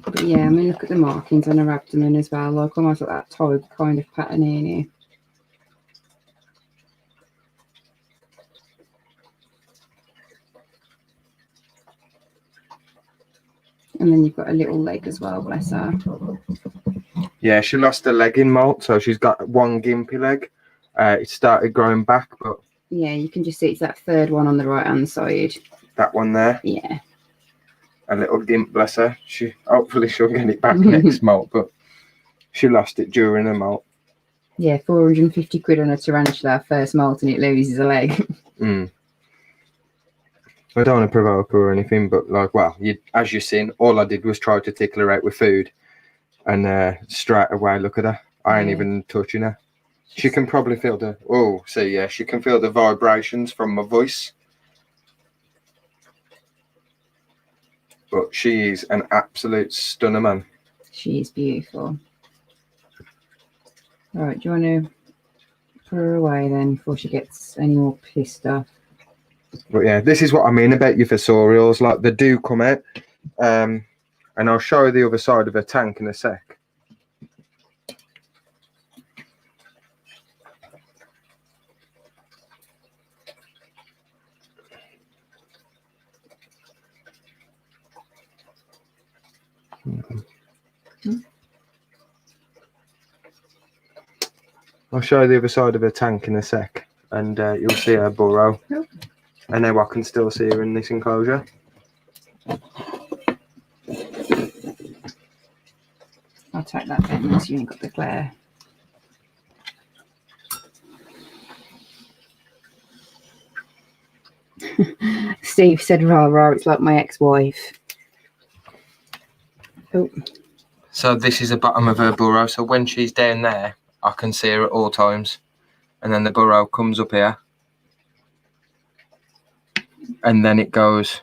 But yeah, I mean, look at the markings on her abdomen as well, like almost like that toad kind of pattern in here. And then you've got a little leg as well, bless her. Yeah, she lost a leg in molt, so she's got one gimpy leg. It started growing back, but... Yeah, you can just see it's that third one on the right-hand side. That one there. Yeah. A little gimp, bless her. Hopefully she'll get it back next molt, but she lost it during the molt. Yeah, 450 quid on a tarantula, first molt, and it loses a leg. Mm. I don't want to provoke her or anything, but like, well, as you've seen, all I did was try to tickle her out with food, and straight away, look at her. I ain't even touching her. She can probably feel she can feel the vibrations from my voice. But she is an absolute stunner, man. She is beautiful. All right, do you want to put her away then before she gets any more pissed off? But yeah, this is what I mean about your fossorials. Like, they do come out. And I'll show you the other side of her tank in a sec. I'll show you the other side of her tank in a sec, and you'll see her burrow. And now I can still see her in this enclosure. I'll take that then, so you ain't got the glare. Steve said, rah, it's like my ex-wife. Oh. So this is the bottom of her burrow. So when she's down there, I can see her at all times. And then the burrow comes up here. And then it goes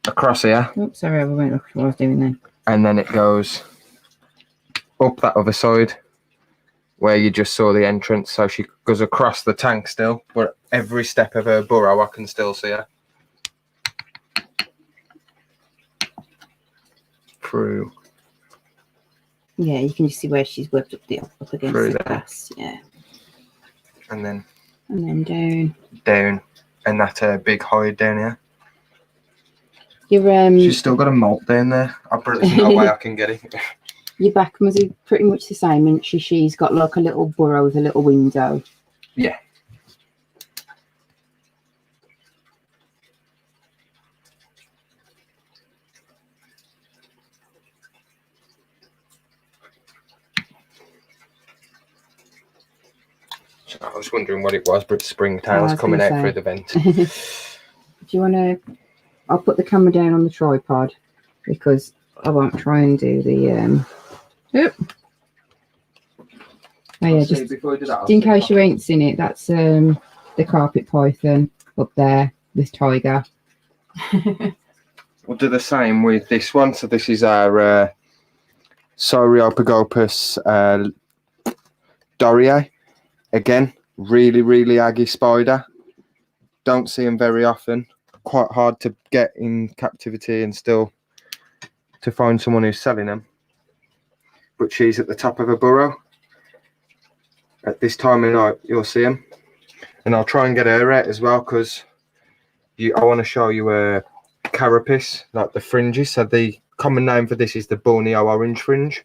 across here. Oops, sorry, I won't look at what I was doing then. And then it goes up that other side where you just saw the entrance. So she goes across the tank still, but every step of her burrow I can still see her. Through. Yeah, you can just see where she's whipped up against Through the there. glass. Yeah. And then down. Down. And that's her big hide down here. Your She's still got a molt down there. There's no way I can get it. Your back must be pretty much the same, and she's got like a little burrow with a little window. Yeah. So I was wondering what it was, but springtails coming out through the vent. Do you want to... I'll put the camera down on the tripod because I won't try and do the... Oh yeah, See, just before we do that, I'll in see case if you ain't seen it, that's the carpet python up there with tiger. we'll do the same with this one. So this is our Sauropagopus Doriae. Again, really aggy spider. Don't see them very often. Quite hard to get in captivity and still to find someone who's selling them. But she's at the top of a burrow. At this time of night, you'll see them. And I'll try and get her out as well, because I want to show you a carapace, like the fringes. So the common name for this is the Borneo orange fringe.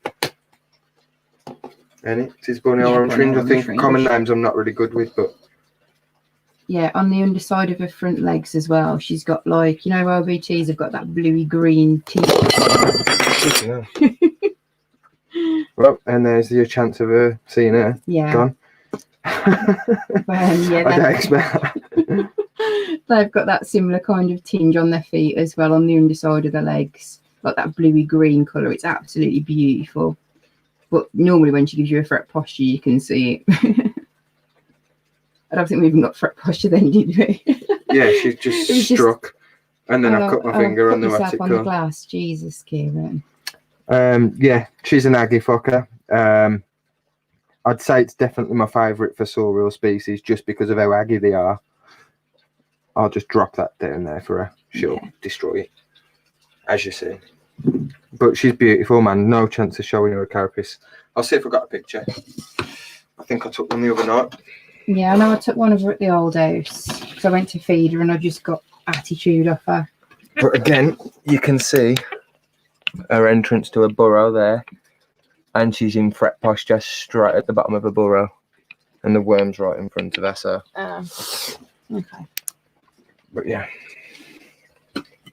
And it is Borneo orange fringe. I think common names I'm not really good with, but Yeah, on the underside of her front legs as well, she's got like, you know, RBTs have got that bluey green teeth. well, and there's your chance of her seeing her. Yeah. Gone. Yeah, I don't expect that. they've got that similar kind of tinge on their feet as well, on the underside of their legs, like that bluey green colour. It's absolutely beautiful. But normally when she gives you a fret posture, you can see it. I don't think we even got fret posture then, did we? Yeah, she's just struck. And then I cut my finger on the what's it on the called. glass. Jesus, Kieran. Yeah, she's an aggie fucker. I'd say it's definitely my favourite fossorial species just because of how aggy they are. I'll just drop that down there for her. She'll destroy it, as you see. But she's beautiful, man. No chance of showing her a carapace. I'll see if I've got a picture. I think I took one the other night. Yeah, I know I took one of her at the old house because I went to feed her and I just got attitude off her. But again, you can see her entrance to a burrow there. And she's in fret posture straight at the bottom of a burrow. And the worm's right in front of her, so. Okay. But yeah.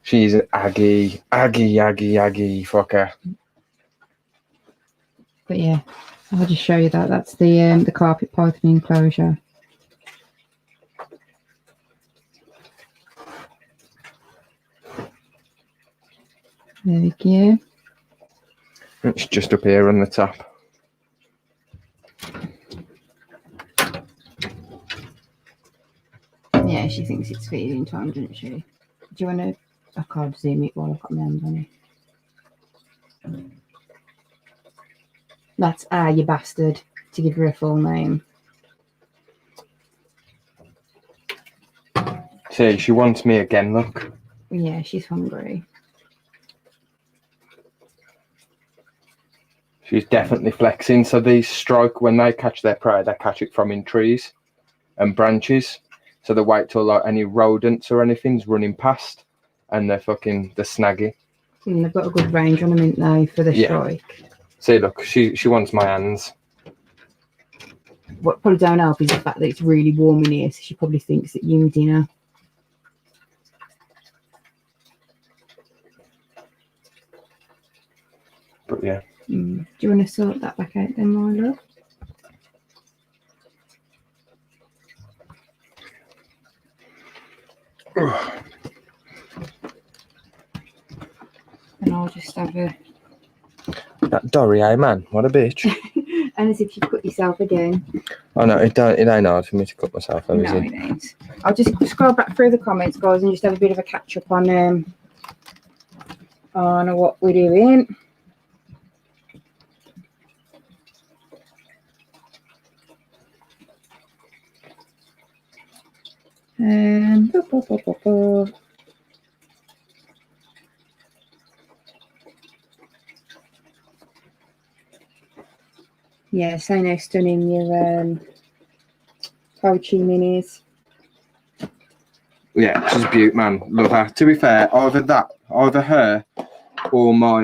She's an aggy fucker. But yeah, I'll just show you that. That's the carpet python enclosure. There we go. It's just up here on the top. Yeah, she thinks it's feeding time, doesn't she? Do you want to... I can't zoom it while I've got my hand on it. That's you bastard, to give her a full name. See, she wants me again, look. Yeah, she's hungry. She's definitely flexing. So these strike, when they catch their prey, they catch it from in trees and branches. So they wait till like any rodents or anything's running past, and they're snaggy. And they've got a good range on them, ain't they, for the strike. See, look, she wants my hands. What probably don't help is the fact that it's really warm in here, so she probably thinks that you're dinner. But yeah. Do you want to sort that back out then, my love? And I'll just have a... That Doriae, man, what a bitch. And as if you cut yourself again. Oh no, it ain't hard for me to cut myself. No, it ain't. I'll just scroll back through the comments, guys, and just have a bit of a catch up on what we're doing. Yeah, say no stunning your poetry minis. Yeah, she's a beaut, man. Love her. To be fair, either her or my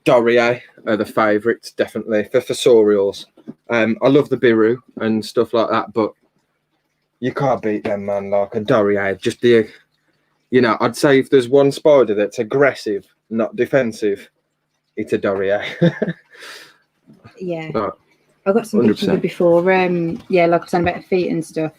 Doriae are the favourites, definitely, for fossorials. I love the Biru and stuff like that, but you can't beat them, man. Like a Doriae, just I'd say if there's one spider that's aggressive, not defensive, it's a Doriae. Yeah. Right. I got some pictures of her before. Yeah, like I was saying about her feet and stuff.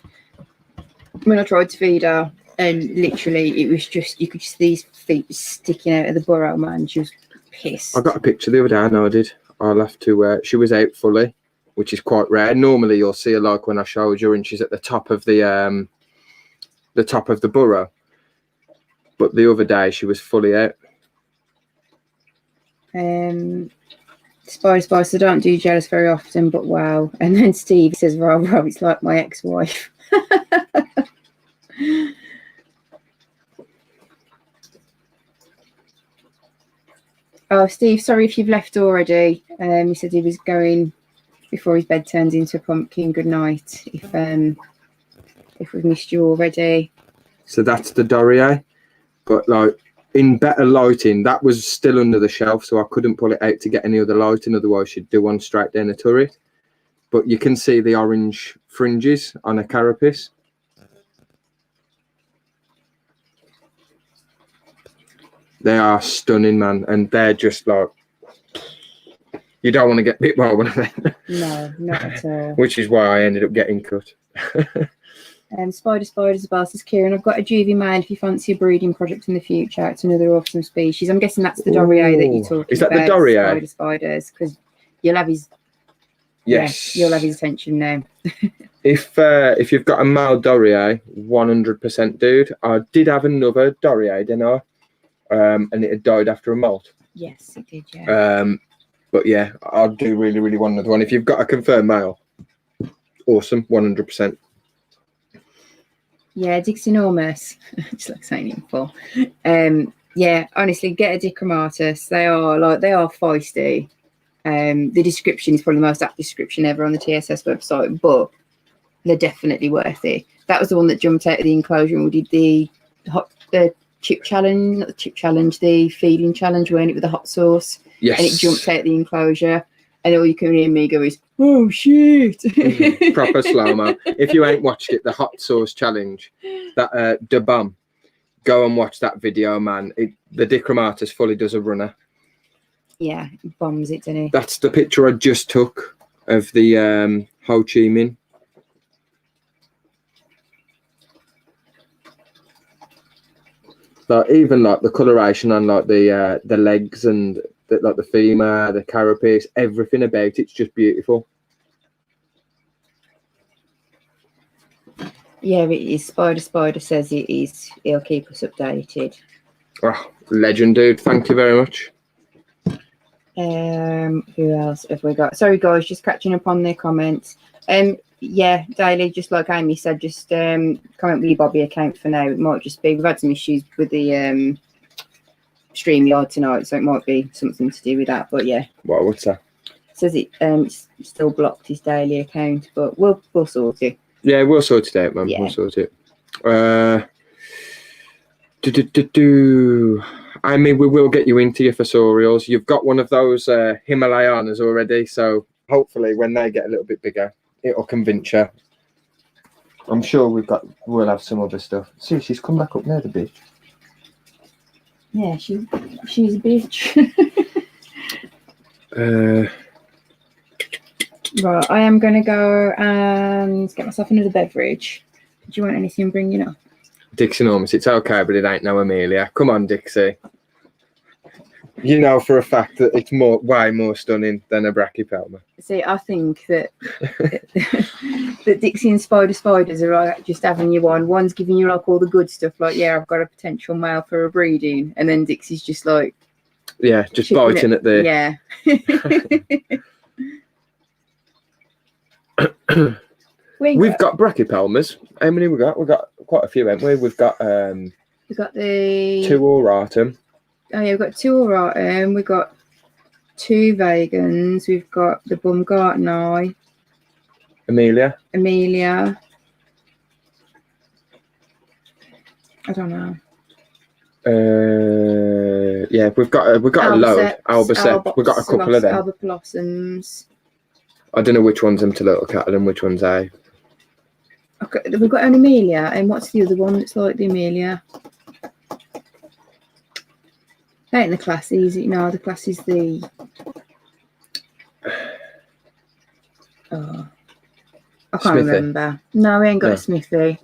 When I tried to feed her, and literally it was just, you could see these feet sticking out of the burrow, man. She was pissed. I got a picture the other day, I know I did. I'll have to. She was out fully, which is quite rare. Normally, you'll see her like when I showed you, and she's at the top of the burrow. But the other day, she was fully out. Spice, I don't do jealous very often, but wow. And then Steve says, Rob, it's like my ex-wife. Oh, Steve, sorry if you've left already. He said he was going before his bed turns into a pumpkin. Good night. If we've missed you already. So that's the Dorrier, but like in better lighting, that was still under the shelf, so I couldn't pull it out to get any other lighting. Otherwise, she'd do one straight down the turret. But you can see the orange fringes on a carapace. They are stunning, man, and they're just like, you don't want to get bit by one of them. No, not at all. Which is why I ended up getting cut. Spiders about says Kieran, I've got a juvie male if you fancy a breeding project in the future. It's another awesome species. I'm guessing that's the Dorrier that you're talking about. Is that the Dorrier? Spiders, because you'll have his yes, you'll have his attention now. If you've got a male Dorrier, 100% dude. I did have another Dorrier, didn't I? And it had died after a molt. Yes, it did, yeah. But yeah, I do really, really want another one. If you've got a confirmed male, awesome, 100%. Yeah, Dick's enormous. Just like saying it before. Yeah, honestly, get a Dichromatus. They are feisty. The description is probably the most apt description ever on the TSS website, but they're definitely worth it. That was the one that jumped out of the enclosure and we did the chip challenge, not the chip challenge, the feeding challenge, weren't it, with the hot sauce? Yes. And it jumped out of the enclosure, and all you can hear me go is, "Oh shit!" Proper slow-mo. If you ain't watched it, the hot sauce challenge, that the bum, go and watch that video, man. The Dichromatus fully does a runner. Yeah, bombs it, doesn't it? That's the picture I just took of the Ho Chi Minh. Like even like the coloration on like the legs and like the femur, the carapace, everything about it's just beautiful. Yeah, it is. Spider says it is. He'll keep us updated. Oh, legend, dude. Thank you very much. Who else have we got? Sorry, guys, just catching up on their comments. Yeah, Daily, just like Amy said, just comment with your Bobby account for now. It might just be, we've had some issues with the StreamYard tonight, so it might be something to do with that. But yeah. What's that? It says it's still blocked his Daily account, but we'll sort it. Yeah, we'll sort it out, man. Yeah. We'll sort it. I mean, we will get you into your fossorials. You've got one of those Himalayanas already, so hopefully when they get a little bit bigger, it'll convince you. I'm sure we'll have some other stuff. See, she's come back up there, the bitch. Yeah, she's a bitch. Right, I am going to go and get myself another beverage. Do you want anything bringing up? Dixie enormous. It's okay, but it ain't no Amelia. Come on, Dixie. You know for a fact that it's way more stunning than a brachypelma. See, I think that that Dixie and spiders are like just having you on. One's giving you like all the good stuff, like, yeah, I've got a potential male for a breeding, and then Dixie's just like, yeah, just biting at the yeah. We've got brachypelmas. How many we got? We've got quite a few, haven't we? We've got the 2 auratum. Oh yeah, we've got 2 auratum. We've got 2 vegans. We've got the Baumgartneri. Amelia. I don't know. Yeah, we've got a load. Albacete. We've got a couple of them. Albablossoms. I don't know which one's them to little cat and which one's a. Okay, we've got an Amelia, and what's the other one that's like the Amelia? That ain't the classies, no, the class is the. Oh, I can't Smithy. remember. No, we ain't got a Smithy.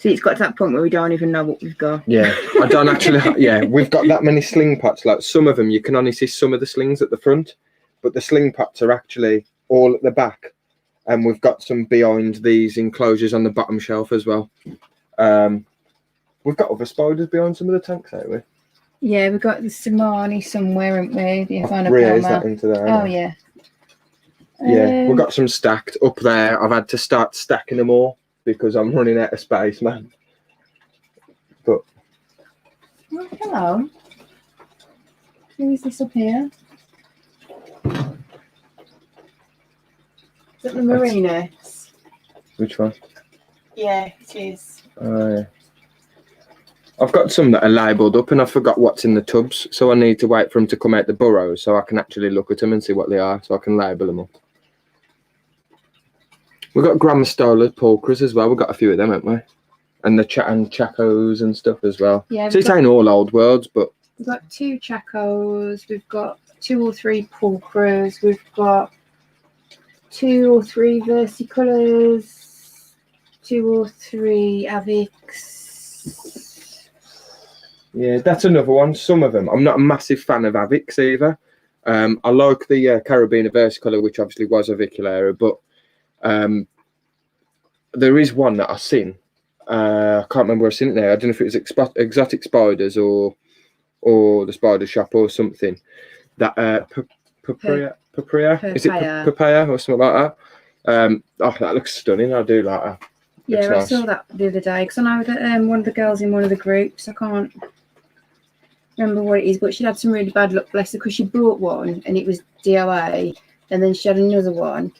See, it's got to that point where we don't even know what we've got. Yeah, I don't actually. Yeah, we've got that many sling pots. Like some of them, you can only see some of the slings at the front, but the sling pots are actually all at the back, and we've got some behind these enclosures on the bottom shelf as well. We've got other spiders behind some of the tanks, haven't we? Yeah, we've got the Somali somewhere, haven't we? The Raise that into there. Oh, yeah. Yeah, we've got some stacked up there. I've had to start stacking them all because I'm running out of space, man. But Oh, hello. Who is this up here? Is that the Marinas? which one? Yeah, it is. Yeah. I've got some that are labelled up and I forgot what's in the tubs, so I need to wait for them to come out the burrows so I can actually look at them and see what they are, so I can label them up. We've got Grammostola pulchras as well. We've got a few of them, haven't we? And the Chacos and stuff as well. Yeah, so it's ain't all old worlds, but we've got 2 Chacos, we've got 2 or 3 pulchras, we've got 2 or 3 versicolors, 2 or 3 avics. yeah, that's another one. Some of them. I'm not a massive fan of avics either. I like the Carabiner versicolor, which obviously was aviculata, but there is one that I've seen. I can't remember where I've seen it now. I don't know if it was Exotic Spiders or the Spider Shop or something. That papaya, is it papaya or something like that? Oh, that looks stunning. I do like that. Yeah, Looks I nice. saw that the other day because I know that one of the girls in one of the groups, I can't remember what it is, but she had some really bad luck, bless her, because she brought one and it was DOA, and then she had another one,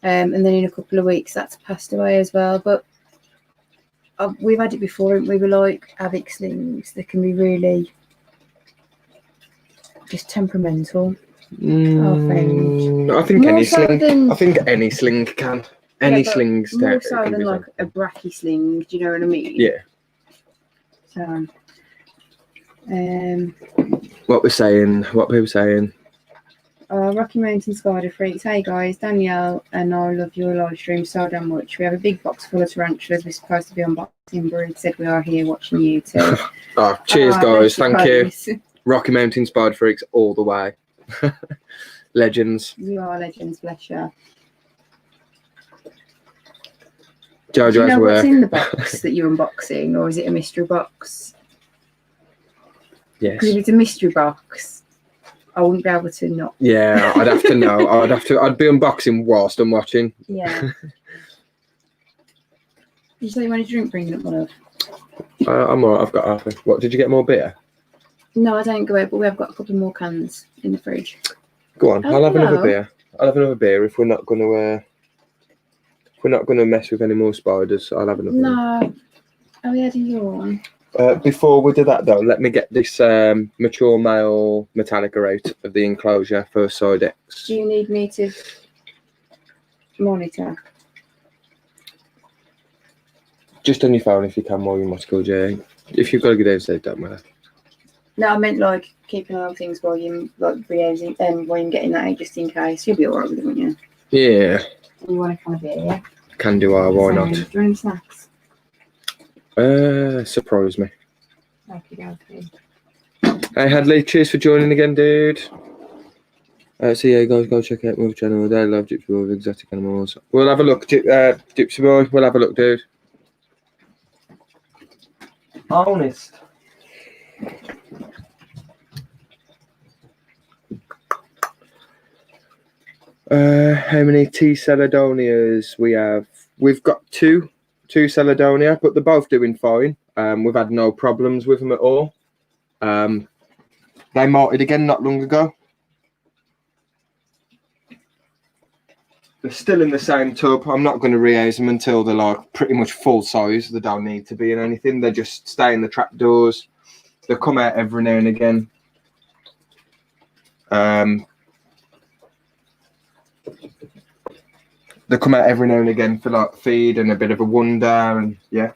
and then in a couple of weeks that's passed away as well. But we've had it before, and we were like avic slings. They can be really just temperamental. I think any sling. I think any sling can. Any slings. More so than like a bracky sling. Do you know what I mean? Yeah. So. What people saying. Rocky Mountain Spider Freaks. Hey guys, Danielle and I love your live stream so damn much. We have a big box full of tarantulas. We're supposed to be unboxing, but said we are here watching you too. Cheers, guys. Thank you. Rocky Mountain Spider Freaks all the way. Legends. You are legends, bless you. Jojo's Do you know work. what's in the box that you're unboxing, or is it a mystery box? Yes. Because if it's a mystery box, I wouldn't be able to not. Yeah, I'd have to know. I'd be unboxing whilst I'm watching. Yeah. Did you say you wanted a drink bringing up, my love? I'm alright. I've got half. What? Did you get more beer? No, I don't go out, but we have got a couple more cans in the fridge. Go on. Oh, I'll have another hello. beer. I'll have another beer if we're not gonna. If we're not gonna mess with any more spiders, I'll have another. No. Oh, yeah, do you want? Before we do that though, let me get this mature male Metallica out of the enclosure for side X. Do you need me to monitor? Just on your phone if you can while you're in Moscow, Jay. If you've got to get downstairs, don't matter. No, I meant like keeping an eye on things while you're like reusing while you're getting that out, just in case. You'll be alright with it, won't you? Yeah. You want to kind of beer, yeah? Can do. Why not? Do you want any snacks? Surprise me. Okay. Hey Hadley, cheers for joining again, dude. So yeah, guys, go check out my channel. They love Gypsy Boy with exotic animals. We'll have a look, Gypsy Boy. We'll have a look, dude. Honest. How many T. Celadonias we have? We've got two Celadonia, but they're both doing fine. We've had no problems with them at all. They molted again not long ago. They're still in the same tub. I'm not going to rehouse them until they're like pretty much full size. They don't need to be in anything. They just stay in the trapdoors. They come out every now and again. They come out every now and again for like feed and a bit of a wonder, and yeah.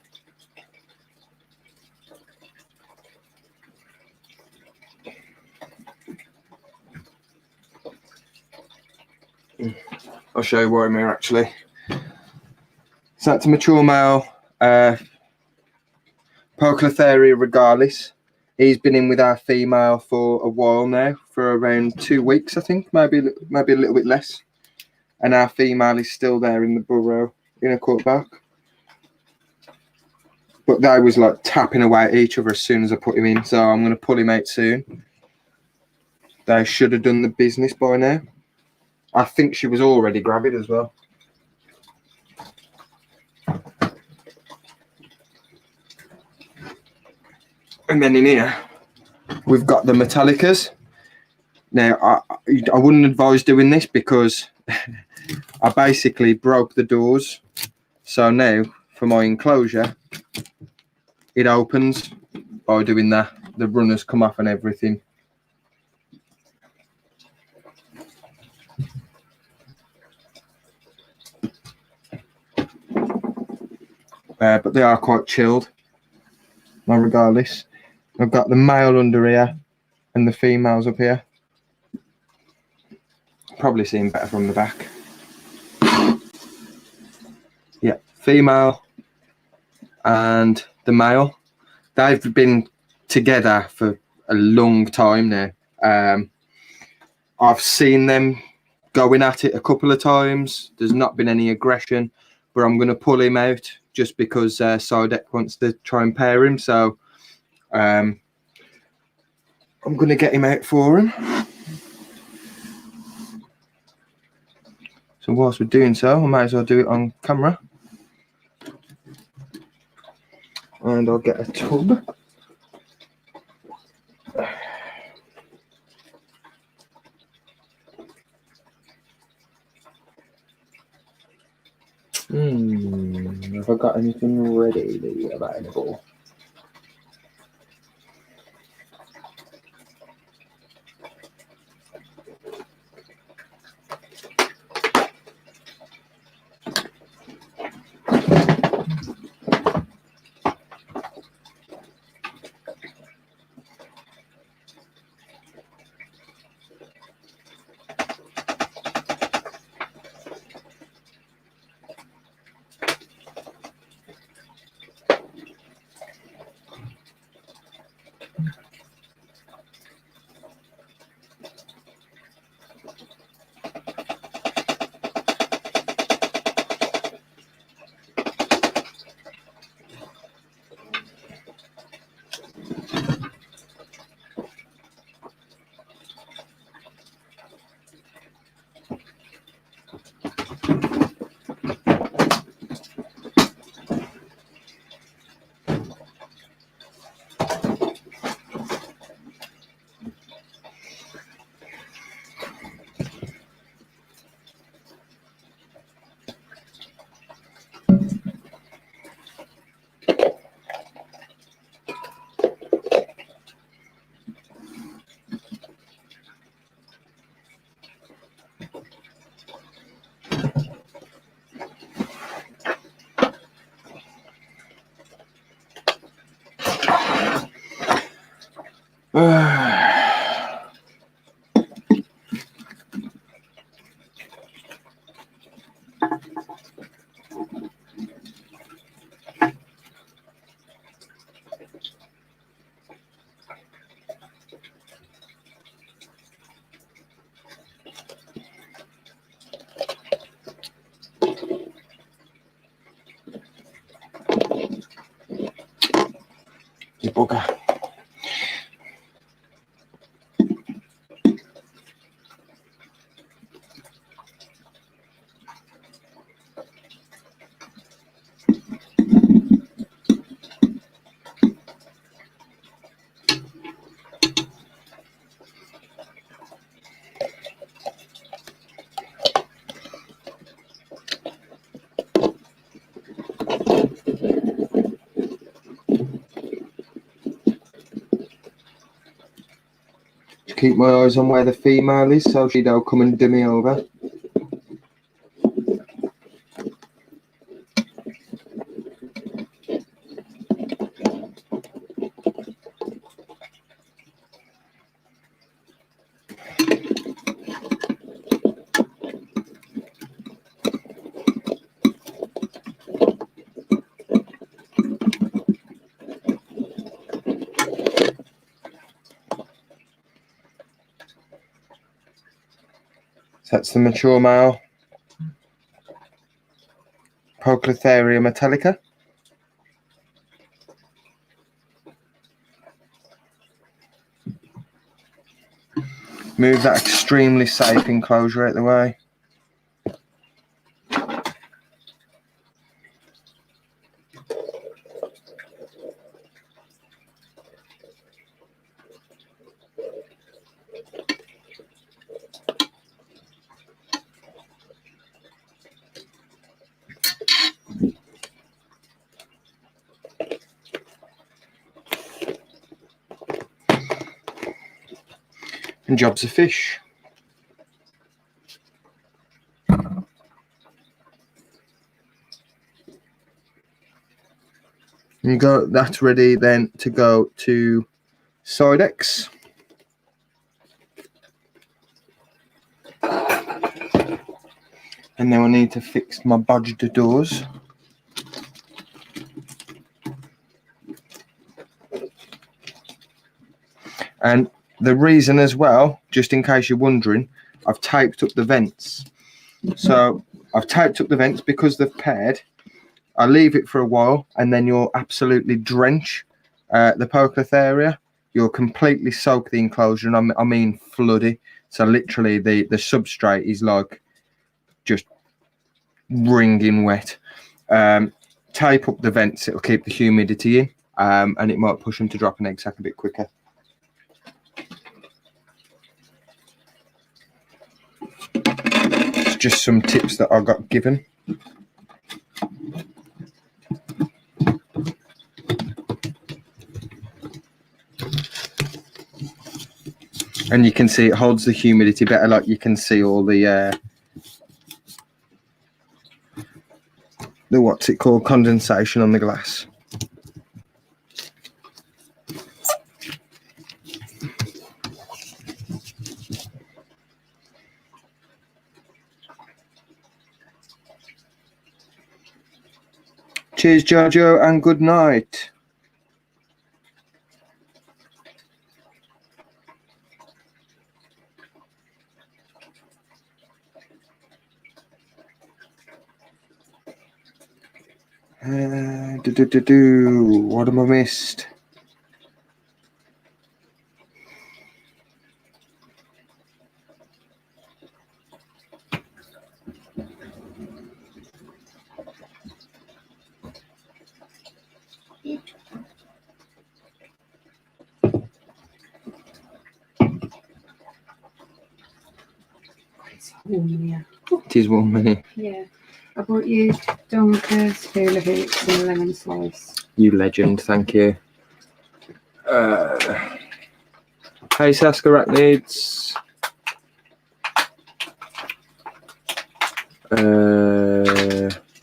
I'll show you what I'm here actually. So that's a mature male Poecilotheria regalis. He's been in with our female for a while now, for around 2 weeks, I think, maybe a little bit less. And our female is still there in the burrow in a cutback. But they was like tapping away at each other as soon as I put him in, so I'm going to pull him out soon. They should have done the business by now. I think she was already gravid as well. And then in here, we've got the Metallicas. Now, I wouldn't advise doing this because I basically broke the doors. So now, for my enclosure, it opens by doing that. The runners come off and everything. But they are quite chilled, regardless. I've got the male under here and the females up here. Probably seen better from the back. Yeah, female and the male. They've been together for a long time now. I've seen them going at it a couple of times. There's not been any aggression, but I'm going to pull him out just because Sidek wants to try and pair him. So I'm going to get him out for him. So whilst we're doing so, I might as well do it on camera. And I'll get a tub. Have I got anything ready available? You bugger. Keep my eyes on where the female is so she don't come and do me over. So that's the mature male. Poecilotheria metallica. Move that extremely safe enclosure out the way. And jobs of fish. And that's ready then to go to Sidex. And then I need to fix my budget doors. And the reason as well, just in case you're wondering, I've taped up the vents. So I've taped up the vents because they've paired. I leave it for a while and then you'll absolutely drench the Poecilotheria. You'll completely soak the enclosure, and I mean floody. So literally the substrate is like just wringing wet. Tape up the vents, it'll keep the humidity in, and it might push them to drop an egg sac a bit quicker. It's just some tips that I got given. And you can see it holds the humidity better, like you can see all the what's it called, condensation on the glass. Cheers, Jojo, and good night. What have I missed? It's warm in here. It is 1 minute. Yeah. I brought you donkers, hula hoops, and lemon slice. You legend, thank you. Hey, Saskarachnids.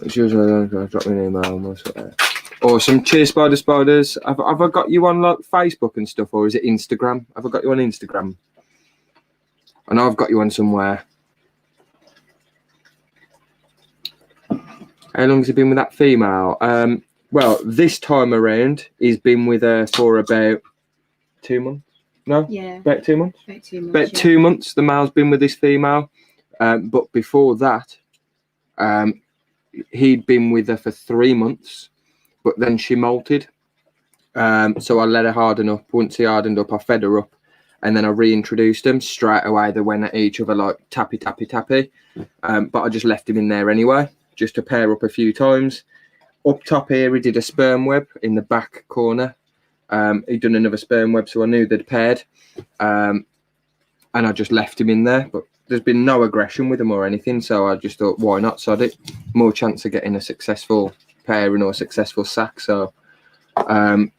It's usually drop me an email. Awesome. Cheers, spiders. Have I got you on like Facebook and stuff, or is it Instagram? Have I got you on Instagram? I know I've got you on somewhere. How long has he been with that female? Well, this time around, he's been with her for about 2 months. No? Yeah. About 2 months? About 2 months. About 2 months, the male's been with this female. But before that, he'd been with her for 3 months, but then she molted. So I let her harden up. Once he hardened up, I fed her up, and then I reintroduced them. Straight away, they went at each other like tappy, tappy, tappy. But I just left him in there anyway, just to pair up a few times. Up top here, he did a sperm web in the back corner. He'd done another sperm web, so I knew they'd paired. And I just left him in there, but there's been no aggression with him or anything, so I just thought, why not sod it? More chance of getting a successful pairing or a successful sack. So I'd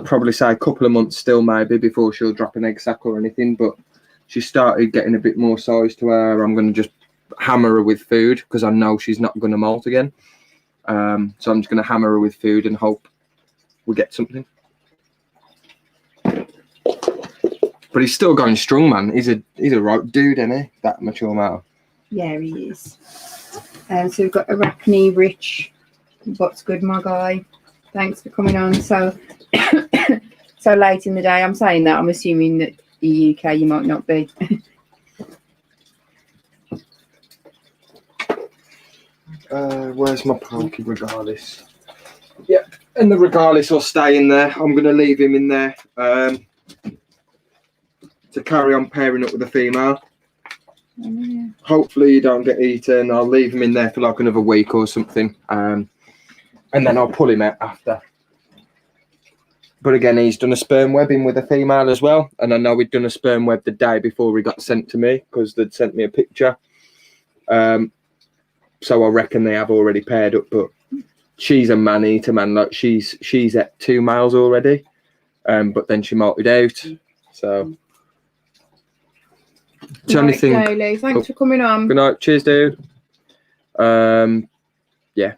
probably say a couple of months still maybe before she'll drop an egg sac or anything, but she started getting a bit more size to her. I'm going to just hammer her with food because I know she's not going to molt again. So I'm just going to hammer her with food and hope we get something. But he's still going strong, man. He's a right dude, isn't he? That mature male. Yeah, he is. So we've got Arachne Rich. What's good, my guy? Thanks for coming on. So so late in the day. I'm saying that. I'm assuming that the UK you might not be. Where's my pokey regardless? Yep, and the regardless will stay in there. I'm going to leave him in there to carry on pairing up with the female. Hopefully you don't get eaten. I'll leave him in there for like another week or something, and then I'll pull him out after. But again, he's done a sperm webbing with a female as well, and I know he'd done a sperm web the day before he got sent to me because they'd sent me a picture. So I reckon they have already paired up, but she's a man-eater, man. Like she's at 2 males already, but then she molted out. So it's only thing. Daily. Thanks for coming on. Good night. Cheers, dude. Yeah.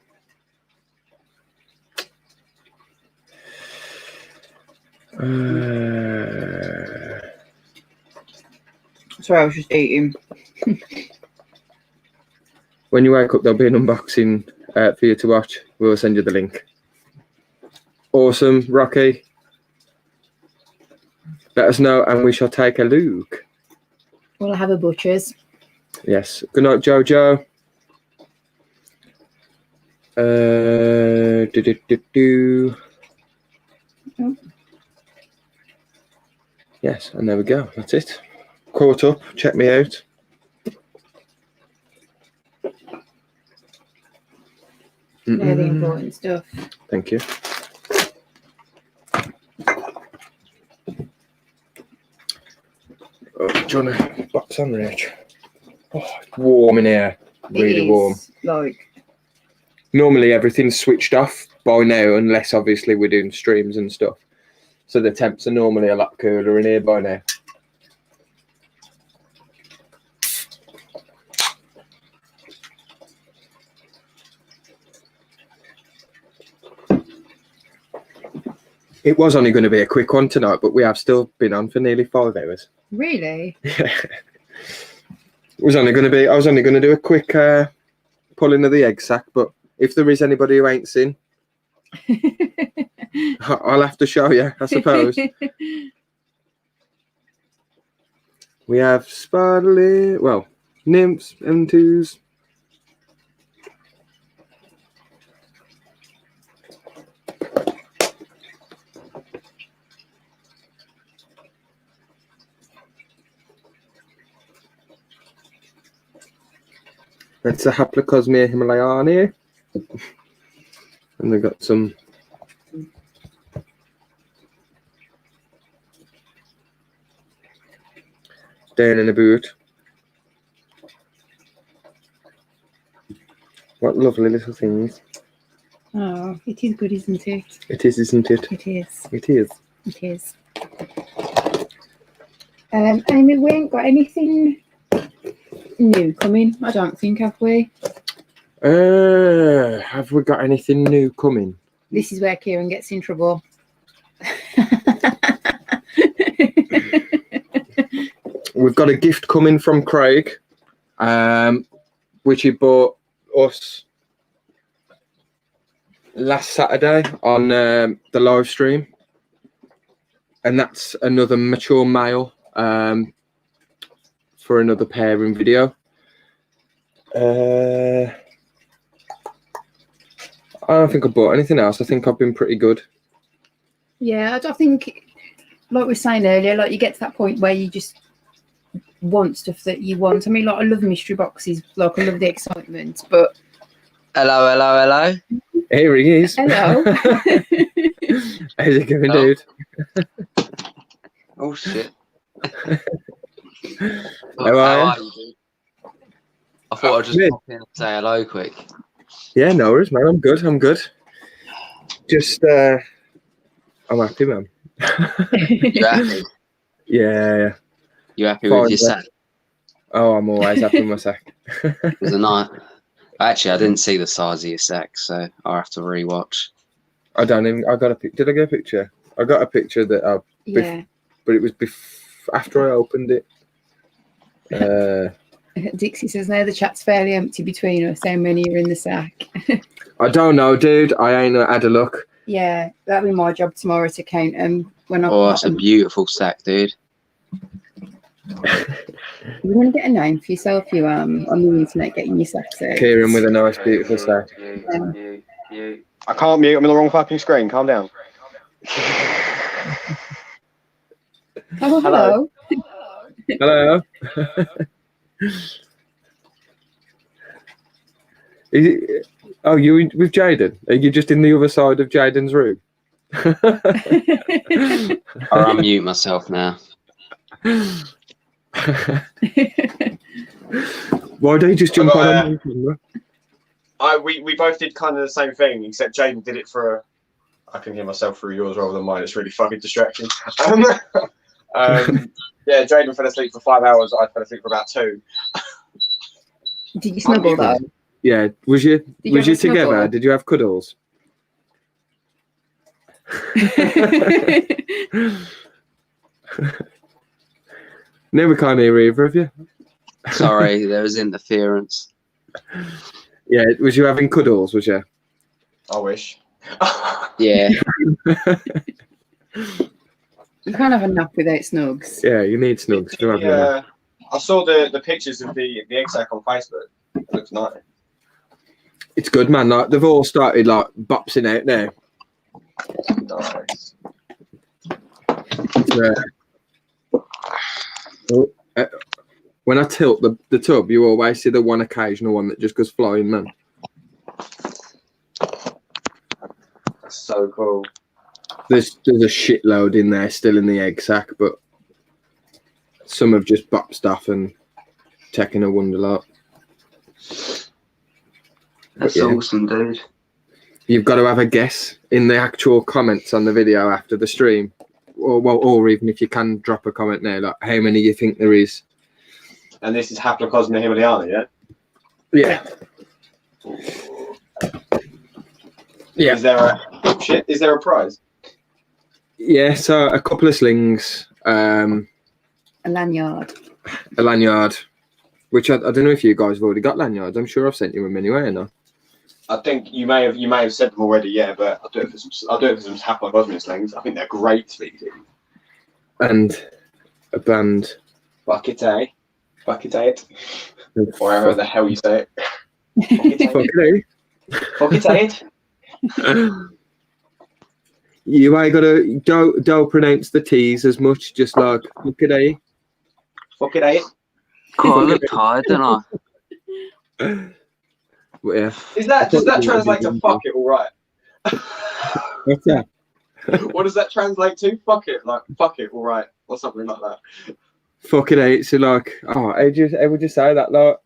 Sorry, I was just eating. When you wake up, there'll be an unboxing for you to watch. We'll send you the link. Awesome, Rocky. Let us know, and we shall take a look. Well, I have a butcher's. Yes. Good night, Jojo. Yes, and there we go. That's it. Caught up. Check me out. They're the important stuff. Thank you. Oh, do you want to box on, Rich? Oh, it's warm in here. Really warm. Like, normally everything's switched off by now, unless obviously we're doing streams and stuff. So the temps are normally a lot cooler in here by now. It was only going to be a quick one tonight, but we have still been on for nearly 5 hours. really? Yeah. I was only going to do a quick pulling of the Eggsac, but if there is anybody who ain't seen, I'll have to show you, I suppose. We have spiderlings, well, nymphs, M2s. That's a Haplocosmia himalayana. And they've got some down in the boot. What lovely little things. Oh, it is good, isn't it? It is, isn't it? It is. It is. It is. Amy, we ain't got anything new coming, I don't think, have we? Have we got anything new coming? This is where Kieran gets in trouble. We've got a gift coming from Craig, which he bought us last Saturday on the live stream, and that's another mature male for another pairing video. I don't think I bought anything else. I think I've been pretty good. Yeah, I think, like we were saying earlier, like you get to that point where you just want stuff that you want. I mean, like I love mystery boxes, like I love the excitement, but Hello, hello, hello. Here he is. hello. How's it going, dude? Oh shit. How are you, dude? I thought I'd just pop in and say hello quick. Yeah, no worries, man. I'm good. I'm good. Just, I'm happy, man. You happy? Yeah. You happy Fine, with your sack? Oh, I'm always happy with my sack. It was a night. Actually, I didn't see the size of your sack, so I'll have to rewatch. I got a picture. Did I get a picture? I got a picture that Yeah. But it was after I opened it. Dixie says now the chat's fairly empty between us. How many are in the sack? I don't know, dude. I ain't had a look. Yeah, that'll be my job tomorrow to count them when I. Oh, that's a beautiful sack, dude. You want to get a name for yourself, you on the internet, getting your sex out. Kieran with a nice, beautiful set. I can't mute. I'm in the wrong fucking screen. Calm down. Oh, hello. Hello. Is it, oh, you with Jaden? Are you just in the other side of Jaden's room? I'll unmute myself now. Why don't you just jump on camera? We both did kind of the same thing, except Jaden did it for I can hear myself through yours rather than mine. It's really fucking distracting. Yeah, Jaden fell asleep for 5 hours. I fell asleep for about 2. Did you snuggle though? Yeah. Was you have a together? snuggle? Did you have cuddles? No, we can't hear either of you. Sorry, there was interference. Yeah, was you having cuddles? Was you? I wish. Yeah. You can't have a nap without snugs. Yeah, you need snugs to have your nap. I saw the pictures of the Eggsac on Facebook. It looks nice. It's good, man. Like they've all started like bopsing out now. Nice. When I tilt the tub, you always see the one occasional one that just goes flying, man. That's so cool. There's a shitload in there still in the egg sac, but some have just bopped off and taken a wonder lot. That's awesome, dude. You've got to have a guess in the actual comments on the video after the stream, or even if you can drop a comment now, like how many you think there is. And this is Haplocosmia himalayana, Yeah. yeah? Yeah. Is there a prize? Yeah, so a couple of slings, A lanyard. a lanyard, which I don't know if you guys have already got lanyards. I'm sure I've sent you them anyway, no? I think you may have said them already, yeah, but I'll do it for some Haplocosmia slings. I think they're great speaking. And a band. Bucket A. Bucket it. Or however the hell you say it. Bucket it. You ain't gotta don't pronounce the T's as much, just like bucket A. Bucket it. God, I look tired, don't I? Yeah. Does that translate to fuck it all right? What's that? What does that translate to? Fuck it, like fuck it all right, or something like that. Fucking A. So like, oh, I would just say that like,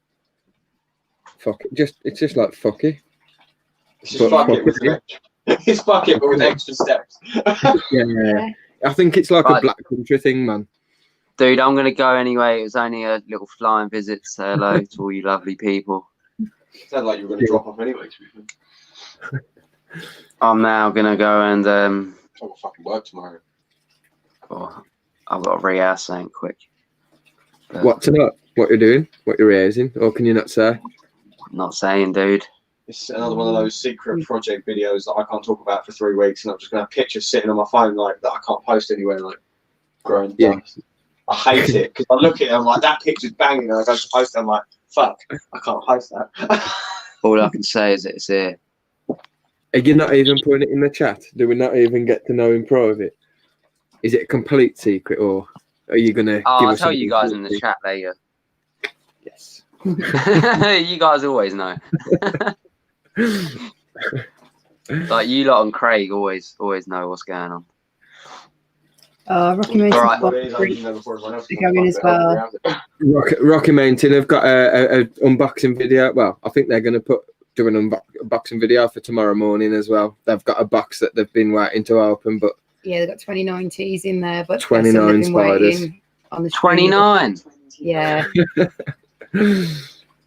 fuck it. It's just like fuck it. It's just fuck it with it's fuck it, but with extra steps. Yeah. I think it's like a black country thing, man. Dude, I'm going to go anyway. It was only a little flying visit to say hello to all you lovely people. Sounded like you were going to drop off anyway, to be fair. I'm now going to go and... I've got fucking work tomorrow. Oh, I've got to rehearse something quick. But What tonight? What you're doing? What you're raising? Or can you not say? I'm not saying, dude. It's another one of those secret project videos that I can't talk about for 3 weeks, and I'm just going to have pictures sitting on my phone like that I can't post anywhere, like growing dust. I hate it because I look at it, I'm like, that picture's banging, and I go to post it, I'm like, fuck, I can't post that. All I can say is it's here. Are you not even putting it in the chat? Do we not even get to know in private? Is it a complete secret, or are you gonna? Oh, give I'll us tell you guys in something? the chat later. Yes. You guys always know. Like you lot and Craig always know what's going on. Rocky Mountain Alright. going as well. Rocky Mountain have got a unboxing video. Well, I think they're going to do an unboxing video for tomorrow morning as well. They've got a box that they've been waiting to open, but Yeah, they've got 29 teas in there, but 29 spiders. On the 29. Yeah.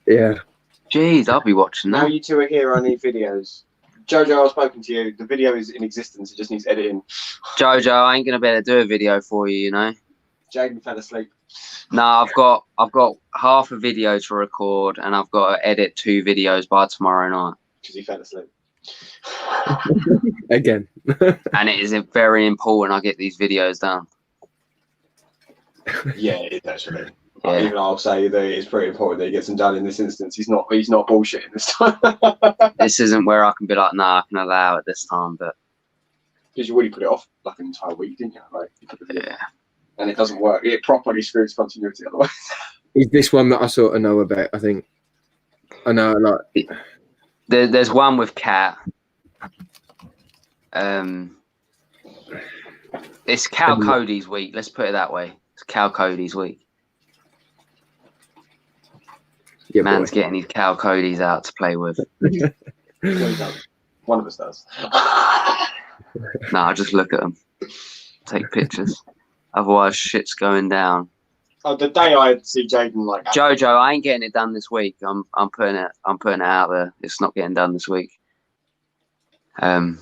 Yeah. Jeez, I'll be watching Now that. you two are here, I need videos. Jojo, I've spoken to you. The video is in existence. It just needs editing. Jojo, I ain't gonna be able to do a video for you, you know. Jaden fell asleep. No, I've got half a video to record, and I've got to edit 2 videos by tomorrow night. Because he fell asleep. Again. And it is very important I get these videos done. Yeah, it is actually. Yeah. Even I'll say that it's pretty important that he gets them done in this instance. He's not bullshitting this time. This isn't where I can be like, nah, I can allow it this time, but Because you already put it off like an entire week, didn't you? Like, you put the video yeah. and it doesn't work. It properly screws continuity otherwise. Is this one that I sort of know about? I think I know. Like, There's one with cat. It's Cal Cody's week. Let's put it that way. It's Cal Cody's week. yeah, Man's boy. getting his Cal Cody's out to play with. One of us does. Nah, just look at them. Take pictures. Otherwise, shit's going down. Oh, the day I see Jaden like Jojo, I ain't getting it done this week. I'm putting it out there. It's not getting done this week. Yeah.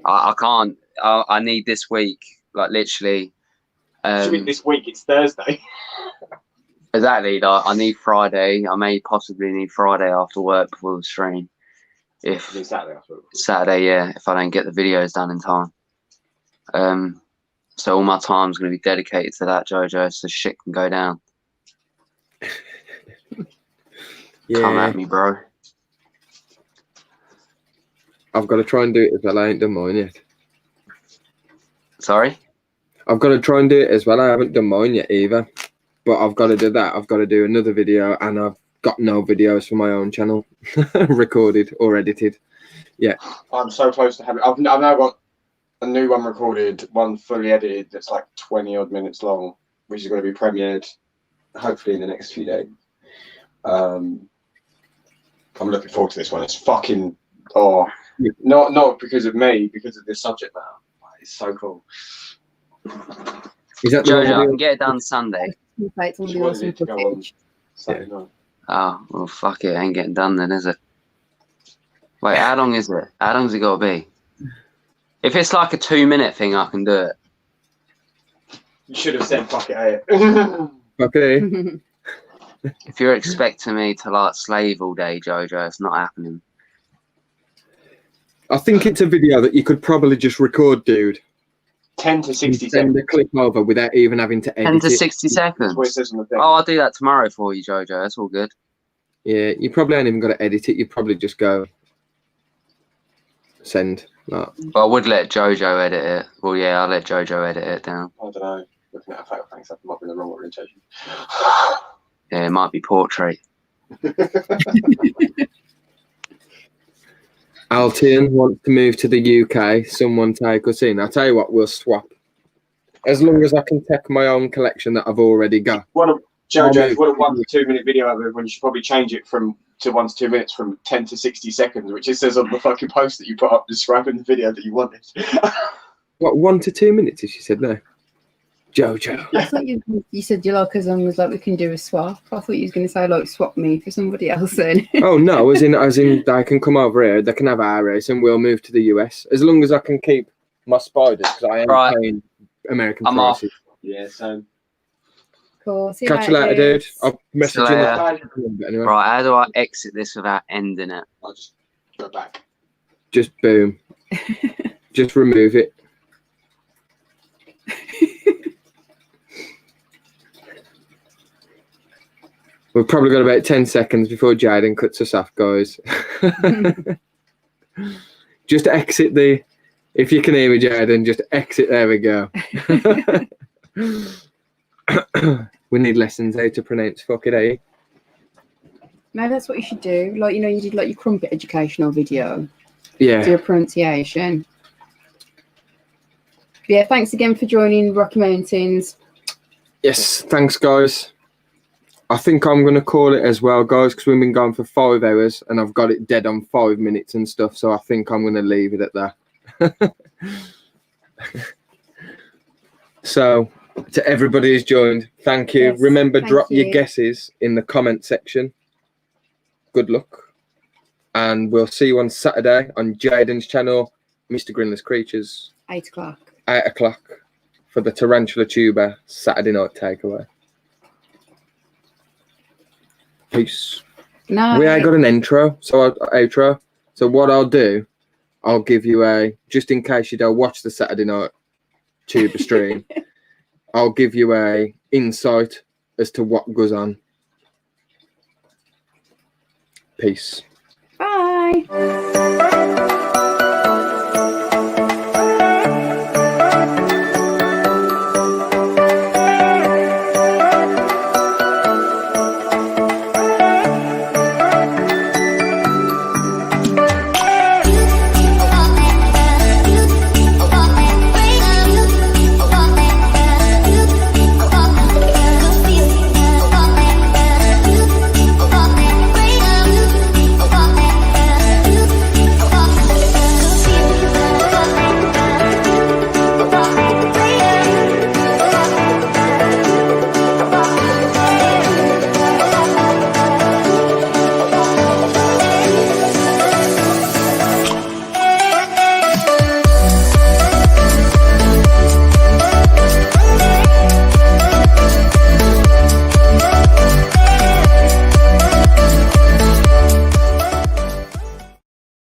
I can't. I need this week. Like literally. this week it's Thursday. Exactly. Like, I need Friday. I may possibly need Friday after work before the stream. If Saturday, yeah. If I don't get the videos done in time. So all my time's going to be dedicated to that, Jojo, so shit can go down. Yeah. Come at me, bro. I've got to try and do it as well. I ain't done mine yet. Sorry? I've got to try and do it as well. I haven't done mine yet either. But I've got to do that. I've got to do another video, and I've got no videos for my own channel recorded or edited. Yeah. I'm so close to having. I've now got a new one recorded, one fully edited. That's like 20 odd minutes long, which is going to be premiered hopefully in the next few days. I'm looking forward to this one. It's fucking not because of me, because of this subject matter. It's so cool. Is that Jojo, I can get it done Sunday. Saturday night. Oh, well, fuck it. Ain't getting done then, is it? Wait, how long is it? How long's it got to be? If it's like a 2-minute thing, I can do it. You should have said fuck it, eh? Okay. If you're expecting me to like slave all day, Jojo, it's not happening. I think it's a video that you could probably just record, dude. 10 to 60 Send seconds. the clip over without even having to edit 10 to it. 60 seconds. That's what it says on the thing. Oh, I'll do that tomorrow for you, Jojo. That's all good. Yeah, you probably ain't even got to edit it. You probably just go send. Like. Well, I would let Jojo edit it. Well, yeah, I'll let Jojo edit it down. I don't know. Looking at a photo, thanks. That might be the wrong orientation. Yeah, it might be portrait. Altian wants to move to the UK. Someone take us in. I'll tell you what, we'll swap. As long as I can take my own collection that I've already got. Jojo, what a 1 to 2 minute video of it when you should probably change it to 1 to 2 minutes from 10 to 60 seconds, which it says on the fucking post that you put up describing the video that you wanted. What, 1 to 2 minutes, as she said there? Jojo. I thought you said you like, as long as like we can do a swap. I thought you was going to say like swap me for somebody else then. Oh no, as in they can come over here, they can have our race, and we'll move to the US. As long as I can keep my spiders, because I am paying American prices. Yeah, so. Cool. See Catch you later, dude. I'll message you later. Anyway. Right, how do I exit this without ending it? I'll just go back. Just boom. Just remove it. We've probably got about 10 seconds before Jaden cuts us off, guys. Just exit the... If you can hear me, Jaden, just exit. There we go. We need lessons how to pronounce fuck it, eh? Maybe that's what you should do. Like, you know, you did like your crumpet educational video. Yeah. Do a pronunciation. But yeah, thanks again for joining Rocky Mountains. Yes, thanks, guys. I think I'm going to call it as well, guys, because we've been going for 5 hours and I've got it dead on 5 minutes and stuff. So I think I'm going to leave it at that. So, to everybody who's joined, thank you. Yes, Remember, thank drop your you. guesses in the comment section. Good luck. And we'll see you on Saturday on Jaden's channel, Mr. Grinless Creatures, 8 o'clock. 8 o'clock for the Tarantula Tuber Saturday night takeaway. Peace. No. We ain't got an outro. So what I'll do, I'll give you a, just in case you don't watch the Saturday night tuber stream, I'll give you a insight as to what goes on. Peace. Bye.